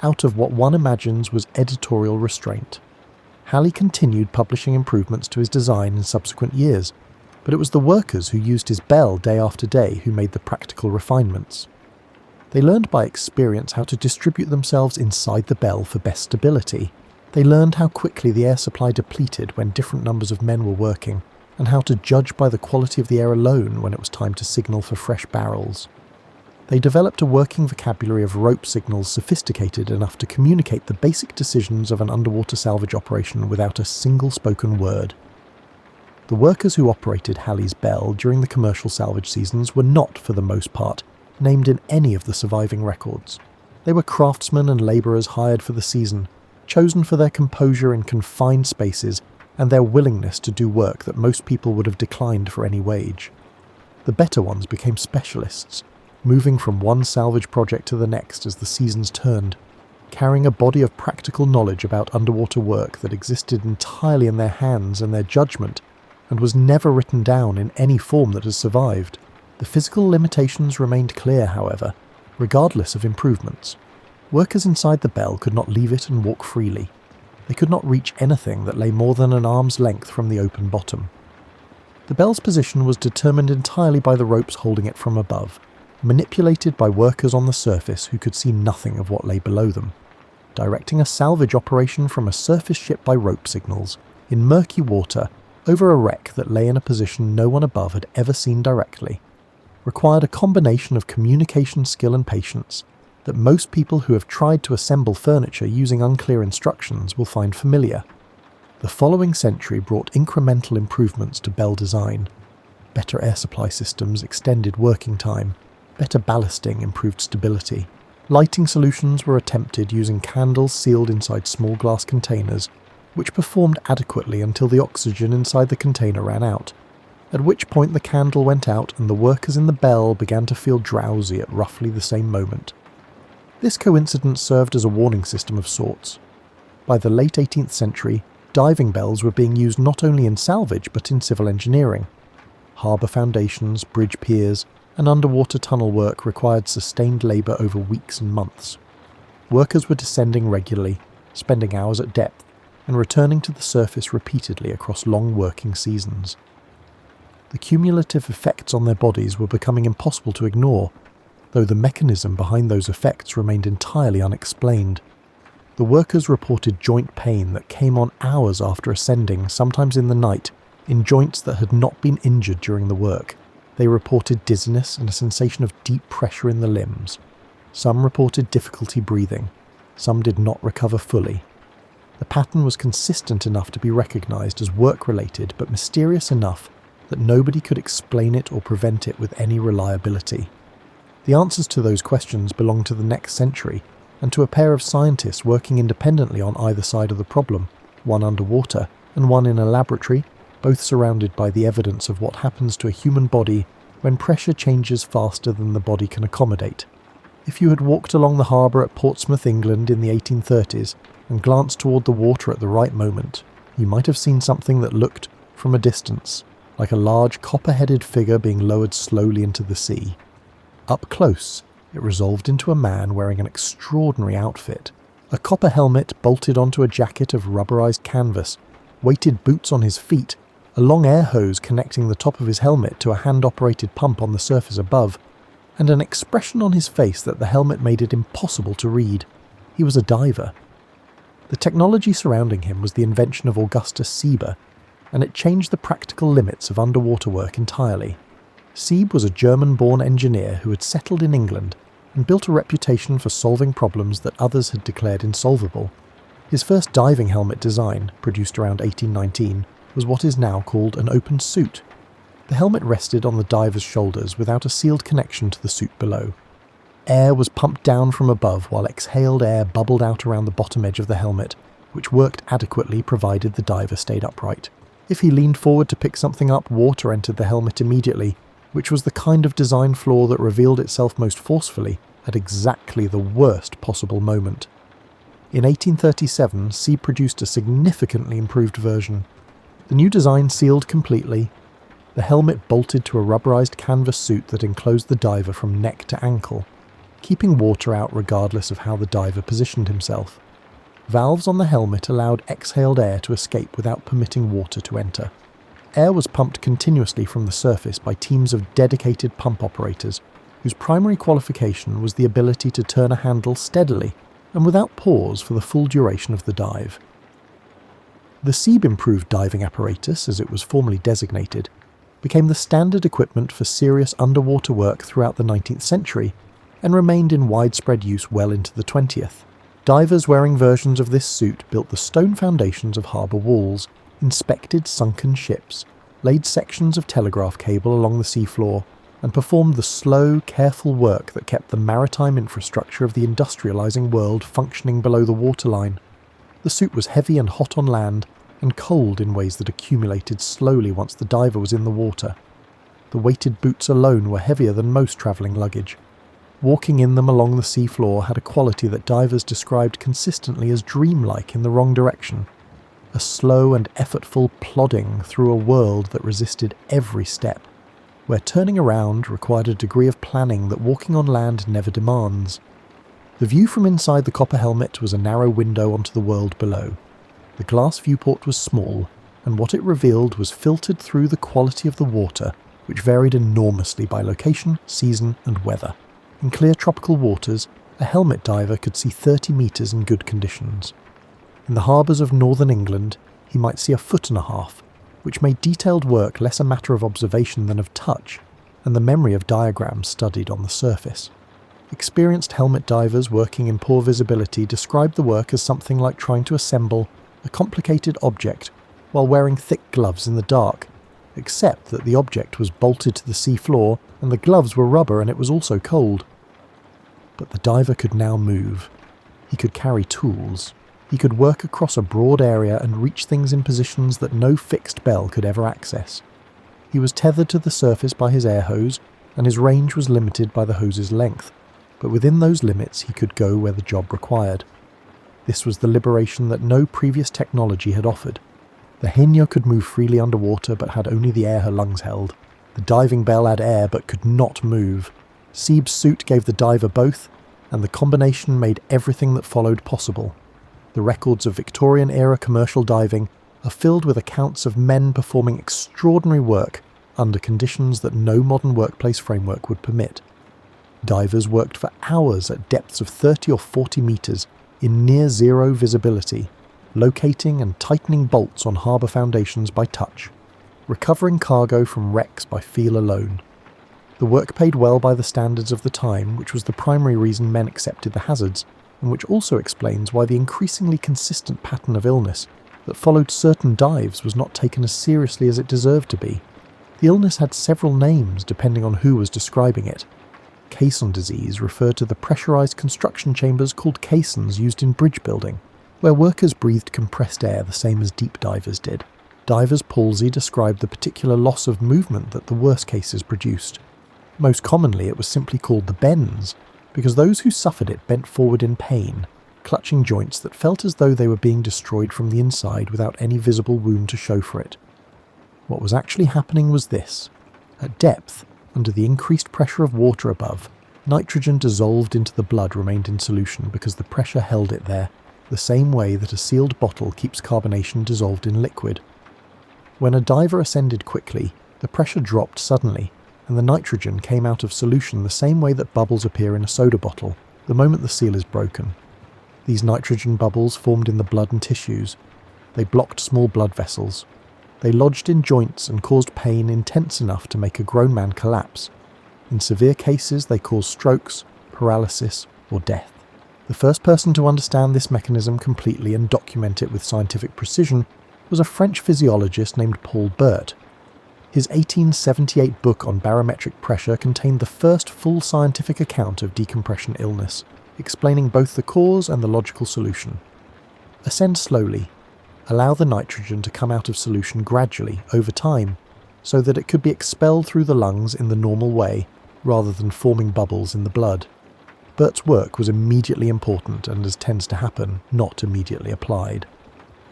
out of what one imagines was editorial restraint. Halley continued publishing improvements to his design in subsequent years, but it was the workers who used his Bell day after day who made the practical refinements. They learned by experience how to distribute themselves inside the Bell for best stability. They learned how quickly the air supply depleted when different numbers of men were working, and how to judge by the quality of the air alone when it was time to signal for fresh barrels. They developed a working vocabulary of rope signals sophisticated enough to communicate the basic decisions of an underwater salvage operation without a single spoken word. The workers who operated Halley's Bell during the commercial salvage seasons were not, for the most part, named in any of the surviving records. They were craftsmen and labourers hired for the season, chosen for their composure in confined spaces and their willingness to do work that most people would have declined for any wage. The better ones became specialists, moving from one salvage project to the next as the seasons turned, carrying a body of practical knowledge about underwater work that existed entirely in their hands and their judgment, and was never written down in any form that has survived. The physical limitations remained clear, however, regardless of improvements. Workers inside the Bell could not leave it and walk freely. They could not reach anything that lay more than an arm's length from the open bottom. The Bell's position was determined entirely by the ropes holding it from above, manipulated by workers on the surface who could see nothing of what lay below them, directing a salvage operation from a surface ship by rope signals, in murky water, over a wreck that lay in a position no one above had ever seen directly, required a combination of communication skill and patience that most people who have tried to assemble furniture using unclear instructions will find familiar. The following century brought incremental improvements to Bell design. Better air supply systems extended working time, better ballasting improved stability. Lighting solutions were attempted using candles sealed inside small glass containers, which performed adequately until the oxygen inside the container ran out, at which point the candle went out and the workers in the Bell began to feel drowsy at roughly the same moment. This coincidence served as a warning system of sorts. By the late 18th century, diving bells were being used not only in salvage but in civil engineering. Harbour foundations, bridge piers, and underwater tunnel work required sustained labour over weeks and months. Workers were descending regularly, spending hours at depth, and returning to the surface repeatedly across long working seasons. The cumulative effects on their bodies were becoming impossible to ignore, though the mechanism behind those effects remained entirely unexplained. The workers reported joint pain that came on hours after ascending, sometimes in the night, in joints that had not been injured during the work. They reported dizziness and a sensation of deep pressure in the limbs. Some reported difficulty breathing. Some did not recover fully. The pattern was consistent enough to be recognised as work-related, but mysterious enough that nobody could explain it or prevent it with any reliability. The answers to those questions belong to the next century, and to a pair of scientists working independently on either side of the problem, one underwater and one in a laboratory, both surrounded by the evidence of what happens to a human body when pressure changes faster than the body can accommodate. If you had walked along the harbour at Portsmouth, England in the 1830s and glanced toward the water at the right moment, you might have seen something that looked, from a distance, like a large copper-headed figure being lowered slowly into the sea. Up close, it resolved into a man wearing an extraordinary outfit. A copper helmet bolted onto a jacket of rubberized canvas, weighted boots on his feet, a long air hose connecting the top of his helmet to a hand-operated pump on the surface above, and an expression on his face that the helmet made it impossible to read. He was a diver. The technology surrounding him was the invention of Augustus Sieber, and it changed the practical limits of underwater work entirely. Sieb was a German-born engineer who had settled in England and built a reputation for solving problems that others had declared insolvable. His first diving helmet design, produced around 1819, was what is now called an open suit. The helmet rested on the diver's shoulders without a sealed connection to the suit below. Air was pumped down from above while exhaled air bubbled out around the bottom edge of the helmet, which worked adequately provided the diver stayed upright. If he leaned forward to pick something up, water entered the helmet immediately, which was the kind of design flaw that revealed itself most forcefully at exactly the worst possible moment. In 1837, Sieb produced a significantly improved version. The new design sealed completely. The helmet bolted to a rubberized canvas suit that enclosed the diver from neck to ankle, keeping water out regardless of how the diver positioned himself. Valves on the helmet allowed exhaled air to escape without permitting water to enter. Air was pumped continuously from the surface by teams of dedicated pump operators, whose primary qualification was the ability to turn a handle steadily and without pause for the full duration of the dive. The Sieb improved diving apparatus, as it was formally designated, became the standard equipment for serious underwater work throughout the 19th century and remained in widespread use well into the 20th. Divers wearing versions of this suit built the stone foundations of harbour walls, inspected sunken ships, laid sections of telegraph cable along the seafloor, and performed the slow, careful work that kept the maritime infrastructure of the industrialising world functioning below the waterline. The suit was heavy and hot on land, and cold in ways that accumulated slowly once the diver was in the water. The weighted boots alone were heavier than most travelling luggage. Walking in them along the seafloor had a quality that divers described consistently as dreamlike in the wrong direction. A slow and effortful plodding through a world that resisted every step, where turning around required a degree of planning that walking on land never demands. The view from inside the copper helmet was a narrow window onto the world below. The glass viewport was small, and what it revealed was filtered through the quality of the water, which varied enormously by location, season, and weather. In clear tropical waters, a helmet diver could see 30 metres in good conditions. In the harbours of northern England, he might see 1.5 feet, which made detailed work less a matter of observation than of touch, and the memory of diagrams studied on the surface. Experienced helmet divers working in poor visibility described the work as something like trying to assemble a complicated object while wearing thick gloves in the dark, except that the object was bolted to the sea floor and the gloves were rubber and it was also cold. But the diver could now move. He could carry tools. He could work across a broad area and reach things in positions that no fixed bell could ever access. He was tethered to the surface by his air hose, and his range was limited by the hose's length, but within those limits he could go where the job required. This was the liberation that no previous technology had offered. The Haenyeo could move freely underwater but had only the air her lungs held. The diving bell had air but could not move. Sieb's suit gave the diver both, and the combination made everything that followed possible. The records of Victorian-era commercial diving are filled with accounts of men performing extraordinary work under conditions that no modern workplace framework would permit. Divers worked for hours at depths of 30 or 40 metres in near-zero visibility, locating and tightening bolts on harbour foundations by touch, recovering cargo from wrecks by feel alone. The work paid well by the standards of the time, which was the primary reason men accepted the hazards, and which also explains why the increasingly consistent pattern of illness that followed certain dives was not taken as seriously as it deserved to be. The illness had several names depending on who was describing it. Caisson disease referred to the pressurized construction chambers called caissons used in bridge building, where workers breathed compressed air the same as deep divers did. Divers' palsy described the particular loss of movement that the worst cases produced. Most commonly it was simply called the bends, because those who suffered it bent forward in pain, clutching joints that felt as though they were being destroyed from the inside without any visible wound to show for it. What was actually happening was this. At depth, under the increased pressure of water above, nitrogen dissolved into the blood remained in solution because the pressure held it there, the same way that a sealed bottle keeps carbonation dissolved in liquid. When a diver ascended quickly, the pressure dropped suddenly, and the nitrogen came out of solution the same way that bubbles appear in a soda bottle the moment the seal is broken. These nitrogen bubbles formed in the blood and tissues. They blocked small blood vessels. They lodged in joints and caused pain intense enough to make a grown man collapse. In severe cases, they caused strokes, paralysis, or death. The first person to understand this mechanism completely and document it with scientific precision was a French physiologist named Paul Bert. His 1878 book on barometric pressure contained the first full scientific account of decompression illness, explaining both the cause and the logical solution. Ascend slowly. Allow the nitrogen to come out of solution gradually, over time, so that it could be expelled through the lungs in the normal way, rather than forming bubbles in the blood. Bert's work was immediately important and, as tends to happen, not immediately applied.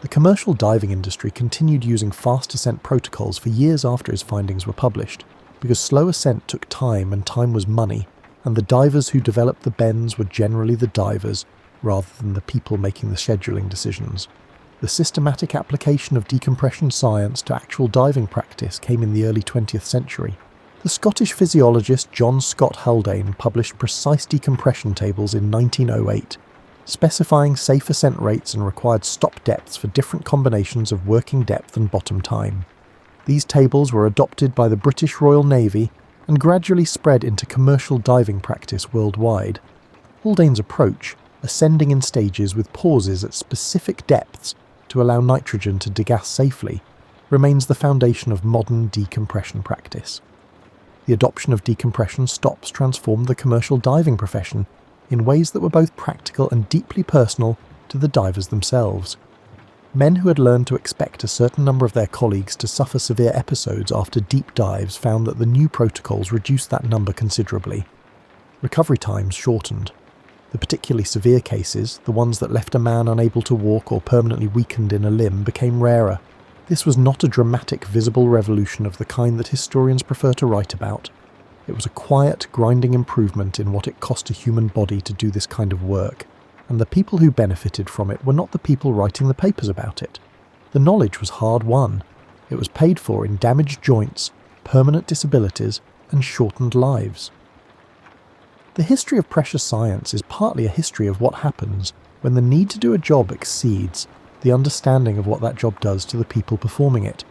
The commercial diving industry continued using fast ascent protocols for years after his findings were published, because slow ascent took time and time was money, and the divers who developed the bends were generally the divers, rather than the people making the scheduling decisions. The systematic application of decompression science to actual diving practice came in the early 20th century. The Scottish physiologist John Scott Haldane published precise decompression tables in 1908, specifying safe ascent rates and required stop depths for different combinations of working depth and bottom time. These tables were adopted by the British Royal Navy and gradually spread into commercial diving practice worldwide. Haldane's approach, ascending in stages with pauses at specific depths to allow nitrogen to degas safely, remains the foundation of modern decompression practice. The adoption of decompression stops transformed the commercial diving profession in ways that were both practical and deeply personal to the divers themselves. Men who had learned to expect a certain number of their colleagues to suffer severe episodes after deep dives found that the new protocols reduced that number considerably. Recovery times shortened. The particularly severe cases, the ones that left a man unable to walk or permanently weakened in a limb, became rarer. This was not a dramatic, visible revolution of the kind that historians prefer to write about. It was a quiet, grinding improvement in what it cost a human body to do this kind of work, and the people who benefited from it were not the people writing the papers about it. The knowledge was hard won. It was paid for in damaged joints, permanent disabilities, and shortened lives. The history of pressure science is partly a history of what happens when the need to do a job exceeds the understanding of what that job does to the people performing it.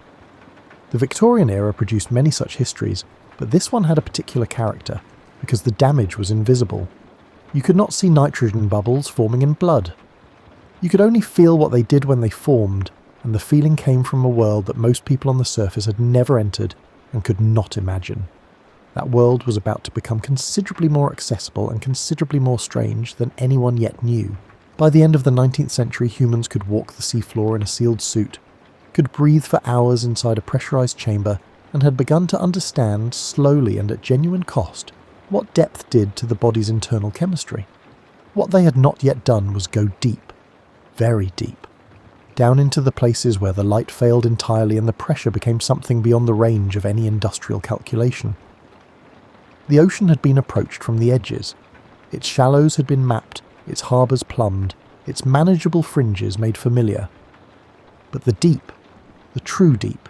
The Victorian era produced many such histories, but this one had a particular character, because the damage was invisible. You could not see nitrogen bubbles forming in blood. You could only feel what they did when they formed, and the feeling came from a world that most people on the surface had never entered and could not imagine. That world was about to become considerably more accessible and considerably more strange than anyone yet knew. By the end of the 19th century, humans could walk the seafloor in a sealed suit, could breathe for hours inside a pressurized chamber, and had begun to understand, slowly and at genuine cost, what depth did to the body's internal chemistry. What they had not yet done was go deep, very deep, down into the places where the light failed entirely and the pressure became something beyond the range of any industrial calculation. The ocean had been approached from the edges. Its shallows had been mapped, its harbours plumbed, its manageable fringes made familiar. But the deep, the true deep,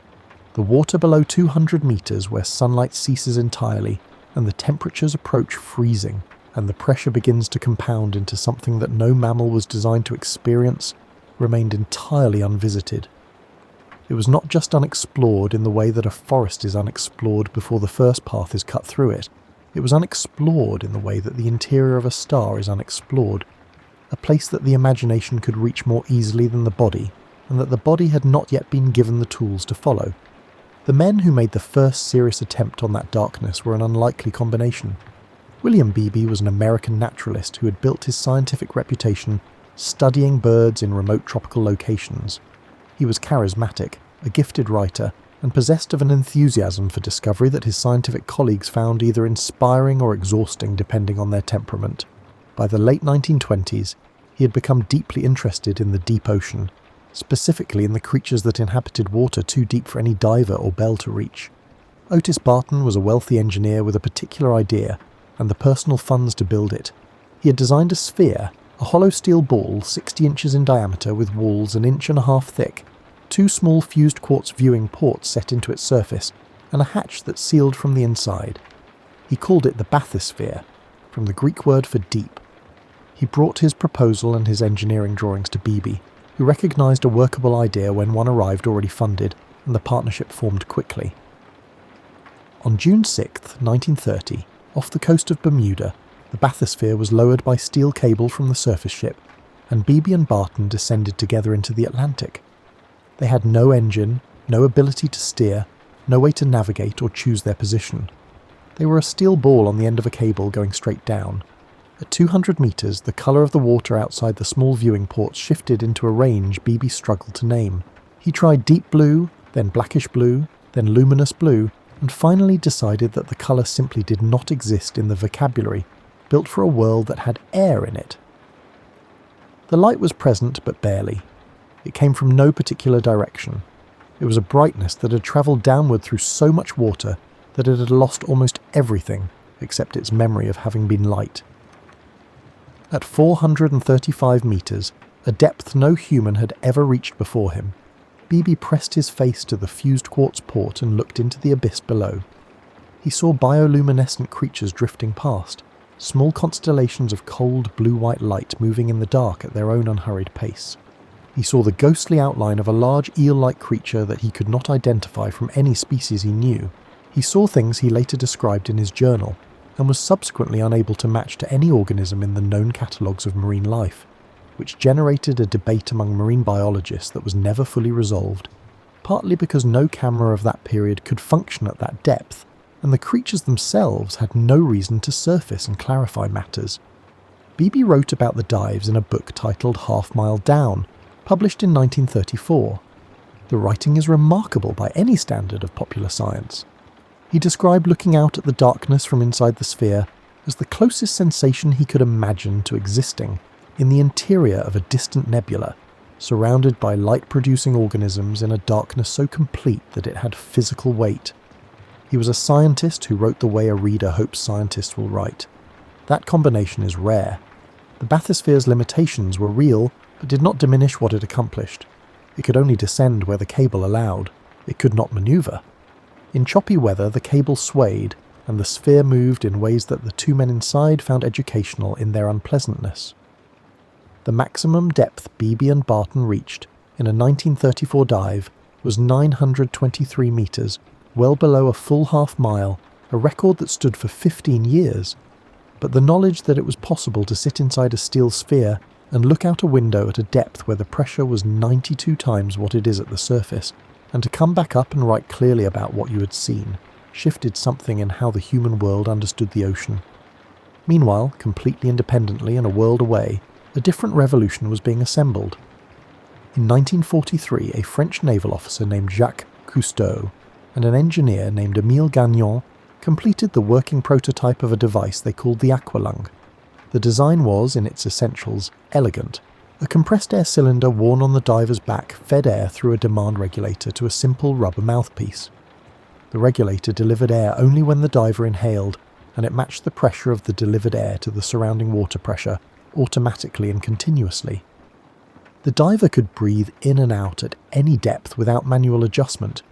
the water below 200 meters where sunlight ceases entirely and the temperatures approach freezing and the pressure begins to compound into something that no mammal was designed to experience, remained entirely unvisited. It was not just unexplored in the way that a forest is unexplored before the first path is cut through it. It was unexplored in the way that the interior of a star is unexplored, a place that the imagination could reach more easily than the body, and that the body had not yet been given the tools to follow. The men who made the first serious attempt on that darkness were an unlikely combination. William Beebe was an American naturalist who had built his scientific reputation studying birds in remote tropical locations. He was charismatic, a gifted writer, and possessed of an enthusiasm for discovery that his scientific colleagues found either inspiring or exhausting depending on their temperament. By the late 1920s, he had become deeply interested in the deep ocean, specifically in the creatures that inhabited water too deep for any diver or bell to reach. Otis Barton was a wealthy engineer with a particular idea, and the personal funds to build it. He had designed a sphere, a hollow steel ball 60 inches in diameter with walls an inch and a half thick, 2 small fused quartz viewing ports set into its surface, and a hatch that sealed from the inside. He called it the bathysphere, from the Greek word for deep. He brought his proposal and his engineering drawings to Beebe, who recognised a workable idea when one arrived already funded, and the partnership formed quickly. On June 6, 1930, off the coast of Bermuda, the bathysphere was lowered by steel cable from the surface ship, and Beebe and Barton descended together into the Atlantic. They had no engine, no ability to steer, no way to navigate or choose their position. They were a steel ball on the end of a cable going straight down. At 200 meters, the color of the water outside the small viewing ports shifted into a range Beebe struggled to name. He tried deep blue, then blackish blue, then luminous blue, and finally decided that the color simply did not exist in the vocabulary built for a world that had air in it. The light was present, but barely. It came from no particular direction. It was a brightness that had travelled downward through so much water that it had lost almost everything except its memory of having been light. At 435 meters, a depth no human had ever reached before him, Beebe pressed his face to the fused quartz port and looked into the abyss below. He saw bioluminescent creatures drifting past, small constellations of cold blue-white light moving in the dark at their own unhurried pace. He saw the ghostly outline of a large eel-like creature that he could not identify from any species he knew. He saw things he later described in his journal, and was subsequently unable to match to any organism in the known catalogues of marine life, which generated a debate among marine biologists that was never fully resolved, partly because no camera of that period could function at that depth, and the creatures themselves had no reason to surface and clarify matters. Beebe wrote about the dives in a book titled Half Mile Down, published in 1934. The writing is remarkable by any standard of popular science. He described looking out at the darkness from inside the sphere as the closest sensation he could imagine to existing in the interior of a distant nebula, surrounded by light-producing organisms in a darkness so complete that it had physical weight. He was a scientist who wrote the way a reader hopes scientists will write. That combination is rare. The bathysphere's limitations were real, but did not diminish what it accomplished. It could only descend where the cable allowed. It could not maneuver. In choppy weather, the cable swayed, and the sphere moved in ways that the two men inside found educational in their unpleasantness. The maximum depth Beebe and Barton reached in a 1934 dive was 923 meters, well below a full half mile, a record that stood for 15 years. But the knowledge that it was possible to sit inside a steel sphere and look out a window at a depth where the pressure was 92 times what it is at the surface, and to come back up and write clearly about what you had seen, shifted something in how the human world understood the ocean. Meanwhile, completely independently and a world away, a different revolution was being assembled. In 1943, a French naval officer named Jacques Cousteau and an engineer named Émile Gagnon completed the working prototype of a device they called the aqualung. The design was, in its essentials, elegant. A compressed air cylinder worn on the diver's back fed air through a demand regulator to a simple rubber mouthpiece. The regulator delivered air only when the diver inhaled, and it matched the pressure of the delivered air to the surrounding water pressure, automatically and continuously. The diver could breathe in and out at any depth without manual adjustment,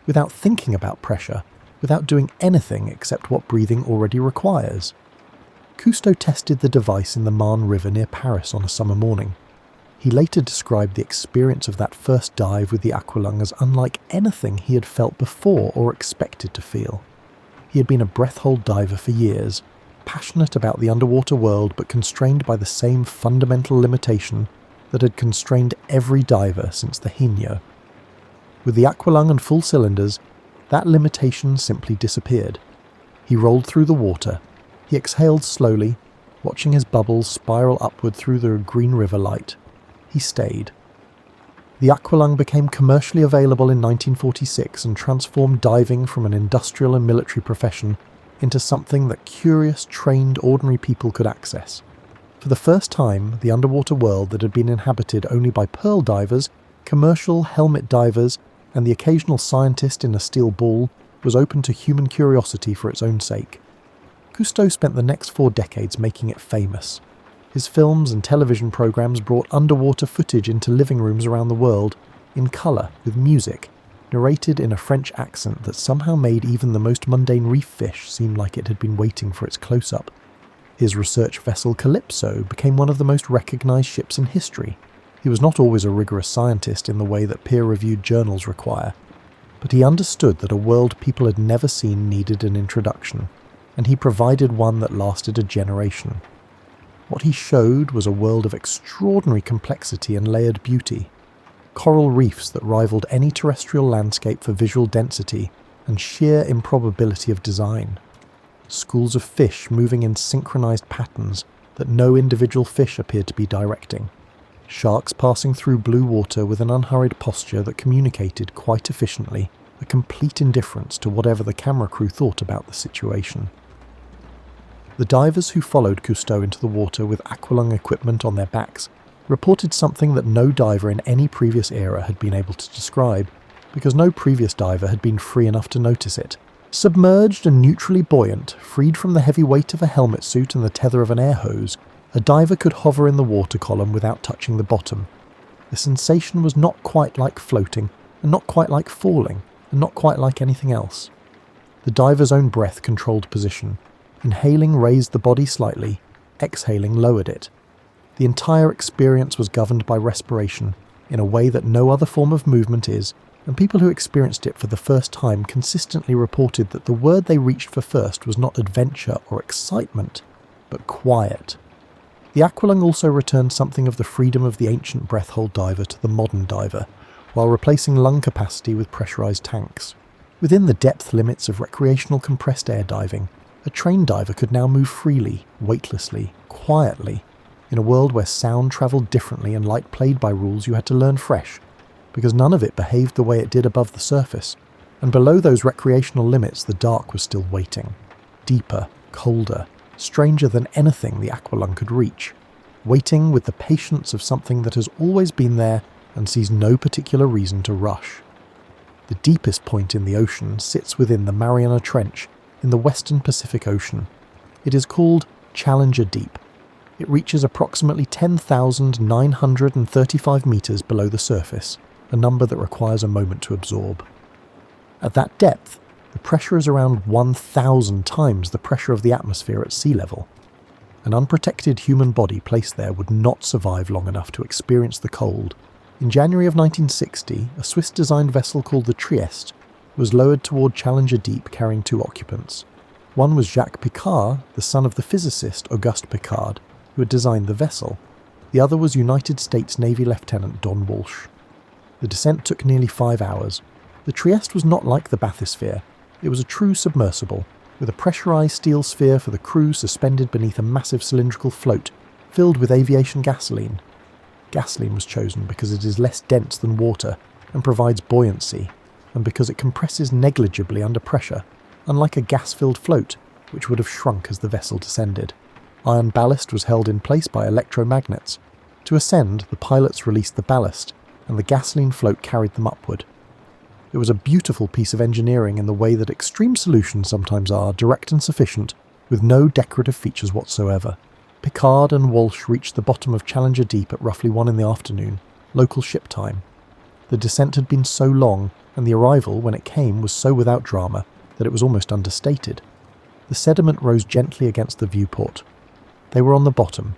without thinking about pressure, without doing anything except what breathing already requires. Cousteau tested the device in the Marne River near Paris on a summer morning. He later described the experience of that first dive with the aqualung as unlike anything he had felt before or expected to feel. He had been a breath-hold diver for years, passionate about the underwater world but constrained by the same fundamental limitation that had constrained every diver since the Hainaut. With the aqualung and full cylinders, that limitation simply disappeared. He rolled through the water. He exhaled slowly, watching his bubbles spiral upward through the green river light. He stayed. The aqualung became commercially available in 1946 and transformed diving from an industrial and military profession into something that curious, trained, ordinary people could access. For the first time, the underwater world that had been inhabited only by pearl divers, commercial helmet divers, and the occasional scientist in a steel ball was open to human curiosity for its own sake. Cousteau spent the next 4 decades making it famous. His films and television programs brought underwater footage into living rooms around the world, in colour, with music, narrated in a French accent that somehow made even the most mundane reef fish seem like it had been waiting for its close-up. His research vessel Calypso became one of the most recognised ships in history. He was not always a rigorous scientist in the way that peer-reviewed journals require, but he understood that a world people had never seen needed an introduction, and he provided one that lasted a generation. What he showed was a world of extraordinary complexity and layered beauty, coral reefs that rivaled any terrestrial landscape for visual density and sheer improbability of design. Schools of fish moving in synchronized patterns that no individual fish appeared to be directing. Sharks passing through blue water with an unhurried posture that communicated quite efficiently a complete indifference to whatever the camera crew thought about the situation. The divers who followed Cousteau into the water with aqualung equipment on their backs reported something that no diver in any previous era had been able to describe, because no previous diver had been free enough to notice it. Submerged and neutrally buoyant, freed from the heavy weight of a helmet suit and the tether of an air hose, a diver could hover in the water column without touching the bottom. The sensation was not quite like floating, and not quite like falling, and not quite like anything else. The diver's own breath controlled position. Inhaling raised the body slightly, exhaling lowered it. The entire experience was governed by respiration, in a way that no other form of movement is, and people who experienced it for the first time consistently reported that the word they reached for first was not adventure or excitement, but quiet. The aqualung also returned something of the freedom of the ancient breath-hold diver to the modern diver, while replacing lung capacity with pressurized tanks. Within the depth limits of recreational compressed air diving, a trained diver could now move freely, weightlessly, quietly, in a world where sound travelled differently and light played by rules you had to learn fresh, because none of it behaved the way it did above the surface, and below those recreational limits the dark was still waiting, deeper, colder, stranger than anything the aqualung could reach, waiting with the patience of something that has always been there and sees no particular reason to rush. The deepest point in the ocean sits within the Mariana Trench in the western Pacific Ocean. It is called Challenger Deep. It reaches approximately 10,935 metres below the surface, a number that requires a moment to absorb. At that depth, the pressure is around 1,000 times the pressure of the atmosphere at sea level. An unprotected human body placed there would not survive long enough to experience the cold. In January of 1960, a Swiss-designed vessel called the Trieste was lowered toward Challenger Deep carrying 2 occupants. One was Jacques Piccard, the son of the physicist Auguste Piccard, who had designed the vessel. The other was United States Navy Lieutenant Don Walsh. The descent took nearly 5 hours. The Trieste was not like the bathysphere. It was a true submersible, with a pressurized steel sphere for the crew suspended beneath a massive cylindrical float, filled with aviation gasoline. Gasoline was chosen because it is less dense than water and provides buoyancy, and because it compresses negligibly under pressure, unlike a gas-filled float, which would have shrunk as the vessel descended. Iron ballast was held in place by electromagnets. To ascend, the pilots released the ballast, and the gasoline float carried them upward. It was a beautiful piece of engineering in the way that extreme solutions sometimes are, direct and sufficient, with no decorative features whatsoever. Piccard and Walsh reached the bottom of Challenger Deep at roughly 1 in the afternoon. local ship time. The descent had been so long, and the arrival, when it came, was so without drama that it was almost understated. The sediment rose gently against the viewport. They were on the bottom.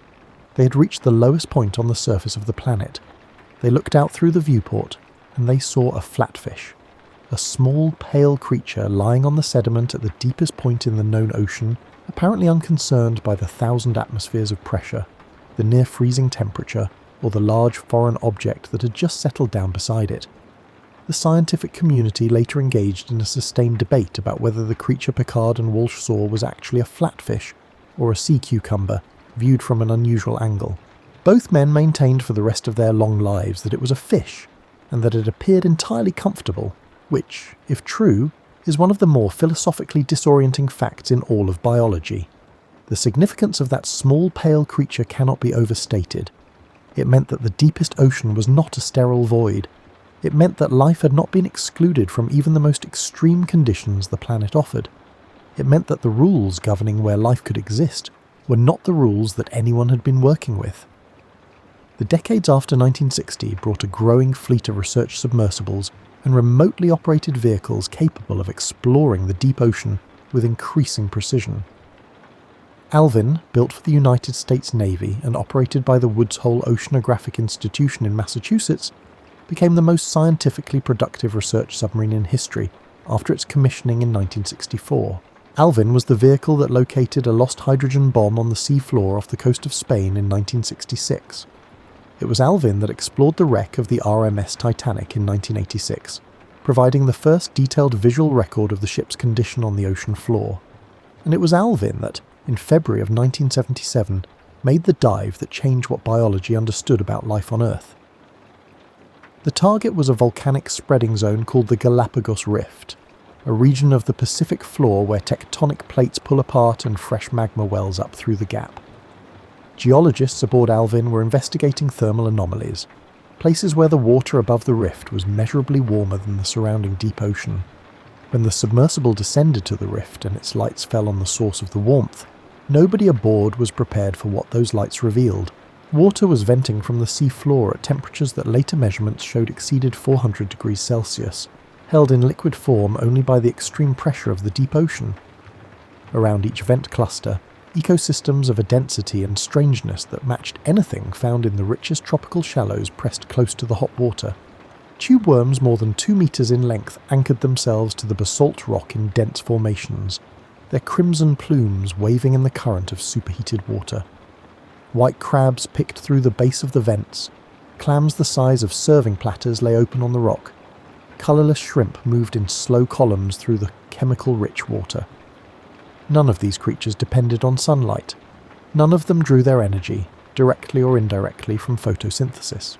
They had reached the lowest point on the surface of the planet. They looked out through the viewport, and they saw a flatfish, a small, pale creature lying on the sediment at the deepest point in the known ocean, apparently unconcerned by the 1,000 atmospheres of pressure, the near-freezing temperature, or the large foreign object that had just settled down beside it. The scientific community later engaged in a sustained debate about whether the creature Picard and Walsh saw was actually a flatfish or a sea cucumber, viewed from an unusual angle. Both men maintained for the rest of their long lives that it was a fish, and that it appeared entirely comfortable, which, if true, is one of the more philosophically disorienting facts in all of biology. The significance of that small pale creature cannot be overstated. It meant that the deepest ocean was not a sterile void. It meant that life had not been excluded from even the most extreme conditions the planet offered. It meant that the rules governing where life could exist were not the rules that anyone had been working with. The decades after 1960 brought a growing fleet of research submersibles and remotely operated vehicles capable of exploring the deep ocean with increasing precision. Alvin, built for the United States Navy and operated by the Woods Hole Oceanographic Institution in Massachusetts, became the most scientifically productive research submarine in history after its commissioning in 1964. Alvin was the vehicle that located a lost hydrogen bomb on the sea floor off the coast of Spain in 1966. It was Alvin that explored the wreck of the RMS Titanic in 1986, providing the first detailed visual record of the ship's condition on the ocean floor. And it was Alvin that, in February of 1977, made the dive that changed what biology understood about life on Earth. The target was a volcanic spreading zone called the Galapagos Rift, a region of the Pacific floor where tectonic plates pull apart and fresh magma wells up through the gap. Geologists aboard Alvin were investigating thermal anomalies, places where the water above the rift was measurably warmer than the surrounding deep ocean. When the submersible descended to the rift and its lights fell on the source of the warmth, nobody aboard was prepared for what those lights revealed. Water was venting from the sea floor at temperatures that later measurements showed exceeded 400 degrees Celsius, held in liquid form only by the extreme pressure of the deep ocean. Around each vent cluster, ecosystems of a density and strangeness that matched anything found in the richest tropical shallows pressed close to the hot water. Tube worms more than 2 meters in length anchored themselves to the basalt rock in dense formations, their crimson plumes waving in the current of superheated water. White crabs picked through the base of the vents. Clams the size of serving platters lay open on the rock. Colourless shrimp moved in slow columns through the chemical-rich water. None of these creatures depended on sunlight. None of them drew their energy, directly or indirectly, from photosynthesis.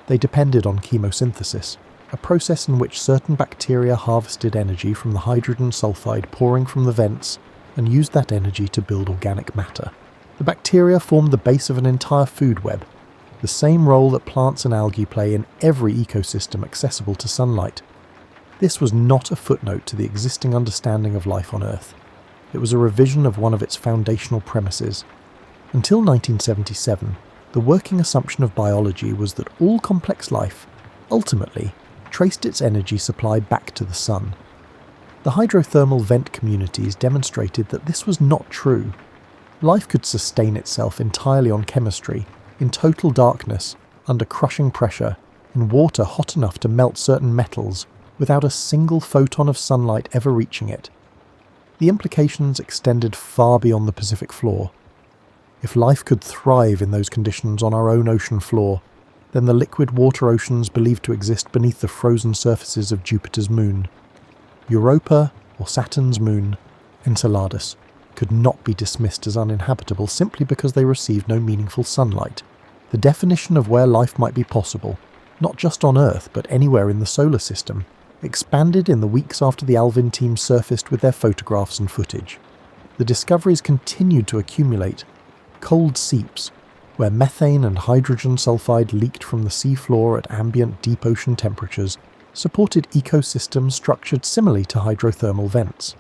They depended on chemosynthesis, a process in which certain bacteria harvested energy from the hydrogen sulfide pouring from the vents and used that energy to build organic matter. The bacteria formed the base of an entire food web, the same role that plants and algae play in every ecosystem accessible to sunlight. This was not a footnote to the existing understanding of life on Earth. It was a revision of one of its foundational premises. Until 1977, the working assumption of biology was that all complex life, ultimately, traced its energy supply back to the sun. The hydrothermal vent communities demonstrated that this was not true. Life could sustain itself entirely on chemistry, in total darkness, under crushing pressure, in water hot enough to melt certain metals, without a single photon of sunlight ever reaching it. The implications extended far beyond the Pacific floor. If life could thrive in those conditions on our own ocean floor, then the liquid water oceans believed to exist beneath the frozen surfaces of Jupiter's moon, Europa, or Saturn's moon, Enceladus, could not be dismissed as uninhabitable simply because they received no meaningful sunlight. The definition of where life might be possible, not just on Earth but anywhere in the solar system, expanded in the weeks after the Alvin team surfaced with their photographs and footage. The discoveries continued to accumulate. Cold seeps, where methane and hydrogen sulfide leaked from the seafloor at ambient deep ocean temperatures, supported ecosystems structured similarly to hydrothermal vents.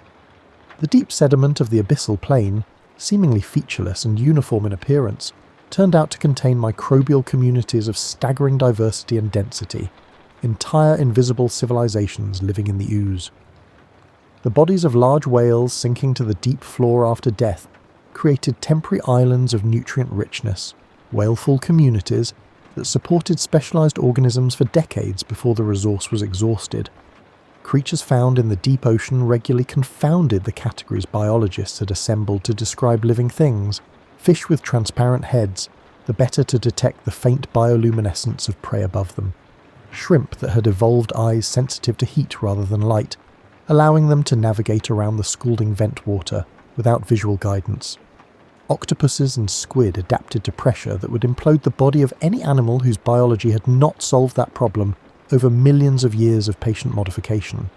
The deep sediment of the abyssal plain, seemingly featureless and uniform in appearance, turned out to contain microbial communities of staggering diversity and density, entire invisible civilizations living in the ooze. The bodies of large whales sinking to the deep floor after death created temporary islands of nutrient richness, whaleful communities that supported specialized organisms for decades before the resource was exhausted. Creatures found in the deep ocean regularly confounded the categories biologists had assembled to describe living things. Fish with transparent heads, the better to detect the faint bioluminescence of prey above them. Shrimp that had evolved eyes sensitive to heat rather than light, allowing them to navigate around the scalding vent water without visual guidance. Octopuses and squid adapted to pressure that would implode the body of any animal whose biology had not solved that problem over millions of years of patient modification.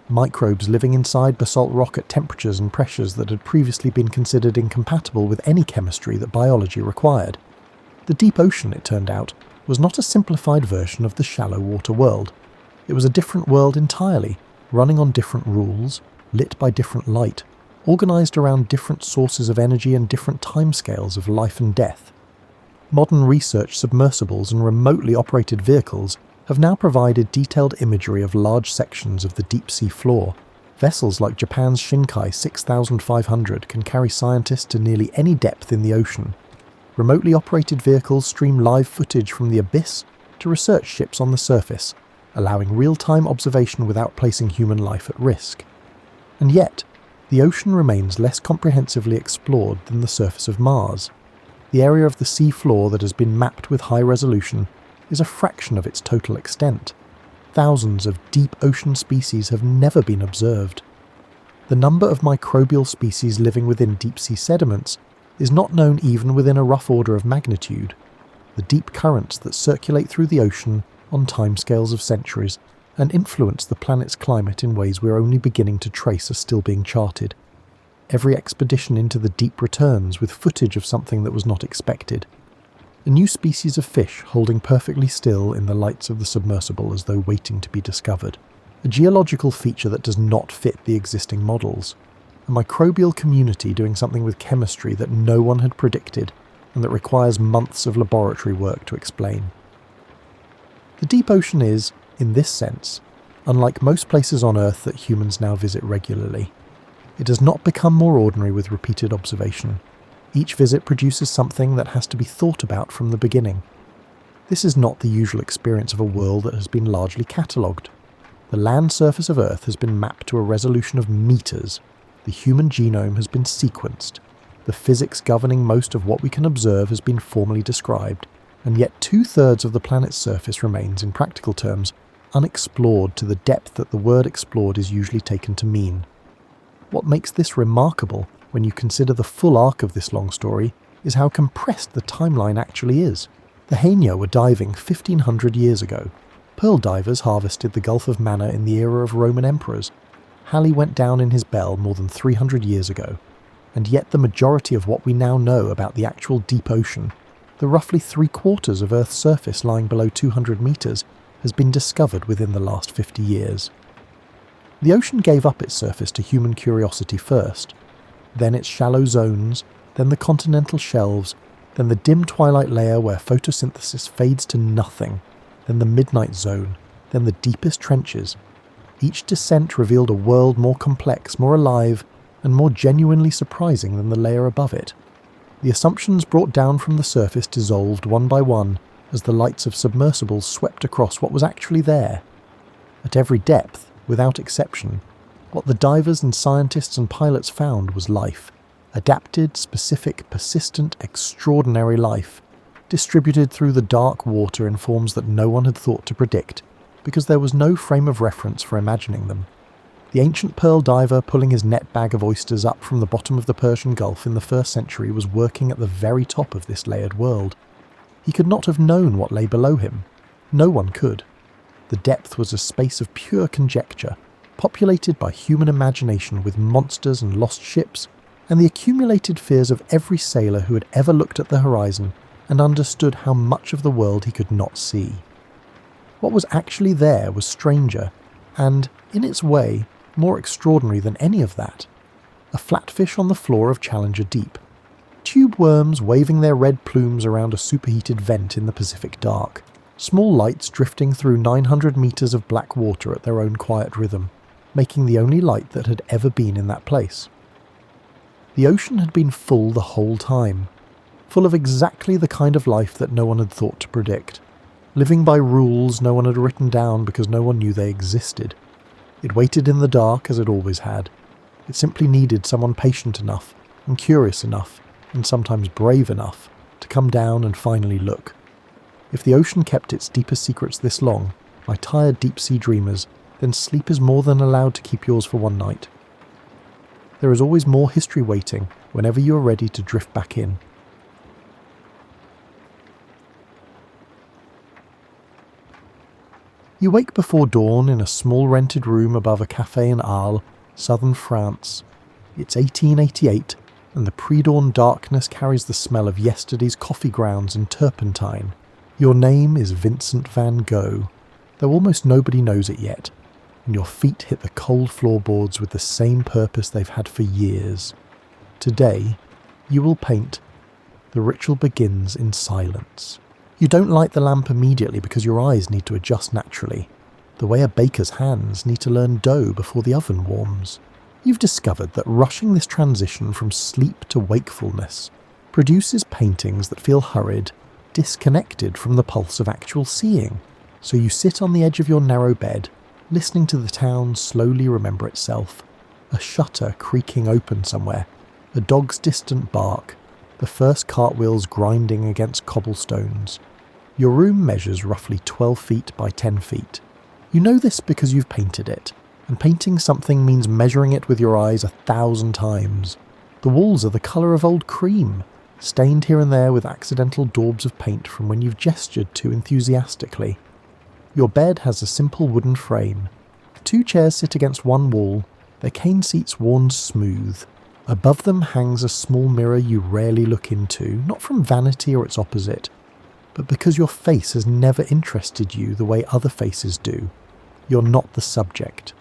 Microbes living inside basalt rock at temperatures and pressures that had previously been considered incompatible with any chemistry that biology required. The deep ocean, it turned out, was not a simplified version of the shallow water world. It was a different world entirely, running on different rules, lit by different light, organised around different sources of energy and different timescales of life and death. Modern research submersibles and remotely operated vehicles have now provided detailed imagery of large sections of the deep-sea floor. Vessels like Japan's Shinkai 6500 can carry scientists to nearly any depth in the ocean. Remotely operated vehicles stream live footage from the abyss to research ships on the surface, allowing real-time observation without placing human life at risk. And yet, the ocean remains less comprehensively explored than the surface of Mars. The area of the sea floor that has been mapped with high resolution is a fraction of its total extent. Thousands of deep ocean species have never been observed. The number of microbial species living within deep-sea sediments is not known even within a rough order of magnitude. The deep currents that circulate through the ocean on timescales of centuries and influence the planet's climate in ways we're only beginning to trace are still being charted. Every expedition into the deep returns with footage of something that was not expected. A new species of fish holding perfectly still in the lights of the submersible as though waiting to be discovered. A geological feature that does not fit the existing models. A microbial community doing something with chemistry that no one had predicted and that requires months of laboratory work to explain. The deep ocean is, in this sense, unlike most places on Earth that humans now visit regularly. It does not become more ordinary with repeated observation. Each visit produces something that has to be thought about from the beginning. This is not the usual experience of a world that has been largely catalogued. The land surface of Earth has been mapped to a resolution of meters. The human genome has been sequenced. The physics governing most of what we can observe has been formally described, and yet 2/3 of the planet's surface remains, in practical terms, unexplored to the depth that the word explored is usually taken to mean. What makes this remarkable, when you consider the full arc of this long story, is how compressed the timeline actually is. The Haino were diving 1500 years ago. Pearl divers harvested the Gulf of Manna in the era of Roman emperors. Halley went down in his bell more than 300 years ago. And yet the majority of what we now know about the actual deep ocean, the roughly 3/4 of Earth's surface lying below 200 meters, has been discovered within the last 50 years. The ocean gave up its surface to human curiosity first, then its shallow zones, then the continental shelves, then the dim twilight layer where photosynthesis fades to nothing, then the midnight zone, then the deepest trenches. Each descent revealed a world more complex, more alive, and more genuinely surprising than the layer above it. The assumptions brought down from the surface dissolved one by one as the lights of submersibles swept across what was actually there. At every depth, without exception, what the divers and scientists and pilots found was life. Adapted, specific, persistent, extraordinary life, distributed through the dark water in forms that no one had thought to predict, because there was no frame of reference for imagining them. The ancient pearl diver pulling his net bag of oysters up from the bottom of the Persian Gulf in the 1st century was working at the very top of this layered world. He could not have known what lay below him. No one could. The depth was a space of pure conjecture, populated by human imagination with monsters and lost ships, and the accumulated fears of every sailor who had ever looked at the horizon and understood how much of the world he could not see. What was actually there was stranger, and, in its way, more extraordinary than any of that. A flatfish on the floor of Challenger Deep. Tube worms waving their red plumes around a superheated vent in the Pacific dark. Small lights drifting through 900 meters of black water at their own quiet rhythm, making the only light that had ever been in that place. The ocean had been full the whole time, full of exactly the kind of life that no one had thought to predict, living by rules no one had written down because no one knew they existed. It waited in the dark as it always had. It simply needed someone patient enough, and curious enough, and sometimes brave enough, to come down and finally look. If the ocean kept its deepest secrets this long, my tired deep-sea dreamers, then sleep is more than allowed to keep yours for one night. There is always more history waiting whenever you are ready to drift back in. You wake before dawn in a small rented room above a café in Arles, southern France. It's 1888, and the pre-dawn darkness carries the smell of yesterday's coffee grounds and turpentine. Your name is Vincent van Gogh, though almost nobody knows it yet, and your feet hit the cold floorboards with the same purpose they've had for years. Today, you will paint. The ritual begins in silence. You don't light the lamp immediately because your eyes need to adjust naturally, the way a baker's hands need to learn dough before the oven warms. You've discovered that rushing this transition from sleep to wakefulness produces paintings that feel hurried, disconnected from the pulse of actual seeing. So you sit on the edge of your narrow bed, listening to the town slowly remember itself, a shutter creaking open somewhere, a dog's distant bark, the first cartwheels grinding against cobblestones. Your room measures roughly 12 feet by 10 feet. You know this because you've painted it, and painting something means measuring it with your eyes 1,000 times. The walls are the colour of old cream, stained here and there with accidental daubs of paint from when you've gestured too enthusiastically. Your bed has a simple wooden frame. 2 chairs sit against one wall, their cane seats worn smooth. Above them hangs a small mirror you rarely look into, not from vanity or its opposite, but because your face has never interested you the way other faces do. You're not the subject.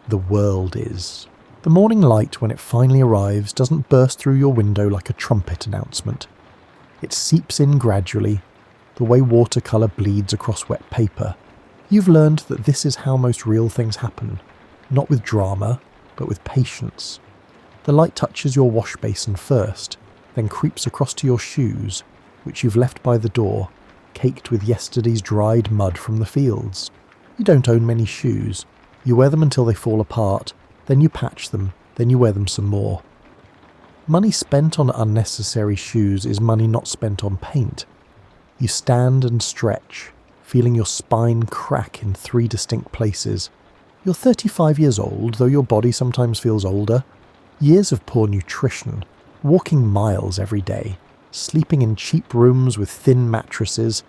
The world is. The morning light, when it finally arrives, doesn't burst through your window like a trumpet announcement. It seeps in gradually, the way watercolour bleeds across wet paper. You've learned that this is how most real things happen, not with drama, but with patience. The light touches your wash basin first, then creeps across to your shoes, which you've left by the door, caked with yesterday's dried mud from the fields. You don't own many shoes. You wear them until they fall apart, then you patch them, then you wear them some more. Money spent on unnecessary shoes is money not spent on paint. You stand and stretch, feeling your spine crack in 3 distinct places. You're 35 years old, though your body sometimes feels older. Years of poor nutrition, walking miles every day, sleeping in cheap rooms with thin mattresses.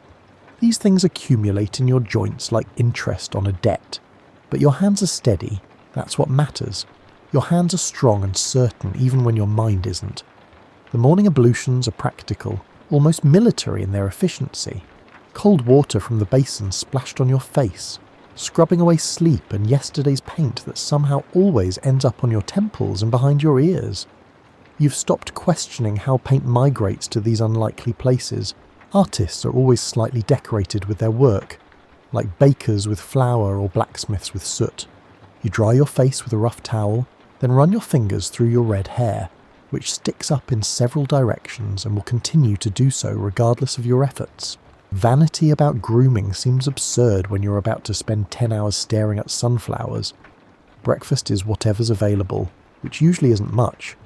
These things accumulate in your joints like interest on a debt. But your hands are steady. That's what matters. Your hands are strong and certain even when your mind isn't. The morning ablutions are practical, almost military in their efficiency. Cold water from the basin splashed on your face, scrubbing away sleep and yesterday's paint that somehow always ends up on your temples and behind your ears. You've stopped questioning how paint migrates to these unlikely places. Artists are always slightly decorated with their work, like bakers with flour or blacksmiths with soot. You dry your face with a rough towel, then run your fingers through your red hair, which sticks up in several directions and will continue to do so regardless of your efforts. Vanity about grooming seems absurd when you're about to spend 10 hours staring at sunflowers. Breakfast is whatever's available, which usually isn't much.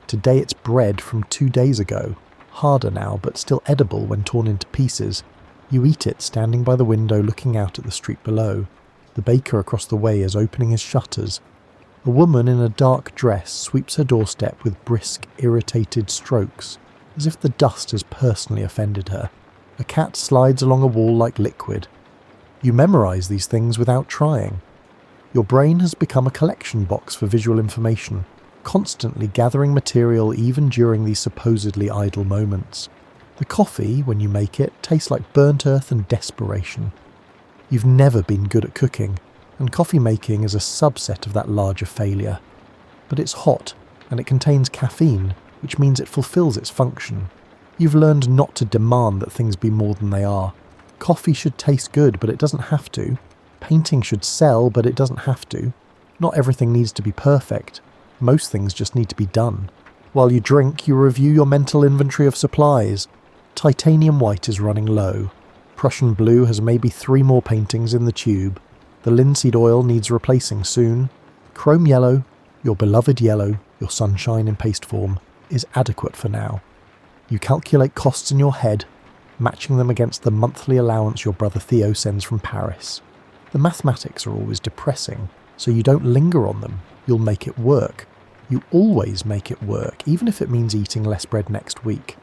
Today it's bread from 2 days ago, harder now but still edible when torn into pieces. You eat it standing by the window looking out at the street below. The baker across the way is opening his shutters. A woman in a dark dress sweeps her doorstep with brisk, irritated strokes, as if the dust has personally offended her. A cat slides along a wall like liquid. You memorize these things without trying. Your brain has become a collection box for visual information, constantly gathering material even during these supposedly idle moments. The coffee, when you make it, tastes like burnt earth and desperation. You've never been good at cooking, and coffee making is a subset of that larger failure. But it's hot, and it contains caffeine, which means it fulfills its function. You've learned not to demand that things be more than they are. Coffee should taste good, but it doesn't have to. Painting should sell, but it doesn't have to. Not everything needs to be perfect. Most things just need to be done. While you drink, you review your mental inventory of supplies. Titanium white is running low. Prussian blue has maybe 3 more paintings in the tube. The linseed oil needs replacing soon. Chrome yellow, your beloved yellow, your sunshine in paste form, is adequate for now. You calculate costs in your head, matching them against the monthly allowance your brother Theo sends from Paris. The mathematics are always depressing, so you don't linger on them. You'll make it work. You always make it work, even if it means eating less bread next week.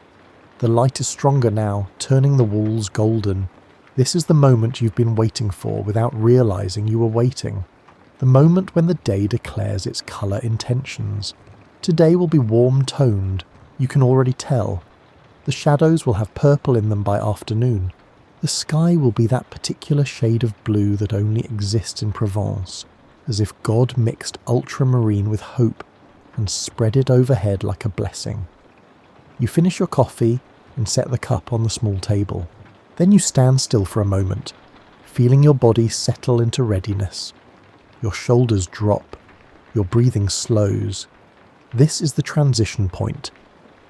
The light is stronger now, turning the walls golden. This is the moment you've been waiting for without realizing you were waiting. The moment when the day declares its colour intentions. Today will be warm-toned, you can already tell. The shadows will have purple in them by afternoon. The sky will be that particular shade of blue that only exists in Provence, as if God mixed ultramarine with hope and spread it overhead like a blessing. You finish your coffee and set the cup on the small table. Then you stand still for a moment, feeling your body settle into readiness. Your shoulders drop, your breathing slows. This is the transition point,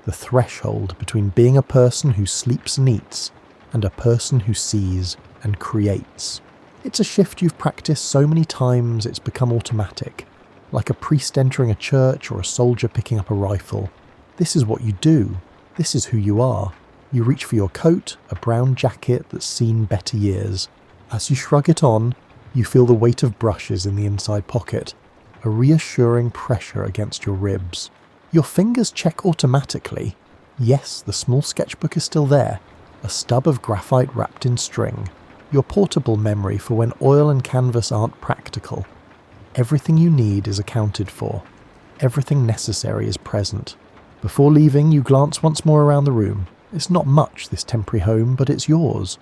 the threshold between being a person who sleeps and eats and a person who sees and creates. It's a shift you've practiced so many times it's become automatic, like a priest entering a church or a soldier picking up a rifle. This is what you do. This is who you are. You reach for your coat, a brown jacket that's seen better years. As you shrug it on, you feel the weight of brushes in the inside pocket, a reassuring pressure against your ribs. Your fingers check automatically. Yes, the small sketchbook is still there, a stub of graphite wrapped in string. Your portable memory for when oil and canvas aren't practical. Everything you need is accounted for. Everything necessary is present. Before leaving, you glance once more around the room. It's not much, this temporary home, but it's yours.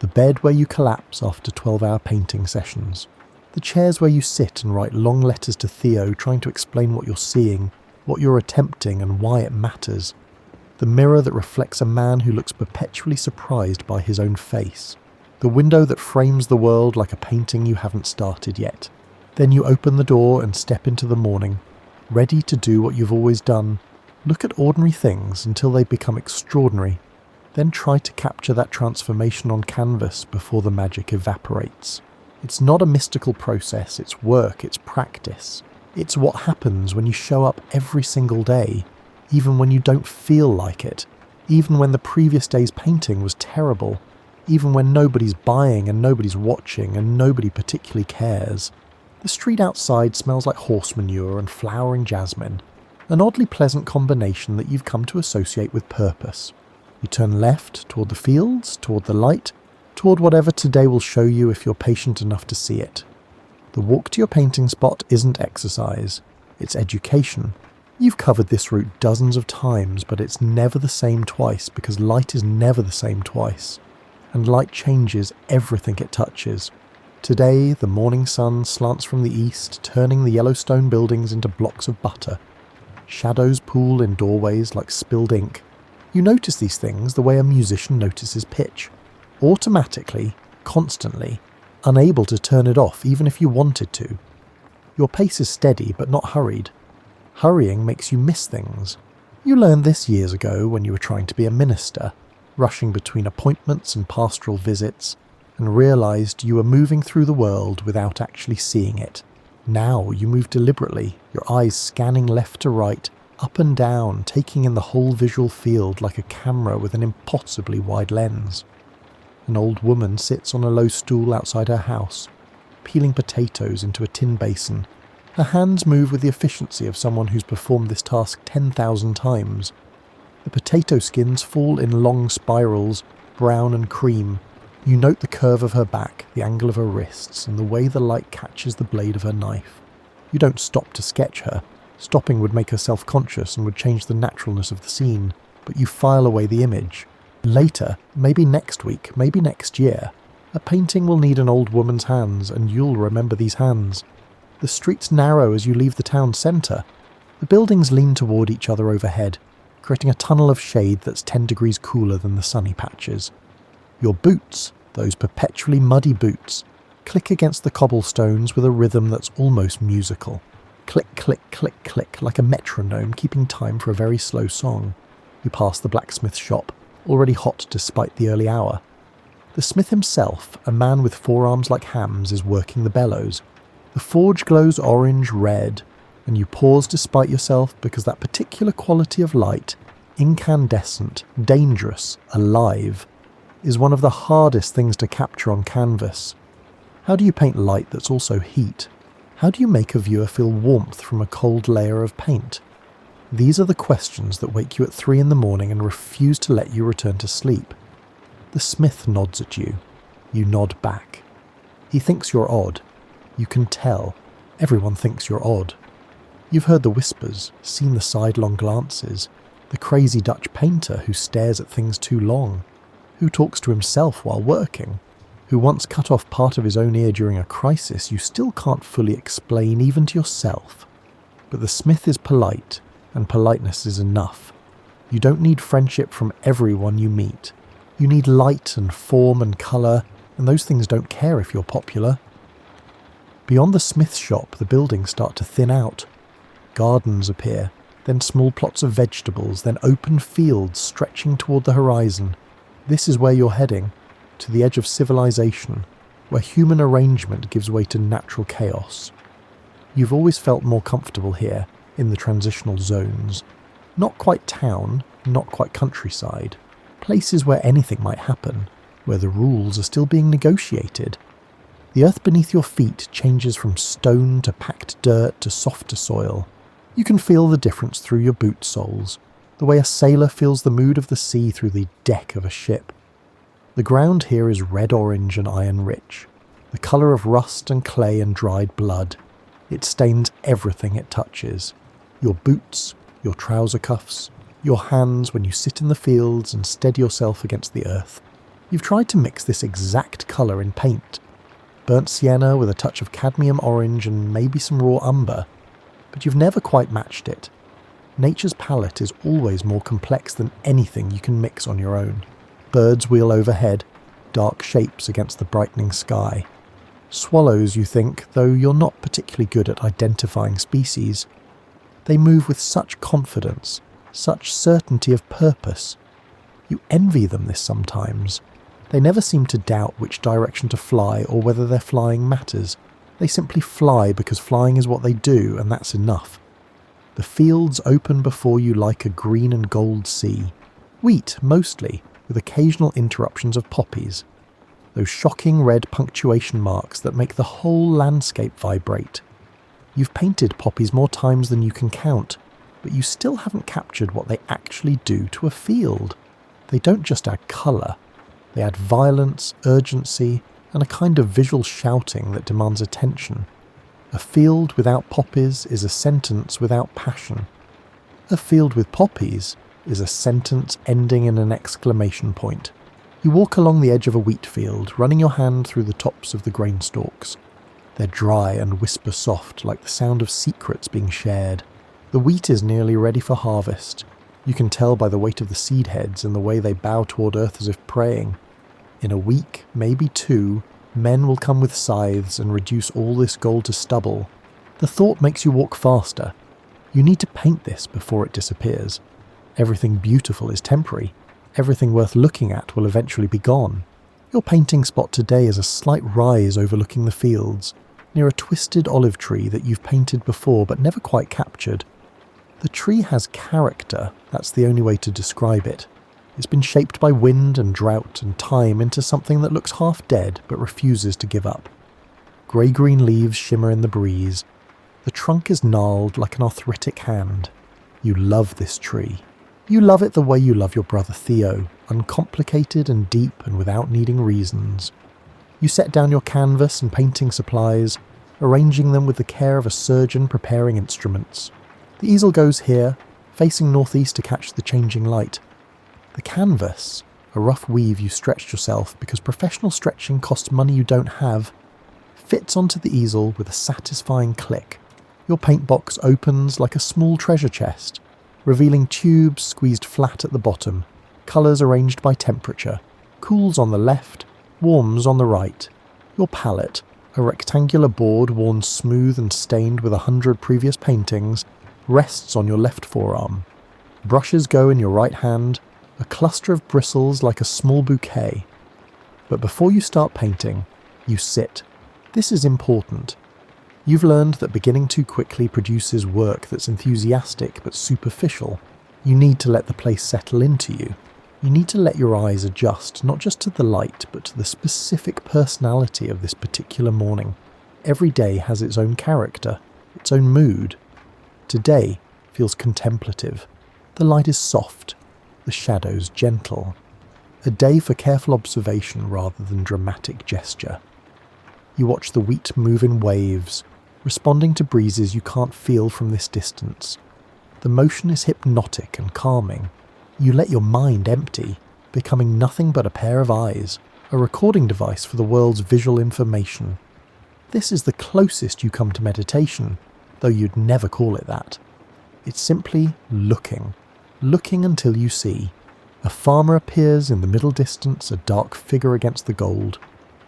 The bed where you collapse after 12-hour painting sessions. The chairs where you sit and write long letters to Theo trying to explain what you're seeing, what you're attempting and why it matters. The mirror that reflects a man who looks perpetually surprised by his own face. The window that frames the world like a painting you haven't started yet. Then you open the door and step into the morning, ready to do what you've always done. Look at ordinary things until they become extraordinary. Then try to capture that transformation on canvas before the magic evaporates. It's not a mystical process, it's work, it's practice. It's what happens when you show up every single day, even when you don't feel like it, even when the previous day's painting was terrible, even when nobody's buying and nobody's watching and nobody particularly cares. The street outside smells like horse manure and flowering jasmine, an oddly pleasant combination that you've come to associate with purpose. You turn left, toward the fields, toward the light, toward whatever today will show you if you're patient enough to see it. The walk to your painting spot isn't exercise, it's education. You've covered this route dozens of times, but it's never the same twice because light is never the same twice. And light changes everything it touches. Today, the morning sun slants from the east, turning the Yellowstone buildings into blocks of butter. Shadows pool in doorways like spilled ink. You notice these things the way a musician notices pitch. Automatically, constantly, unable to turn it off even if you wanted to. Your pace is steady but not hurried. Hurrying makes you miss things. You learned this years ago when you were trying to be a minister, rushing between appointments and pastoral visits, and realised you were moving through the world without actually seeing it. Now you move deliberately, your eyes scanning left to right, up and down, taking in the whole visual field like a camera with an impossibly wide lens. An old woman sits on a low stool outside her house, peeling potatoes into a tin basin. Her hands move with the efficiency of someone who's performed this task 10,000 times. The potato skins fall in long spirals, brown and cream. You note the curve of her back, the angle of her wrists, and the way the light catches the blade of her knife. You don't stop to sketch her. Stopping would make her self-conscious and would change the naturalness of the scene, but you file away the image. Later, maybe next week, maybe next year, a painting will need an old woman's hands, and you'll remember these hands. The streets narrow as you leave the town centre. The buildings lean toward each other overhead. creating a tunnel of shade that's 10 degrees cooler than the sunny patches. Your boots, those perpetually muddy boots, click against the cobblestones with a rhythm that's almost musical. Click, click, click, click, like a metronome keeping time for a very slow song. You pass the blacksmith's shop, already hot despite the early hour. The smith himself, a man with forearms like hams, is working the bellows. The forge glows orange-red, and you pause despite yourself because that particular quality of light, incandescent, dangerous, alive, is one of the hardest things to capture on canvas. How do you paint light that's also heat? How do you make a viewer feel warmth from a cold layer of paint? These are the questions that wake you at 3 in the morning and refuse to let you return to sleep. The smith nods at you. You nod back. He thinks you're odd. You can tell. Everyone thinks you're odd. You've heard the whispers, seen the sidelong glances, the crazy Dutch painter who stares at things too long, who talks to himself while working, who once cut off part of his own ear during a crisis you still can't fully explain even to yourself. But the smith is polite, and politeness is enough. You don't need friendship from everyone you meet. You need light and form and colour, and those things don't care if you're popular. Beyond the smith's shop, the buildings start to thin out. Gardens appear, then small plots of vegetables, then open fields stretching toward the horizon. This is where you're heading, to the edge of civilization, where human arrangement gives way to natural chaos. You've always felt more comfortable here, in the transitional zones. Not quite town, not quite countryside. Places where anything might happen, where the rules are still being negotiated. The earth beneath your feet changes from stone to packed dirt to softer soil. You can feel the difference through your boot soles, the way a sailor feels the mood of the sea through the deck of a ship. The ground here is red-orange and iron-rich, the colour of rust and clay and dried blood. It stains everything it touches. Your boots, your trouser cuffs, your hands when you sit in the fields and steady yourself against the earth. You've tried to mix this exact colour in paint. Burnt sienna with a touch of cadmium orange and maybe some raw umber. But you've never quite matched it. Nature's palette is always more complex than anything you can mix on your own. Birds wheel overhead, dark shapes against the brightening sky. Swallows, you think, though you're not particularly good at identifying species. They move with such confidence, such certainty of purpose. You envy them this sometimes. They never seem to doubt which direction to fly or whether their flying matters. They simply fly because flying is what they do, and that's enough. The fields open before you like a green and gold sea. Wheat, mostly, with occasional interruptions of poppies. Those shocking red punctuation marks that make the whole landscape vibrate. You've painted poppies more times than you can count, but you still haven't captured what they actually do to a field. They don't just add colour. They add violence, urgency, and a kind of visual shouting that demands attention. A field without poppies is a sentence without passion. A field with poppies is a sentence ending in an exclamation point. You walk along the edge of a wheat field, running your hand through the tops of the grain stalks. They're dry and whisper soft, like the sound of secrets being shared. The wheat is nearly ready for harvest. You can tell by the weight of the seed heads and the way they bow toward earth as if praying. In a week, maybe 2, men will come with scythes and reduce all this gold to stubble. The thought makes you walk faster. You need to paint this before it disappears. Everything beautiful is temporary. Everything worth looking at will eventually be gone. Your painting spot today is a slight rise overlooking the fields, near a twisted olive tree that you've painted before but never quite captured. The tree has character, that's the only way to describe it. It's been shaped by wind and drought and time into something that looks half dead but refuses to give up. Grey-green leaves shimmer in the breeze. The trunk is gnarled like an arthritic hand. You love this tree. You love it the way you love your brother Theo, uncomplicated and deep and without needing reasons. You set down your canvas and painting supplies, arranging them with the care of a surgeon preparing instruments. The easel goes here, facing northeast to catch the changing light. The canvas, a rough weave you stretched yourself because professional stretching costs money you don't have, fits onto the easel with a satisfying click. Your paint box opens like a small treasure chest. revealing tubes squeezed flat at the bottom, colours arranged by temperature, cools on the left, warms on the right. Your palette, a rectangular board worn smooth and stained with 100 previous paintings, rests on your left forearm. Brushes go in your right hand, a cluster of bristles like a small bouquet. But before you start painting, you sit. This is important. You've learned that beginning too quickly produces work that's enthusiastic but superficial. You need to let the place settle into you. You need to let your eyes adjust, not just to the light, but to the specific personality of this particular morning. Every day has its own character, its own mood. Today feels contemplative. The light is soft, the shadows gentle. A day for careful observation rather than dramatic gesture. You watch the wheat move in waves, responding to breezes you can't feel from this distance. The motion is hypnotic and calming. You let your mind empty, becoming nothing but a pair of eyes, a recording device for the world's visual information. This is the closest you come to meditation, though you'd never call it that. It's simply looking until you see. A farmer appears in the middle distance, a dark figure against the gold.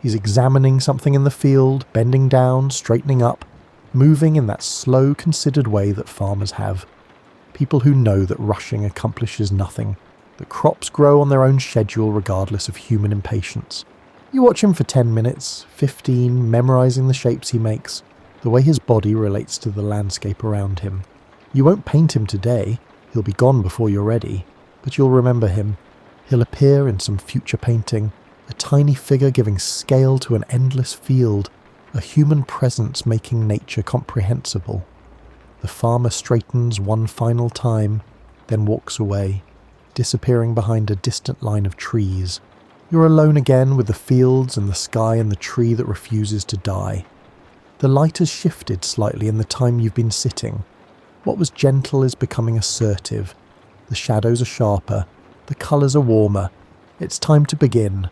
He's examining something in the field, bending down, straightening up, moving in that slow, considered way that farmers have. People who know that rushing accomplishes nothing, that crops grow on their own schedule regardless of human impatience. You watch him for 10 minutes, 15, memorizing the shapes he makes, the way his body relates to the landscape around him. You won't paint him today, he'll be gone before you're ready, but you'll remember him. He'll appear in some future painting, a tiny figure giving scale to an endless field, a human presence making nature comprehensible. The farmer straightens one final time, then walks away, disappearing behind a distant line of trees. You're alone again with the fields and the sky and the tree that refuses to die. The light has shifted slightly in the time you've been sitting. What was gentle is becoming assertive. The shadows are sharper, the colours are warmer. It's time to begin.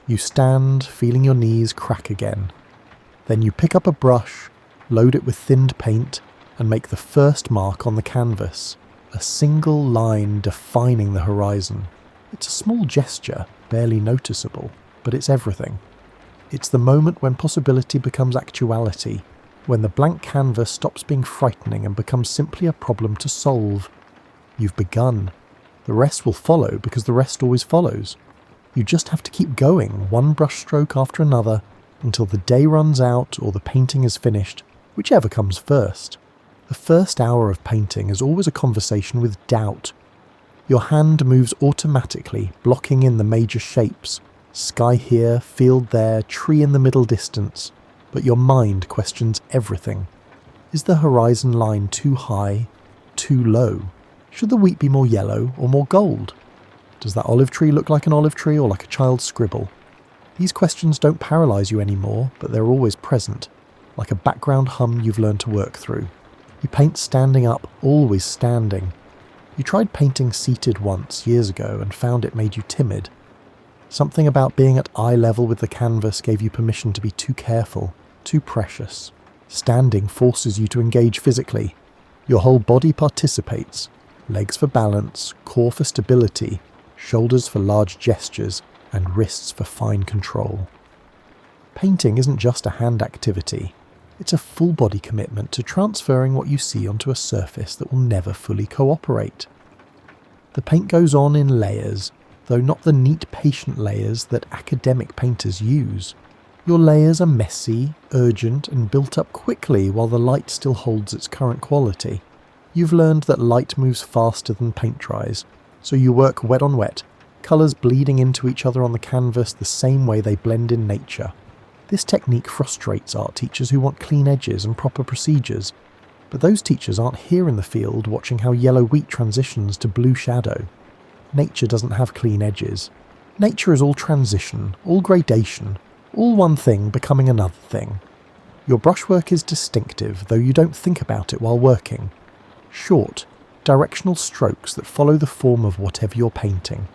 You stand, feeling your knees crack again. Then you pick up a brush, load it with thinned paint, and make the first mark on the canvas, a single line defining the horizon. It's a small gesture, barely noticeable, but it's everything. It's the moment when possibility becomes actuality, when the blank canvas stops being frightening and becomes simply a problem to solve. You've begun. The rest will follow because the rest always follows. You just have to keep going, one brushstroke after another, until the day runs out or the painting is finished, whichever comes first. The first hour of painting is always a conversation with doubt. Your hand moves automatically, blocking in the major shapes. Sky here, field there, tree in the middle distance. But your mind questions everything. Is the horizon line too high, too low? Should the wheat be more yellow or more gold? Does that olive tree look like an olive tree or like a child's scribble? These questions don't paralyse you anymore, but they're always present, like a background hum you've learned to work through. You paint standing up, always standing. You tried painting seated once, years ago, and found it made you timid. Something about being at eye level with the canvas gave you permission to be too careful, too precious. Standing forces you to engage physically. Your whole body participates. Legs for balance, core for stability, shoulders for large gestures, and wrists for fine control. Painting isn't just a hand activity. It's a full body commitment to transferring what you see onto a surface that will never fully cooperate. The paint goes on in layers, though not the neat, patient layers that academic painters use. Your layers are messy, urgent, and built up quickly while the light still holds its current quality. You've learned that light moves faster than paint dries, so you work wet on wet, colours bleeding into each other on the canvas the same way they blend in nature. This technique frustrates art teachers who want clean edges and proper procedures, but those teachers aren't here in the field watching how yellow wheat transitions to blue shadow. Nature doesn't have clean edges. Nature is all transition, all gradation, all one thing becoming another thing. Your brushwork is distinctive, though you don't think about it while working. Short, directional strokes that follow the form of whatever you're painting.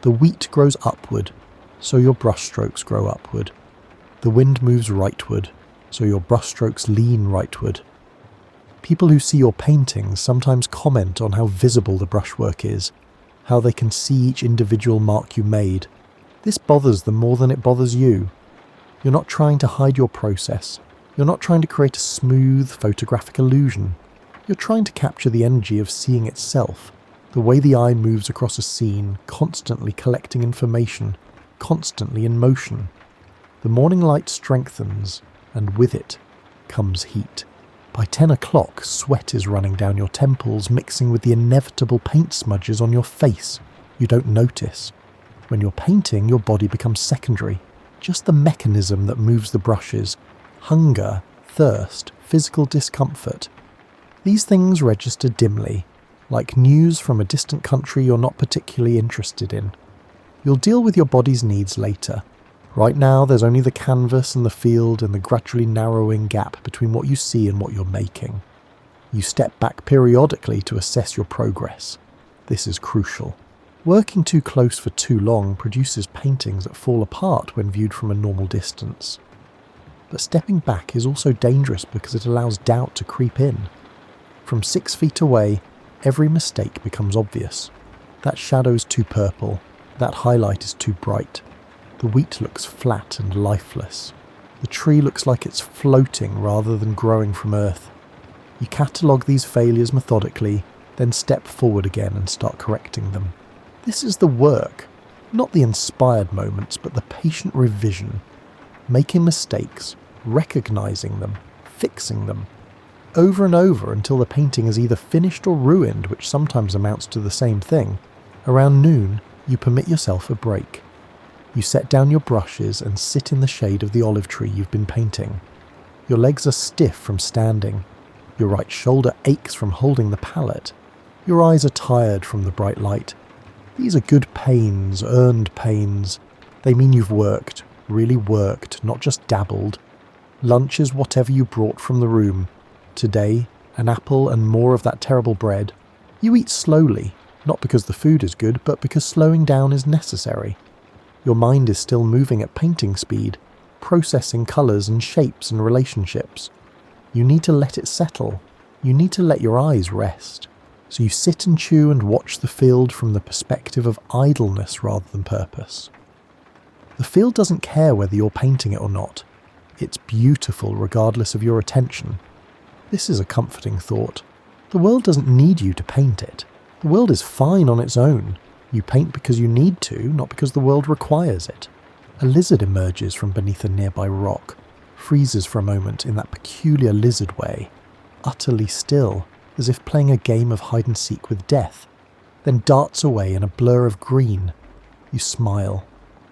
The wheat grows upward, so your brushstrokes grow upward. The wind moves rightward, so your brushstrokes lean rightward. People who see your paintings sometimes comment on how visible the brushwork is, how they can see each individual mark you made. This bothers them more than it bothers you. You're not trying to hide your process. You're not trying to create a smooth photographic illusion. You're trying to capture the energy of seeing itself, the way the eye moves across a scene, constantly collecting information, constantly in motion. The morning light strengthens, and with it comes heat. By 10 o'clock, sweat is running down your temples, mixing with the inevitable paint smudges on your face. You don't notice. When you're painting, your body becomes secondary. Just the mechanism that moves the brushes. Hunger, thirst, physical discomfort. These things register dimly, like news from a distant country you're not particularly interested in. You'll deal with your body's needs later. Right now, there's only the canvas and the field and the gradually narrowing gap between what you see and what you're making. You step back periodically to assess your progress. This is crucial. Working too close for too long produces paintings that fall apart when viewed from a normal distance. But stepping back is also dangerous because it allows doubt to creep in. From 6 feet away, every mistake becomes obvious. That shadow's too purple. That highlight is too bright. The wheat looks flat and lifeless. The tree looks like it's floating rather than growing from earth. You catalogue these failures methodically, then step forward again and start correcting them. This is the work, not the inspired moments, but the patient revision. Making mistakes, recognizing them, fixing them, over and over until the painting is either finished or ruined, which sometimes amounts to the same thing. Around noon, you permit yourself a break. You set down your brushes and sit in the shade of the olive tree you've been painting. Your legs are stiff from standing. Your right shoulder aches from holding the palette. Your eyes are tired from the bright light. These are good pains, earned pains. They mean you've worked, really worked, not just dabbled. Lunch is whatever you brought from the room. Today, an apple and more of that terrible bread. You eat slowly, not because the food is good, but because slowing down is necessary. Your mind is still moving at painting speed, processing colours and shapes and relationships. You need to let it settle. You need to let your eyes rest. So you sit and chew and watch the field from the perspective of idleness rather than purpose. The field doesn't care whether you're painting it or not. It's beautiful regardless of your attention. This is a comforting thought. The world doesn't need you to paint it. The world is fine on its own. You paint because you need to, not because the world requires it. A lizard emerges from beneath a nearby rock, freezes for a moment in that peculiar lizard way, utterly still, as if playing a game of hide-and-seek with death, then darts away in a blur of green. You smile.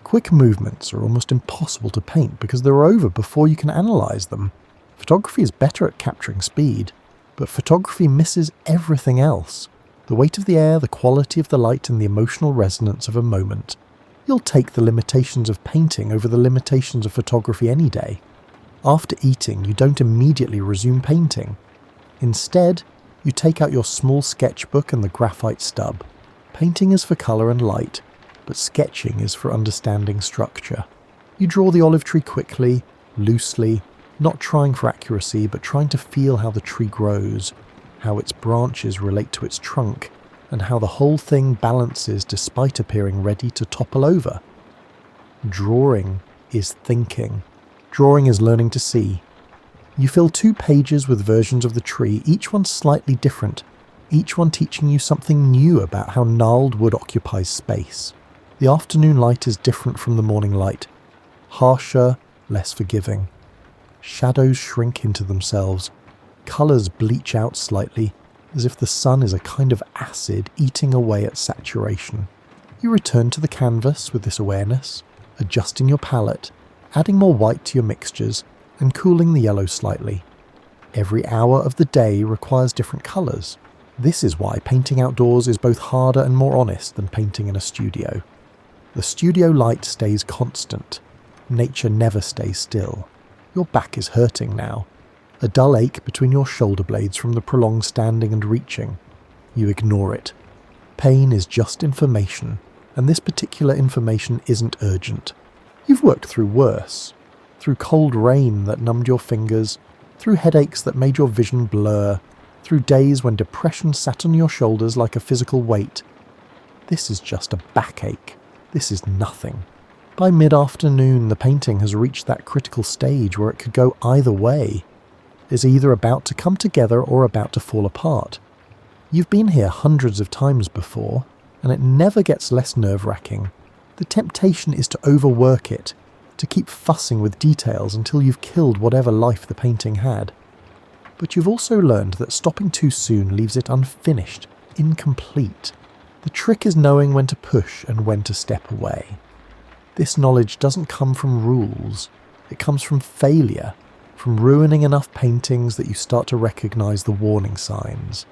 Quick movements are almost impossible to paint because they're over before you can analyse them. Photography is better at capturing speed, but photography misses everything else. The weight of the air, the quality of the light, and the emotional resonance of a moment. You'll take the limitations of painting over the limitations of photography any day. After eating, you don't immediately resume painting. Instead, you take out your small sketchbook and the graphite stub. Painting is for colour and light, but sketching is for understanding structure. You draw the olive tree quickly, loosely, not trying for accuracy, but trying to feel how the tree grows, how its branches relate to its trunk, and how the whole thing balances despite appearing ready to topple over. Drawing is thinking. Drawing is learning to see. You fill 2 pages with versions of the tree, each one slightly different, each one teaching you something new about how gnarled wood occupies space. The afternoon light is different from the morning light, harsher, less forgiving. Shadows shrink into themselves. Colours bleach out slightly, as if the sun is a kind of acid eating away at saturation. You return to the canvas with this awareness, adjusting your palette, adding more white to your mixtures, and cooling the yellow slightly. Every hour of the day requires different colours. This is why painting outdoors is both harder and more honest than painting in a studio. The studio light stays constant. Nature never stays still. Your back is hurting now. A dull ache between your shoulder blades from the prolonged standing and reaching. You ignore it. Pain is just information, and this particular information isn't urgent. You've worked through worse. Through cold rain that numbed your fingers, through headaches that made your vision blur, through days when depression sat on your shoulders like a physical weight. This is just a backache. This is nothing. By mid-afternoon, the painting has reached that critical stage where it could go either way. It's either about to come together or about to fall apart. You've been here hundreds of times before, and it never gets less nerve-wracking. The temptation is to overwork it, to keep fussing with details until you've killed whatever life the painting had. But you've also learned that stopping too soon leaves it unfinished, incomplete. The trick is knowing when to push and when to step away. This knowledge doesn't come from rules. It comes from failure, from ruining enough paintings that you start to recognise the warning signs.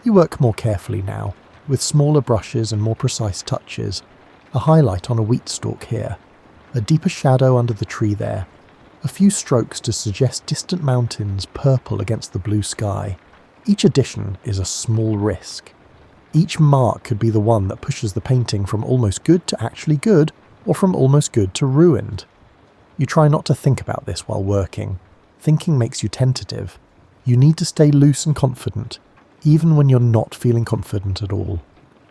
You work more carefully now, with smaller brushes and more precise touches. A highlight on a wheat stalk here, a deeper shadow under the tree there, a few strokes to suggest distant mountains purple against the blue sky. Each addition is a small risk. Each mark could be the one that pushes the painting from almost good to actually good, or from almost good to ruined. You try not to think about this while working. Thinking makes you tentative. You need to stay loose and confident, even when you're not feeling confident at all.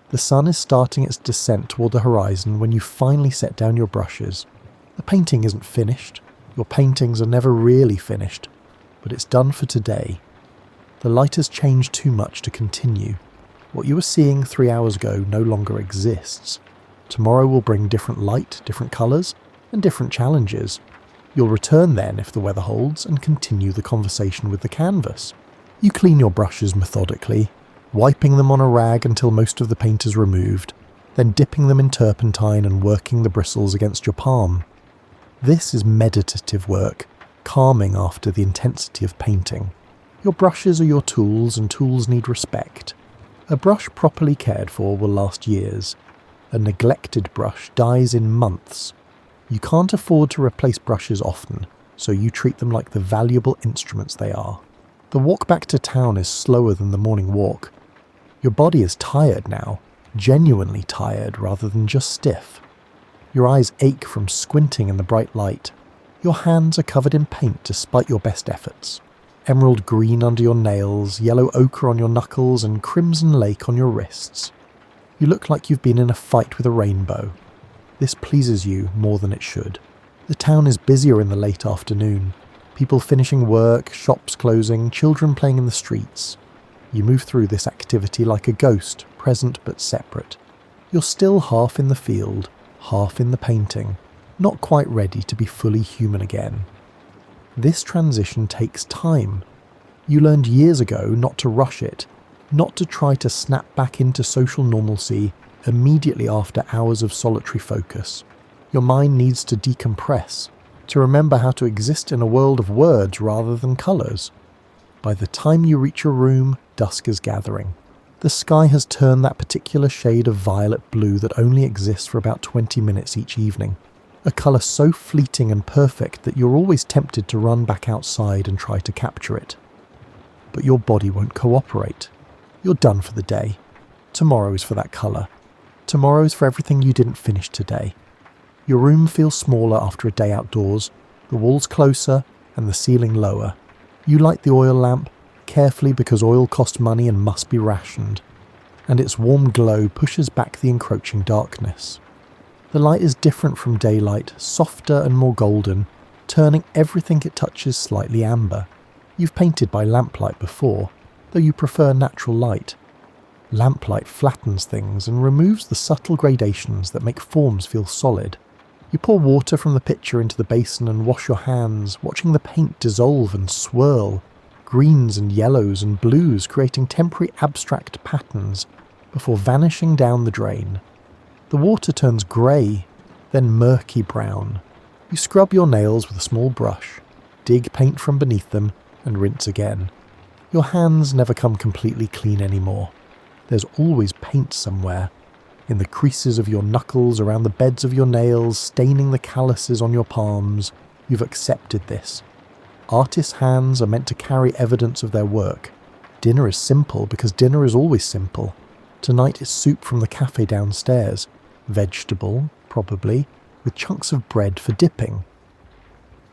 The sun is starting its descent toward the horizon when you finally set down your brushes. The painting isn't finished. Your paintings are never really finished, but it's done for today. The light has changed too much to continue. What you were seeing 3 hours ago no longer exists. Tomorrow will bring different light, different colours, and different challenges. You'll return then if the weather holds and continue the conversation with the canvas. You clean your brushes methodically, wiping them on a rag until most of the paint is removed, then dipping them in turpentine and working the bristles against your palm. This is meditative work, calming after the intensity of painting. Your brushes are your tools, and tools need respect. A brush properly cared for will last years. A neglected brush dies in months. You can't afford to replace brushes often, so you treat them like the valuable instruments they are. The walk back to town is slower than the morning walk. Your body is tired now, genuinely tired rather than just stiff. Your eyes ache from squinting in the bright light. Your hands are covered in paint despite your best efforts. Emerald green under your nails, yellow ochre on your knuckles, and crimson lake on your wrists. You look like you've been in a fight with a rainbow. This pleases you more than it should. The town is busier in the late afternoon. People finishing work, shops closing, children playing in the streets. You move through this activity like a ghost, present but separate. You're still half in the field, half in the painting, not quite ready to be fully human again. This transition takes time. You learned years ago not to rush it, not to try to snap back into social normalcy immediately after hours of solitary focus. Your mind needs to decompress, to remember how to exist in a world of words rather than colours. By the time you reach your room, dusk is gathering. The sky has turned that particular shade of violet blue that only exists for about 20 minutes each evening. A colour so fleeting and perfect that you're always tempted to run back outside and try to capture it. But your body won't cooperate. You're done for the day. Tomorrow is for that colour. Tomorrow is for everything you didn't finish today. Your room feels smaller after a day outdoors, the walls closer and the ceiling lower. You light the oil lamp, carefully because oil costs money and must be rationed, and its warm glow pushes back the encroaching darkness. The light is different from daylight, softer and more golden, turning everything it touches slightly amber. You've painted by lamplight before, though you prefer natural light. Lamplight flattens things and removes the subtle gradations that make forms feel solid. You pour water from the pitcher into the basin and wash your hands, watching the paint dissolve and swirl, greens and yellows and blues creating temporary abstract patterns before vanishing down the drain. The water turns grey, then murky brown. You scrub your nails with a small brush, dig paint from beneath them, and rinse again. Your hands never come completely clean anymore. There's always paint somewhere, in the creases of your knuckles, around the beds of your nails, staining the calluses on your palms. You've accepted this. Artists' hands are meant to carry evidence of their work. Dinner is simple because dinner is always simple. Tonight is soup from the cafe downstairs. Vegetable, probably, with chunks of bread for dipping.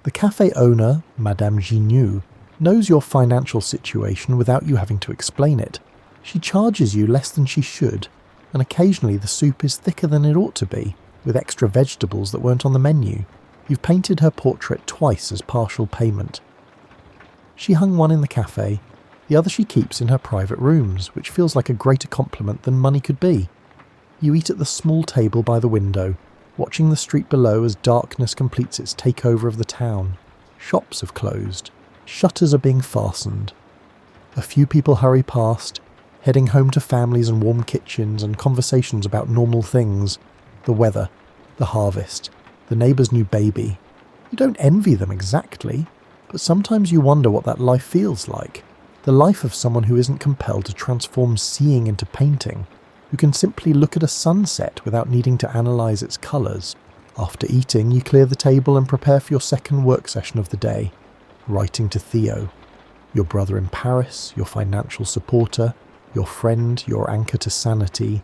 The cafe owner, Madame Gignoux, knows your financial situation without you having to explain it. She charges you less than she should, and occasionally the soup is thicker than it ought to be, with extra vegetables that weren't on the menu. You've painted her portrait twice as partial payment. She hung one in the cafe, the other she keeps in her private rooms, which feels like a greater compliment than money could be. You eat at the small table by the window, watching the street below as darkness completes its takeover of the town. Shops have closed. Shutters are being fastened. A few people hurry past, heading home to families and warm kitchens and conversations about normal things. The weather, the harvest, the neighbour's new baby. You don't envy them exactly, but sometimes you wonder what that life feels like. The life of someone who isn't compelled to transform seeing into painting, who can simply look at a sunset without needing to analyse its colours. After eating, you clear the table and prepare for your second work session of the day, writing to Theo, your brother in Paris, your financial supporter, your friend, your anchor to sanity.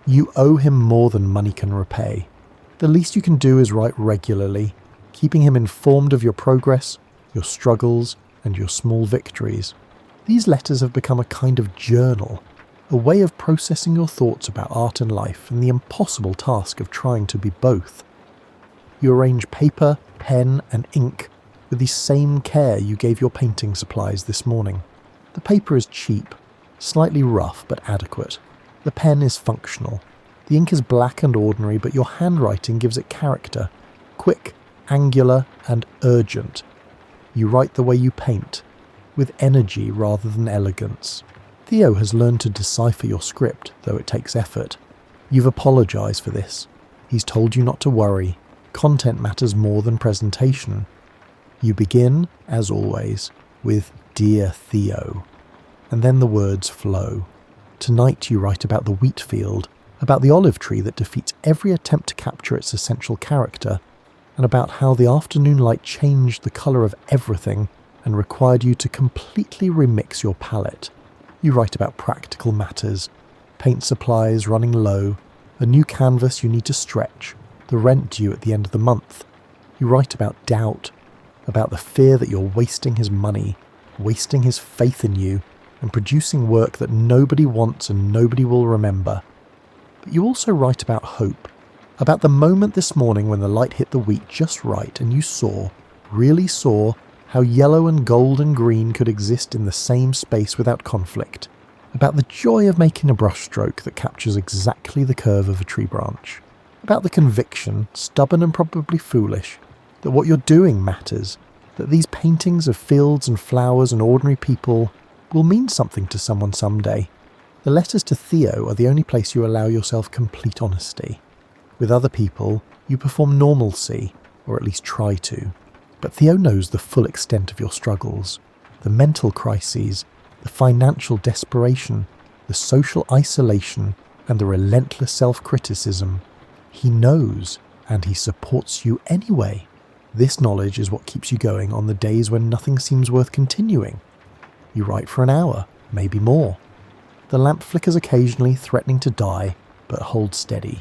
You owe him more than money can repay. The least you can do is write regularly, keeping him informed of your progress, your struggles, and your small victories. These letters have become a kind of journal, a way of processing your thoughts about art and life and the impossible task of trying to be both. You arrange paper, pen, and ink with the same care you gave your painting supplies this morning. The paper is cheap, slightly rough but adequate. The pen is functional. The ink is black and ordinary, but your handwriting gives it character. Quick, angular, and urgent. You write the way you paint, with energy rather than elegance. Theo has learned to decipher your script, though it takes effort. You've apologised for this. He's told you not to worry. Content matters more than presentation. You begin, as always, with "Dear Theo," and then the words flow. Tonight you write about the wheat field, about the olive tree that defeats every attempt to capture its essential character, and about how the afternoon light changed the colour of everything and required you to completely remix your palette. You write about practical matters, paint supplies running low, a new canvas you need to stretch, the rent due at the end of the month. You write about doubt, about the fear that you're wasting his money, wasting his faith in you, and producing work that nobody wants and nobody will remember. But you also write about hope, about the moment this morning when the light hit the wheat just right and you saw, really saw, how yellow and gold and green could exist in the same space without conflict, about the joy of making a brushstroke that captures exactly the curve of a tree branch, about the conviction, stubborn and probably foolish, that what you're doing matters, that these paintings of fields and flowers and ordinary people will mean something to someone someday. The letters to Theo are the only place you allow yourself complete honesty. With other people, you perform normalcy, or at least try to. But Theo knows the full extent of your struggles, the mental crises, the financial desperation, the social isolation, and the relentless self-criticism. He knows, and he supports you anyway. This knowledge is what keeps you going on the days when nothing seems worth continuing. You write for an hour, maybe more. The lamp flickers occasionally, threatening to die, but holds steady.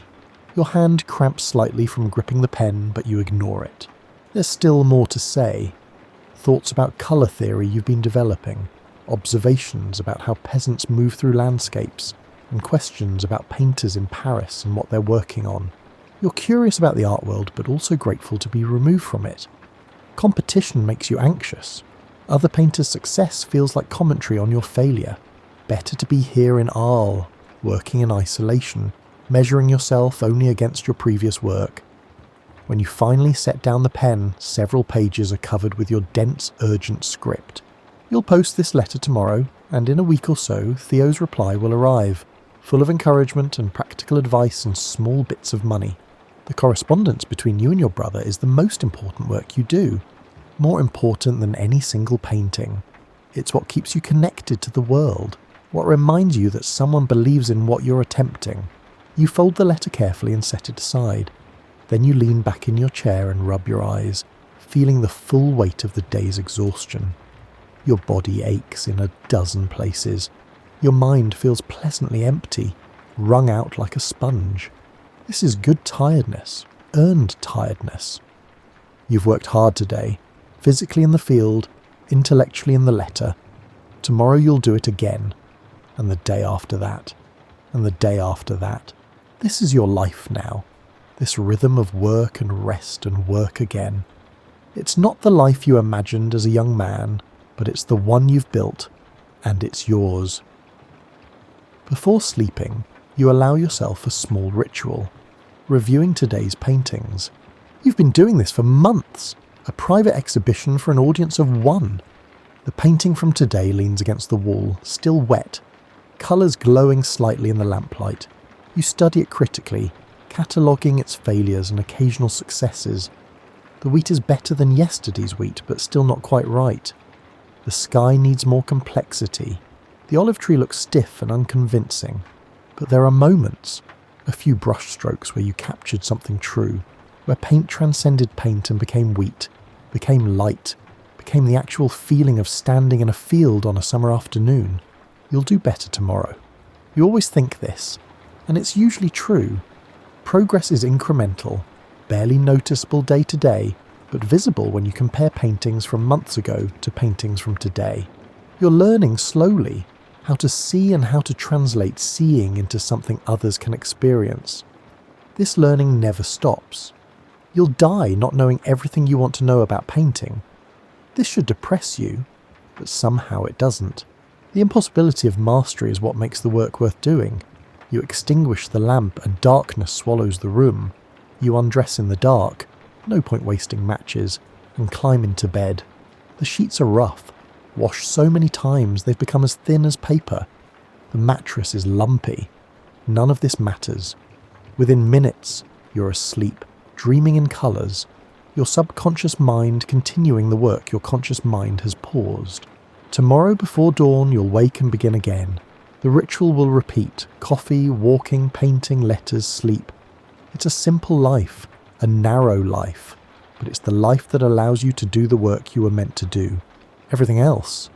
Your hand cramps slightly from gripping the pen, but you ignore it. There's still more to say. Thoughts about colour theory you've been developing, observations about how peasants move through landscapes, and questions about painters in Paris and what they're working on. You're curious about the art world, but also grateful to be removed from it. Competition makes you anxious. Other painters' success feels like commentary on your failure. Better to be here in Arles, working in isolation, measuring yourself only against your previous work. When you finally set down the pen, several pages are covered with your dense, urgent script. You'll post this letter tomorrow, and in a week or so, Theo's reply will arrive, full of encouragement and practical advice and small bits of money. The correspondence between you and your brother is the most important work you do, more important than any single painting. It's what keeps you connected to the world, what reminds you that someone believes in what you're attempting. You fold the letter carefully and set it aside. Then you lean back in your chair and rub your eyes, feeling the full weight of the day's exhaustion. Your body aches in a dozen places. Your mind feels pleasantly empty, wrung out like a sponge. This is good tiredness, earned tiredness. You've worked hard today, physically in the field, intellectually in the letter. Tomorrow you'll do it again, and the day after that, and the day after that. This is your life now, this rhythm of work and rest and work again. It's not the life you imagined as a young man, but it's the one you've built, and it's yours. Before sleeping, you allow yourself a small ritual, reviewing today's paintings. You've been doing this for months, a private exhibition for an audience of one. The painting from today leans against the wall, still wet, colours glowing slightly in the lamplight. You study it critically, cataloguing its failures and occasional successes. The wheat is better than yesterday's wheat, but still not quite right. The sky needs more complexity. The olive tree looks stiff and unconvincing, but there are moments, a few brushstrokes where you captured something true, where paint transcended paint and became wheat, became light, became the actual feeling of standing in a field on a summer afternoon. You'll do better tomorrow. You always think this, and it's usually true. Progress is incremental, barely noticeable day to day, but visible when you compare paintings from months ago to paintings from today. You're learning slowly how to see and how to translate seeing into something others can experience. This learning never stops. You'll die not knowing everything you want to know about painting. This should depress you, but somehow it doesn't. The impossibility of mastery is what makes the work worth doing. You extinguish the lamp and darkness swallows the room. You undress in the dark, no point wasting matches, and climb into bed. The sheets are rough, washed so many times they've become as thin as paper. The mattress is lumpy. None of this matters. Within minutes, you're asleep, dreaming in colours, your subconscious mind continuing the work your conscious mind has paused. Tomorrow before dawn you'll wake and begin again. The ritual will repeat: coffee, walking, painting, letters, sleep. It's a simple life, a narrow life, but it's the life that allows you to do the work you were meant to do. Everything else,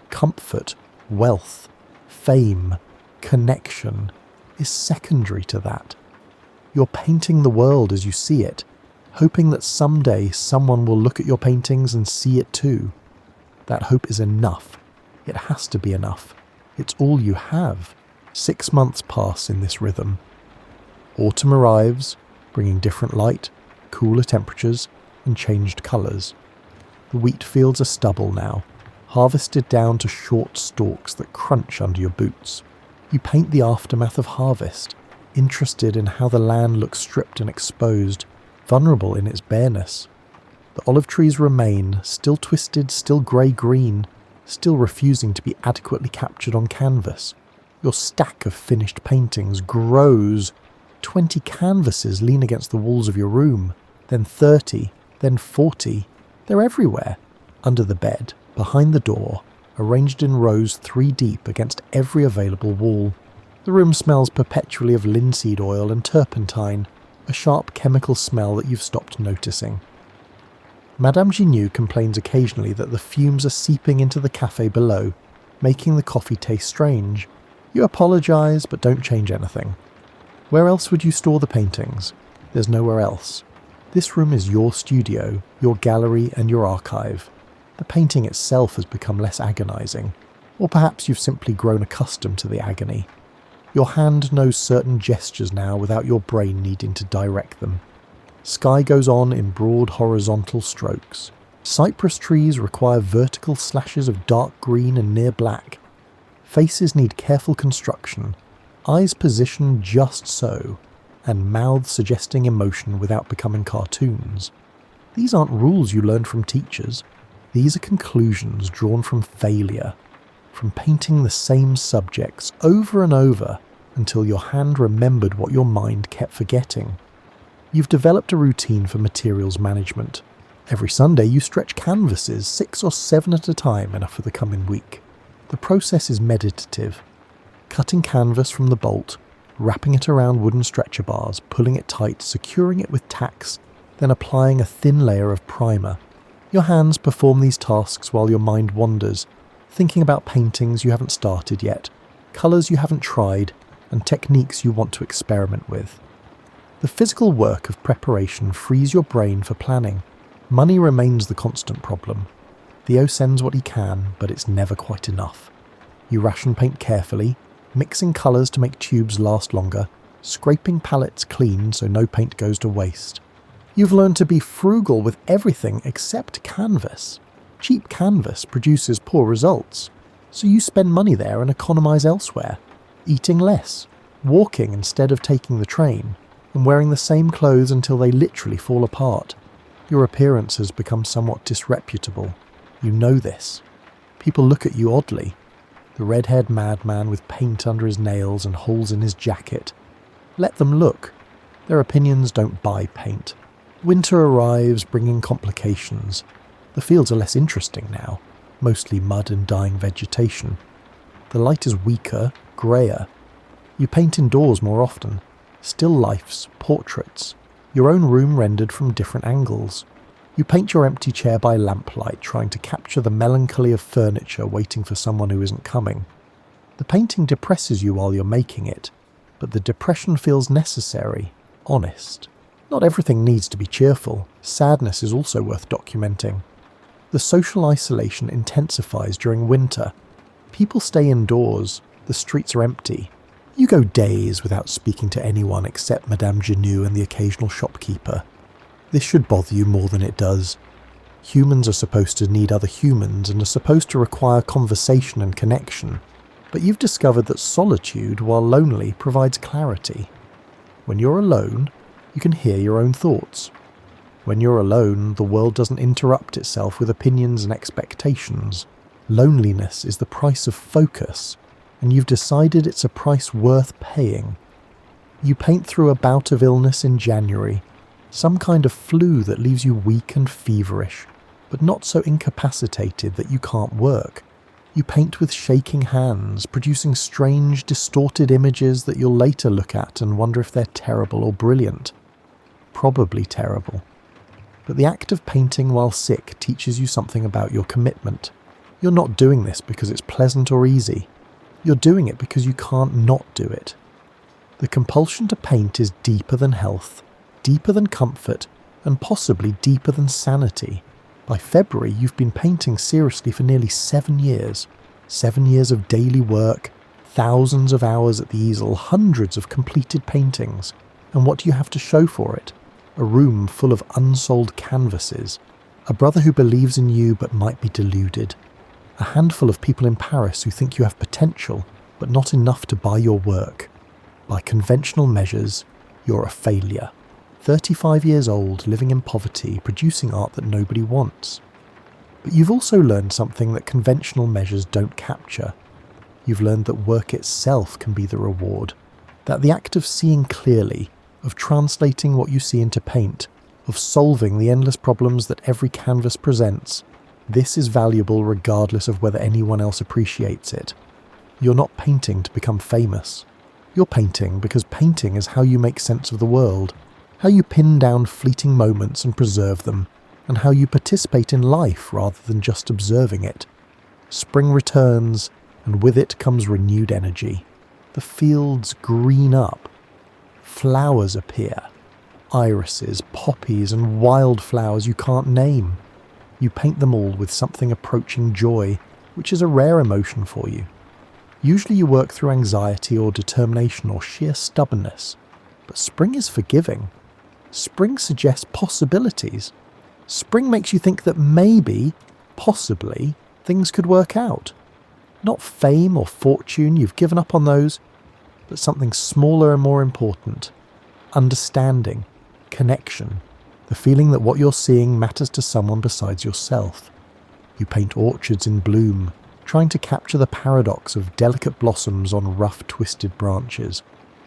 comfort, wealth, fame, connection, is secondary to that. You're painting the world as you see it, hoping that someday someone will look at your paintings and see it too. That hope is enough. It has to be enough. It's all you have. 6 months pass in this rhythm. Autumn arrives, bringing different light, cooler temperatures, and changed colours. The wheat fields are stubble now, harvested down to short stalks that crunch under your boots. You paint the aftermath of harvest, interested in how the land looks stripped and exposed, vulnerable in its bareness. The olive trees remain, still twisted, still grey-green, still refusing to be adequately captured on canvas. Your stack of finished paintings grows. 20 canvases lean against the walls of your room, then 30, then 40. They're everywhere. Under the bed, behind the door, arranged in rows 3 deep against every available wall. The room smells perpetually of linseed oil and turpentine, a sharp chemical smell that you've stopped noticing. Madame Gignoux complains occasionally that the fumes are seeping into the cafe below, making the coffee taste strange. You apologise, but don't change anything. Where else would you store the paintings? There's nowhere else. This room is your studio, your gallery and your archive. The painting itself has become less agonising, or perhaps you've simply grown accustomed to the agony. Your hand knows certain gestures now without your brain needing to direct them. Sky goes on in broad horizontal strokes. Cypress trees require vertical slashes of dark green and near black. Faces need careful construction, eyes positioned just so, and mouths suggesting emotion without becoming cartoons. These aren't rules you learned from teachers. These are conclusions drawn from failure, from painting the same subjects over and over until your hand remembered what your mind kept forgetting. You've developed a routine for materials management. Every Sunday you stretch canvases, 6 or 7 at a time, enough for the coming week. The process is meditative. Cutting canvas from the bolt, wrapping it around wooden stretcher bars, pulling it tight, securing it with tacks, then applying a thin layer of primer. Your hands perform these tasks while your mind wanders, thinking about paintings you haven't started yet, colours you haven't tried, and techniques you want to experiment with. The physical work of preparation frees your brain for planning. Money remains the constant problem. Theo sends what he can, but it's never quite enough. You ration paint carefully, mixing colours to make tubes last longer, scraping palettes clean so no paint goes to waste. You've learned to be frugal with everything except canvas. Cheap canvas produces poor results, so you spend money there and economise elsewhere, eating less, walking instead of taking the train, and wearing the same clothes until they literally fall apart. Your appearance has become somewhat disreputable. You know this. People look at you oddly. The red-haired madman with paint under his nails and holes in his jacket. Let them look. Their opinions don't buy paint. Winter arrives, bringing complications. The fields are less interesting now, mostly mud and dying vegetation. The light is weaker, greyer. You paint indoors more often. Still lifes, portraits. Your own room rendered from different angles. You paint your empty chair by lamplight, trying to capture the melancholy of furniture waiting for someone who isn't coming. The painting depresses you while you're making it, but the depression feels necessary, honest. Not everything needs to be cheerful. Sadness is also worth documenting. The social isolation intensifies during winter. People stay indoors. The streets are empty. You go days without speaking to anyone except Madame Genoux and the occasional shopkeeper. This should bother you more than it does. Humans are supposed to need other humans and are supposed to require conversation and connection, but you've discovered that solitude, while lonely, provides clarity. When you're alone, you can hear your own thoughts. When you're alone, the world doesn't interrupt itself with opinions and expectations. Loneliness is the price of focus, and you've decided it's a price worth paying. You paint through a bout of illness in January, some kind of flu that leaves you weak and feverish, but not so incapacitated that you can't work. You paint with shaking hands, producing strange, distorted images that you'll later look at and wonder if they're terrible or brilliant. Probably terrible. But the act of painting while sick teaches you something about your commitment. You're not doing this because it's pleasant or easy. You're doing it because you can't not do it. The compulsion to paint is deeper than health, deeper than comfort, and possibly deeper than sanity. By February, you've been painting seriously for nearly 7 years. 7 years of daily work, thousands of hours at the easel, hundreds of completed paintings. And what do you have to show for it? A room full of unsold canvases. A brother who believes in you but might be deluded. A handful of people in Paris who think you have potential, but not enough to buy your work. By conventional measures, you're a failure. 35 years old, living in poverty, producing art that nobody wants. But you've also learned something that conventional measures don't capture. You've learned that work itself can be the reward. That the act of seeing clearly, of translating what you see into paint, of solving the endless problems that every canvas presents, this is valuable regardless of whether anyone else appreciates it. You're not painting to become famous. You're painting because painting is how you make sense of the world, how you pin down fleeting moments and preserve them, and how you participate in life rather than just observing it. Spring returns, and with it comes renewed energy. The fields green up. Flowers appear. Irises, poppies, and wildflowers you can't name. You paint them all with something approaching joy, which is a rare emotion for you. Usually you work through anxiety or determination or sheer stubbornness, but spring is forgiving. Spring suggests possibilities. Spring makes you think that maybe, possibly, things could work out. Not fame or fortune, you've given up on those, but something smaller and more important. Understanding, connection, the feeling that what you're seeing matters to someone besides yourself. You paint orchards in bloom, trying to capture the paradox of delicate blossoms on rough, twisted branches.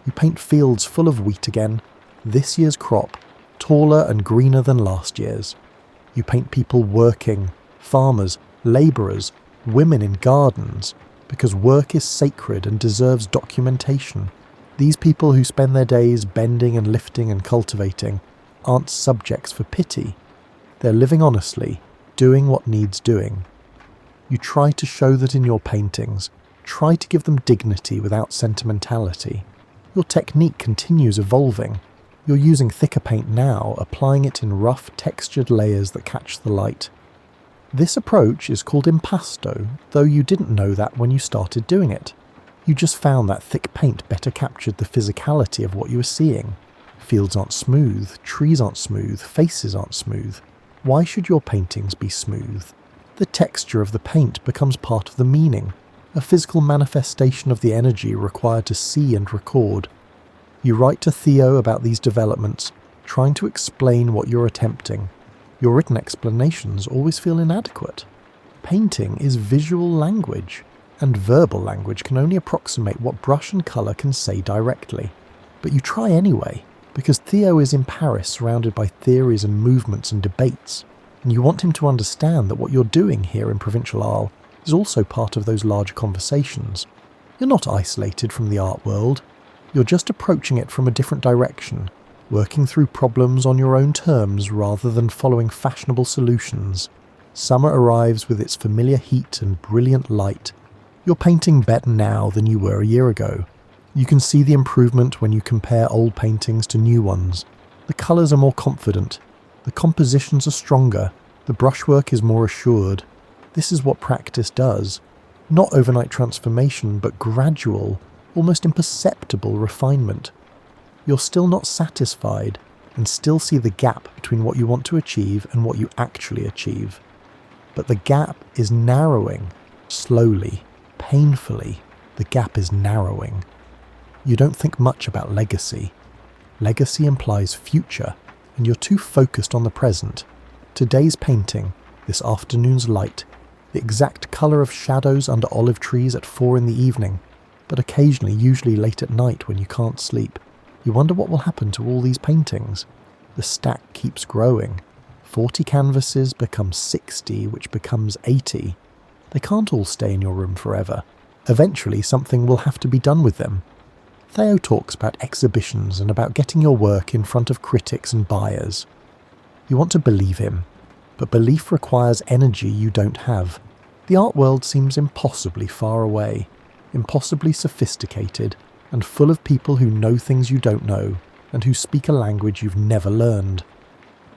You paint fields full of wheat again, this year's crop, taller and greener than last year's. You paint people working, farmers, labourers, women in gardens, because work is sacred and deserves documentation. These people who spend their days bending and lifting and cultivating aren't subjects for pity. They're living honestly, doing what needs doing. You try to show that in your paintings, try to give them dignity without sentimentality. Your technique continues evolving. You're using thicker paint now, applying it in rough, textured layers that catch the light. This approach is called impasto, though you didn't know that when you started doing it. You just found that thick paint better captured the physicality of what you were seeing. Fields aren't smooth, trees aren't smooth, faces aren't smooth. Why should your paintings be smooth? The texture of the paint becomes part of the meaning, a physical manifestation of the energy required to see and record. You write to Theo about these developments, trying to explain what you're attempting. Your written explanations always feel inadequate. Painting is visual language, and verbal language can only approximate what brush and colour can say directly. But you try anyway, because Theo is in Paris surrounded by theories and movements and debates, and you want him to understand that what you're doing here in Provincial Arles is also part of those larger conversations. You're not isolated from the art world, you're just approaching it from a different direction, working through problems on your own terms rather than following fashionable solutions. Summer arrives with its familiar heat and brilliant light. You're painting better now than you were a year ago. You can see the improvement when you compare old paintings to new ones. The colours are more confident, the compositions are stronger, the brushwork is more assured. This is what practice does. Not overnight transformation, but gradual, almost imperceptible refinement. You're still not satisfied and still see the gap between what you want to achieve and what you actually achieve. But the gap is narrowing, slowly, painfully. The gap is narrowing. You don't think much about legacy. Legacy implies future, and you're too focused on the present. Today's painting, this afternoon's light, the exact colour of shadows under olive trees at 4 in the evening, but occasionally, usually late at night when you can't sleep. You wonder what will happen to all these paintings. The stack keeps growing. 40 canvases become 60, which becomes 80. They can't all stay in your room forever. Eventually something will have to be done with them. Theo talks about exhibitions and about getting your work in front of critics and buyers. You want to believe him, but belief requires energy you don't have. The art world seems impossibly far away, impossibly sophisticated, and full of people who know things you don't know, and who speak a language you've never learned.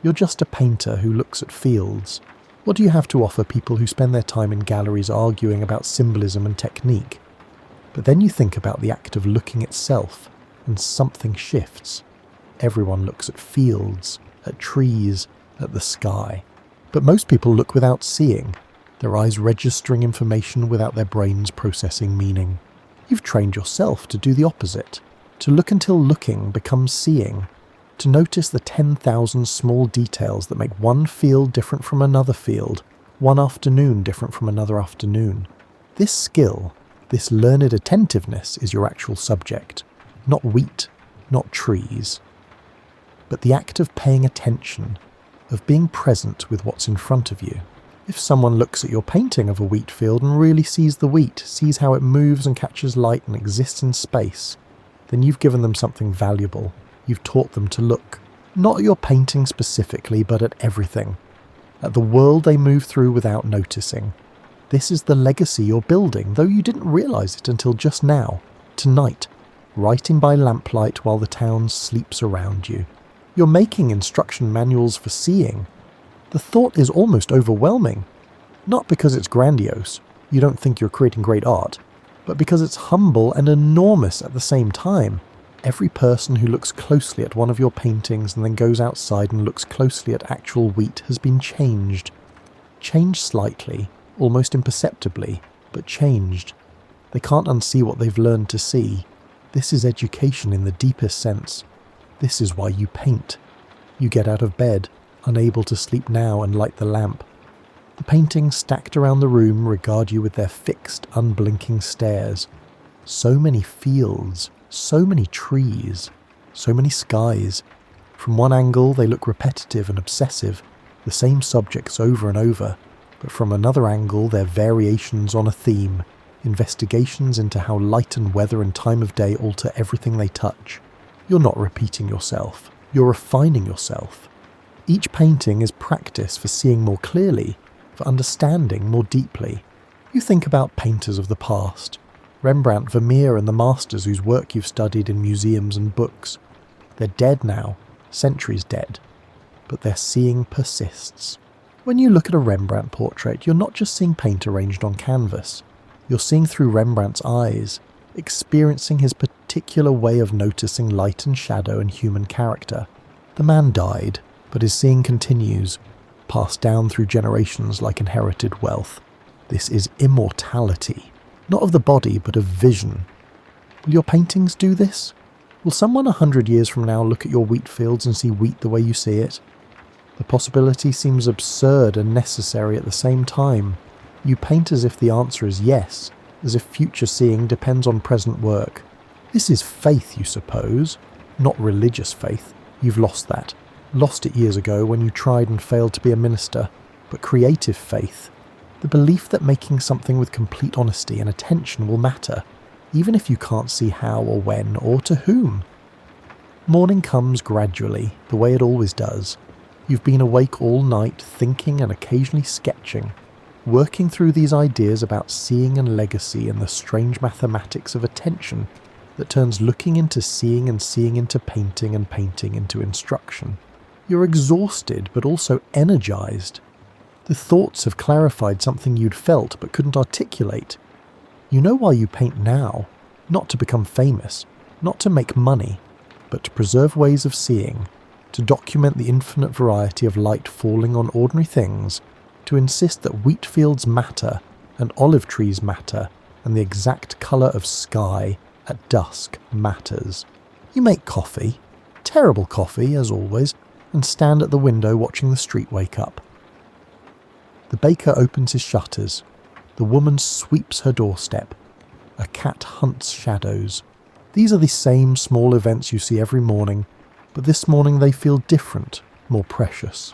You're just a painter who looks at fields. What do you have to offer people who spend their time in galleries arguing about symbolism and technique? But then you think about the act of looking itself, and something shifts. Everyone looks at fields, at trees, at the sky. But most people look without seeing, their eyes registering information without their brains processing meaning. You've trained yourself to do the opposite, to look until looking becomes seeing, to notice the 10,000 small details that make one field different from another field, one afternoon different from another afternoon. This skill, this learned attentiveness is your actual subject, not wheat, not trees. But the act of paying attention, of being present with what's in front of you. If someone looks at your painting of a wheat field and really sees the wheat, sees how it moves and catches light and exists in space, then you've given them something valuable. You've taught them to look, not at your painting specifically, but at everything, at the world they move through without noticing. This is the legacy you're building, though you didn't realise it until just now, tonight, writing by lamplight while the town sleeps around you. You're making instruction manuals for seeing. The thought is almost overwhelming, not because it's grandiose, you don't think you're creating great art, but because it's humble and enormous at the same time. Every person who looks closely at one of your paintings and then goes outside and looks closely at actual wheat has been changed. Changed slightly, almost imperceptibly, but changed. They can't unsee what they've learned to see. This is education in the deepest sense. This is why you paint. You get out of bed, unable to sleep now, and light the lamp. The paintings stacked around the room regard you with their fixed, unblinking stares. So many fields, so many trees, so many skies. From one angle they look repetitive and obsessive, the same subjects over and over, but from another angle they're variations on a theme, investigations into how light and weather and time of day alter everything they touch. You're not repeating yourself, you're refining yourself. Each painting is practice for seeing more clearly, for understanding more deeply. You think about painters of the past, Rembrandt, Vermeer and the masters whose work you've studied in museums and books. They're dead now, centuries dead, but their seeing persists. When you look at a Rembrandt portrait, you're not just seeing paint arranged on canvas. You're seeing through Rembrandt's eyes, experiencing his particular way of noticing light and shadow and human character. The man died, but his seeing continues, passed down through generations like inherited wealth. This is immortality, not of the body, but of vision. Will your paintings do this? Will someone 100 years from now look at your wheat fields and see wheat the way you see it? The possibility seems absurd and necessary at the same time. You paint as if the answer is yes, as if future seeing depends on present work. This is faith, you suppose, not religious faith. You've lost that. Lost it years ago when you tried and failed to be a minister. But creative faith, the belief that making something with complete honesty and attention will matter, even if you can't see how or when or to whom. Morning comes gradually, the way it always does. You've been awake all night, thinking and occasionally sketching, working through these ideas about seeing and legacy and the strange mathematics of attention that turns looking into seeing and seeing into painting and painting into instruction. You're exhausted but also energized. The thoughts have clarified something you'd felt but couldn't articulate. You know why you paint now, not to become famous, not to make money, but to preserve ways of seeing, to document the infinite variety of light falling on ordinary things, to insist that wheat fields matter and olive trees matter and the exact colour of sky at dusk matters. You make coffee, terrible coffee as always, and stand at the window watching the street wake up. The baker opens his shutters. The woman sweeps her doorstep. A cat hunts shadows. These are the same small events you see every morning, but this morning they feel different, more precious.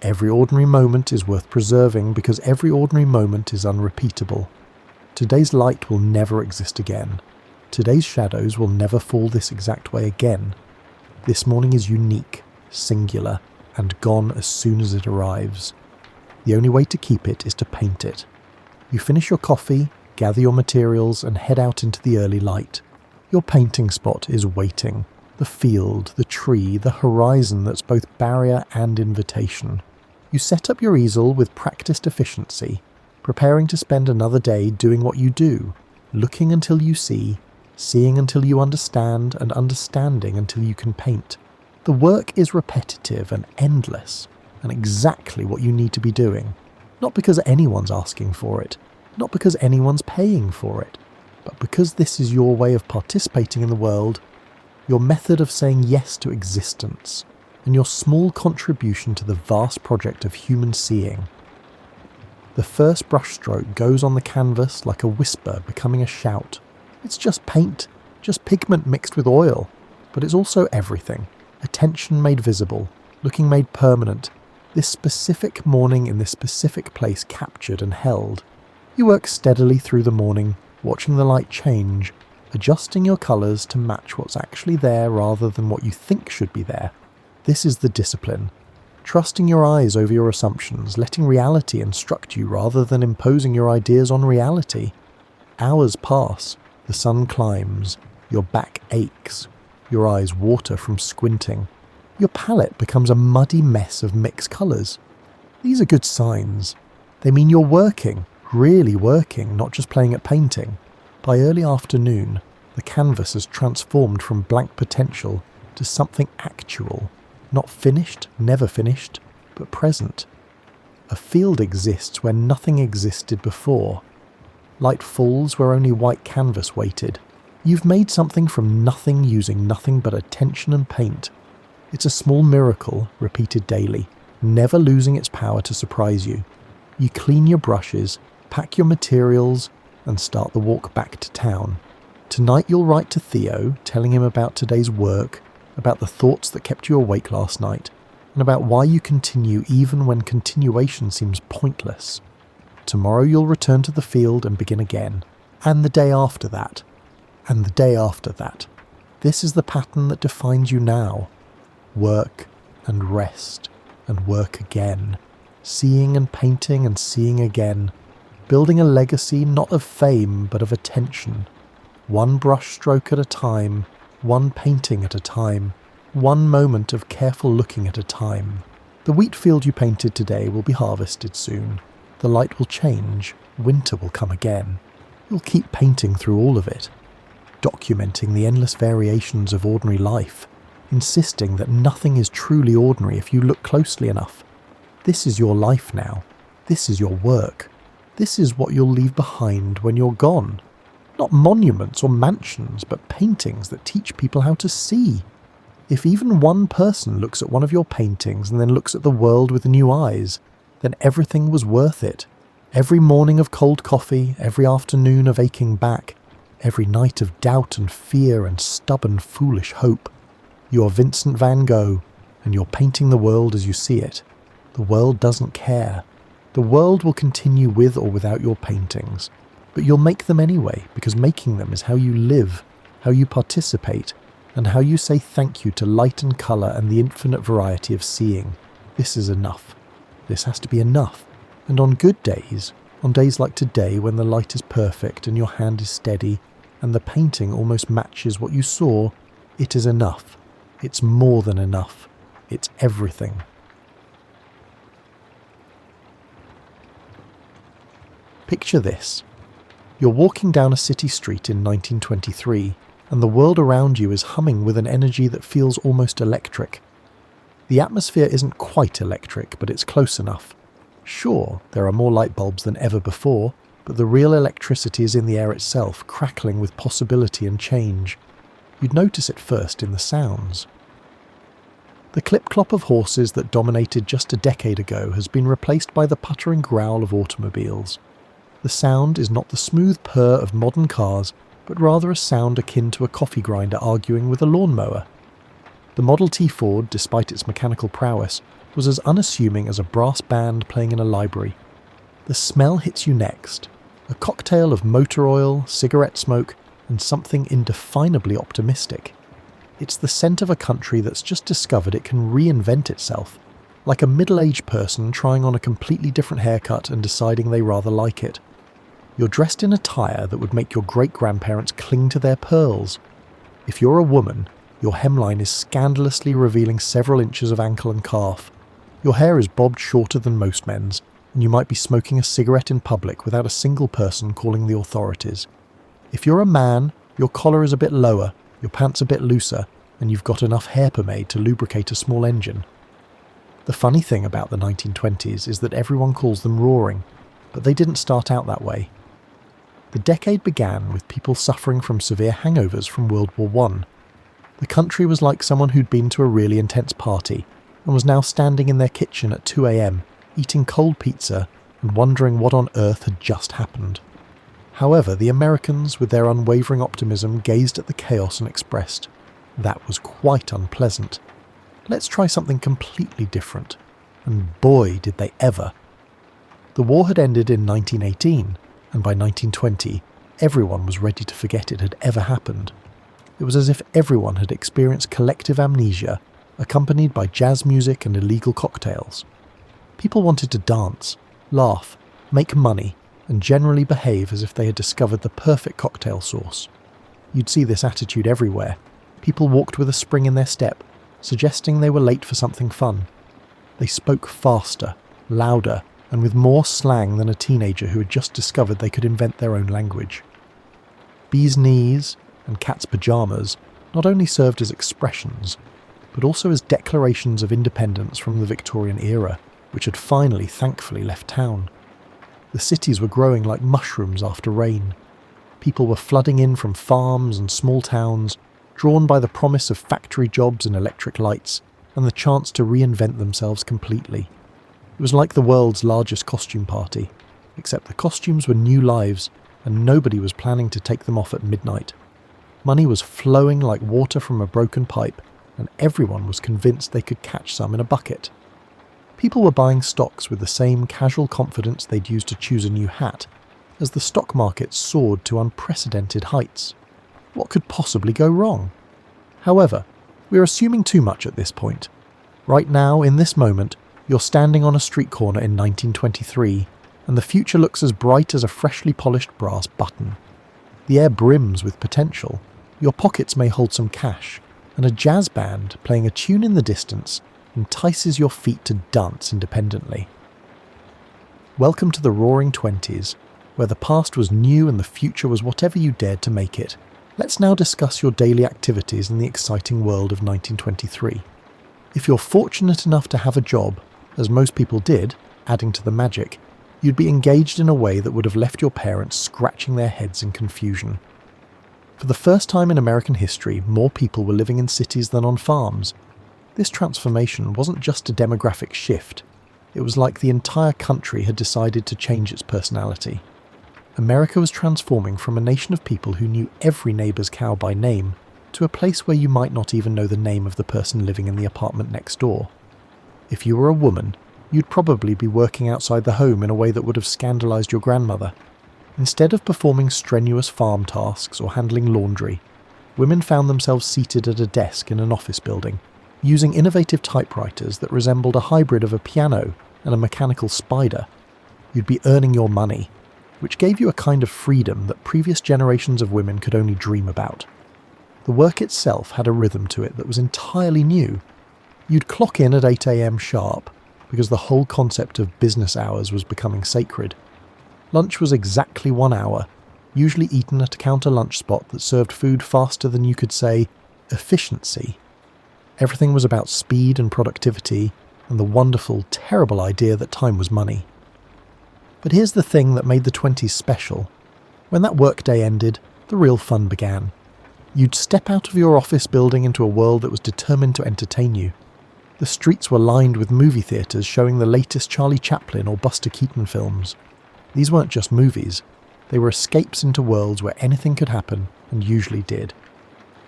Every ordinary moment is worth preserving because every ordinary moment is unrepeatable. Today's light will never exist again. Today's shadows will never fall this exact way again. This morning is unique, singular, and gone as soon as it arrives. The only way to keep it is to paint it. You finish your coffee, gather your materials, and head out into the early light. Your painting spot is waiting. The field, the tree, the horizon that's both barrier and invitation. You set up your easel with practiced efficiency, preparing to spend another day doing what you do, looking until you see, seeing until you understand, and understanding until you can paint. The work is repetitive and endless, and exactly what you need to be doing. Not because anyone's asking for it, not because anyone's paying for it, but because this is your way of participating in the world, your method of saying yes to existence, and your small contribution to the vast project of human seeing. The first brushstroke goes on the canvas like a whisper becoming a shout. It's just paint, just pigment mixed with oil, but it's also everything. Attention made visible, looking made permanent, this specific morning in this specific place captured and held. You work steadily through the morning, watching the light change, adjusting your colours to match what's actually there rather than what you think should be there. This is the discipline. Trusting your eyes over your assumptions, letting reality instruct you rather than imposing your ideas on reality. Hours pass, the sun climbs, your back aches, your eyes water from squinting. Your palette becomes a muddy mess of mixed colours. These are good signs. They mean you're working, really working, not just playing at painting. By early afternoon, the canvas has transformed from blank potential to something actual, not finished, never finished, but present. A field exists where nothing existed before. Light falls where only white canvas waited. You've made something from nothing using nothing but attention and paint. It's a small miracle, repeated daily, never losing its power to surprise you. You clean your brushes, pack your materials, and start the walk back to town. Tonight you'll write to Theo, telling him about today's work, about the thoughts that kept you awake last night, and about why you continue even when continuation seems pointless. Tomorrow you'll return to the field and begin again. And the day after that. And the day after that. This is the pattern that defines you now. Work and rest and work again. Seeing and painting and seeing again. Building a legacy not of fame but of attention. One brush stroke at a time, one painting at a time, one moment of careful looking at a time. The wheat field you painted today will be harvested soon. The light will change. Winter will come again. You'll keep painting through all of it, documenting the endless variations of ordinary life, insisting that nothing is truly ordinary if you look closely enough. This is your life now. This is your work. This is what you'll leave behind when you're gone. Not monuments or mansions, but paintings that teach people how to see. If even one person looks at one of your paintings and then looks at the world with new eyes, then everything was worth it. Every morning of cold coffee, every afternoon of aching back, every night of doubt and fear and stubborn, foolish hope. You are Vincent van Gogh, and you're painting the world as you see it. The world doesn't care. The world will continue with or without your paintings, but you'll make them anyway, because making them is how you live, how you participate, and how you say thank you to light and colour and the infinite variety of seeing. This is enough. This has to be enough. And on good days, on days like today when the light is perfect and your hand is steady and the painting almost matches what you saw, it is enough. It's more than enough. It's everything. Picture this. You're walking down a city street in 1923, and the world around you is humming with an energy that feels almost electric. The atmosphere isn't quite electric, but it's close enough. Sure, there are more light bulbs than ever before, but the real electricity is in the air itself, crackling with possibility and change. You'd notice it first in the sounds. The clip-clop of horses that dominated just a decade ago has been replaced by the puttering growl of automobiles. The sound is not the smooth purr of modern cars, but rather a sound akin to a coffee grinder arguing with a lawnmower. The Model T Ford, despite its mechanical prowess, was as unassuming as a brass band playing in a library. The smell hits you next, a cocktail of motor oil, cigarette smoke, and something indefinably optimistic. It's the scent of a country that's just discovered it can reinvent itself, like a middle-aged person trying on a completely different haircut and deciding they rather like it. You're dressed in attire that would make your great-grandparents cling to their pearls. If you're a woman, your hemline is scandalously revealing several inches of ankle and calf. Your hair is bobbed shorter than most men's, and you might be smoking a cigarette in public without a single person calling the authorities. If you're a man, your collar is a bit lower, your pants a bit looser, and you've got enough hair pomade to lubricate a small engine. The funny thing about the 1920s is that everyone calls them roaring, but they didn't start out that way. The decade began with people suffering from severe hangovers from World War I. The country was like someone who'd been to a really intense party and was now standing in their kitchen at 2 a.m, eating cold pizza and wondering what on earth had just happened. However, the Americans, with their unwavering optimism, gazed at the chaos and expressed, "That was quite unpleasant. Let's try something completely different." And boy, did they ever. The war had ended in 1918, and by 1920, everyone was ready to forget it had ever happened. It was as if everyone had experienced collective amnesia, accompanied by jazz music and illegal cocktails. People wanted to dance, laugh, make money, and generally behave as if they had discovered the perfect cocktail sauce. You'd see this attitude everywhere. People walked with a spring in their step, suggesting they were late for something fun. They spoke faster, louder, and with more slang than a teenager who had just discovered they could invent their own language. Bee's knees and cat's pyjamas not only served as expressions, but also as declarations of independence from the Victorian era, which had finally, thankfully, left town. The cities were growing like mushrooms after rain. People were flooding in from farms and small towns, drawn by the promise of factory jobs and electric lights, and the chance to reinvent themselves completely. It was like the world's largest costume party, except the costumes were new lives, and nobody was planning to take them off at midnight. Money was flowing like water from a broken pipe, and everyone was convinced they could catch some in a bucket. People were buying stocks with the same casual confidence they'd used to choose a new hat, as the stock market soared to unprecedented heights. What could possibly go wrong? However, we're assuming too much at this point. Right now, in this moment, you're standing on a street corner in 1923, and the future looks as bright as a freshly polished brass button. The air brims with potential. Your pockets may hold some cash, and a jazz band playing a tune in the distance entices your feet to dance independently. Welcome to the Roaring Twenties, where the past was new and the future was whatever you dared to make it. Let's now discuss your daily activities in the exciting world of 1923. If you're fortunate enough to have a job, as most people did, adding to the magic, you'd be engaged in a way that would have left your parents scratching their heads in confusion. For the first time in American history, more people were living in cities than on farms. This transformation wasn't just a demographic shift. It was like the entire country had decided to change its personality. America was transforming from a nation of people who knew every neighbour's cow by name to a place where you might not even know the name of the person living in the apartment next door. If you were a woman, you'd probably be working outside the home in a way that would have scandalised your grandmother. Instead of performing strenuous farm tasks or handling laundry, women found themselves seated at a desk in an office building, using innovative typewriters that resembled a hybrid of a piano and a mechanical spider. You'd be earning your money, which gave you a kind of freedom that previous generations of women could only dream about. The work itself had a rhythm to it that was entirely new. You'd clock in at 8 a.m. sharp, because the whole concept of business hours was becoming sacred. Lunch was exactly 1 hour, usually eaten at a counter lunch spot that served food faster than you could say, efficiency. Everything was about speed and productivity, and the wonderful, terrible idea that time was money. But here's the thing that made the 20s special. When that workday ended, the real fun began. You'd step out of your office building into a world that was determined to entertain you. The streets were lined with movie theatres showing the latest Charlie Chaplin or Buster Keaton films. These weren't just movies. They were escapes into worlds where anything could happen, and usually did.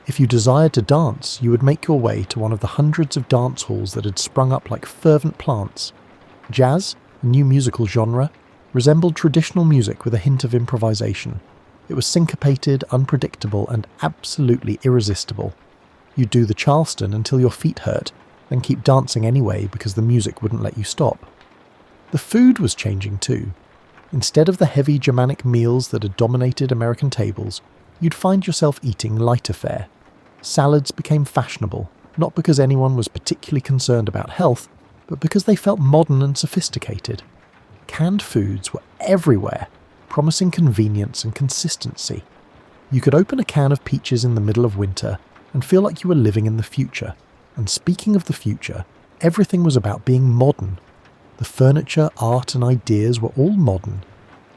If you desired to dance, you would make your way to one of the hundreds of dance halls that had sprung up like fervent plants. Jazz, a new musical genre, resembled traditional music with a hint of improvisation. It was syncopated, unpredictable, and absolutely irresistible. You'd do the Charleston until your feet hurt, then keep dancing anyway because the music wouldn't let you stop. The food was changing too. Instead of the heavy Germanic meals that had dominated American tables, you'd find yourself eating lighter fare. Salads became fashionable, not because anyone was particularly concerned about health, but because they felt modern and sophisticated. Canned foods were everywhere, promising convenience and consistency. You could open a can of peaches in the middle of winter and feel like you were living in the future. And speaking of the future, everything was about being modern. The furniture, art and ideas were all modern.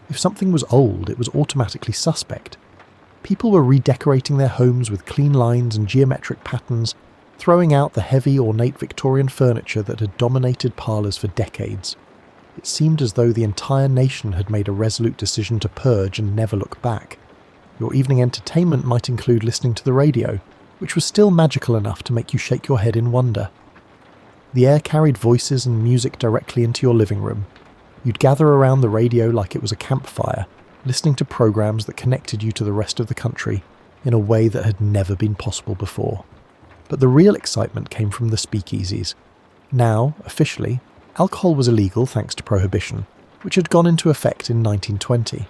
If something was old, it was automatically suspect. People were redecorating their homes with clean lines and geometric patterns, throwing out the heavy, ornate Victorian furniture that had dominated parlours for decades. It seemed as though the entire nation had made a resolute decision to purge and never look back. Your evening entertainment might include listening to the radio, which was still magical enough to make you shake your head in wonder. The air carried voices and music directly into your living room. You'd gather around the radio like it was a campfire, listening to programs that connected you to the rest of the country in a way that had never been possible before. But the real excitement came from the speakeasies. Now, officially, alcohol was illegal thanks to Prohibition, which had gone into effect in 1920.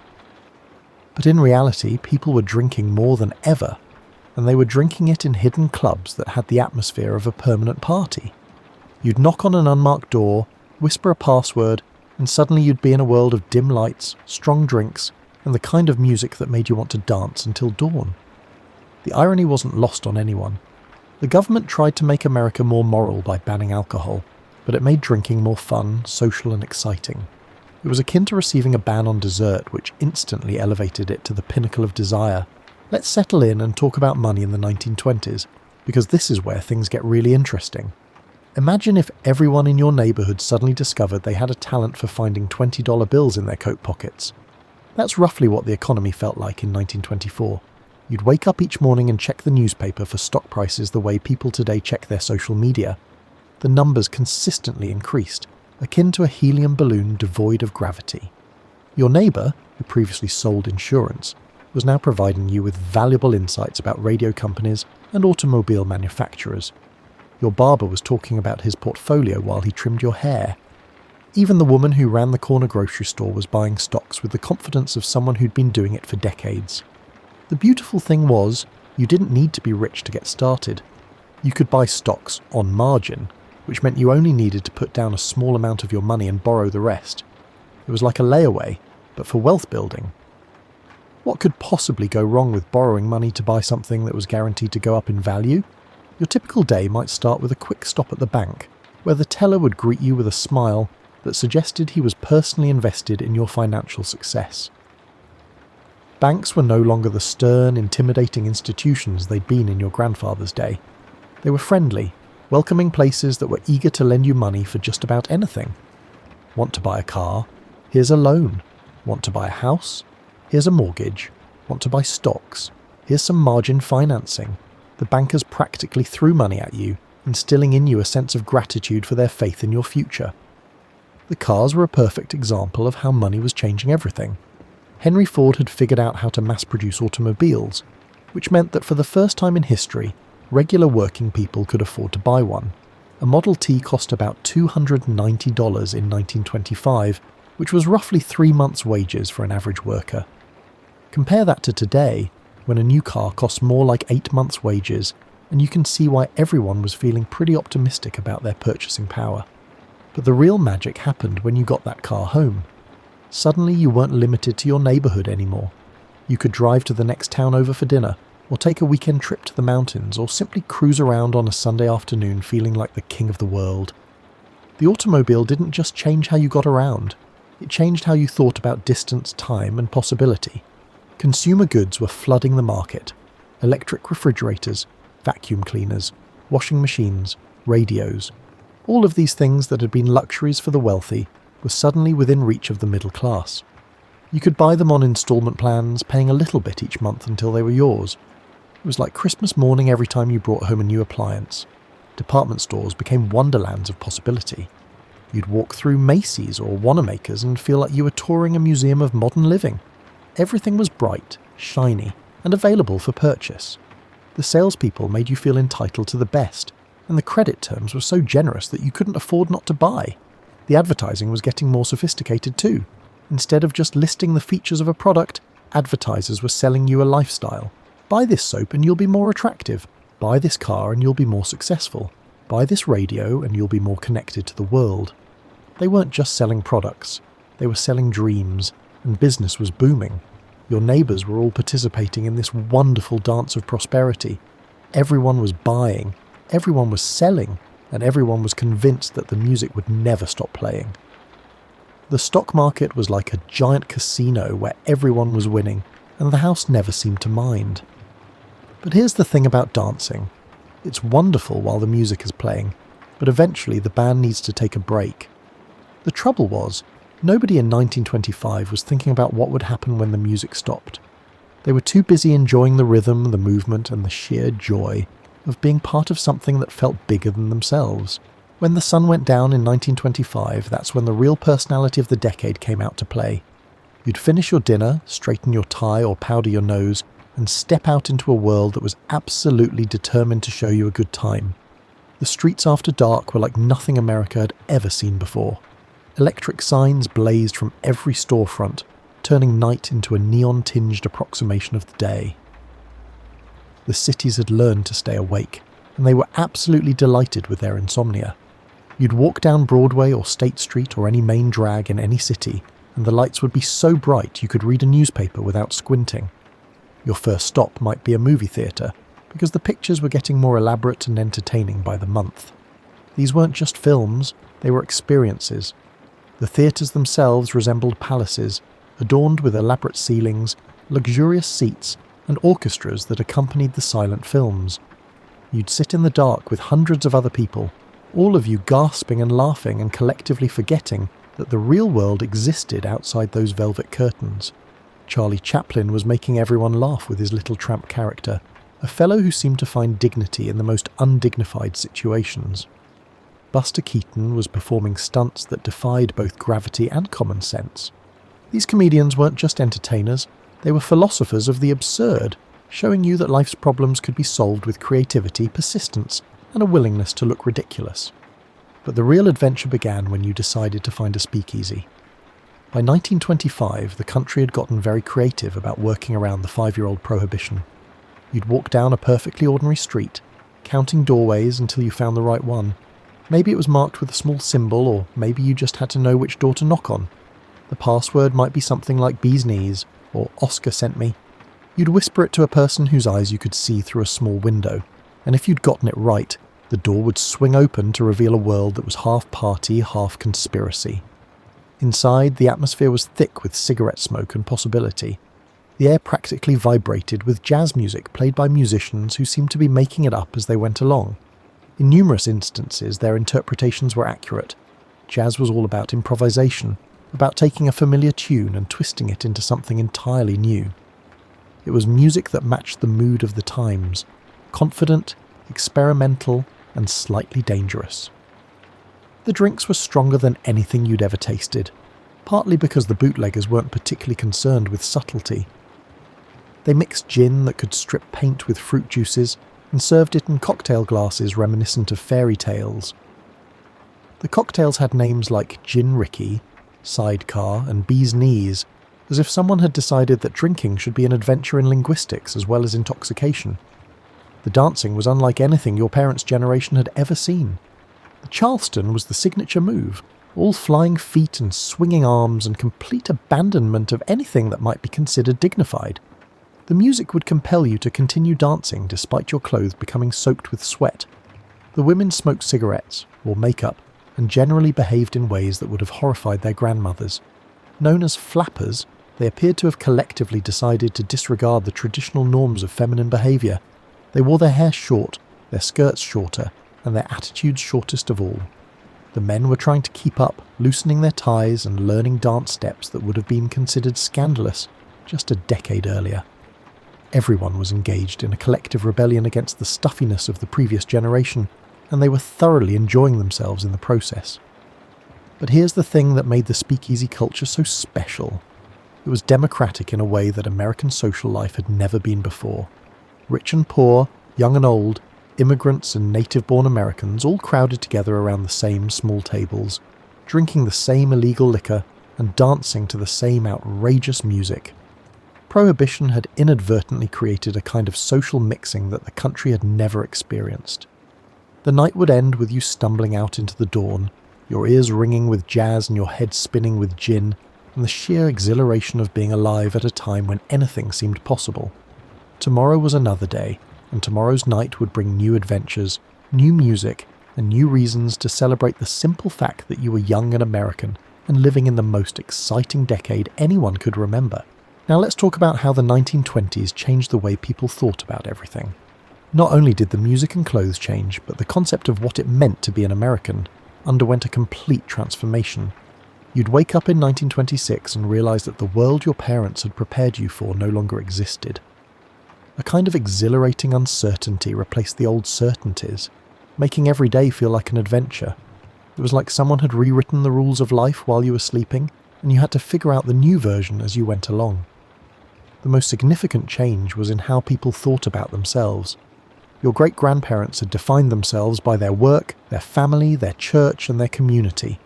But in reality, people were drinking more than ever, and they were drinking it in hidden clubs that had the atmosphere of a permanent party. You'd knock on an unmarked door, whisper a password, and suddenly you'd be in a world of dim lights, strong drinks, and the kind of music that made you want to dance until dawn. The irony wasn't lost on anyone. The government tried to make America more moral by banning alcohol, but it made drinking more fun, social and exciting. It was akin to receiving a ban on dessert, which instantly elevated it to the pinnacle of desire. Let's settle in and talk about money in the 1920s, because this is where things get really interesting. Imagine if everyone in your neighbourhood suddenly discovered they had a talent for finding $20 bills in their coat pockets. That's roughly what the economy felt like in 1924. You'd wake up each morning and check the newspaper for stock prices the way people today check their social media. The numbers consistently increased, akin to a helium balloon devoid of gravity. Your neighbour, who previously sold insurance, was now providing you with valuable insights about radio companies and automobile manufacturers. Your barber was talking about his portfolio while he trimmed your hair. Even the woman who ran the corner grocery store was buying stocks with the confidence of someone who'd been doing it for decades. The beautiful thing was, you didn't need to be rich to get started. You could buy stocks on margin. which meant you only needed to put down a small amount of your money and borrow the rest. It was like a layaway, but for wealth building. What could possibly go wrong with borrowing money to buy something that was guaranteed to go up in value? Your typical day might start with a quick stop at the bank, where the teller would greet you with a smile that suggested he was personally invested in your financial success. Banks were no longer the stern, intimidating institutions they'd been in your grandfather's day. They were friendly, welcoming places that were eager to lend you money for just about anything. Want to buy a car? Here's a loan. Want to buy a house? Here's a mortgage. Want to buy stocks? Here's some margin financing. The bankers practically threw money at you, instilling in you a sense of gratitude for their faith in your future. The cars were a perfect example of how money was changing everything. Henry Ford had figured out how to mass-produce automobiles, which meant that for the first time in history, regular working people could afford to buy one. A Model T cost about $290 in 1925, which was roughly 3 months' wages for an average worker. Compare that to today, when a new car costs more like 8 months' wages, and you can see why everyone was feeling pretty optimistic about their purchasing power. But the real magic happened when you got that car home. Suddenly you weren't limited to your neighbourhood anymore. You could drive to the next town over for dinner, or take a weekend trip to the mountains, or simply cruise around on a Sunday afternoon feeling like the king of the world. The automobile didn't just change how you got around, it changed how you thought about distance, time, and possibility. Consumer goods were flooding the market. Electric refrigerators, vacuum cleaners, washing machines, radios. All of these things that had been luxuries for the wealthy were suddenly within reach of the middle class. You could buy them on instalment plans, paying a little bit each month until they were yours. It was like Christmas morning every time you brought home a new appliance. Department stores became wonderlands of possibility. You'd walk through Macy's or Wanamaker's and feel like you were touring a museum of modern living. Everything was bright, shiny, and available for purchase. The salespeople made you feel entitled to the best, and the credit terms were so generous that you couldn't afford not to buy. The advertising was getting more sophisticated too. Instead of just listing the features of a product, advertisers were selling you a lifestyle. Buy this soap and you'll be more attractive. Buy this car and you'll be more successful. Buy this radio and you'll be more connected to the world. They weren't just selling products. They were selling dreams, and business was booming. Your neighbours were all participating in this wonderful dance of prosperity. Everyone was buying, everyone was selling, and everyone was convinced that the music would never stop playing. The stock market was like a giant casino where everyone was winning, and the house never seemed to mind. But here's the thing about dancing. It's wonderful while the music is playing, but eventually the band needs to take a break. The trouble was, nobody in 1925 was thinking about what would happen when the music stopped. They were too busy enjoying the rhythm, the movement, and the sheer joy of being part of something that felt bigger than themselves. When the sun went down in 1925, that's when the real personality of the decade came out to play. You'd finish your dinner, straighten your tie or powder your nose, and step out into a world that was absolutely determined to show you a good time. The streets after dark were like nothing America had ever seen before. Electric signs blazed from every storefront, turning night into a neon-tinged approximation of the day. The cities had learned to stay awake, and they were absolutely delighted with their insomnia. You'd walk down Broadway or State Street or any main drag in any city, and the lights would be so bright you could read a newspaper without squinting. Your first stop might be a movie theatre, because the pictures were getting more elaborate and entertaining by the month. These weren't just films, they were experiences. The theatres themselves resembled palaces, adorned with elaborate ceilings, luxurious seats, and orchestras that accompanied the silent films. You'd sit in the dark with hundreds of other people, all of you gasping and laughing and collectively forgetting that the real world existed outside those velvet curtains. Charlie Chaplin was making everyone laugh with his little tramp character, a fellow who seemed to find dignity in the most undignified situations. Buster Keaton was performing stunts that defied both gravity and common sense. These comedians weren't just entertainers, they were philosophers of the absurd, showing you that life's problems could be solved with creativity, persistence, and a willingness to look ridiculous. But the real adventure began when you decided to find a speakeasy. By 1925, the country had gotten very creative about working around the 5-year-old prohibition. You'd walk down a perfectly ordinary street, counting doorways until you found the right one. Maybe it was marked with a small symbol, or maybe you just had to know which door to knock on. The password might be something like bee's knees, or Oscar sent me. You'd whisper it to a person whose eyes you could see through a small window, and if you'd gotten it right, the door would swing open to reveal a world that was half party, half conspiracy. Inside, the atmosphere was thick with cigarette smoke and possibility. The air practically vibrated with jazz music played by musicians who seemed to be making it up as they went along. In numerous instances, their interpretations were accurate. Jazz was all about improvisation, about taking a familiar tune and twisting it into something entirely new. It was music that matched the mood of the times, confident, experimental, and slightly dangerous. The drinks were stronger than anything you'd ever tasted, partly because the bootleggers weren't particularly concerned with subtlety. They mixed gin that could strip paint with fruit juices and served it in cocktail glasses reminiscent of fairy tales. The cocktails had names like Gin Ricky, Sidecar, and Bee's Knees, as if someone had decided that drinking should be an adventure in linguistics as well as intoxication. The dancing was unlike anything your parents' generation had ever seen. The Charleston was the signature move, all flying feet and swinging arms and complete abandonment of anything that might be considered dignified. The music would compel you to continue dancing despite your clothes becoming soaked with sweat. The women smoked cigarettes, wore makeup, and generally behaved in ways that would have horrified their grandmothers. Known as flappers, they appeared to have collectively decided to disregard the traditional norms of feminine behaviour. They wore their hair short, their skirts shorter, and their attitudes shortest of all. The men were trying to keep up, loosening their ties and learning dance steps that would have been considered scandalous just a decade earlier. Everyone was engaged in a collective rebellion against the stuffiness of the previous generation, and they were thoroughly enjoying themselves in the process. But here's the thing that made the speakeasy culture so special. It was democratic in a way that American social life had never been before. Rich and poor, young and old, immigrants and native-born Americans all crowded together around the same small tables, drinking the same illegal liquor and dancing to the same outrageous music. Prohibition had inadvertently created a kind of social mixing that the country had never experienced. The night would end with you stumbling out into the dawn, your ears ringing with jazz and your head spinning with gin, and the sheer exhilaration of being alive at a time when anything seemed possible. Tomorrow was another day, and tomorrow's night would bring new adventures, new music, and new reasons to celebrate the simple fact that you were young and American, and living in the most exciting decade anyone could remember. Now let's talk about how the 1920s changed the way people thought about everything. Not only did the music and clothes change, but the concept of what it meant to be an American underwent a complete transformation. You'd wake up in 1926 and realise that the world your parents had prepared you for no longer existed. A kind of exhilarating uncertainty replaced the old certainties, making every day feel like an adventure. It was like someone had rewritten the rules of life while you were sleeping, and you had to figure out the new version as you went along. The most significant change was in how people thought about themselves. Your great-grandparents had defined themselves by their work, their family, their church, and their community.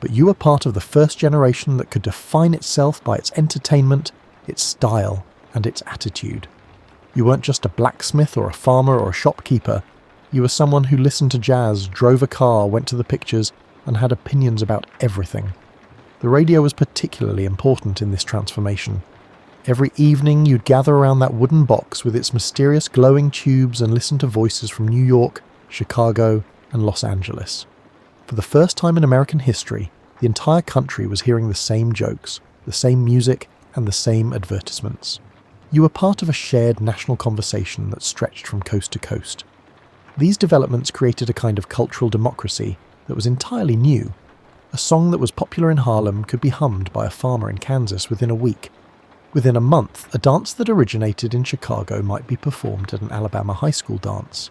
But you were part of the first generation that could define itself by its entertainment, its style, and its attitude. You weren't just a blacksmith or a farmer or a shopkeeper. You were someone who listened to jazz, drove a car, went to the pictures, and had opinions about everything. The radio was particularly important in this transformation. Every evening you'd gather around that wooden box with its mysterious glowing tubes and listen to voices from New York, Chicago, and Los Angeles. For the first time in American history, the entire country was hearing the same jokes, the same music, and the same advertisements. You were part of a shared national conversation that stretched from coast to coast. These developments created a kind of cultural democracy that was entirely new. A song that was popular in Harlem could be hummed by a farmer in Kansas within a week. Within a month, a dance that originated in Chicago might be performed at an Alabama high school dance.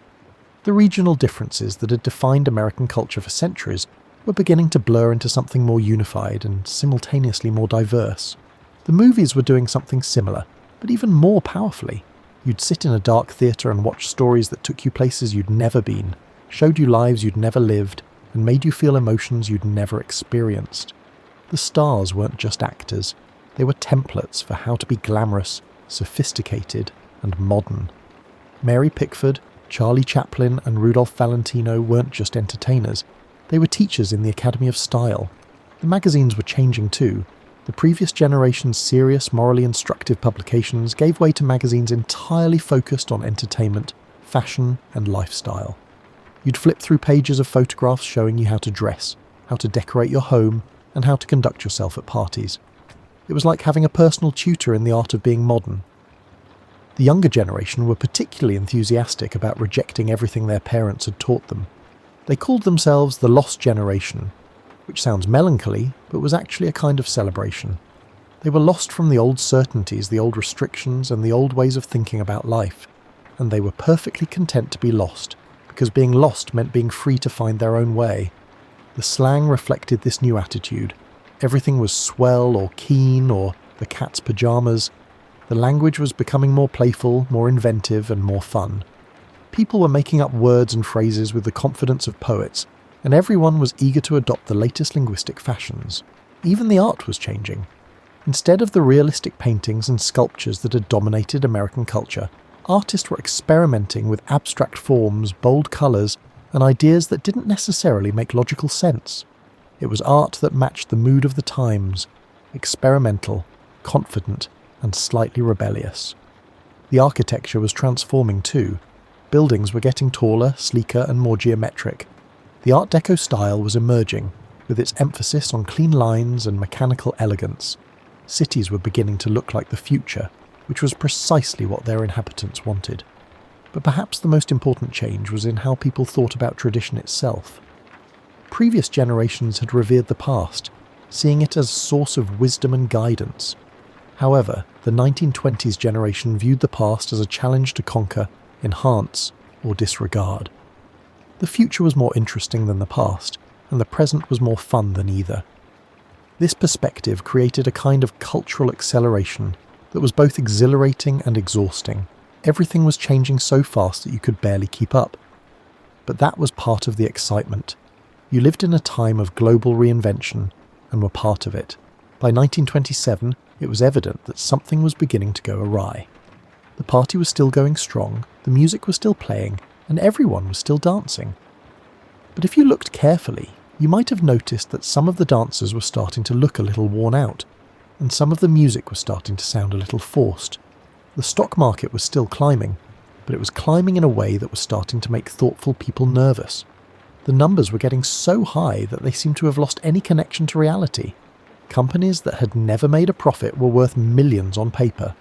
The regional differences that had defined American culture for centuries were beginning to blur into something more unified and simultaneously more diverse. The movies were doing something similar, but even more powerfully. You'd sit in a dark theatre and watch stories that took you places you'd never been, showed you lives you'd never lived, and made you feel emotions you'd never experienced. The stars weren't just actors. They were templates for how to be glamorous, sophisticated, and modern. Mary Pickford, Charlie Chaplin and Rudolph Valentino weren't just entertainers, they were teachers in the Academy of Style. The magazines were changing too. The previous generation's serious, morally instructive publications gave way to magazines entirely focused on entertainment, fashion, and lifestyle. You'd flip through pages of photographs showing you how to dress, how to decorate your home, and how to conduct yourself at parties. It was like having a personal tutor in the art of being modern. The younger generation were particularly enthusiastic about rejecting everything their parents had taught them. They called themselves the Lost Generation, which sounds melancholy, but was actually a kind of celebration. They were lost from the old certainties, the old restrictions, and the old ways of thinking about life, and they were perfectly content to be lost, because being lost meant being free to find their own way. The slang reflected this new attitude. Everything was swell or keen or the cat's pyjamas. The language was becoming more playful, more inventive, and more fun. People were making up words and phrases with the confidence of poets, and everyone was eager to adopt the latest linguistic fashions. Even the art was changing. Instead of the realistic paintings and sculptures that had dominated American culture, artists were experimenting with abstract forms, bold colours, and ideas that didn't necessarily make logical sense. It was art that matched the mood of the times, experimental, confident, and slightly rebellious. The architecture was transforming too. Buildings were getting taller, sleeker, and more geometric. The Art Deco style was emerging, with its emphasis on clean lines and mechanical elegance. Cities were beginning to look like the future, which was precisely what their inhabitants wanted. But perhaps the most important change was in how people thought about tradition itself. Previous generations had revered the past, seeing it as a source of wisdom and guidance. However, the 1920s generation viewed the past as a challenge to conquer, enhance, or disregard. The future was more interesting than the past, and the present was more fun than either. This perspective created a kind of cultural acceleration that was both exhilarating and exhausting. Everything was changing so fast that you could barely keep up. But that was part of the excitement. You lived in a time of global reinvention and were part of it. By 1927, it was evident that something was beginning to go awry. The party was still going strong, the music was still playing, and everyone was still dancing. But if you looked carefully, you might have noticed that some of the dancers were starting to look a little worn out, and some of the music was starting to sound a little forced. The stock market was still climbing, but it was climbing in a way that was starting to make thoughtful people nervous. The numbers were getting so high that they seemed to have lost any connection to reality. Companies that had never made a profit were worth millions on paper.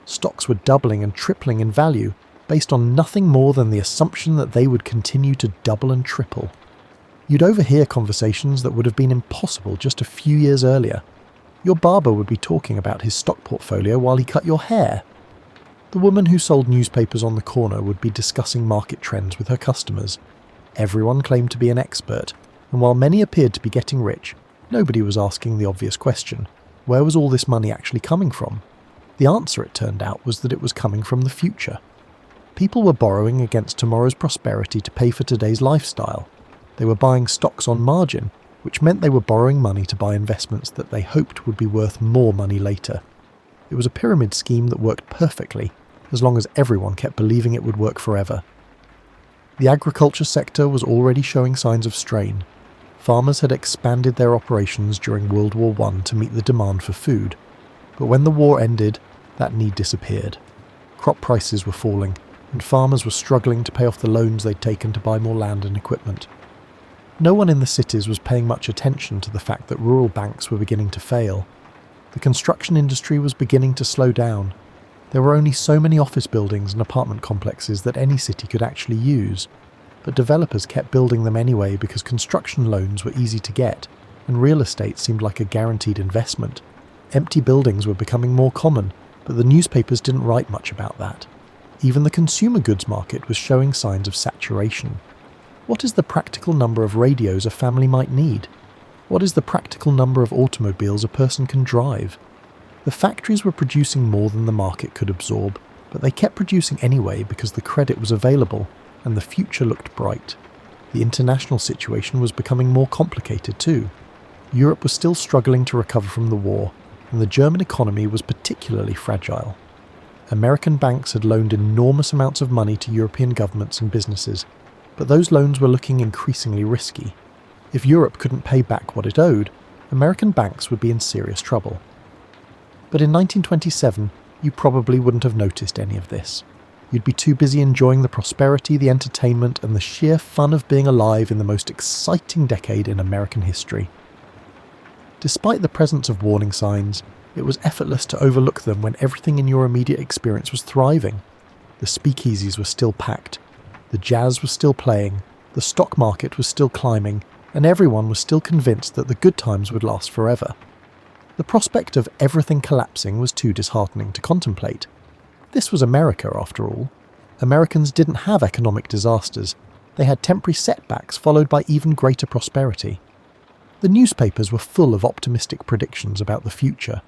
Stocks were doubling and tripling in value based on nothing more than the assumption that they would continue to double and triple. You'd overhear conversations that would have been impossible just a few years earlier. Your barber would be talking about his stock portfolio while he cut your hair. The woman who sold newspapers on the corner would be discussing market trends with her customers. Everyone claimed to be an expert, and while many appeared to be getting rich, nobody was asking the obvious question: where was all this money actually coming from? The answer, it turned out, was that it was coming from the future. People were borrowing against tomorrow's prosperity to pay for today's lifestyle. They were buying stocks on margin, which meant they were borrowing money to buy investments that they hoped would be worth more money later. It was a pyramid scheme that worked perfectly, as long as everyone kept believing it would work forever. The agriculture sector was already showing signs of strain. Farmers had expanded their operations during World War I to meet the demand for food. But when the war ended, that need disappeared. Crop prices were falling, and farmers were struggling to pay off the loans they'd taken to buy more land and equipment. No one in the cities was paying much attention to the fact that rural banks were beginning to fail. The construction industry was beginning to slow down. There were only so many office buildings and apartment complexes that any city could actually use, but developers kept building them anyway because construction loans were easy to get, and real estate seemed like a guaranteed investment. Empty buildings were becoming more common, but the newspapers didn't write much about that. Even the consumer goods market was showing signs of saturation. What is the practical number of radios a family might need? What is the practical number of automobiles a person can drive? The factories were producing more than the market could absorb, but they kept producing anyway because the credit was available and the future looked bright. The international situation was becoming more complicated too. Europe was still struggling to recover from the war, and the German economy was particularly fragile. American banks had loaned enormous amounts of money to European governments and businesses, but those loans were looking increasingly risky. If Europe couldn't pay back what it owed, American banks would be in serious trouble. But in 1927, you probably wouldn't have noticed any of this. You'd be too busy enjoying the prosperity, the entertainment, and the sheer fun of being alive in the most exciting decade in American history. Despite the presence of warning signs, it was effortless to overlook them when everything in your immediate experience was thriving. The speakeasies were still packed, the jazz was still playing, the stock market was still climbing, and everyone was still convinced that the good times would last forever. The prospect of everything collapsing was too disheartening to contemplate. This was America, after all. Americans didn't have economic disasters. They had temporary setbacks followed by even greater prosperity. The newspapers were full of optimistic predictions about the future.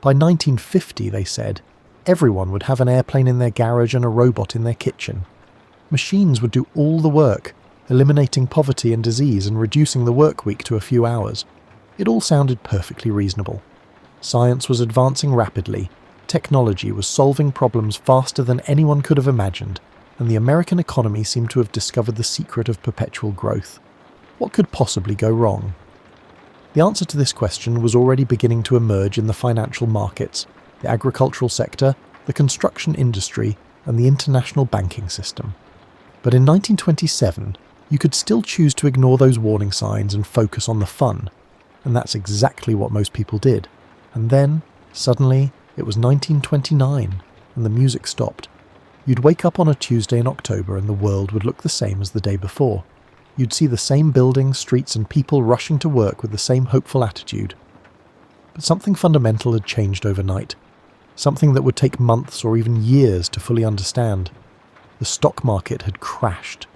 By 1950, they said, everyone would have an airplane in their garage and a robot in their kitchen. Machines would do all the work, eliminating poverty and disease and reducing the work week to a few hours. It all sounded perfectly reasonable. Science was advancing rapidly. Technology was solving problems faster than anyone could have imagined, and the American economy seemed to have discovered the secret of perpetual growth. What could possibly go wrong? The answer to this question was already beginning to emerge in the financial markets, the agricultural sector, the construction industry, and the international banking system. But in 1927, you could still choose to ignore those warning signs and focus on the fun, and that's exactly what most people did. And then, suddenly, it was 1929, and the music stopped. You'd wake up on a Tuesday in October and the world would look the same as the day before. You'd see the same buildings, streets, and people rushing to work with the same hopeful attitude. But something fundamental had changed overnight. Something that would take months or even years to fully understand. The stock market had crashed.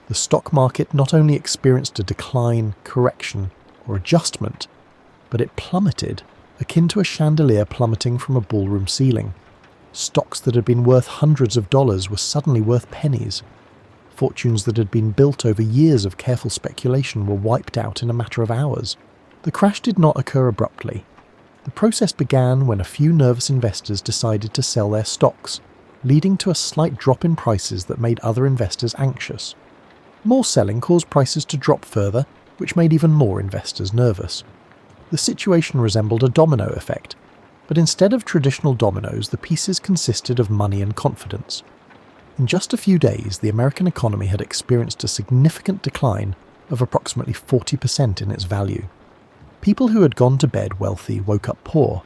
The stock market not only experienced a decline, correction, or adjustment, but it plummeted, akin to a chandelier plummeting from a ballroom ceiling. Stocks that had been worth hundreds of dollars were suddenly worth pennies. Fortunes that had been built over years of careful speculation were wiped out in a matter of hours. The crash did not occur abruptly. The process began when a few nervous investors decided to sell their stocks, leading to a slight drop in prices that made other investors anxious. More selling caused prices to drop further, which made even more investors nervous. The situation resembled a domino effect, but instead of traditional dominoes, the pieces consisted of money and confidence. In just a few days, the American economy had experienced a significant decline of approximately 40% in its value. People who had gone to bed wealthy woke up poor.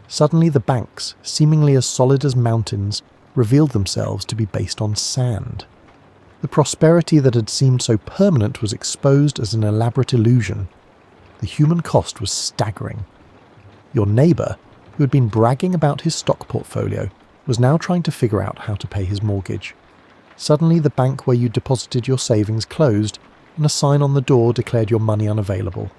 Suddenly the banks, seemingly as solid as mountains, revealed themselves to be based on sand. The prosperity that had seemed so permanent was exposed as an elaborate illusion. The human cost was staggering. Your neighbour, who had been bragging about his stock portfolio, was now trying to figure out how to pay his mortgage. Suddenly the bank where you deposited your savings closed, and a sign on the door declared your money unavailable.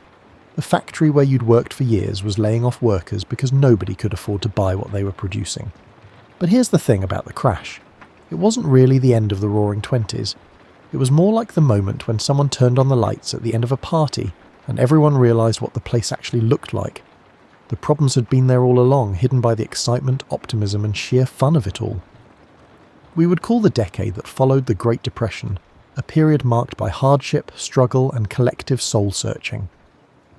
The factory where you'd worked for years was laying off workers because nobody could afford to buy what they were producing. But here's the thing about the crash. It wasn't really the end of the Roaring Twenties. It was more like the moment when someone turned on the lights at the end of a party and everyone realised what the place actually looked like. The problems had been there all along, hidden by the excitement, optimism, and sheer fun of it all. We would call the decade that followed the Great Depression a period marked by hardship, struggle, and collective soul-searching.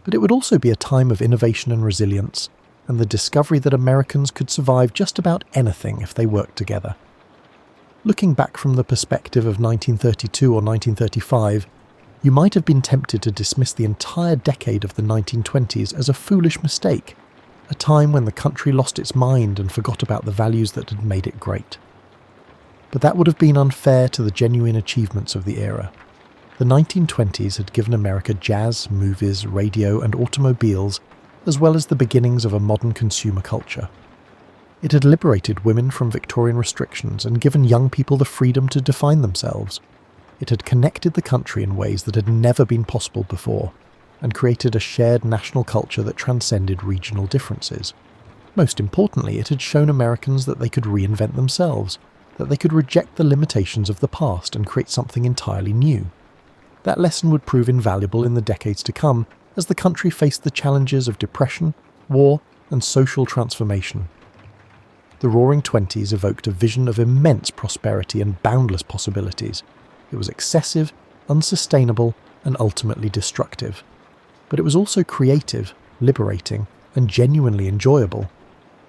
But it would also be a time of innovation and resilience, and the discovery that Americans could survive just about anything if they worked together. Looking back from the perspective of 1932 or 1935, you might have been tempted to dismiss the entire decade of the 1920s as a foolish mistake, a time when the country lost its mind and forgot about the values that had made it great. But that would have been unfair to the genuine achievements of the era. The 1920s had given America jazz, movies, radio, and automobiles, as well as the beginnings of a modern consumer culture. It had liberated women from Victorian restrictions and given young people the freedom to define themselves. It had connected the country in ways that had never been possible before, and created a shared national culture that transcended regional differences. Most importantly, it had shown Americans that they could reinvent themselves, that they could reject the limitations of the past and create something entirely new. That lesson would prove invaluable in the decades to come as the country faced the challenges of depression, war, and social transformation. The Roaring Twenties evoked a vision of immense prosperity and boundless possibilities. It was excessive, unsustainable, and ultimately destructive. But it was also creative, liberating, and genuinely enjoyable.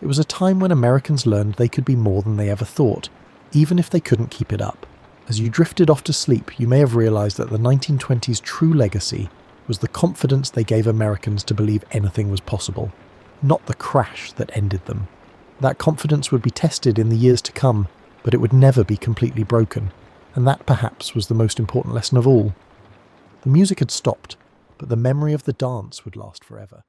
It was a time when Americans learned they could be more than they ever thought, even if they couldn't keep it up. As you drifted off to sleep, you may have realized that the 1920s' true legacy was the confidence they gave Americans to believe anything was possible, not the crash that ended them. That confidence would be tested in the years to come, but it would never be completely broken, and that perhaps was the most important lesson of all. The music had stopped, but the memory of the dance would last forever.